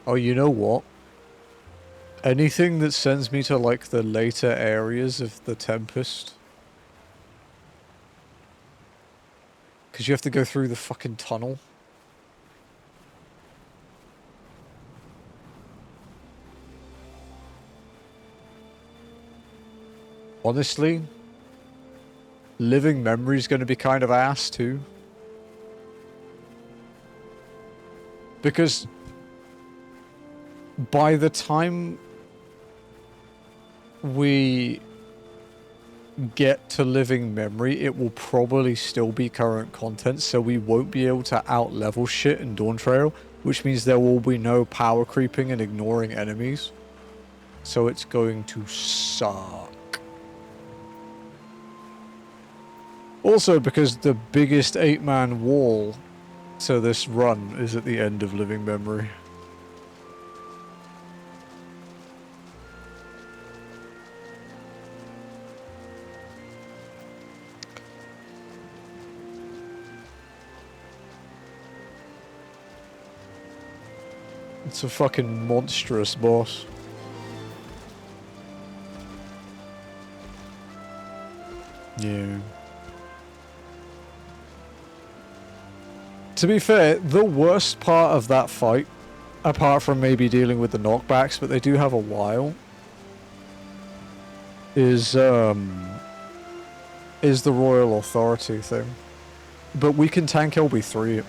Oh, you know what? Anything that sends me to, like, the later areas of the Tempest. Because you have to go through the fucking tunnel. Honestly, living memory is going to be kind of ass, too. Because by the time we get to living memory, it will probably still be current content, so we won't be able to out-level shit in Dawn Trail, which means there will be no power creeping and ignoring enemies. So it's going to suck. Also, because the biggest 8-man wall to this run is at the end of living memory. It's a fucking monstrous boss. Yeah. To be fair, the worst part of that fight, apart from maybe dealing with the knockbacks, but they do have a while, is the Royal Authority thing. But we can tank LB3 it.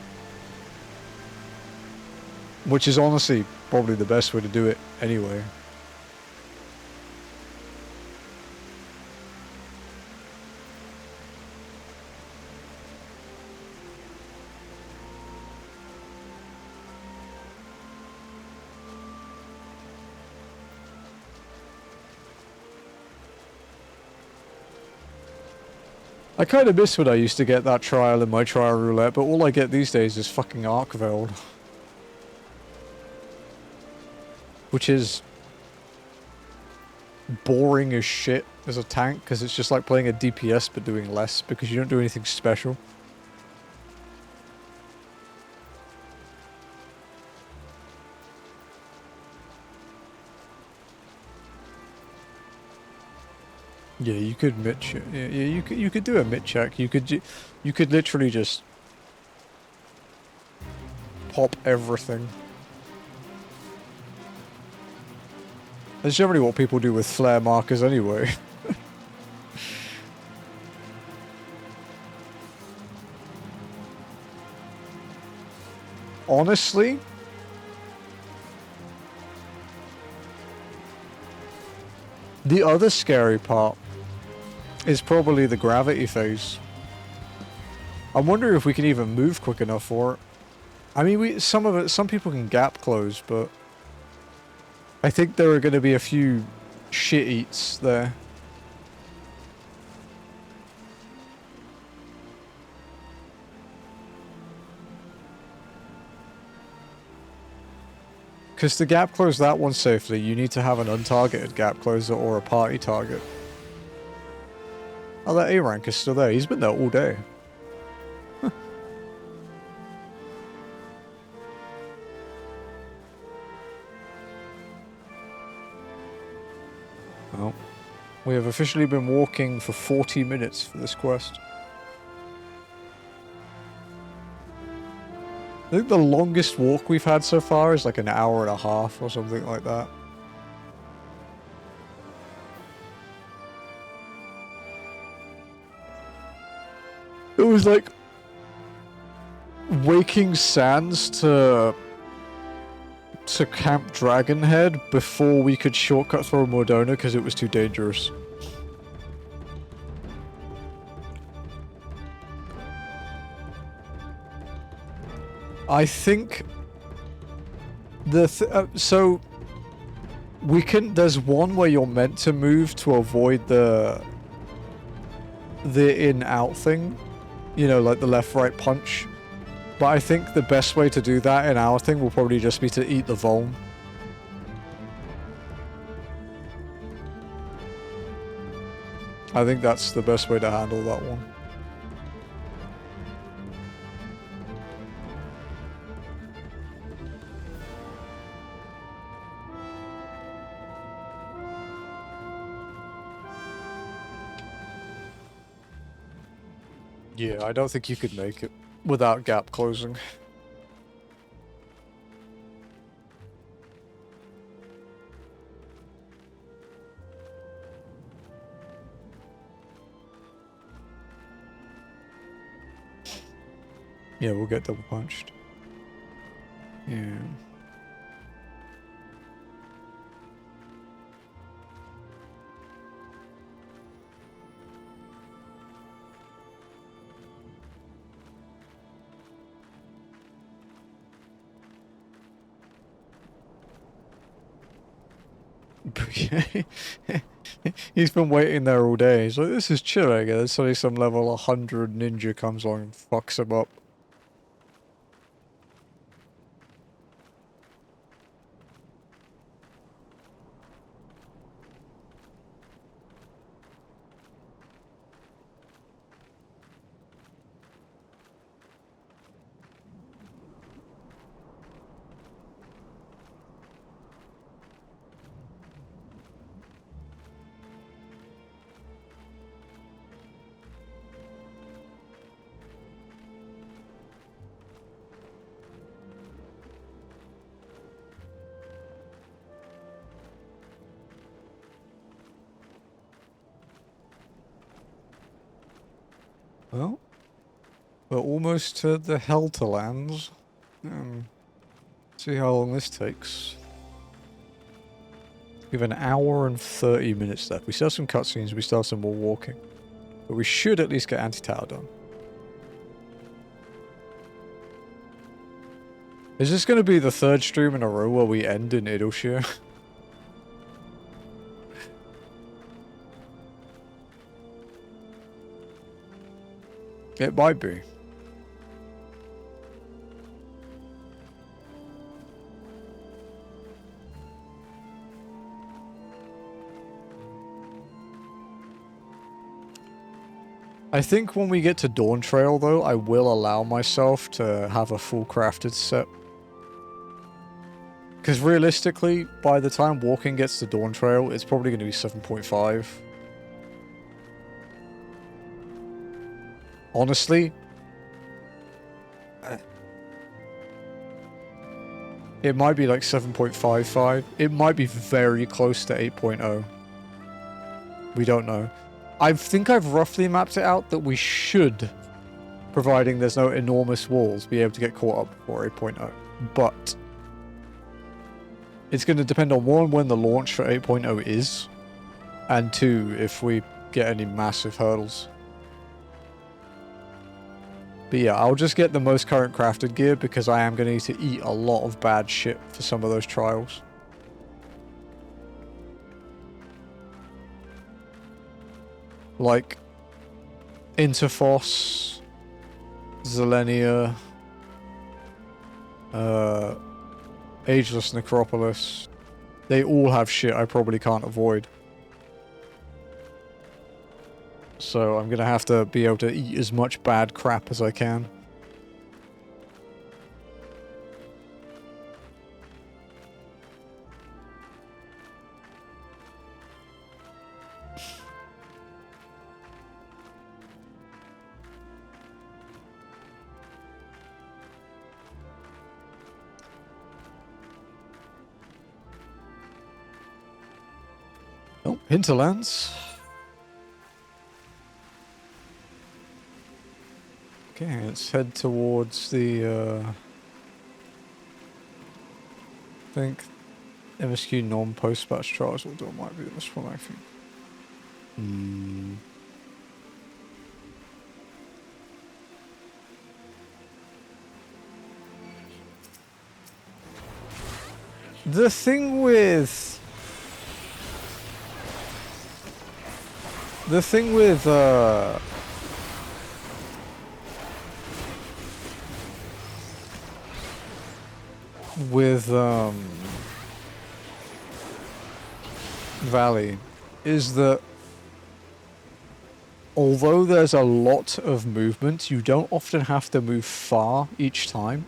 Which is honestly probably the best way to do it anyway. I kind of miss when I used to get that trial in my trial roulette, but all I get these days is fucking Arkveld. Which is boring as shit as a tank, because it's just like playing a DPS but doing less, because you don't do anything special. Yeah, you could you could do a mid check. You could literally just pop everything. That's generally what people do with flare markers anyway. Honestly, the other scary part is probably the gravity phase. I wonder if we can even move quick enough for it. I mean, some people can gap close, but I think there are going to be a few shit eats there. Because to gap close that one safely, you need to have an untargeted gap closer or a party target. Oh, that A rank is still there. He's been there all day. Huh. Well, we have officially been walking for 40 minutes for this quest. I think the longest walk we've had so far is like an hour and a half or something like that. It was like Waking Sands to Camp Dragonhead before we could shortcut through Mordona because it was too dangerous. I think so we can. There's one where you're meant to move to avoid the in-out thing, you know, like the left-right punch. But I think the best way to do that in our thing will probably just be to eat the Volm. I think that's the best way to handle that one. Yeah, I don't think you could make it without gap closing. Yeah, we'll get double punched. Yeah. He's been waiting there all day. He's like, this is chilling. And then suddenly some level 100 ninja comes on and fucks him up. Well, we're almost to the Helterlands. See how long this takes. We have an hour and 30 minutes left. We still have some cutscenes, we still have some more walking. But we should at least get Antitower done. Is this going to be the third stream in a row where we end in Idleshire? It might be. I think when we get to Dawn Trail, though, I will allow myself to have a full crafted set. Because realistically, by the time walking gets to Dawn Trail, it's probably going to be 7.5. Honestly, it might be like 7.55. It might be very close to 8.0. We don't know. I think I've roughly mapped it out that we should, providing there's no enormous walls, be able to get caught up before 8.0. But it's going to depend on, one, when the launch for 8.0 is, and two, if we get any massive hurdles. But yeah, I'll just get the most current crafted gear because I am going to need to eat a lot of bad shit for some of those trials. Like Interphos, Zelenia, Ageless Necropolis. They all have shit I probably can't avoid. So I'm gonna have to be able to eat as much bad crap as I can. Hinterlands. Okay, let's head towards the, I think MSQ non-post-batch trials will do. It might be this one, I think. The thing with... The thing with, Valley is that although there's a lot of movement, you don't often have to move far each time.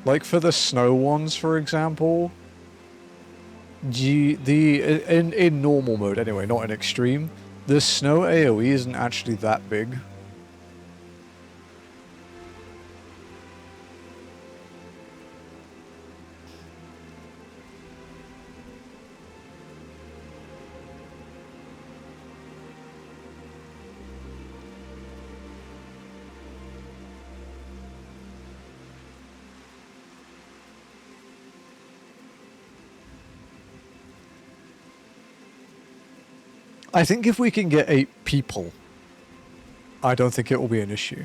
Like for the snow ones, for example, in normal mode anyway, not in extreme, the snow AoE isn't actually that big. I think if we can get 8 people, I don't think it will be an issue.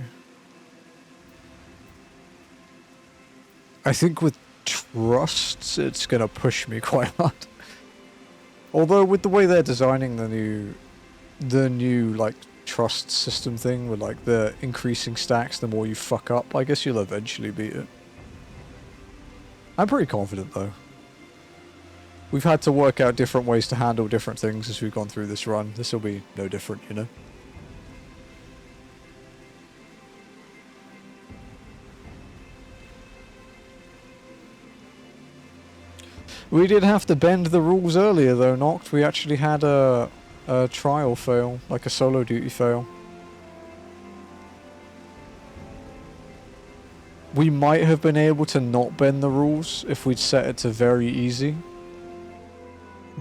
I think with trusts, it's going to push me quite hard. Although with the way they're designing the new like trust system thing with like the increasing stacks the more you fuck up, I guess you'll eventually beat it. I'm pretty confident though. We've had to work out different ways to handle different things as we've gone through this run. This will be no different, you know? We did have to bend the rules earlier though, Noct. We actually had a trial fail, like a solo duty fail. We might have been able to not bend the rules if we'd set it to very easy.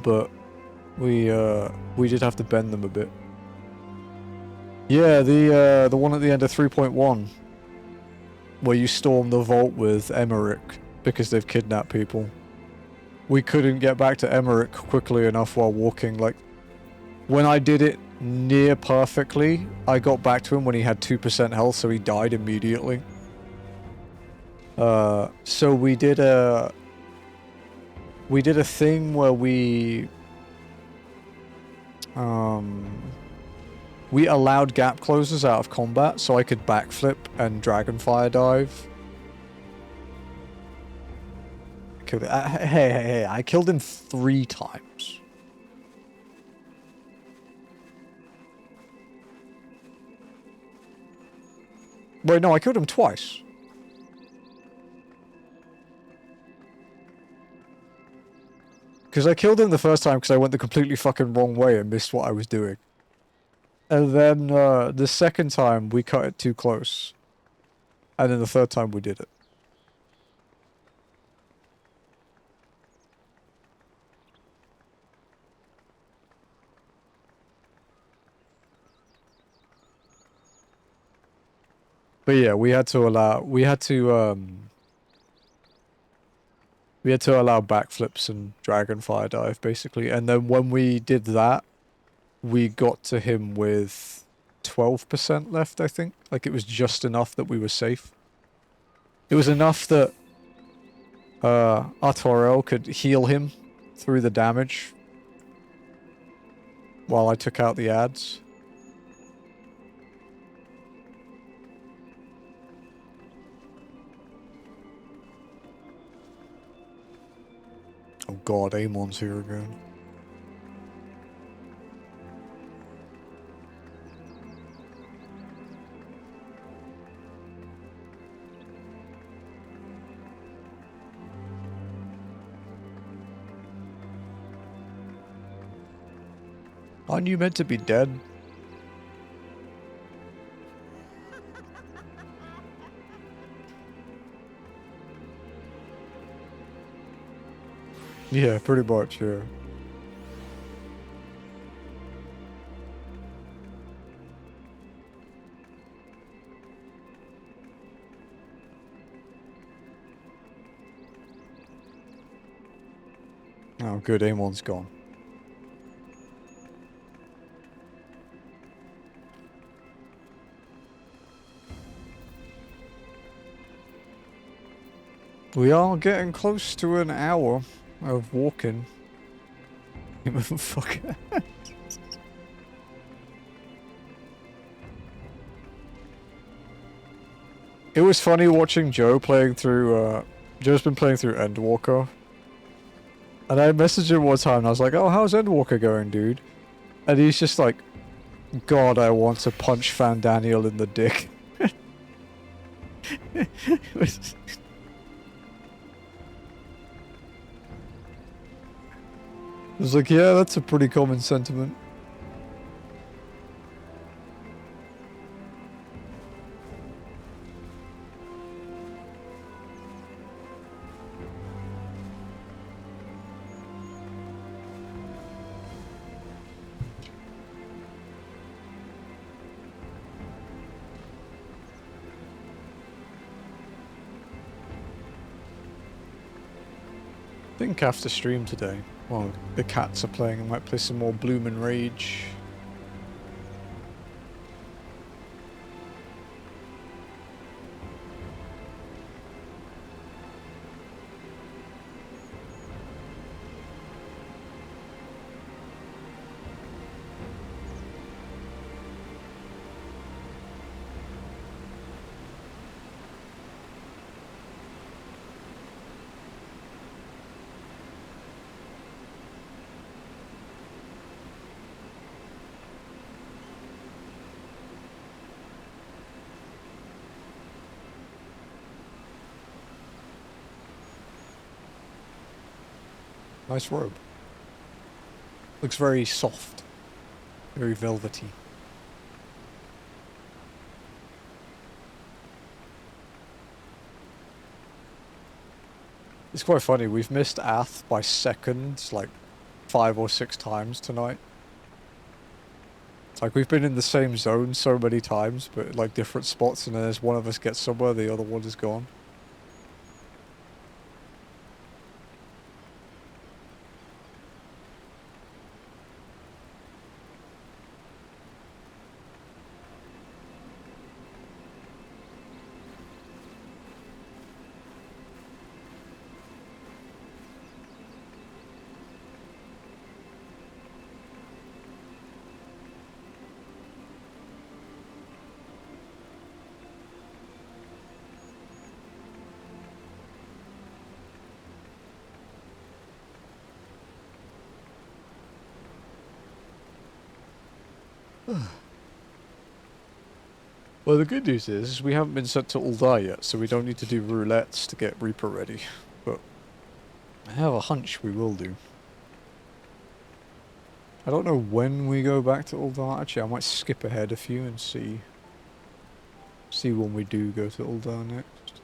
But we did have to bend them a bit. Yeah, the one at the end of 3.1 where you storm the vault with Emmerich because they've kidnapped people. We couldn't get back to Emmerich quickly enough while walking. Like, when I did it near perfectly, I got back to him when he had 2% health, so he died immediately. So we did a thing where we allowed gap closers out of combat so I could backflip and dragonfire dive. Hey, I killed him 3 times. Wait, no, I killed him twice. Because I killed him the first time because I went the completely fucking wrong way and missed what I was doing. And then the second time we cut it too close. And then the third time we did it. But yeah, we had to allow backflips and dragonfire dive, basically. And then when we did that, we got to him with 12% left, I think. Like, it was just enough that we were safe. It was enough that Artorel could heal him through the damage while I took out the ads. Oh god, Amon's here again. Aren't you meant to be dead? Yeah, pretty much, yeah. Oh, good. Amon's gone. We are getting close to an hour of walking. Motherfucker. It was funny watching Joe playing through, Joe's been playing through Endwalker. And I messaged him one time and I was like, oh, how's Endwalker going, dude? And he's just like, God, I want to punch Fan Daniel in the dick. I was like, yeah, that's a pretty common sentiment. I think after stream today, well, the cats are playing, I might play some more Bloomin' Rage. Nice robe. Looks very soft. Very velvety. It's quite funny, we've missed Ath by seconds, like 5 or 6 times tonight. It's like we've been in the same zone so many times, but like different spots, and then as one of us gets somewhere, the other one is gone. Well, the good news is we haven't been sent to Uldar yet, so we don't need to do roulettes to get Reaper ready. But I have a hunch we will do. I don't know when we go back to Uldar. Actually, I might skip ahead a few and see when we do go to Uldar next.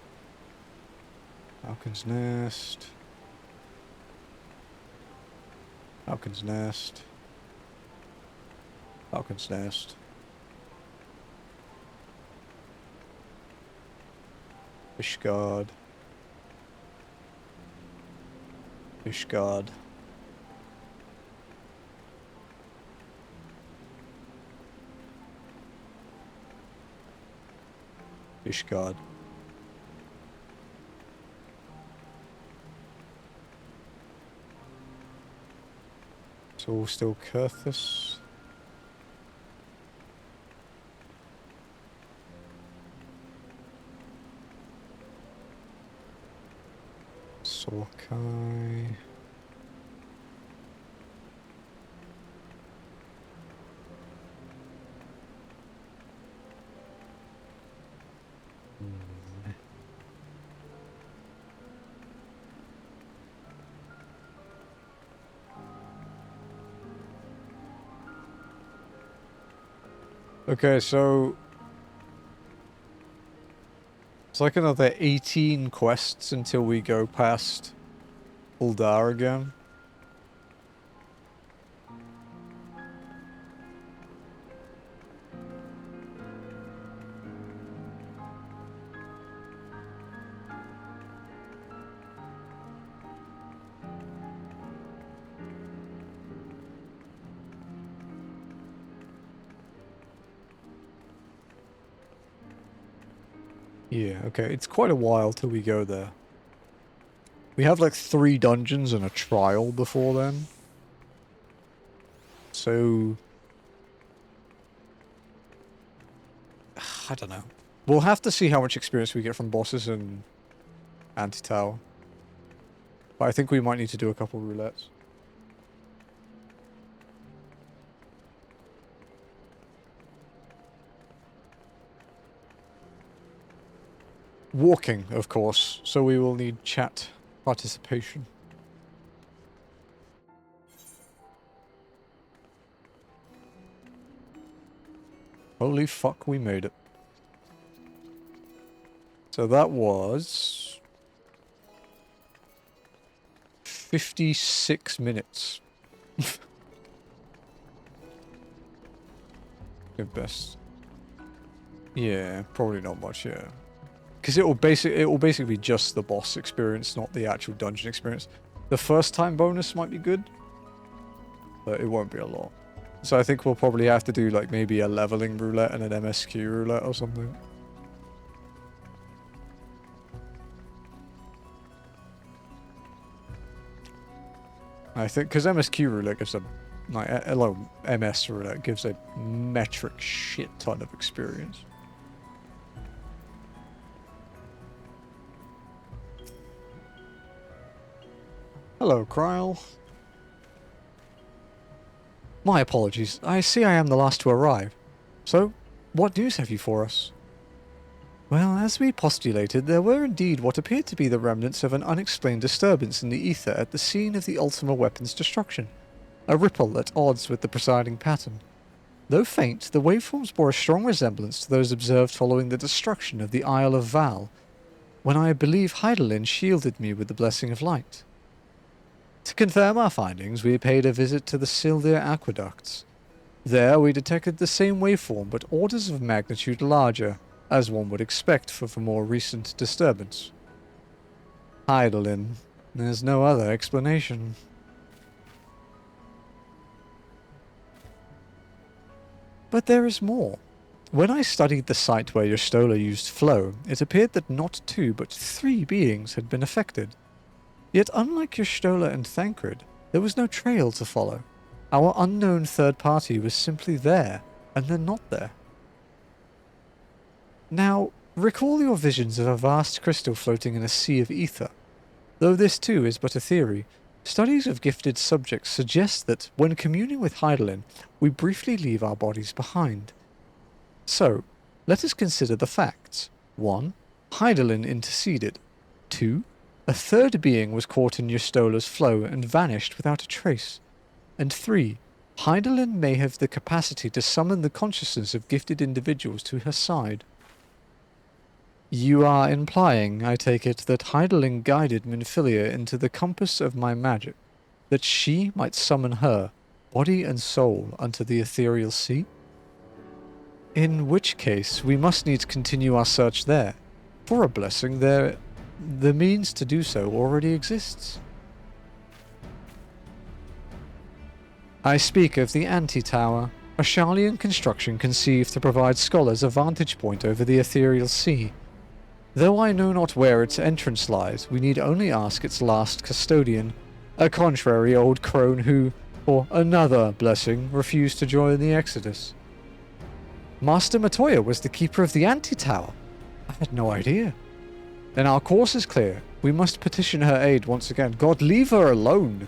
Falcon's Nest. Falcon's Nest. Falcon's Nest. Fishguard. Fishguard. Fishguard. It's all still Kurthus. Sorkai. Okay, so it's like another 18 quests until we go past Uldar again. Yeah, okay. It's quite a while till we go there. We have like 3 dungeons and a trial before then. So... I don't know. We'll have to see how much experience we get from bosses in Antitower. But I think we might need to do a couple roulettes. Walking, of course, so we will need chat participation. Holy fuck, we made it. So that was 56 minutes. Good best. Yeah, probably not much, yeah. Because it will basically be just the boss experience, not the actual dungeon experience. The first time bonus might be good, but it won't be a lot. So I think we'll probably have to do like maybe a leveling roulette and an MSQ roulette or something. I think because MSQ roulette gives a like MS roulette gives a metric shit ton of experience. Hello, Kryl. My apologies. I see I am the last to arrive. So, what news have you for us? Well, as we postulated, there were indeed what appeared to be the remnants of an unexplained disturbance in the ether at the scene of the Ultima weapon's destruction. A ripple at odds with the presiding pattern. Though faint, the waveforms bore a strong resemblance to those observed following the destruction of the Isle of Val, when I believe Heidelin shielded me with the blessing of light. To confirm our findings, we paid a visit to the Sildir aqueducts. There we detected the same waveform, but orders of magnitude larger, as one would expect for the more recent disturbance. Heidelin. There's no other explanation. But there is more. When I studied the site where Y'shtola used flow, it appeared that not 2 but 3 beings had been affected. Yet unlike Y'shtola and Thancred, there was no trail to follow. Our unknown third party was simply there, and then not there. Now, recall your visions of a vast crystal floating in a sea of ether. Though this too is but a theory, studies of gifted subjects suggest that, when communing with Heidelin, we briefly leave our bodies behind. So, let us consider the facts. 1. Heidelin interceded. 2. A third being was caught in Y'shtola's flow and vanished without a trace. And 3. Heidelin may have the capacity to summon the consciousness of gifted individuals to her side. You are implying, I take it, that Heidelin guided Minfilia into the compass of my magic, that she might summon her, body and soul, unto the ethereal sea? In which case, we must needs continue our search there. For a blessing, the means to do so already exists. I speak of the Antitower, a Sharlayan construction conceived to provide scholars a vantage point over the ethereal sea. Though I know not where its entrance lies, we need only ask its last custodian, a contrary old crone who, for another blessing, refused to join the Exodus. Master Matoya was the keeper of the Antitower. I had no idea. Then our course is clear. We must petition her aid once again. God, leave her alone.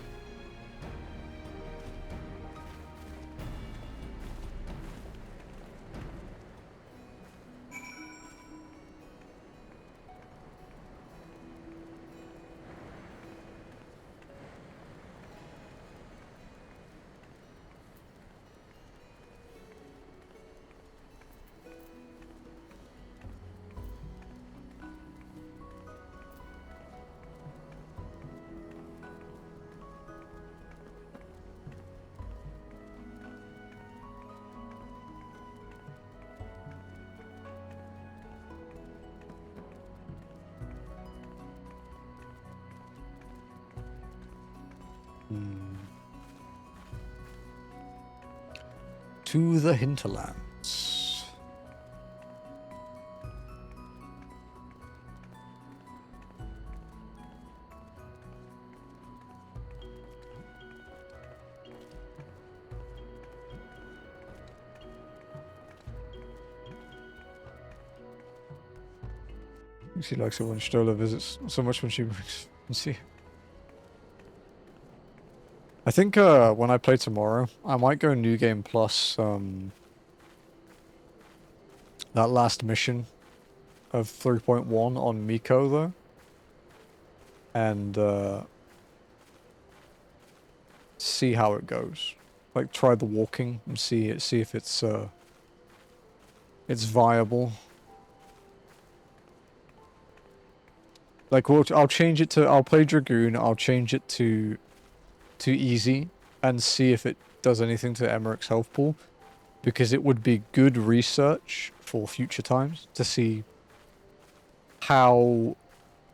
To the hinterlands. She likes it when Stola visits, not so much when she brings. See. I think when I play tomorrow, I might go New Game Plus, that last mission of 3.1 on Miko, though. And, see how it goes. Like, try the walking and see if it's viable. Like, I'll change it to, I'll play Dragoon, I'll change it to easy, and see if it does anything to Emmerich's health pool. Because it would be good research for future times to see how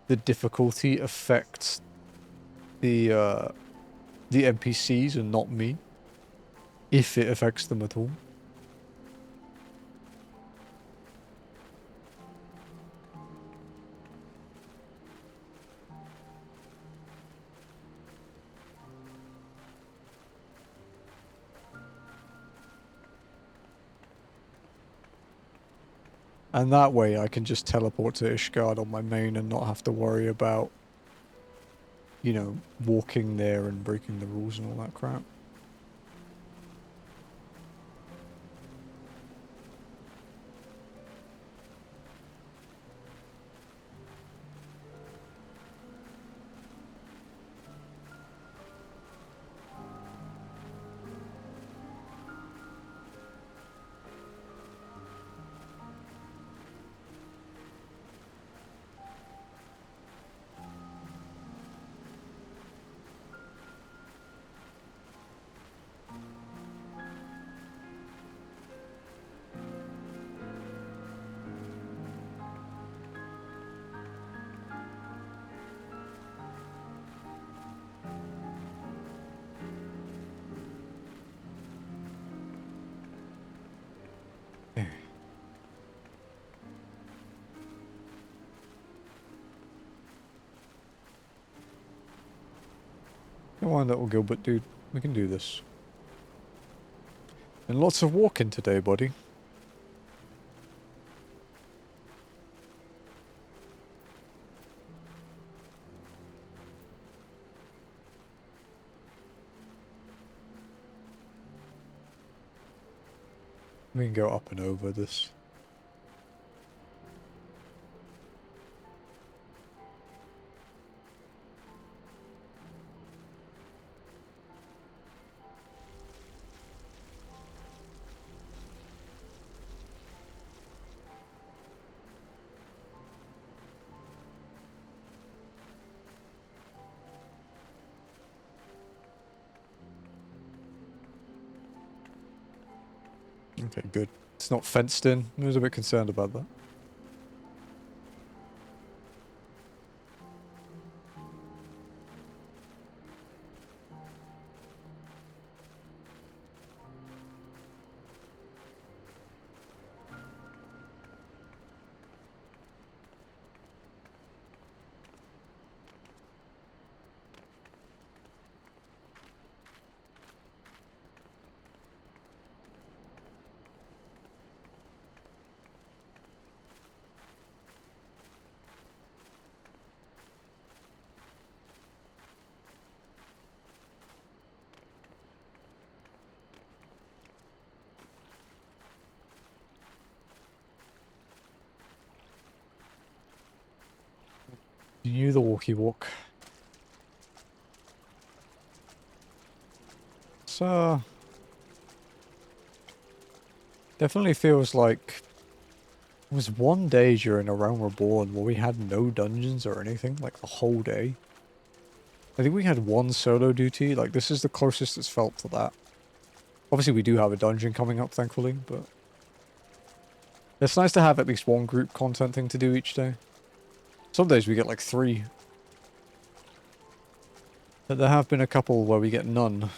the difficulty affects the NPCs and not me. If it affects them at all. And that way I can just teleport to Ishgard on my main and not have to worry about, you know, walking there and breaking the rules and all that crap. Come on, little Gilbert dude. We can do this. And lots of walking today, buddy. We can go up and over this. Okay, good. It's not fenced in. I was a bit concerned about that. You knew the walkie walk. So definitely feels like it was one day during A Realm Reborn where we had no dungeons or anything, like the whole day. I think we had one solo duty, like this is the closest it's felt to that. Obviously we do have a dungeon coming up, thankfully, but it's nice to have at least one group content thing to do each day. Some days we get like 3. But there have been a couple where we get none.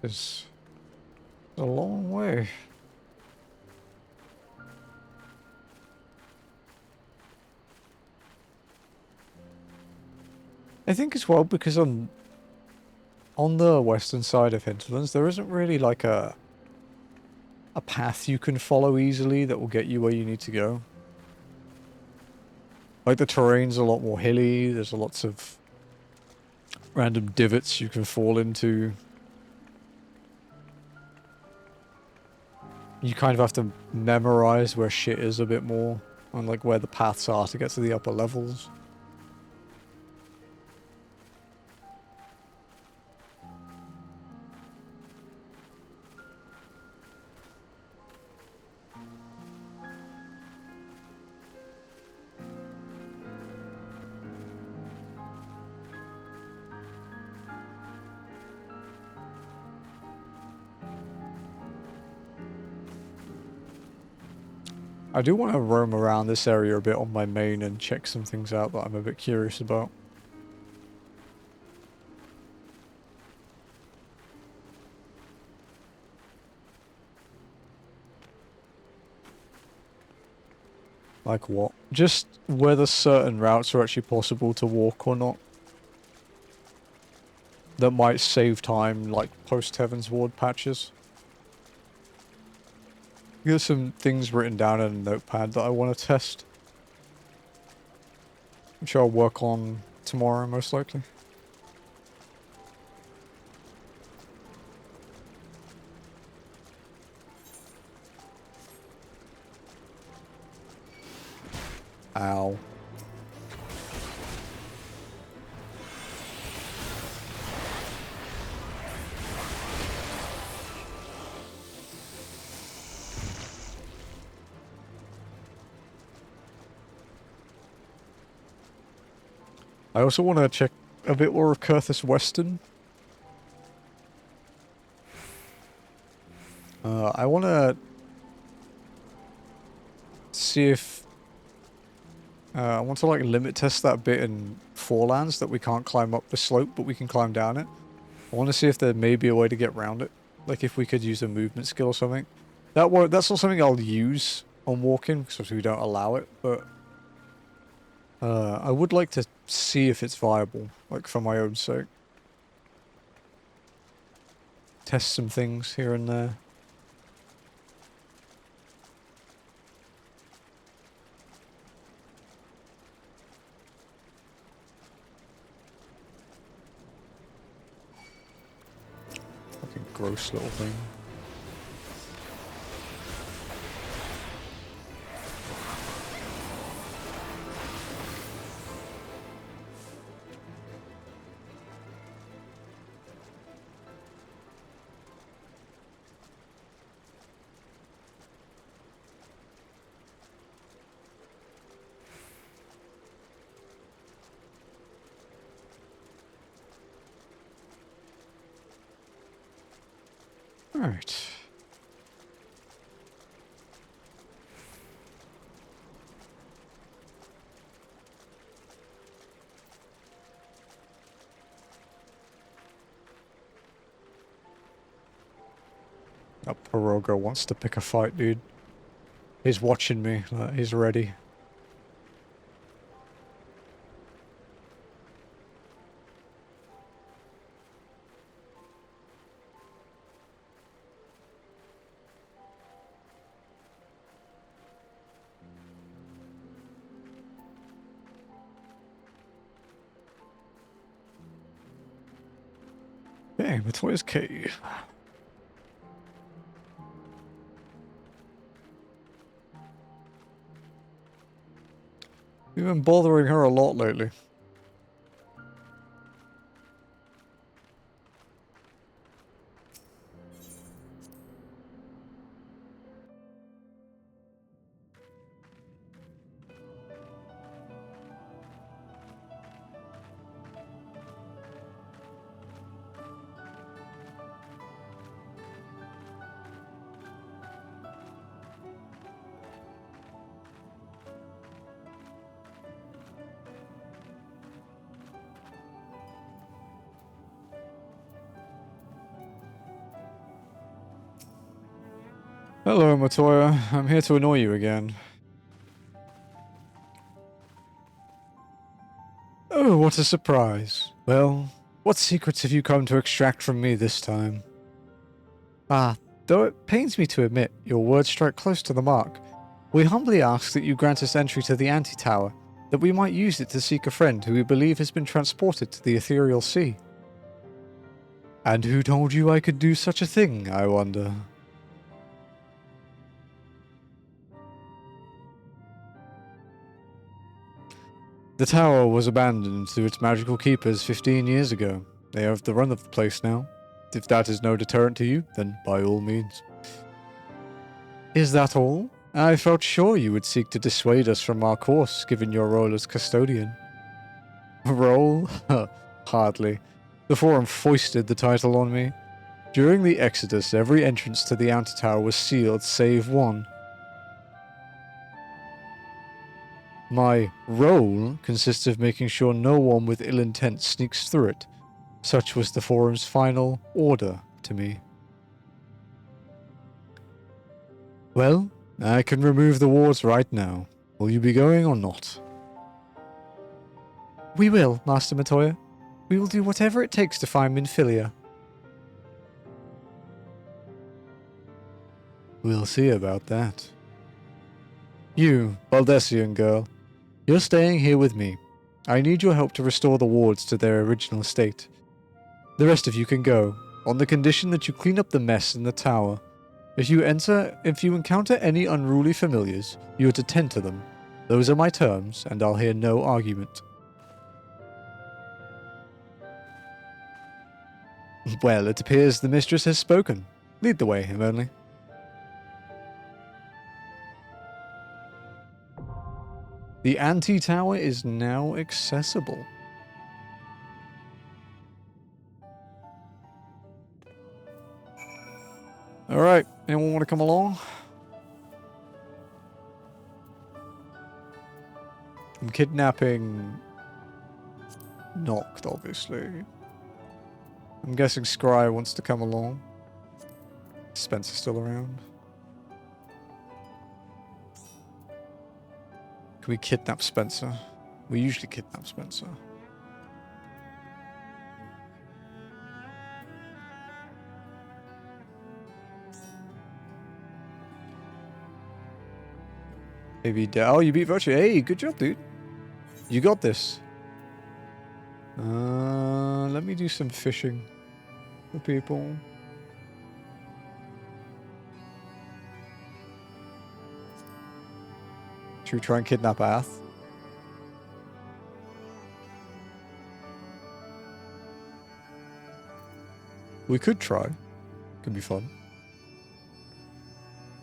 It's a long way. I think as well because on the western side of Hinterlands, there isn't really like a path you can follow easily that will get you where you need to go. Like the terrain's a lot more hilly, there's lots of random divots you can fall into. You kind of have to memorize where shit is a bit more, and like where the paths are to get to the upper levels. I do want to roam around this area a bit on my main and check some things out that I'm a bit curious about. Like what? Just whether certain routes are actually possible to walk or not. That might save time, like post-Heaven's Ward patches. There's some things written down in a notepad that I want to test. Which I'll work on tomorrow, most likely. Ow. I also want to check a bit more of Kurthus Western. I want to see if... I want to like limit test that bit in Forelands that we can't climb up the slope, but we can climb down it. I want to see if there may be a way to get around it. Like if we could use a movement skill or something. That's not something I'll use on walking, because we don't allow it, but... I would like to see if it's viable, like for my own sake. Test some things here and there. Fucking gross little thing. Alright. That Piroga wants to pick a fight, dude. He's watching me. He's ready. Okay, Matoya's Cave. You've been bothering her a lot lately. Hello, Matoya. I'm here to annoy you again. Oh, what a surprise. Well, what secrets have you come to extract from me this time? Ah, though it pains me to admit, your words strike close to the mark. We humbly ask that you grant us entry to the Antitower, that we might use it to seek a friend who we believe has been transported to the ethereal sea. And who told you I could do such a thing, I wonder? The tower was abandoned to its magical keepers 15 years ago. They have the run of the place now. If that is no deterrent to you, then by all means. Is that all? I felt sure you would seek to dissuade us from our course, given your role as custodian. Role? Hardly. The Forum foisted the title on me. During the Exodus, every entrance to the Antitower was sealed save one. My role consists of making sure no one with ill intent sneaks through it. Such was the Forum's final order to me. Well, I can remove the wards right now. Will you be going or not? We will, Master Matoya. We will do whatever it takes to find Minfilia. We'll see about that. You, Baldessian girl, you're staying here with me. I need your help to restore the wards to their original state. The rest of you can go, on the condition that you clean up the mess in the tower. If you encounter any unruly familiars, you are to tend to them. Those are my terms, and I'll hear no argument. Well, it appears the mistress has spoken. Lead the way, Hermione. The Antitower is now accessible. Alright, anyone want to come along? I'm kidnapping Noct, obviously. I'm guessing Scry wants to come along. Spencer's still around. Can we kidnap Spencer? We usually kidnap Spencer. Maybe oh, you beat Virtue. Hey, good job, dude. You got this. Let me do some fishing for people. Should we try and kidnap Ath? We could try. Could be fun.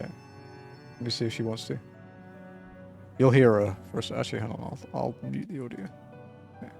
Okay. Let me see if she wants to. You'll hear her first. Actually, hang on. I'll mute the audio. Okay.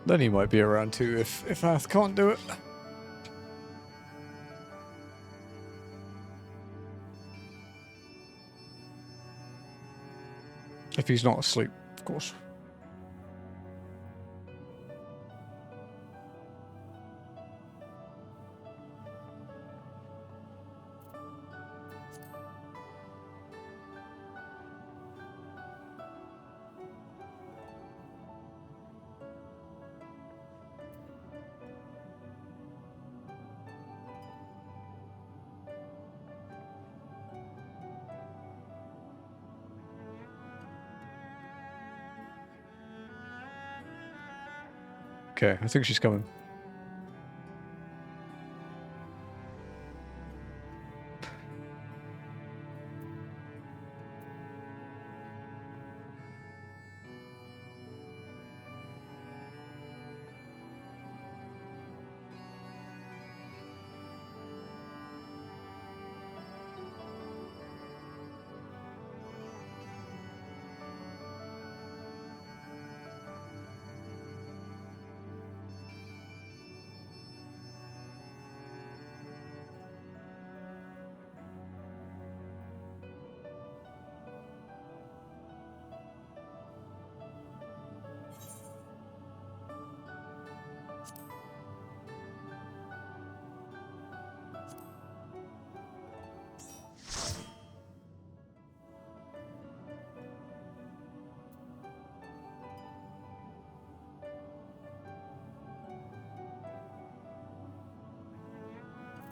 Then he might be around too if Ath can't do it. If he's not asleep, of course. Okay, I think she's coming.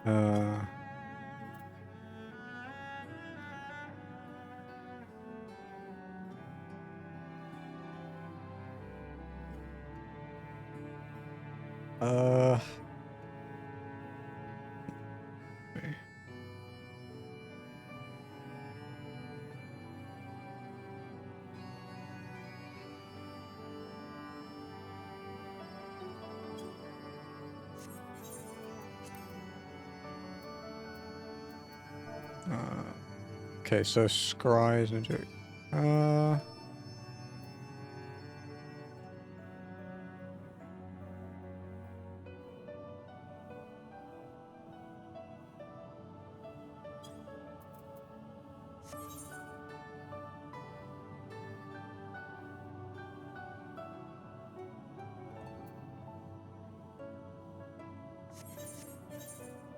Uh, okay, so scries and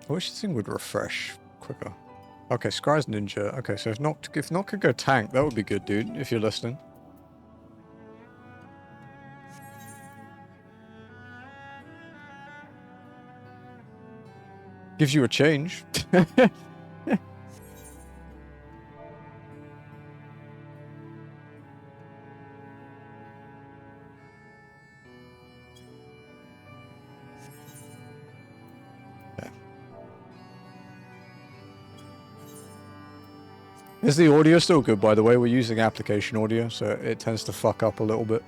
I wish this thing would refresh quicker. Okay, Scry's ninja. Okay, so if Noct could go tank, that would be good, dude, if you're listening. Gives you a change. Is the audio still good, by the way? We're using application audio, so it tends to fuck up a little bit.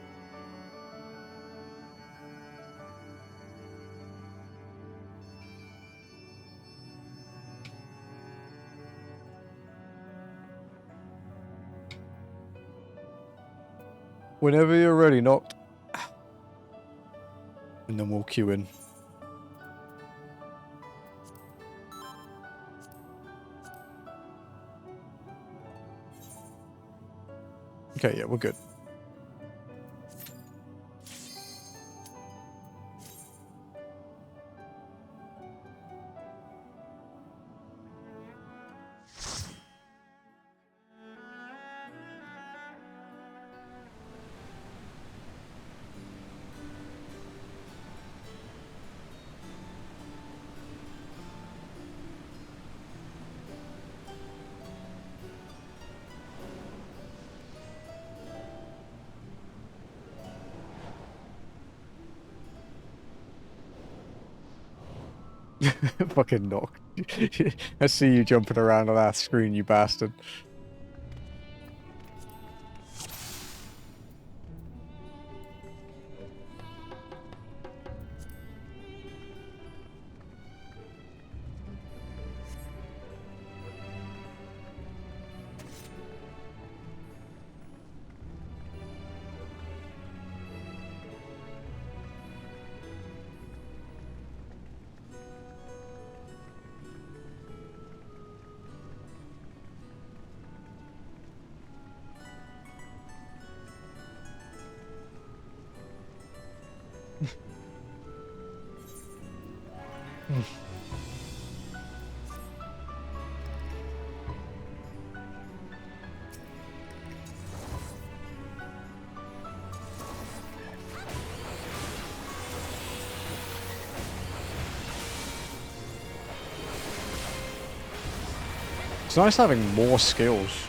Whenever you're ready, Noct. And then we'll queue in. Okay, yeah, we're good. Fucking knock. I see you jumping around on that screen, you bastard. It's nice having more skills.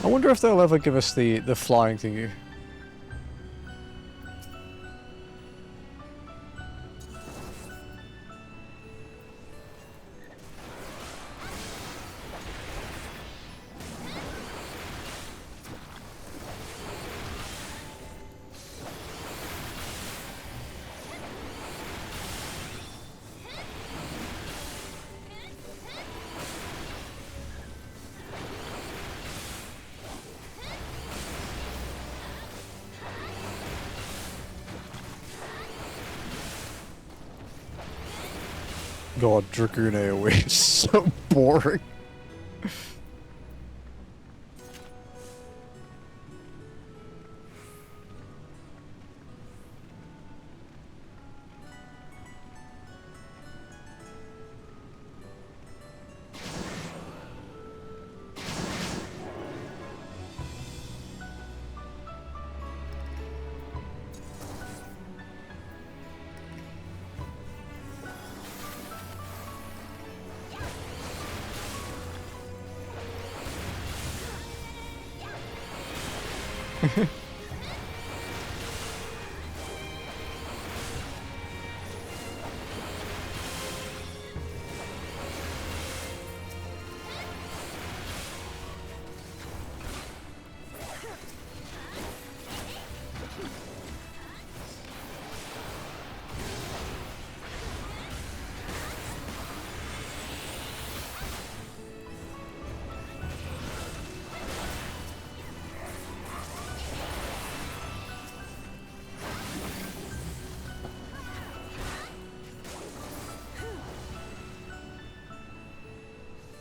I wonder if they'll ever give us the flying thingy. God, Dragoon AoE is so boring.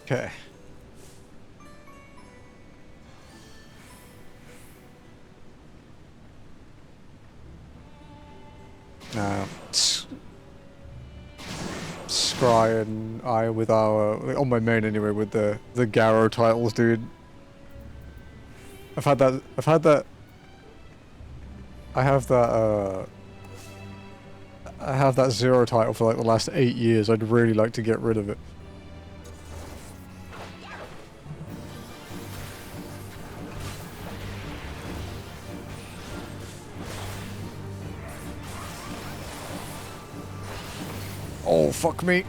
Okay. Now, Scry and I with our on my main anyway with the Garrow titles, dude. I have that I have that 0 title for like the last 8 years. I'd really like to get rid of it. Oh, fuck me.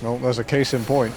Well, there's a case in point.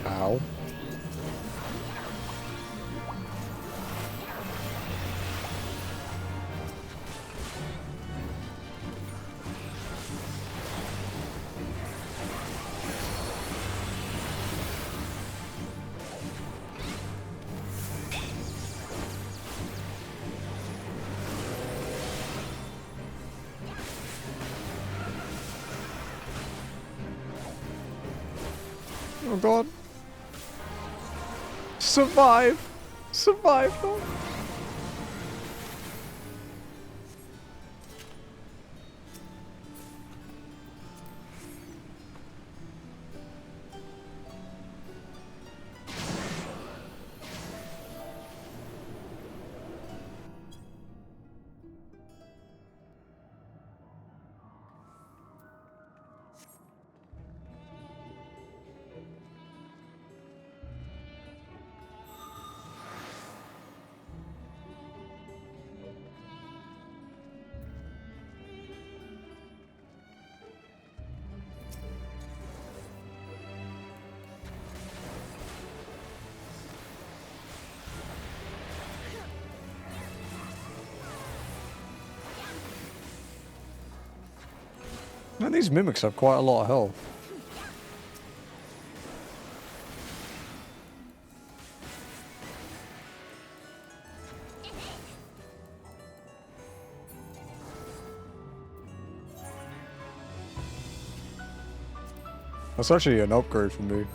Ow. Oh god. Survive! Survive, though! Man, these mimics have quite a lot of health. That's actually an upgrade for me.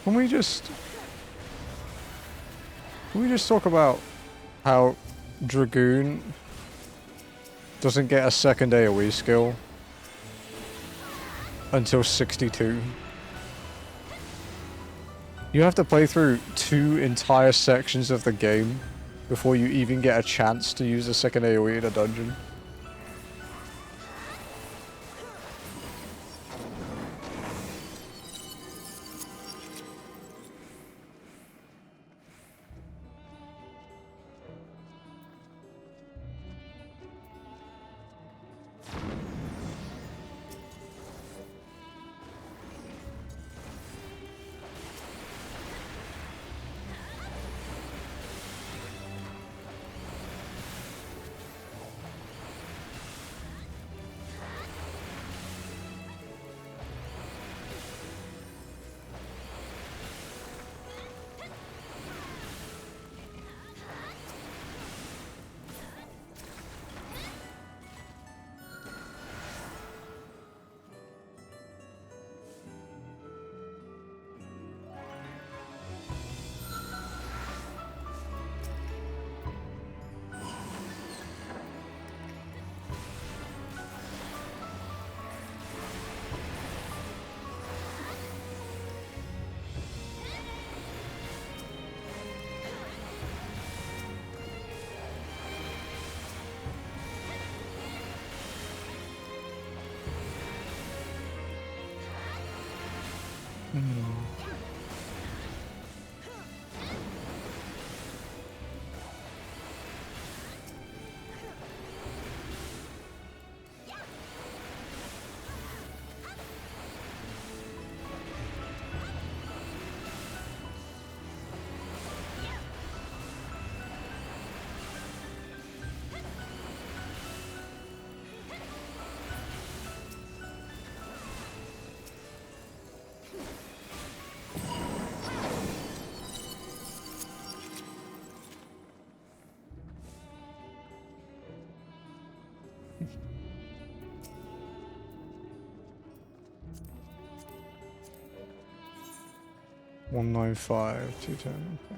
Can we just talk about how Dragoon doesn't get a second AoE skill until 62? You have to play through 2 entire sections of the game before you even get a chance to use a second AoE in a dungeon. $195, $210. Okay.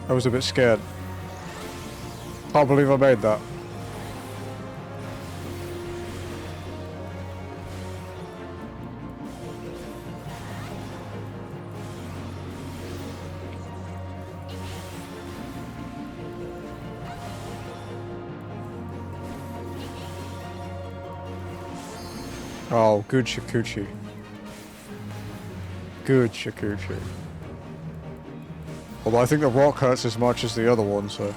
I was a bit scared. Can't believe I made that. Oh, good Shikuchi. Good Shikuchi. Although I think the rock hurts as much as the other one, so...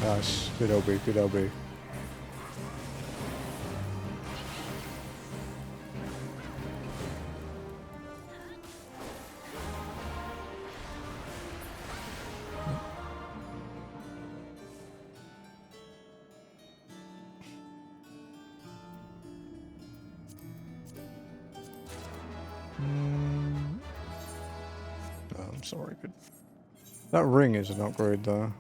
Nice. Good LB, good LB. I'm sorry, but that ring is an upgrade though.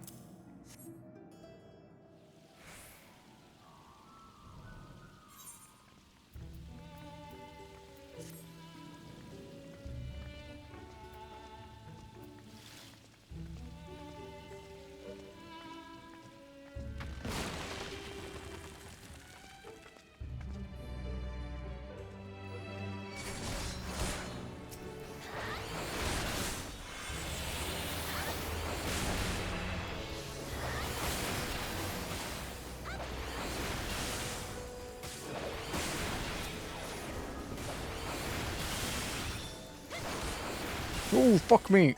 Oh, fuck me.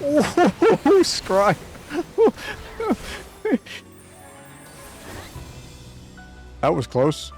Oh, scry. That was close.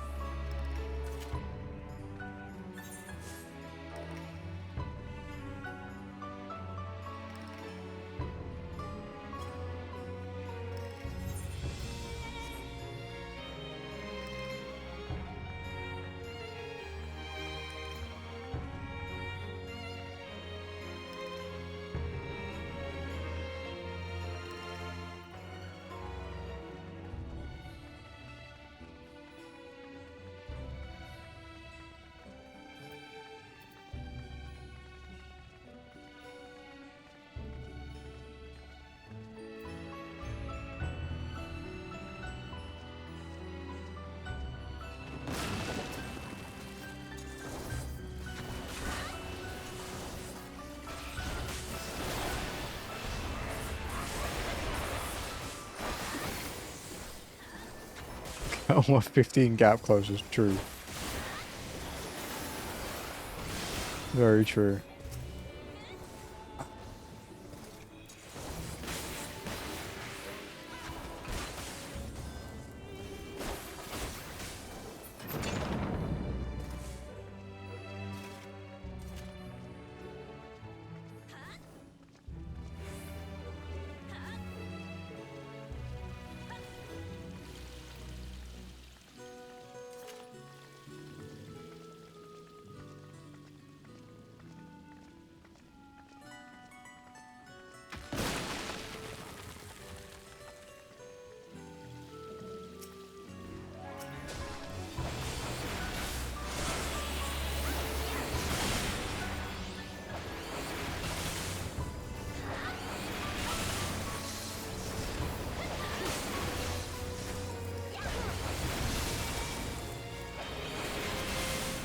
Oh, my 15 gap closes. True. Very true.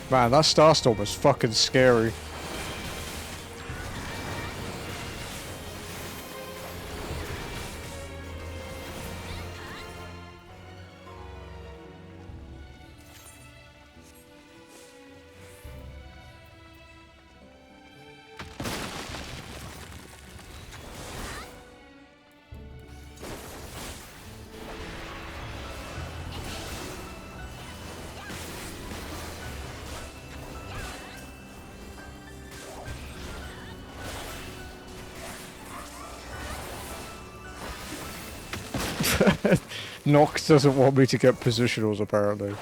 Man, that Starstorm was fucking scary. Nox doesn't want me to get positionals, apparently.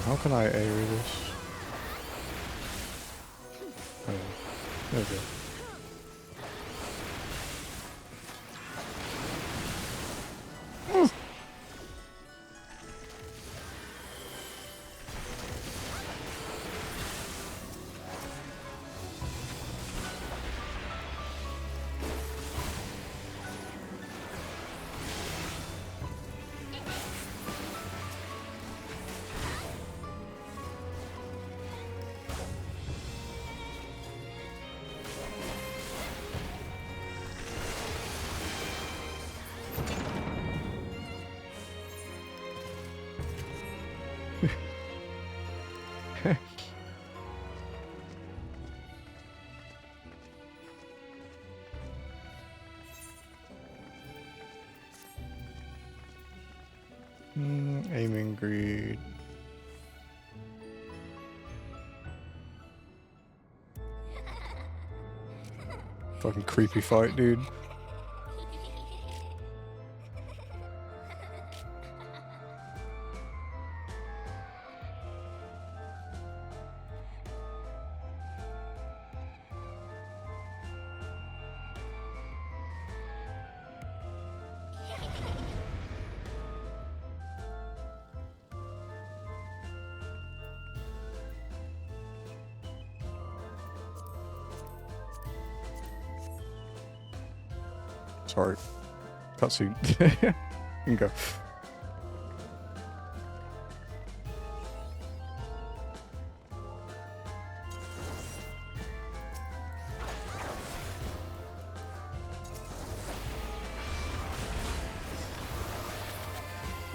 How can I AoE this? Oh, there we go. Aiming greed. Fucking creepy fight, dude. Sorry. Cutscene. You can go.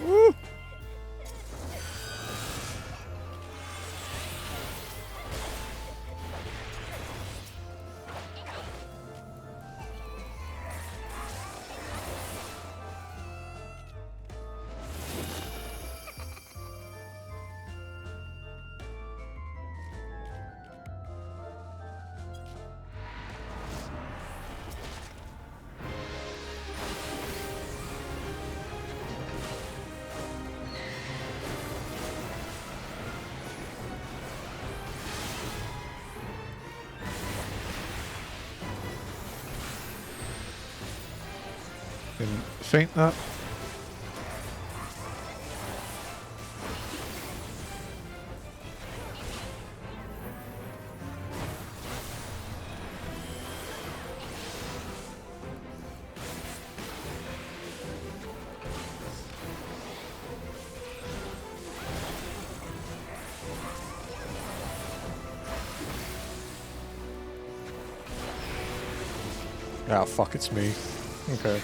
Woo! Didn't faint that. Ah, fuck, it's me. Okay.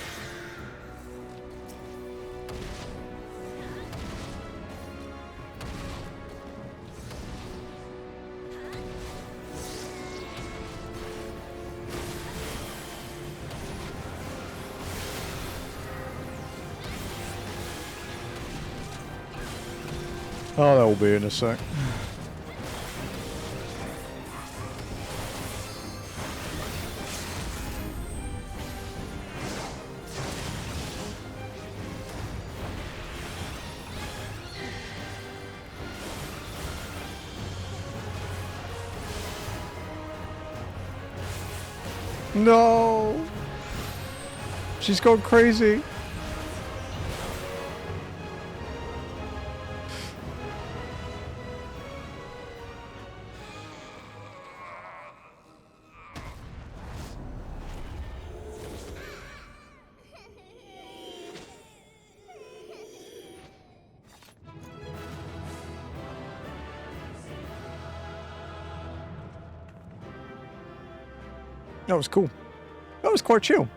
Oh, that will be in a sec. No! She's gone crazy. That was cool. That was quite chill.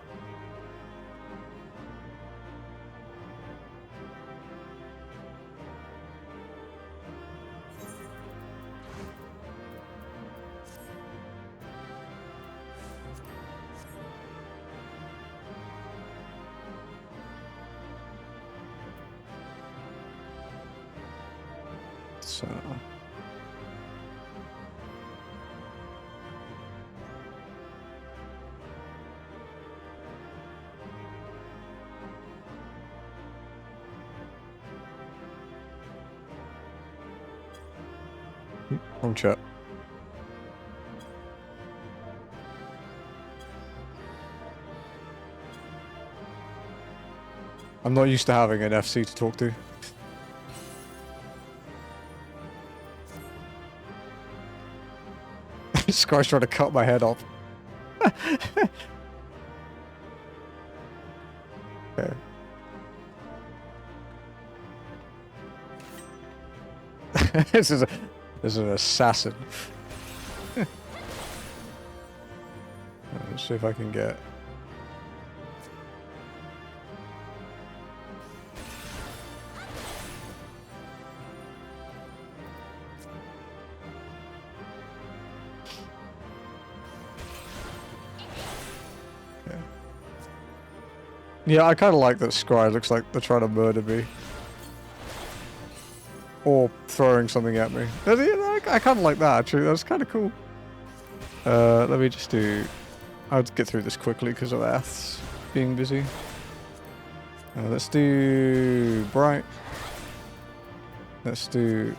So... Wrong chat. I'm not used to having an FC to talk to. This guy's trying to cut my head off. Okay. This is an assassin. Let's see if I can get... Okay. Yeah, I kind of like that Scry looks like they're trying to murder me. Or throwing something at me. I kind of like that, actually. That's kind of cool. Let me just do... I'll get through this quickly because of Aths being busy. Let's do... Bright. Let's do...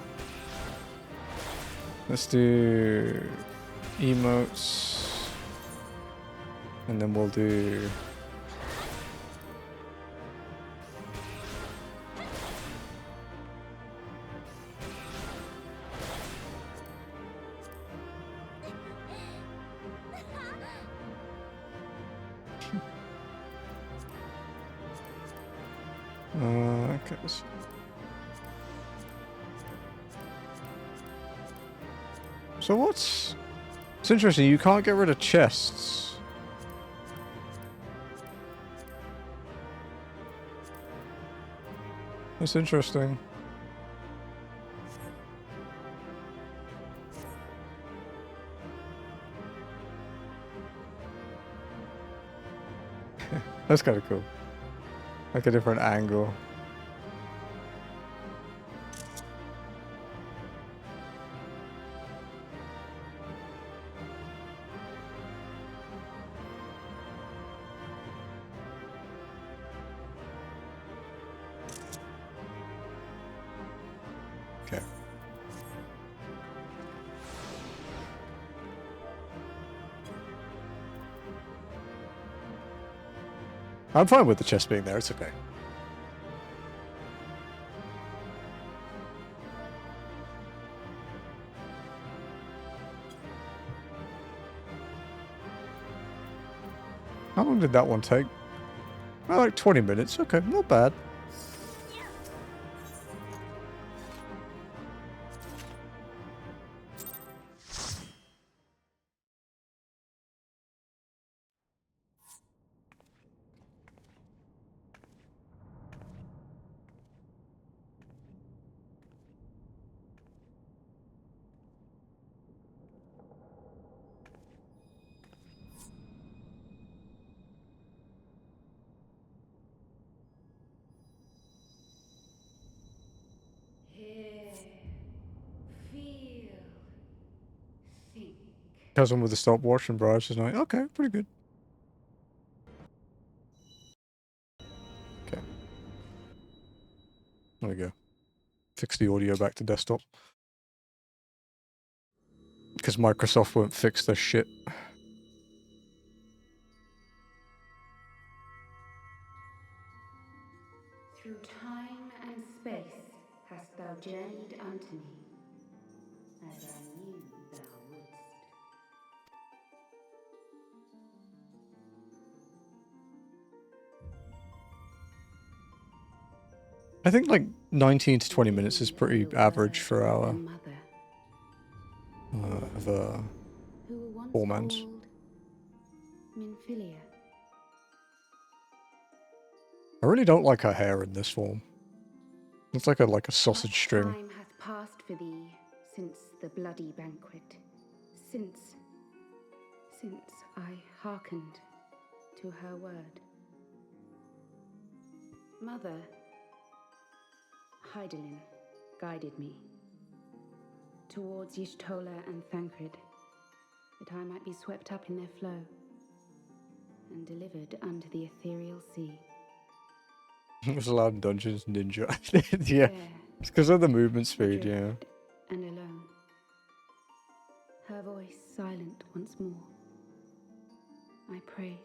Emotes. And then we'll do... Okay. So what's... It's interesting, you can't get rid of chests. That's interesting. That's kind of cool. Like a different angle. Okay. I'm fine with the chest being there, it's okay. How long did that one take? Oh, like 20 minutes. Okay, not bad. Cousin with a stopwatch and brush is like, okay, pretty good. Okay. There we go. Fix the audio back to desktop. Because Microsoft won't fix their shit. Through time and space hast thou journeyed unto me, as I knew thou wouldst. I think like 19 to 20 minutes is pretty average for our formats. Minfilia. I really don't like her hair in this form. It's like a sausage string. Time hath passed for thee since the bloody banquet, since I hearkened to her word. Mother, Hydaelyn guided me towards Y'shtola and Thancred, that I might be swept up in their flow and delivered unto the ethereal sea. It was allowed in Dungeons Ninja. Yeah, it's because of the movement speed, yeah. And alone, her voice silent once more, I prayed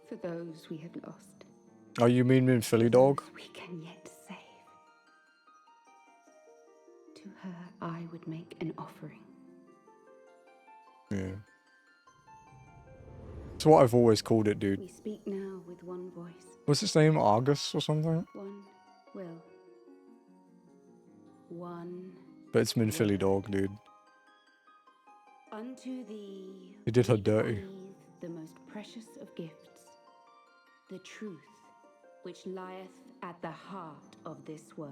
for those we had lost. Oh, you mean Philly Dog? We can yet save. To her I would make an offering. Yeah. It's what I've always called it, dude. We speak now with one voice. What's its name? Argus or something? One will. One. But it's Philly Dog, dude. Unto thee. He did her dirty. Bequeath the most precious of gifts, the truth which lieth at the heart of this world.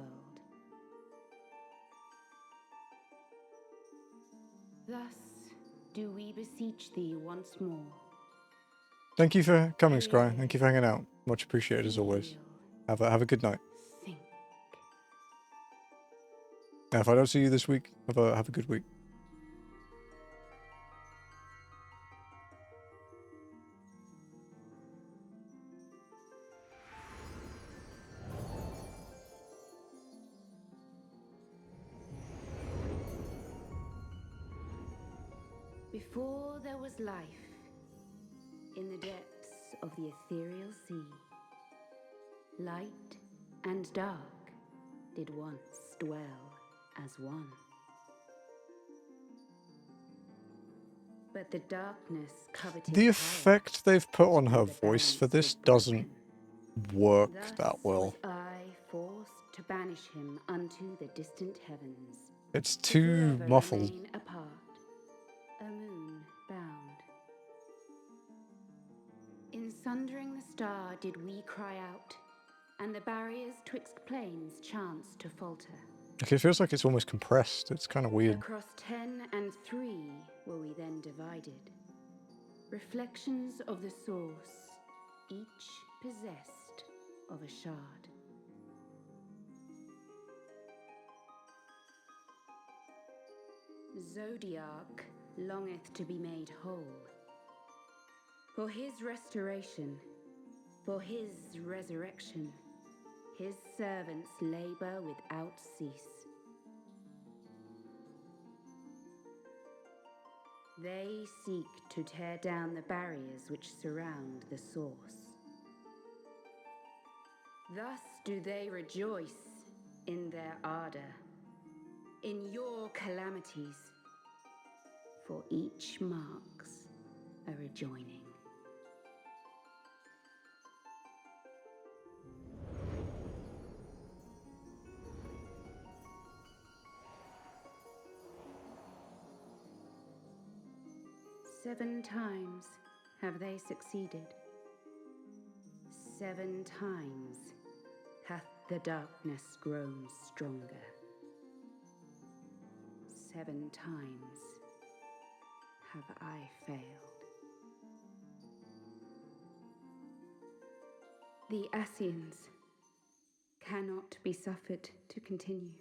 Thus do we beseech thee once more. Thank you for coming, Scry. Thank you for hanging out. Much appreciated as always. Have a good night. Now, if I don't see you this week, have a good week. Before there was life, in the depths of the ethereal sea, light and dark did once dwell as one. But the darkness coveted The effect they've put on her voice for this doesn't work Thus that well. was I forced to banish him unto the distant heavens. It's to too forever muffled. remain apart, a moon bound. In sundering the star did we cry out, and the barriers twixt planes chanced to falter. Okay, it feels like it's almost compressed. It's kind of weird. Across 10 and 3 were we then divided, reflections of the source, each possessed of a shard. Zodiac longeth to be made whole. For his restoration, for his resurrection, his servants labor without cease. They seek to tear down the barriers which surround the source. Thus do they rejoice in their ardor, in your calamities, for each marks a rejoining. Seven times have they succeeded. 7 times hath the darkness grown stronger. 7 times have I failed. The Ascians cannot be suffered to continue.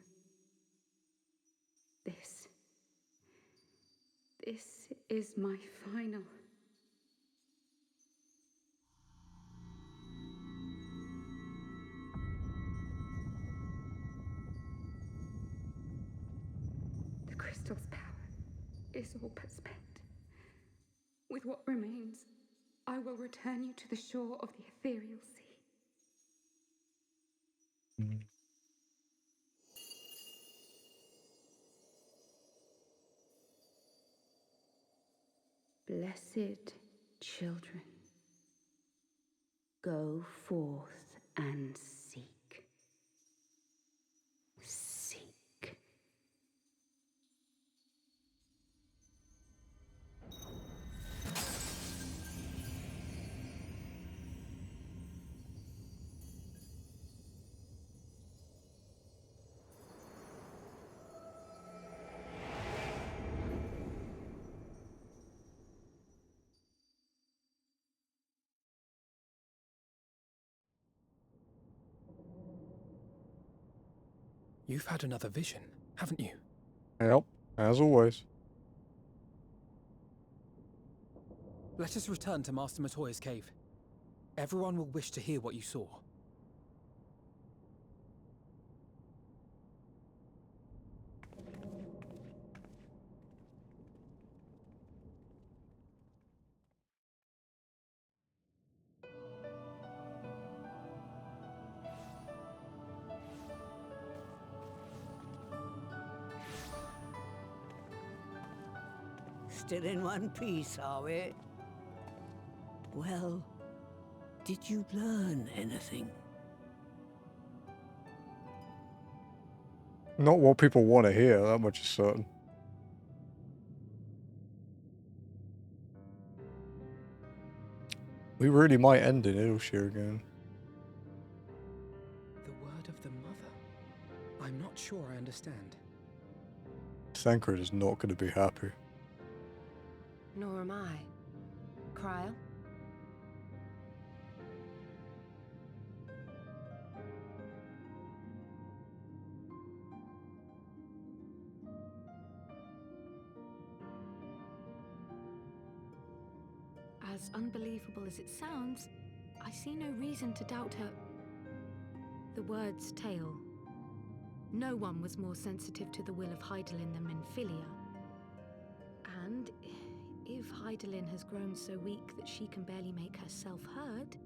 This is my final. The crystal's power is all but spent. With what remains, I will return you to the shore of the ethereal sea. Blessed children, go forth and seek. Seek. You've had another vision, haven't you? Yep, as always. Let us return to Master Matoya's cave. Everyone will wish to hear what you saw. Still in one piece, are we? Well, did you learn anything? Not what people want to hear, that much is certain. We really might end in Ilshire again. The word of the mother? I'm not sure I understand. Thancred is not going to be happy. Nor am I. Cryle? As unbelievable as it sounds, I see no reason to doubt her. The word's tale. No one was more sensitive to the will of Hydaelyn than Minfilia. And if Hydaelyn has grown so weak that she can barely make herself heard,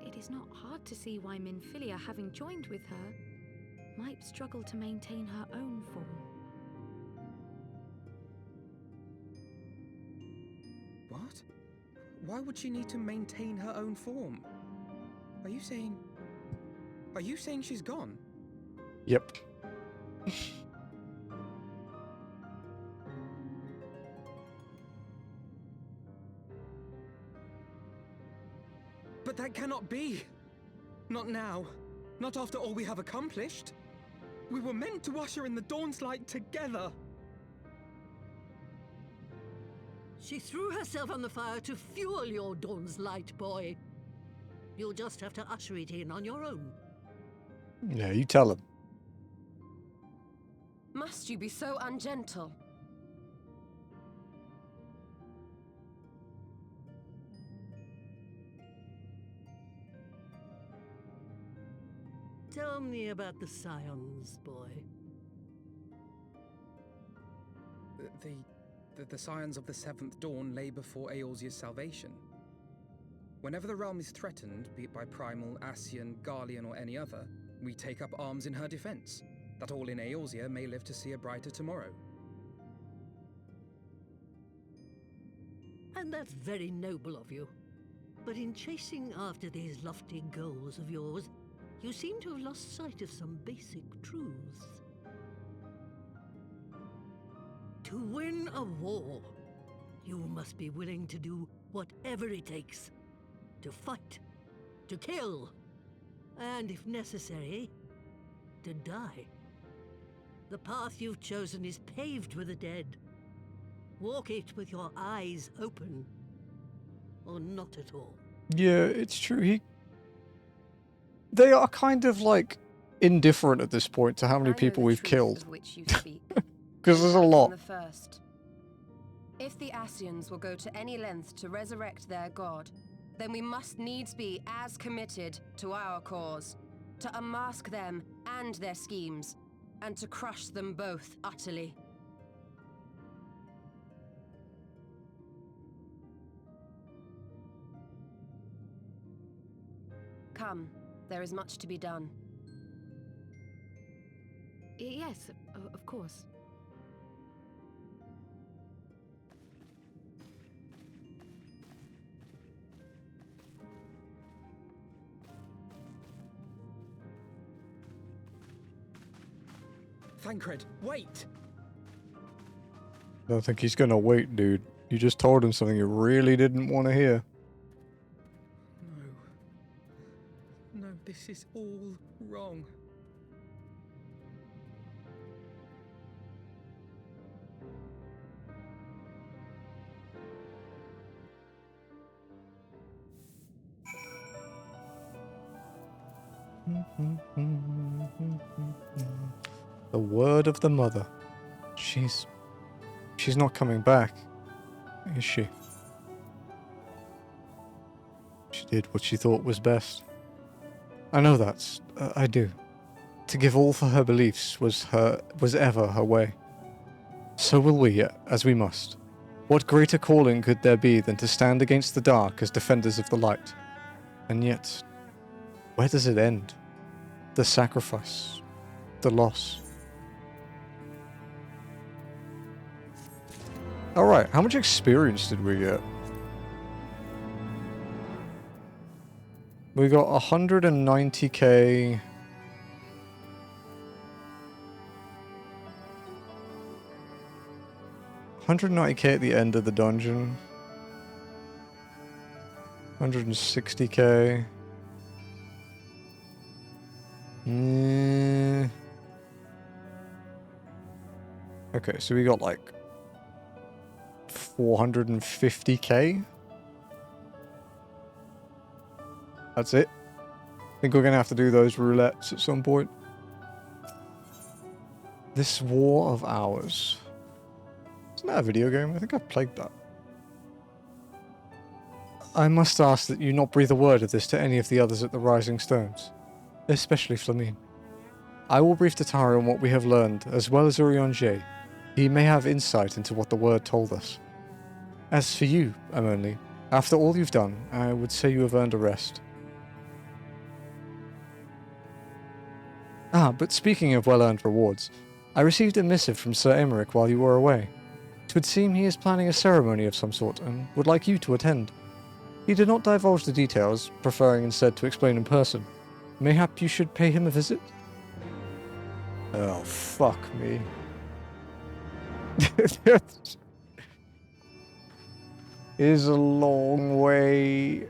it is not hard to see why Minfilia, having joined with her, might struggle to maintain her own form. What? Why would she need to maintain her own form? Are you saying she's gone? Yep. But that cannot be! Not now. Not after all we have accomplished. We were meant to usher in the dawn's light together. She threw herself on the fire to fuel your dawn's light, boy. You'll just have to usher it in on your own. Yeah, you tell him. Must you be so ungentle? Tell me about the Scions, boy. The scions of the Seventh Dawn lay before Eorzea's salvation. Whenever the realm is threatened, be it by Primal, Ascian, Garlean, or any other, we take up arms in her defense, that all in Eorzea may live to see a brighter tomorrow. And that's very noble of you. But in chasing after these lofty goals of yours, you seem to have lost sight of some basic truths. To win a war, you must be willing to do whatever it takes. To fight, to kill, and if necessary, to die. The path you've chosen is paved with the dead. Walk it with your eyes open, or not at all. Yeah, it's true. They are kind of like indifferent at this point to how many people we've killed. Because there's a lot. The first. If the Ascians will go to any length to resurrect their god, then we must needs be as committed to our cause, to unmask them and their schemes, and to crush them both utterly. Come, there is much to be done. Yes, of course. Thancred, wait! I don't think he's gonna wait, dude. You just told him something you really didn't want to hear. No, this is all wrong. The word of the mother. She's not coming back, is she? She did what she thought was best. I know that. I do. To give all for her beliefs was ever her way. So will we, as we must. What greater calling could there be than to stand against the dark as defenders of the light? And yet, where does it end? The sacrifice, the loss. Alright, how much experience did we get? We got 190k. $190k at the end of the dungeon. 160k. Okay, so we got like 450k. That's it. I think we're gonna have to do those roulettes at some point. This War of Hours. Isn't that a video game? I think I've played that. I must ask that you not breathe a word of this to any of the others at the Rising Stones. Especially Flamine. I will brief Tatara on what we have learned, as well as Urianger. He may have insight into what the word told us. As for you, Amonli, after all you've done, I would say you have earned a rest. Ah, but speaking of well-earned rewards, I received a missive from Sir Emeric while you were away. It would seem he is planning a ceremony of some sort, and would like you to attend. He did not divulge the details, preferring instead to explain in person. Mayhap you should pay him a visit? Oh, fuck me. It is a long way.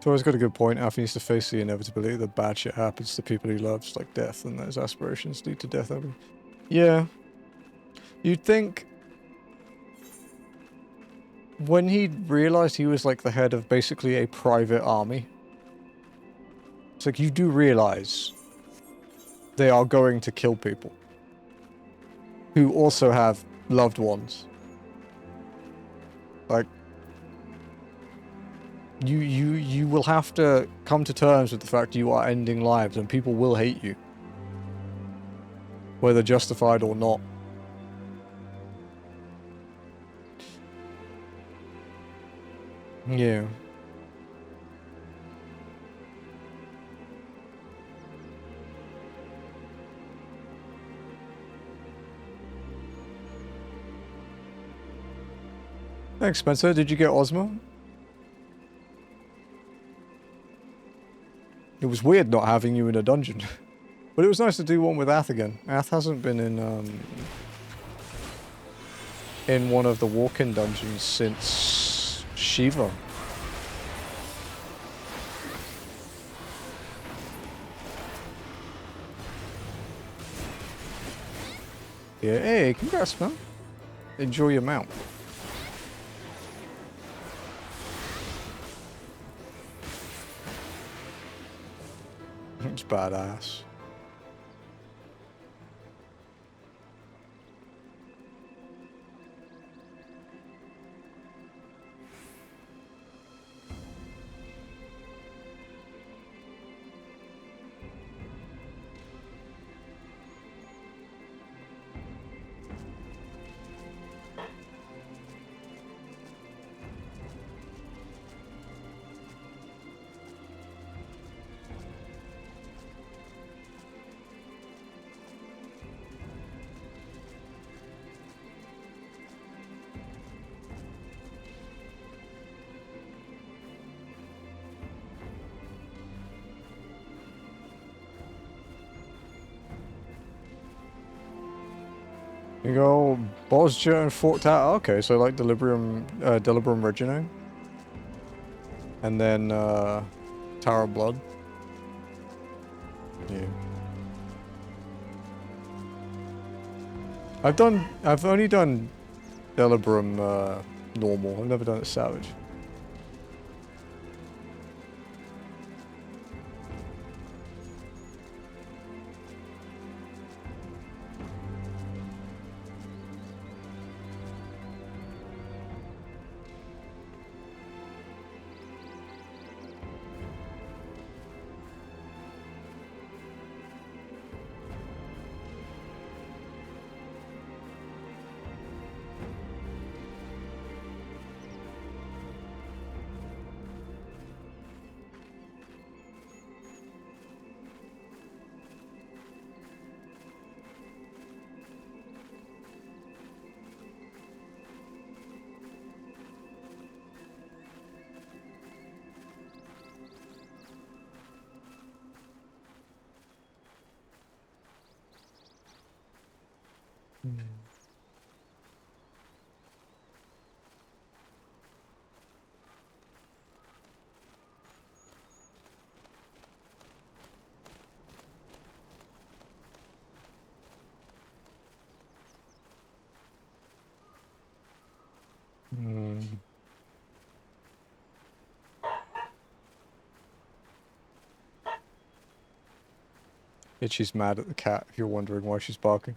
Tori's got a good point. Alfie needs to face the inevitability that bad shit happens to people he loves, like death, and those aspirations lead to death. Yeah. You'd think when he realized he was like the head of basically a private army, it's like you do realize they are going to kill people who also have loved ones. Like, you will have to come to terms with the fact you are ending lives and people will hate you. Whether justified or not. Yeah. Thanks, Spencer. Did you get Ozma? It was weird not having you in a dungeon. But it was nice to do one with Ath again. Ath hasn't been in one of the walk-in dungeons since Shiva. Yeah, hey, congrats, man. Enjoy your mount. It's badass. You go Bosja and Fort Tower. Okay, so like Delibrum Regino. And then Tower of Blood. Yeah. I've only done Delibrum normal. I've never done it Savage. Itchy's mad at the cat, if you're wondering why she's barking.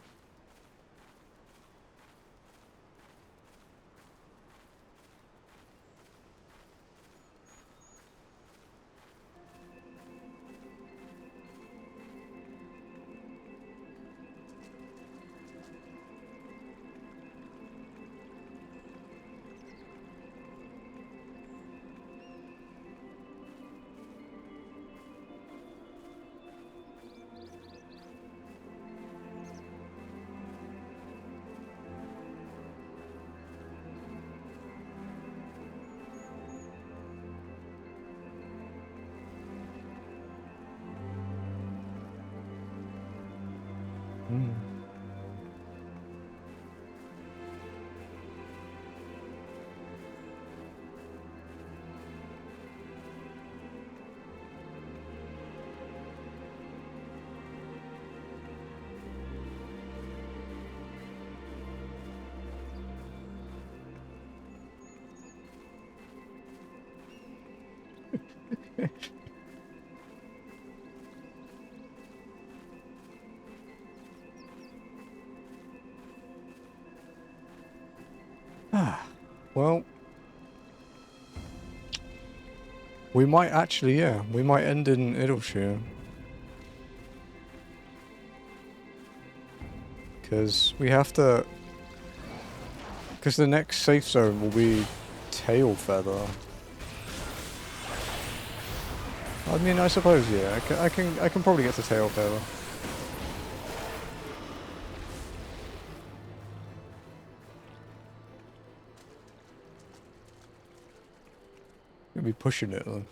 Hmm. Ah, well, we might actually, yeah, we might end in Idleshire. Because we have to... Because the next safe zone will be Tail Feather. I mean, I suppose, yeah, I can probably get to Tail Feather. Gonna be pushing it though.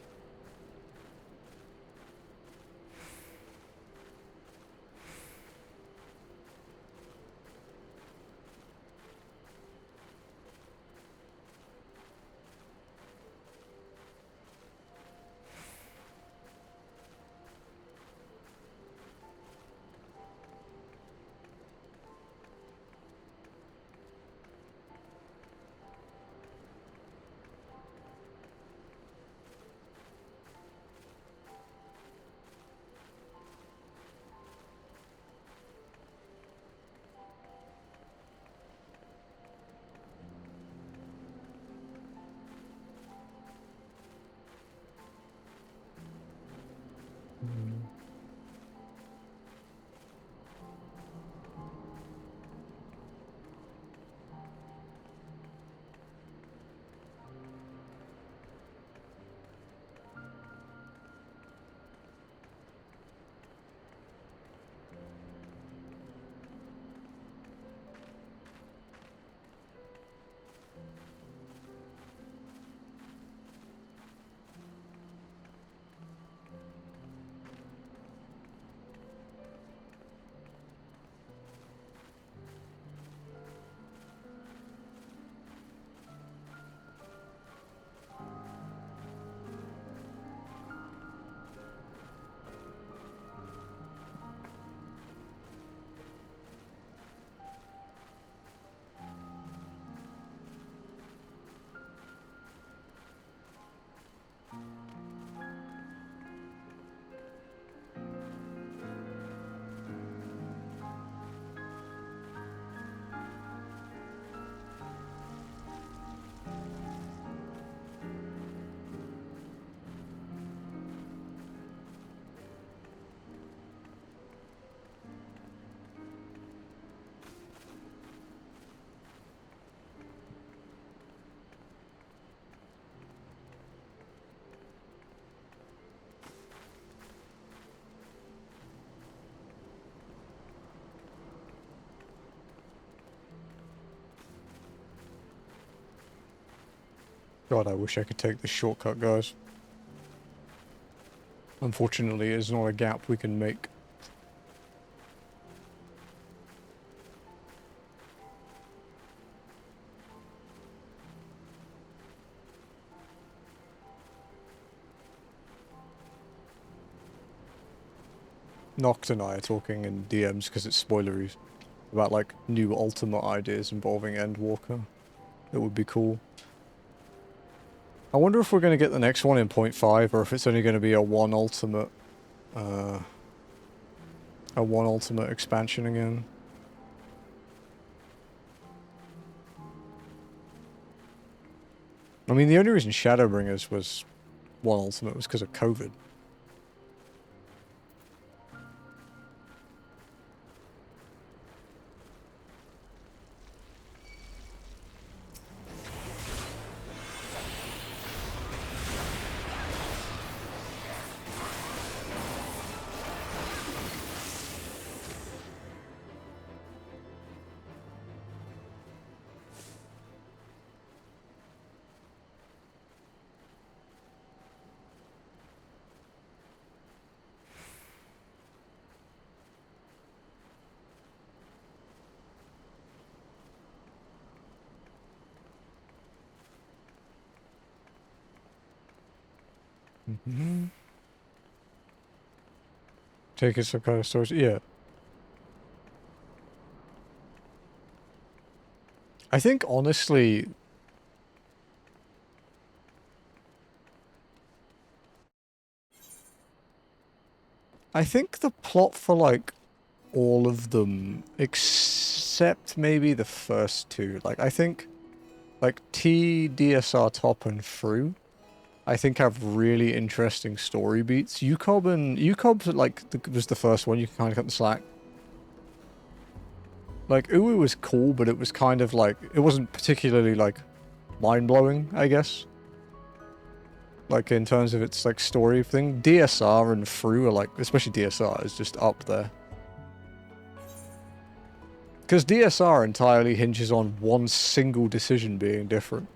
God, I wish I could take this shortcut, guys. Unfortunately, it's not a gap we can make. Noct and I are talking in DMs because it's spoilery about like new ultimate ideas involving Endwalker. It would be cool. I wonder if we're going to get the next one in 0.5 or if it's only going to be a one ultimate expansion again. I mean, the only reason Shadowbringers was one ultimate was because of COVID. Take it some kind of storage. Yeah. I think honestly, I think the plot for like all of them, except maybe the first two, like I think like T, DSR Top and Fru, I think have really interesting story beats. UCOB like was the first one you kind of cut the slack. Like Uwu was cool, but it was kind of like it wasn't particularly like mind-blowing, I guess. Like in terms of its like story thing. DSR and Fru are like, especially DSR is just up there. Because DSR entirely hinges on one single decision being different.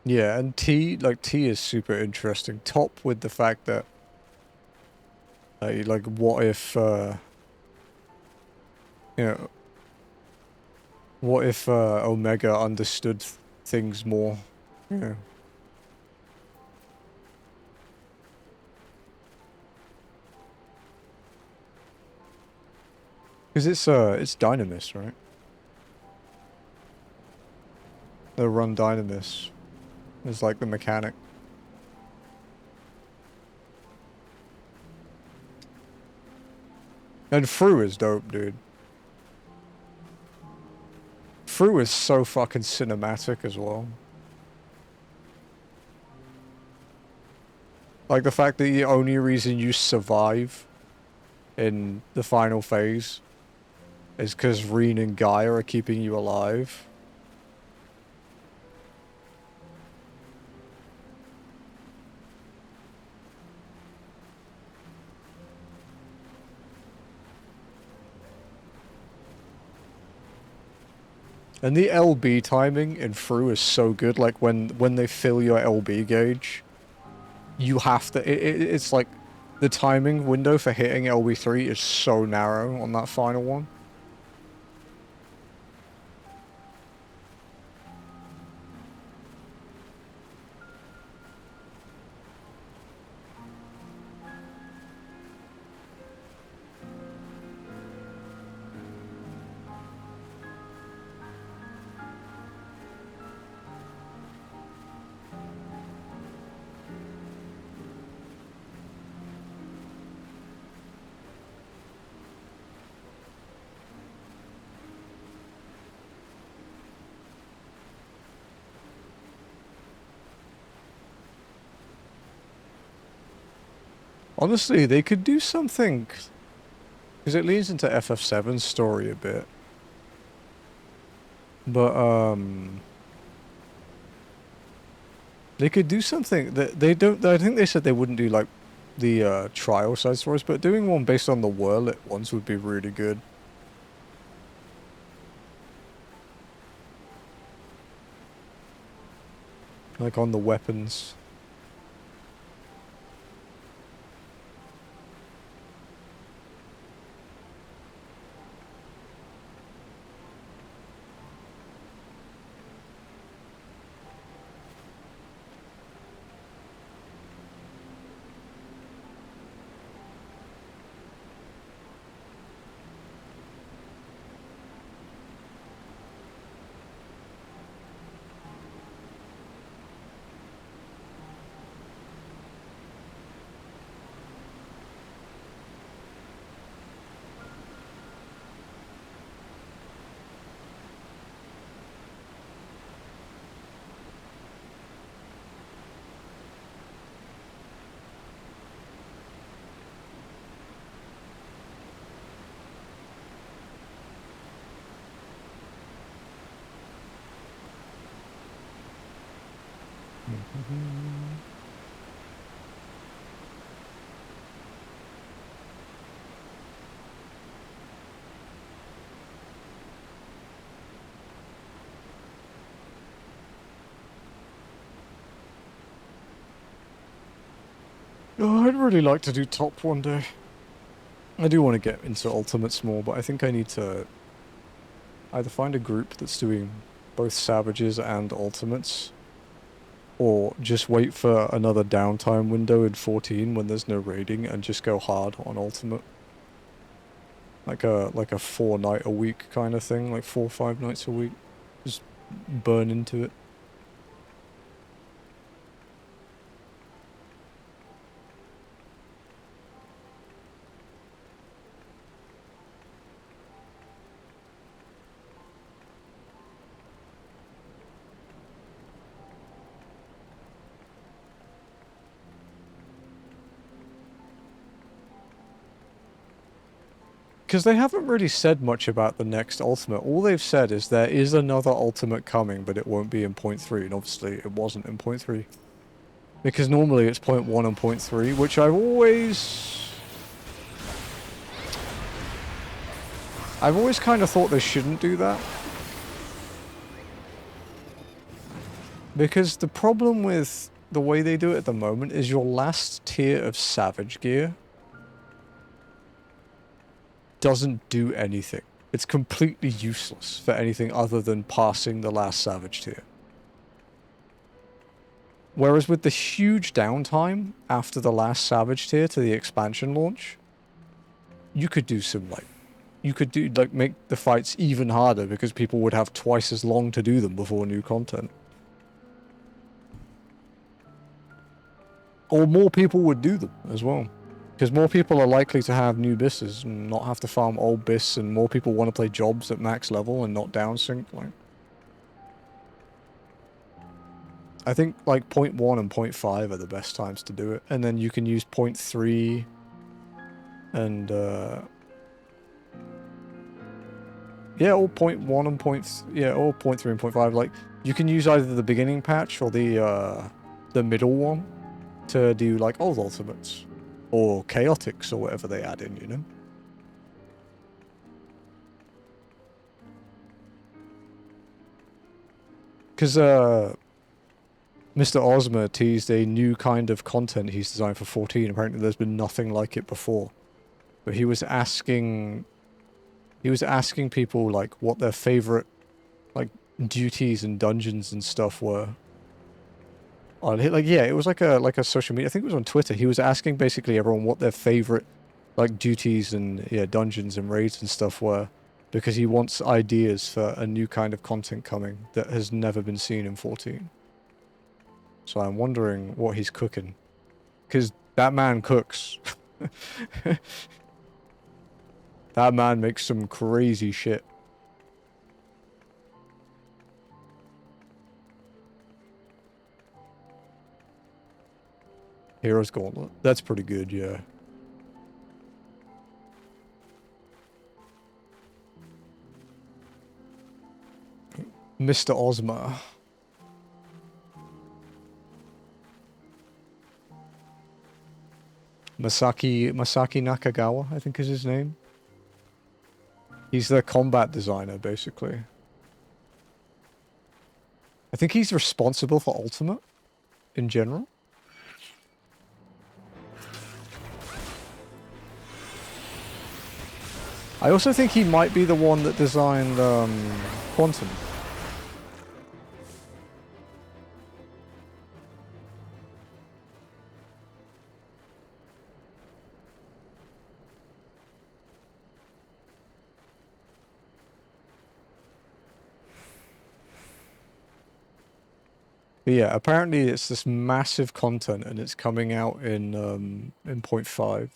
Yeah, and T is super interesting. Top with the fact that like what if you know, what if Omega understood things more? Yeah. Because it's Dynamis, right? They run Dynamis. It's like the mechanic. And Fru is dope, dude. Fru is so fucking cinematic as well. Like the fact that the only reason you survive in the final phase is because Reen and Gaia are keeping you alive. And the LB timing in Fru is so good. Like when they fill your LB gauge, you have to. It's like the timing window for hitting LB3 is so narrow on that final one. Honestly, they could do something, because it leads into FF7's story a bit. But, they could do something that they don't, I think they said they wouldn't do, like, the, trial side stories, but doing one based on the Whirlit ones would be really good. Like on the weapons. Oh, I'd really like to do top one day. I do want to get into ultimates more, but I think I need to either find a group that's doing both savages and ultimates, or just wait for another downtime window in 14 when there's no raiding and just go hard on ultimate. Like a 4-night a week kind of thing, like 4 or 5 nights a week. Just burn into it. Because they haven't really said much about the next ultimate. All they've said is there is another ultimate coming, but it won't be in 0.3, and obviously it wasn't in 0.3. Because normally it's 0.1 and 0.3, which I've always kind of thought they shouldn't do that. Because the problem with the way they do it at the moment is your last tier of Savage gear doesn't do anything. It's completely useless for anything other than passing the last Savage tier. Whereas with the huge downtime after the last Savage tier to the expansion launch, you could do some, like, make the fights even harder because people would have twice as long to do them before new content. Or more people would do them as well. Because more people are likely to have new bisses and not have to farm old bis, and more people want to play jobs at max level and not downsync. Like, I think like 0.1 and 0.5 are the best times to do it. And then you can use 0.3 and yeah, or 0.1 and or 0.3 and 0.5. Like, you can use either the beginning patch or the middle one to do like old ultimates. Or chaotics, or whatever they add in, you know? Because, Mr. Ozma teased a new kind of content he's designed for 14. Apparently there's been nothing like it before. But he was asking people, like, what their favorite, like, duties and dungeons and stuff were. Like, yeah, it was like a social media. I think it was on Twitter. He was asking basically everyone what their favorite, like, duties and dungeons and raids and stuff were, because he wants ideas for a new kind of content coming that has never been seen in 14. So I'm wondering what he's cooking, because that man cooks. That man makes some crazy shit. Hero's Gauntlet. That's pretty good, yeah. Mr. Ozma. Masaki Nakagawa, I think is his name. He's the combat designer, basically. I think he's responsible for Ultimate in general. I also think he might be the one that designed Quantum. But yeah, apparently it's this massive content and it's coming out in 0.5.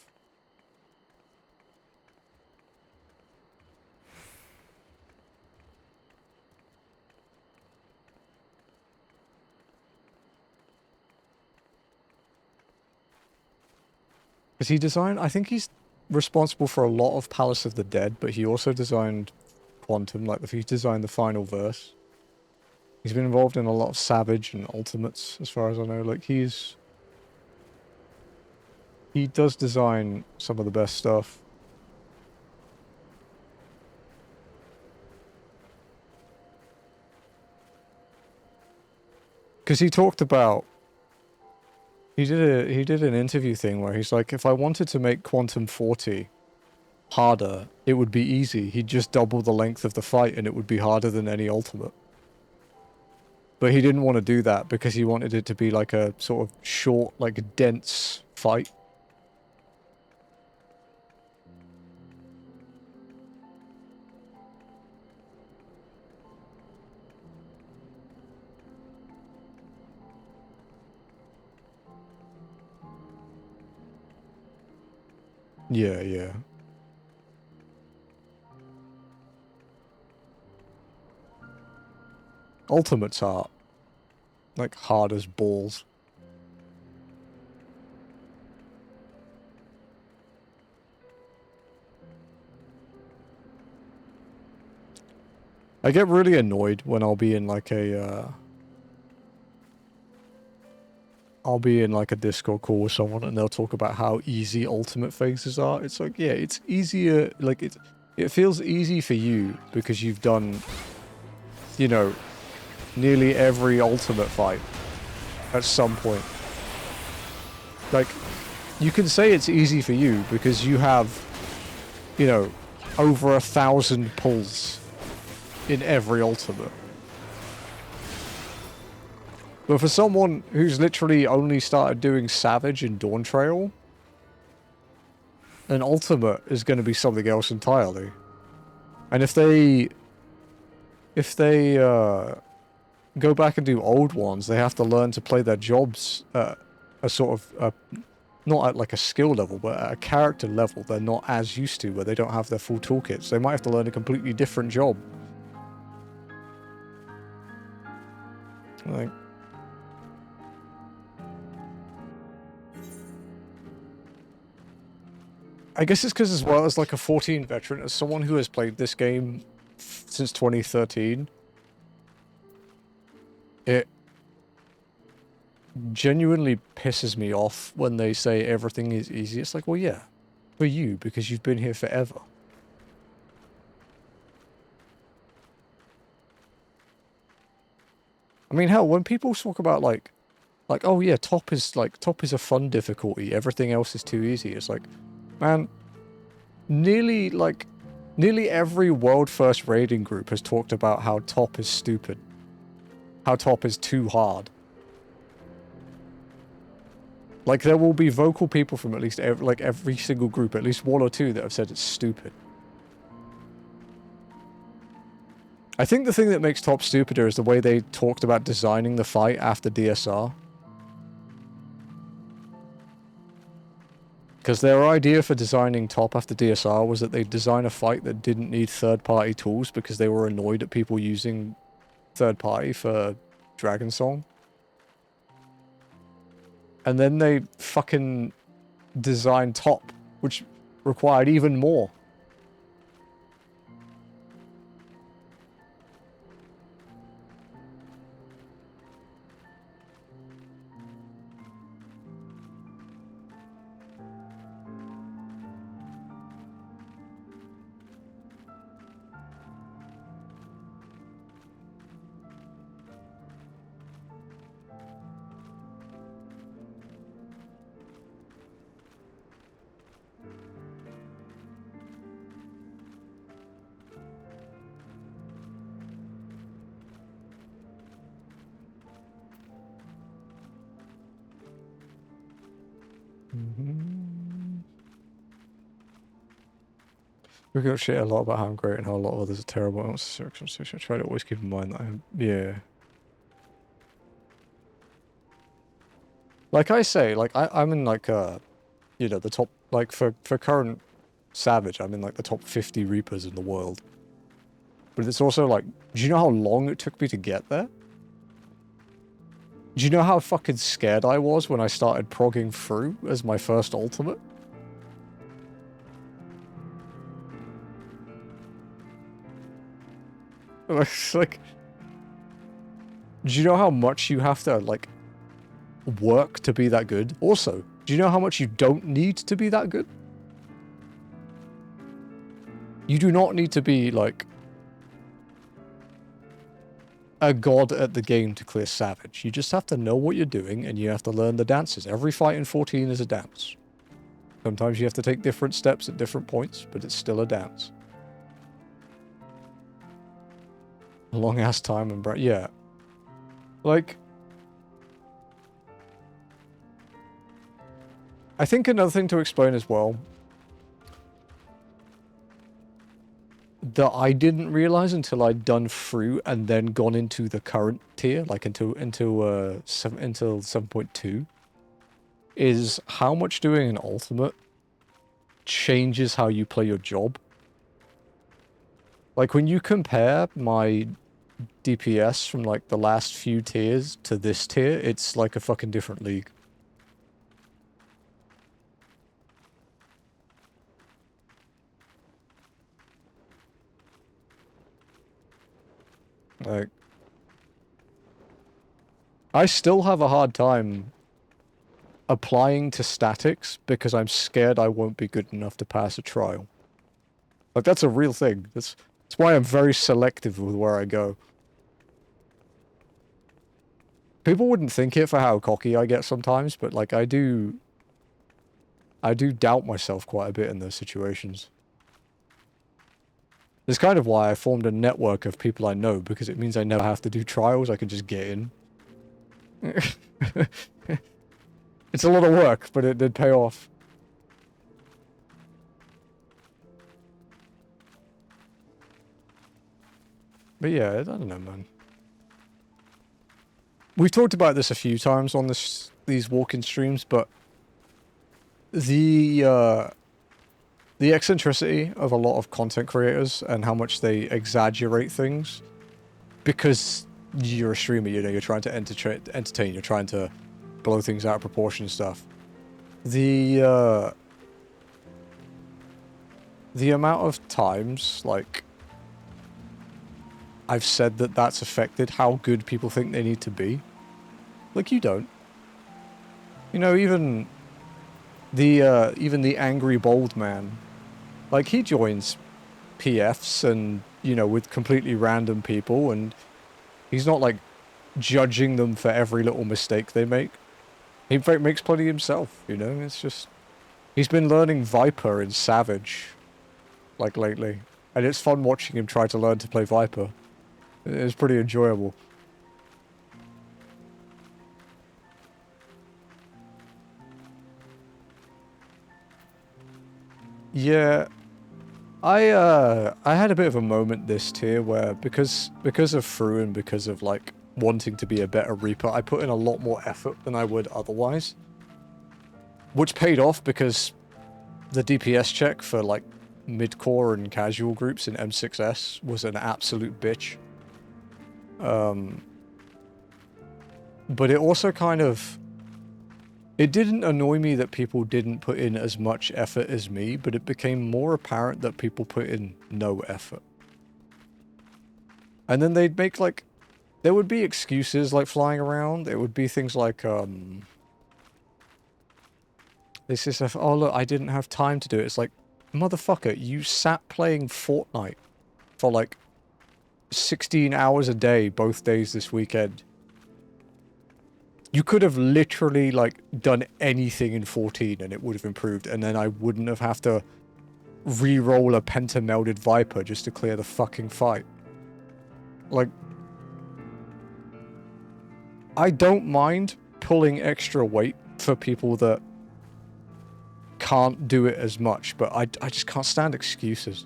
Because he designed, I think he's responsible for a lot of Palace of the Dead, but he also designed Quantum, like he designed the final verse. He's been involved in a lot of Savage and Ultimates, as far as I know. Like, he does design some of the best stuff. Because he talked about, he did an interview thing where he's like, if I wanted to make Quantum 40 harder, it would be easy. He'd just double the length of the fight and it would be harder than any ultimate. But he didn't want to do that because he wanted it to be like a sort of short, like dense fight. Yeah, yeah. Ultimates are like hard as balls. I get really annoyed when I'll be in like a I'll be in like a Discord call with someone and they'll talk about how easy ultimate phases are. It's like, yeah, it's easier, like it feels easy for you because you've done, you know, nearly every ultimate fight at some point. Like, you can say it's easy for you because you have, you know, over 1,000 pulls in every ultimate. But for someone who's literally only started doing Savage and Dawn Trail, an ultimate is going to be something else entirely. And if they go back and do old ones, they have to learn to play their jobs at a sort of, not at like a skill level, but at a character level they're not as used to, where they don't have their full toolkits. They might have to learn a completely different job. Like, I guess it's because as well as like a 14 veteran, as someone who has played this game since 2013, it genuinely pisses me off when they say everything is easy. It's like, well, yeah, for you, because you've been here forever. I mean, hell, when people talk about like, oh yeah, top is a fun difficulty, everything else is too easy. It's like, man, nearly every world first raiding group has talked about how top is stupid. How top is too hard. Like, there will be vocal people from at least every single group, at least one or two, that have said it's stupid. I think the thing that makes top stupider is the way they talked about designing the fight after DSR. Because their idea for designing top after DSR was that they'd design a fight that didn't need third-party tools because they were annoyed at people using third-party for Dragon Song. And then they fucking designed top, which required even more. We got shit a lot about how I'm great and how a lot of others are terrible. I try to always keep in mind that I'm... Yeah. Like I say, like, I'm in, like, you know, the top... Like, for current Savage, I'm in, like, the top 50 Reapers in the world. But it's also, like... Do you know how long it took me to get there? Do you know how fucking scared I was when I started progging through as my first ultimate? Like, do you know how much you have to, like, work to be that good? Also, do you know how much you don't need to be that good? You do not need to be, like, a god at the game to clear Savage. You just have to know what you're doing, and you have to learn the dances. Every fight in 14 is a dance. Sometimes you have to take different steps at different points, but it's still a dance. A long-ass time and yeah. Like... I think another thing to explain as well that I didn't realize until I'd done through and then gone into the current tier, like until 7.2, is how much doing an ultimate changes how you play your job. Like when you compare my DPS from like the last few tiers to this tier, it's like a fucking different league. Like, I still have a hard time applying to statics because I'm scared I won't be good enough to pass a trial. Like, that's a real thing. That's why I'm very selective with where I go. People wouldn't think it for how cocky I get sometimes, but like, I do doubt myself quite a bit in those situations. It's kind of why I formed a network of people I know, because it means I never have to do trials, I can just get in. It's a lot of work, but it did pay off. But yeah, I don't know, man. We've talked about this a few times on these walk-in streams, but the eccentricity of a lot of content creators and how much they exaggerate things because you're a streamer, you know, you're trying to entertain, you're trying to blow things out of proportion and stuff. The amount of times, like, I've said that that's affected how good people think they need to be. Like, you don't. You know, even the angry bold man, like, he joins PFs and, you know, with completely random people, and he's not, like, judging them for every little mistake they make. He, in fact, makes plenty himself, you know? It's just... He's been learning Viper in Savage, like, lately. And it's fun watching him try to learn to play Viper. It's pretty enjoyable. Yeah... I had a bit of a moment this tier where, because of Through and because of, like, wanting to be a better Reaper, I put in a lot more effort than I would otherwise. Which paid off because the DPS check for, like, mid-core and casual groups in M6S was an absolute bitch. But it also kind of... It didn't annoy me that people didn't put in as much effort as me, but it became more apparent that people put in no effort. And then they'd make, like... There would be excuses, like, flying around. It would be things like, They say stuff, oh look, I didn't have time to do it. It's like, motherfucker, you sat playing Fortnite for, like, 16 hours a day, both days this weekend. You could have literally, like, done anything in 14 and it would have improved, and then I wouldn't have to re-roll a pentamelded Viper just to clear the fucking fight. Like, I don't mind pulling extra weight for people that can't do it as much, but I just can't stand excuses.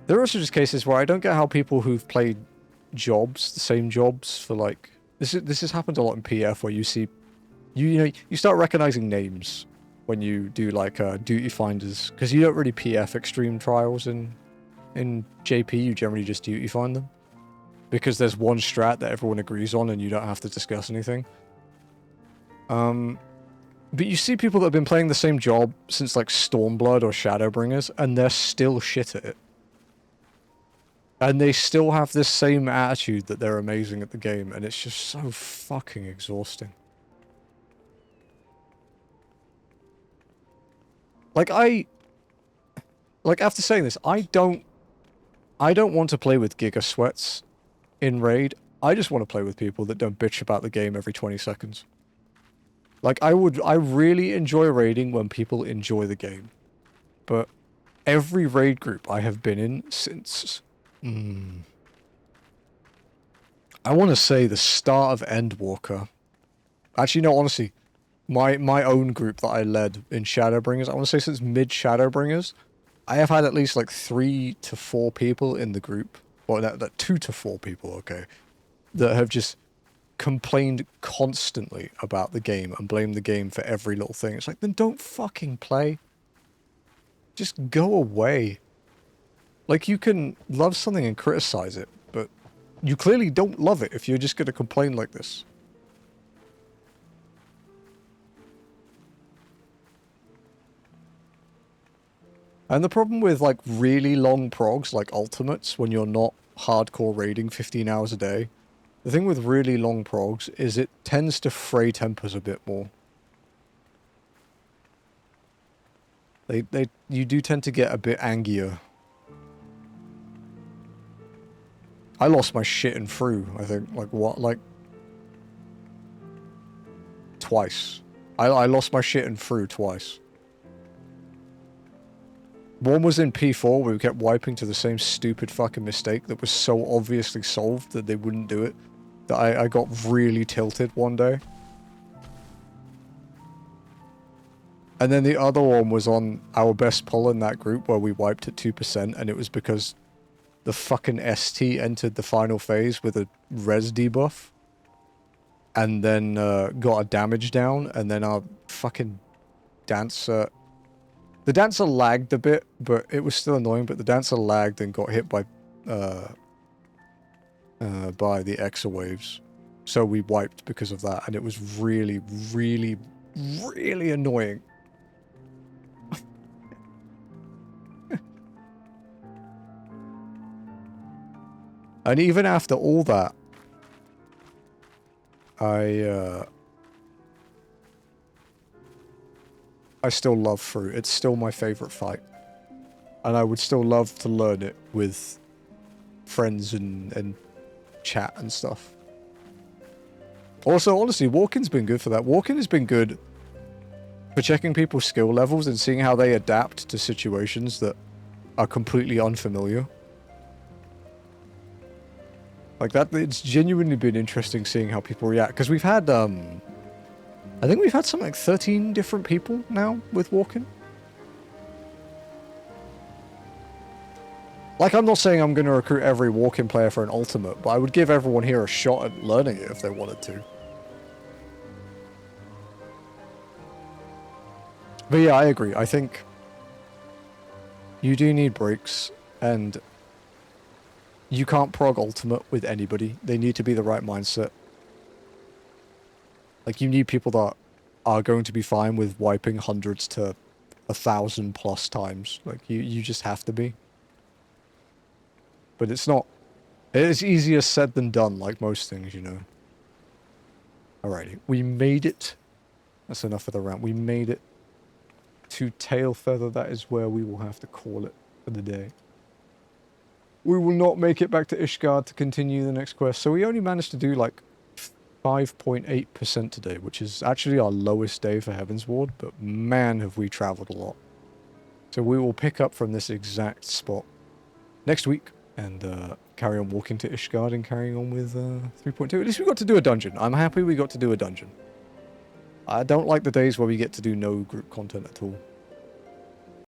There are also just cases where I don't get how people who've played jobs, the same jobs for, like... This has happened a lot in PF, where you see... You know, you start recognizing names when you do, like, duty finders. Because you don't really PF extreme trials in JP, you generally just duty find them. Because there's one strat that everyone agrees on and you don't have to discuss anything. But you see people that have been playing the same job since, like, Stormblood or Shadowbringers, and they're still shit at it. And they still have this same attitude that they're amazing at the game, and it's just so fucking exhausting. Like, after saying this, I don't want to play with Giga Sweats in Raid, I just want to play with people that don't bitch about the game every 20 seconds. Like, I really enjoy raiding when people enjoy the game. But every raid group I have been in since... I want to say the start of Endwalker. Actually, no, honestly. My own group that I led in Shadowbringers, I want to say since mid-Shadowbringers, I have had at least like 3 to 4 people in the group. Well, that 2 to 4 people, okay. That have just complained constantly about the game and blamed the game for every little thing. It's like, then don't fucking play. Just go away. Like, you can love something and criticize it, but you clearly don't love it if you're just going to complain like this. And the problem with, like, really long progs, like ultimates, when you're not hardcore raiding 15 hours a day, the thing with really long progs is it tends to fray tempers a bit more. You do tend to get a bit angier. I lost my shit in through, I think. Like, what? Like, twice. I lost my shit in through twice. One was in P4 where we kept wiping to the same stupid fucking mistake that was so obviously solved that they wouldn't do it. That I got really tilted one day. And then the other one was on our best pull in that group where we wiped at 2%, and it was because the fucking ST entered the final phase with a res debuff. And then got a damage down, and then our fucking dancer... The dancer lagged a bit, but it was still annoying, but the dancer lagged and got hit by the Exa waves. So we wiped because of that, and it was really, really, really annoying. And even after all that, I still love Fruit. It's still my favorite fight. And I would still love to learn it with friends and chat and stuff. Also, honestly, walking's been good for that. Walking has been good for checking people's skill levels and seeing how they adapt to situations that are completely unfamiliar. Like that, it's genuinely been interesting seeing how people react. Because we've had, I think we've had something like 13 different people now with walking. Like, I'm not saying I'm going to recruit every walking player for an ultimate, but I would give everyone here a shot at learning it if they wanted to. But yeah, I agree. I think you do need breaks, and you can't prog ultimate with anybody. They need to be the right mindset. Like, you need people that are going to be fine with wiping hundreds to 1,000 plus times. Like, you just have to be. But it's not... It's easier said than done, like most things, you know. Alrighty, we made it. That's enough of the rant. We made it to Tailfeather. That is where we will have to call it for the day. We will not make it back to Ishgard to continue the next quest. So we only managed to do, like, 5.8% today, which is actually our lowest day for Heaven's Ward, but man have we travelled a lot. So we will pick up from this exact spot next week and carry on walking to Ishgard and carrying on with 3.2. At least we got to do a dungeon. I'm happy we got to do a dungeon. I don't like the days where we get to do no group content at all.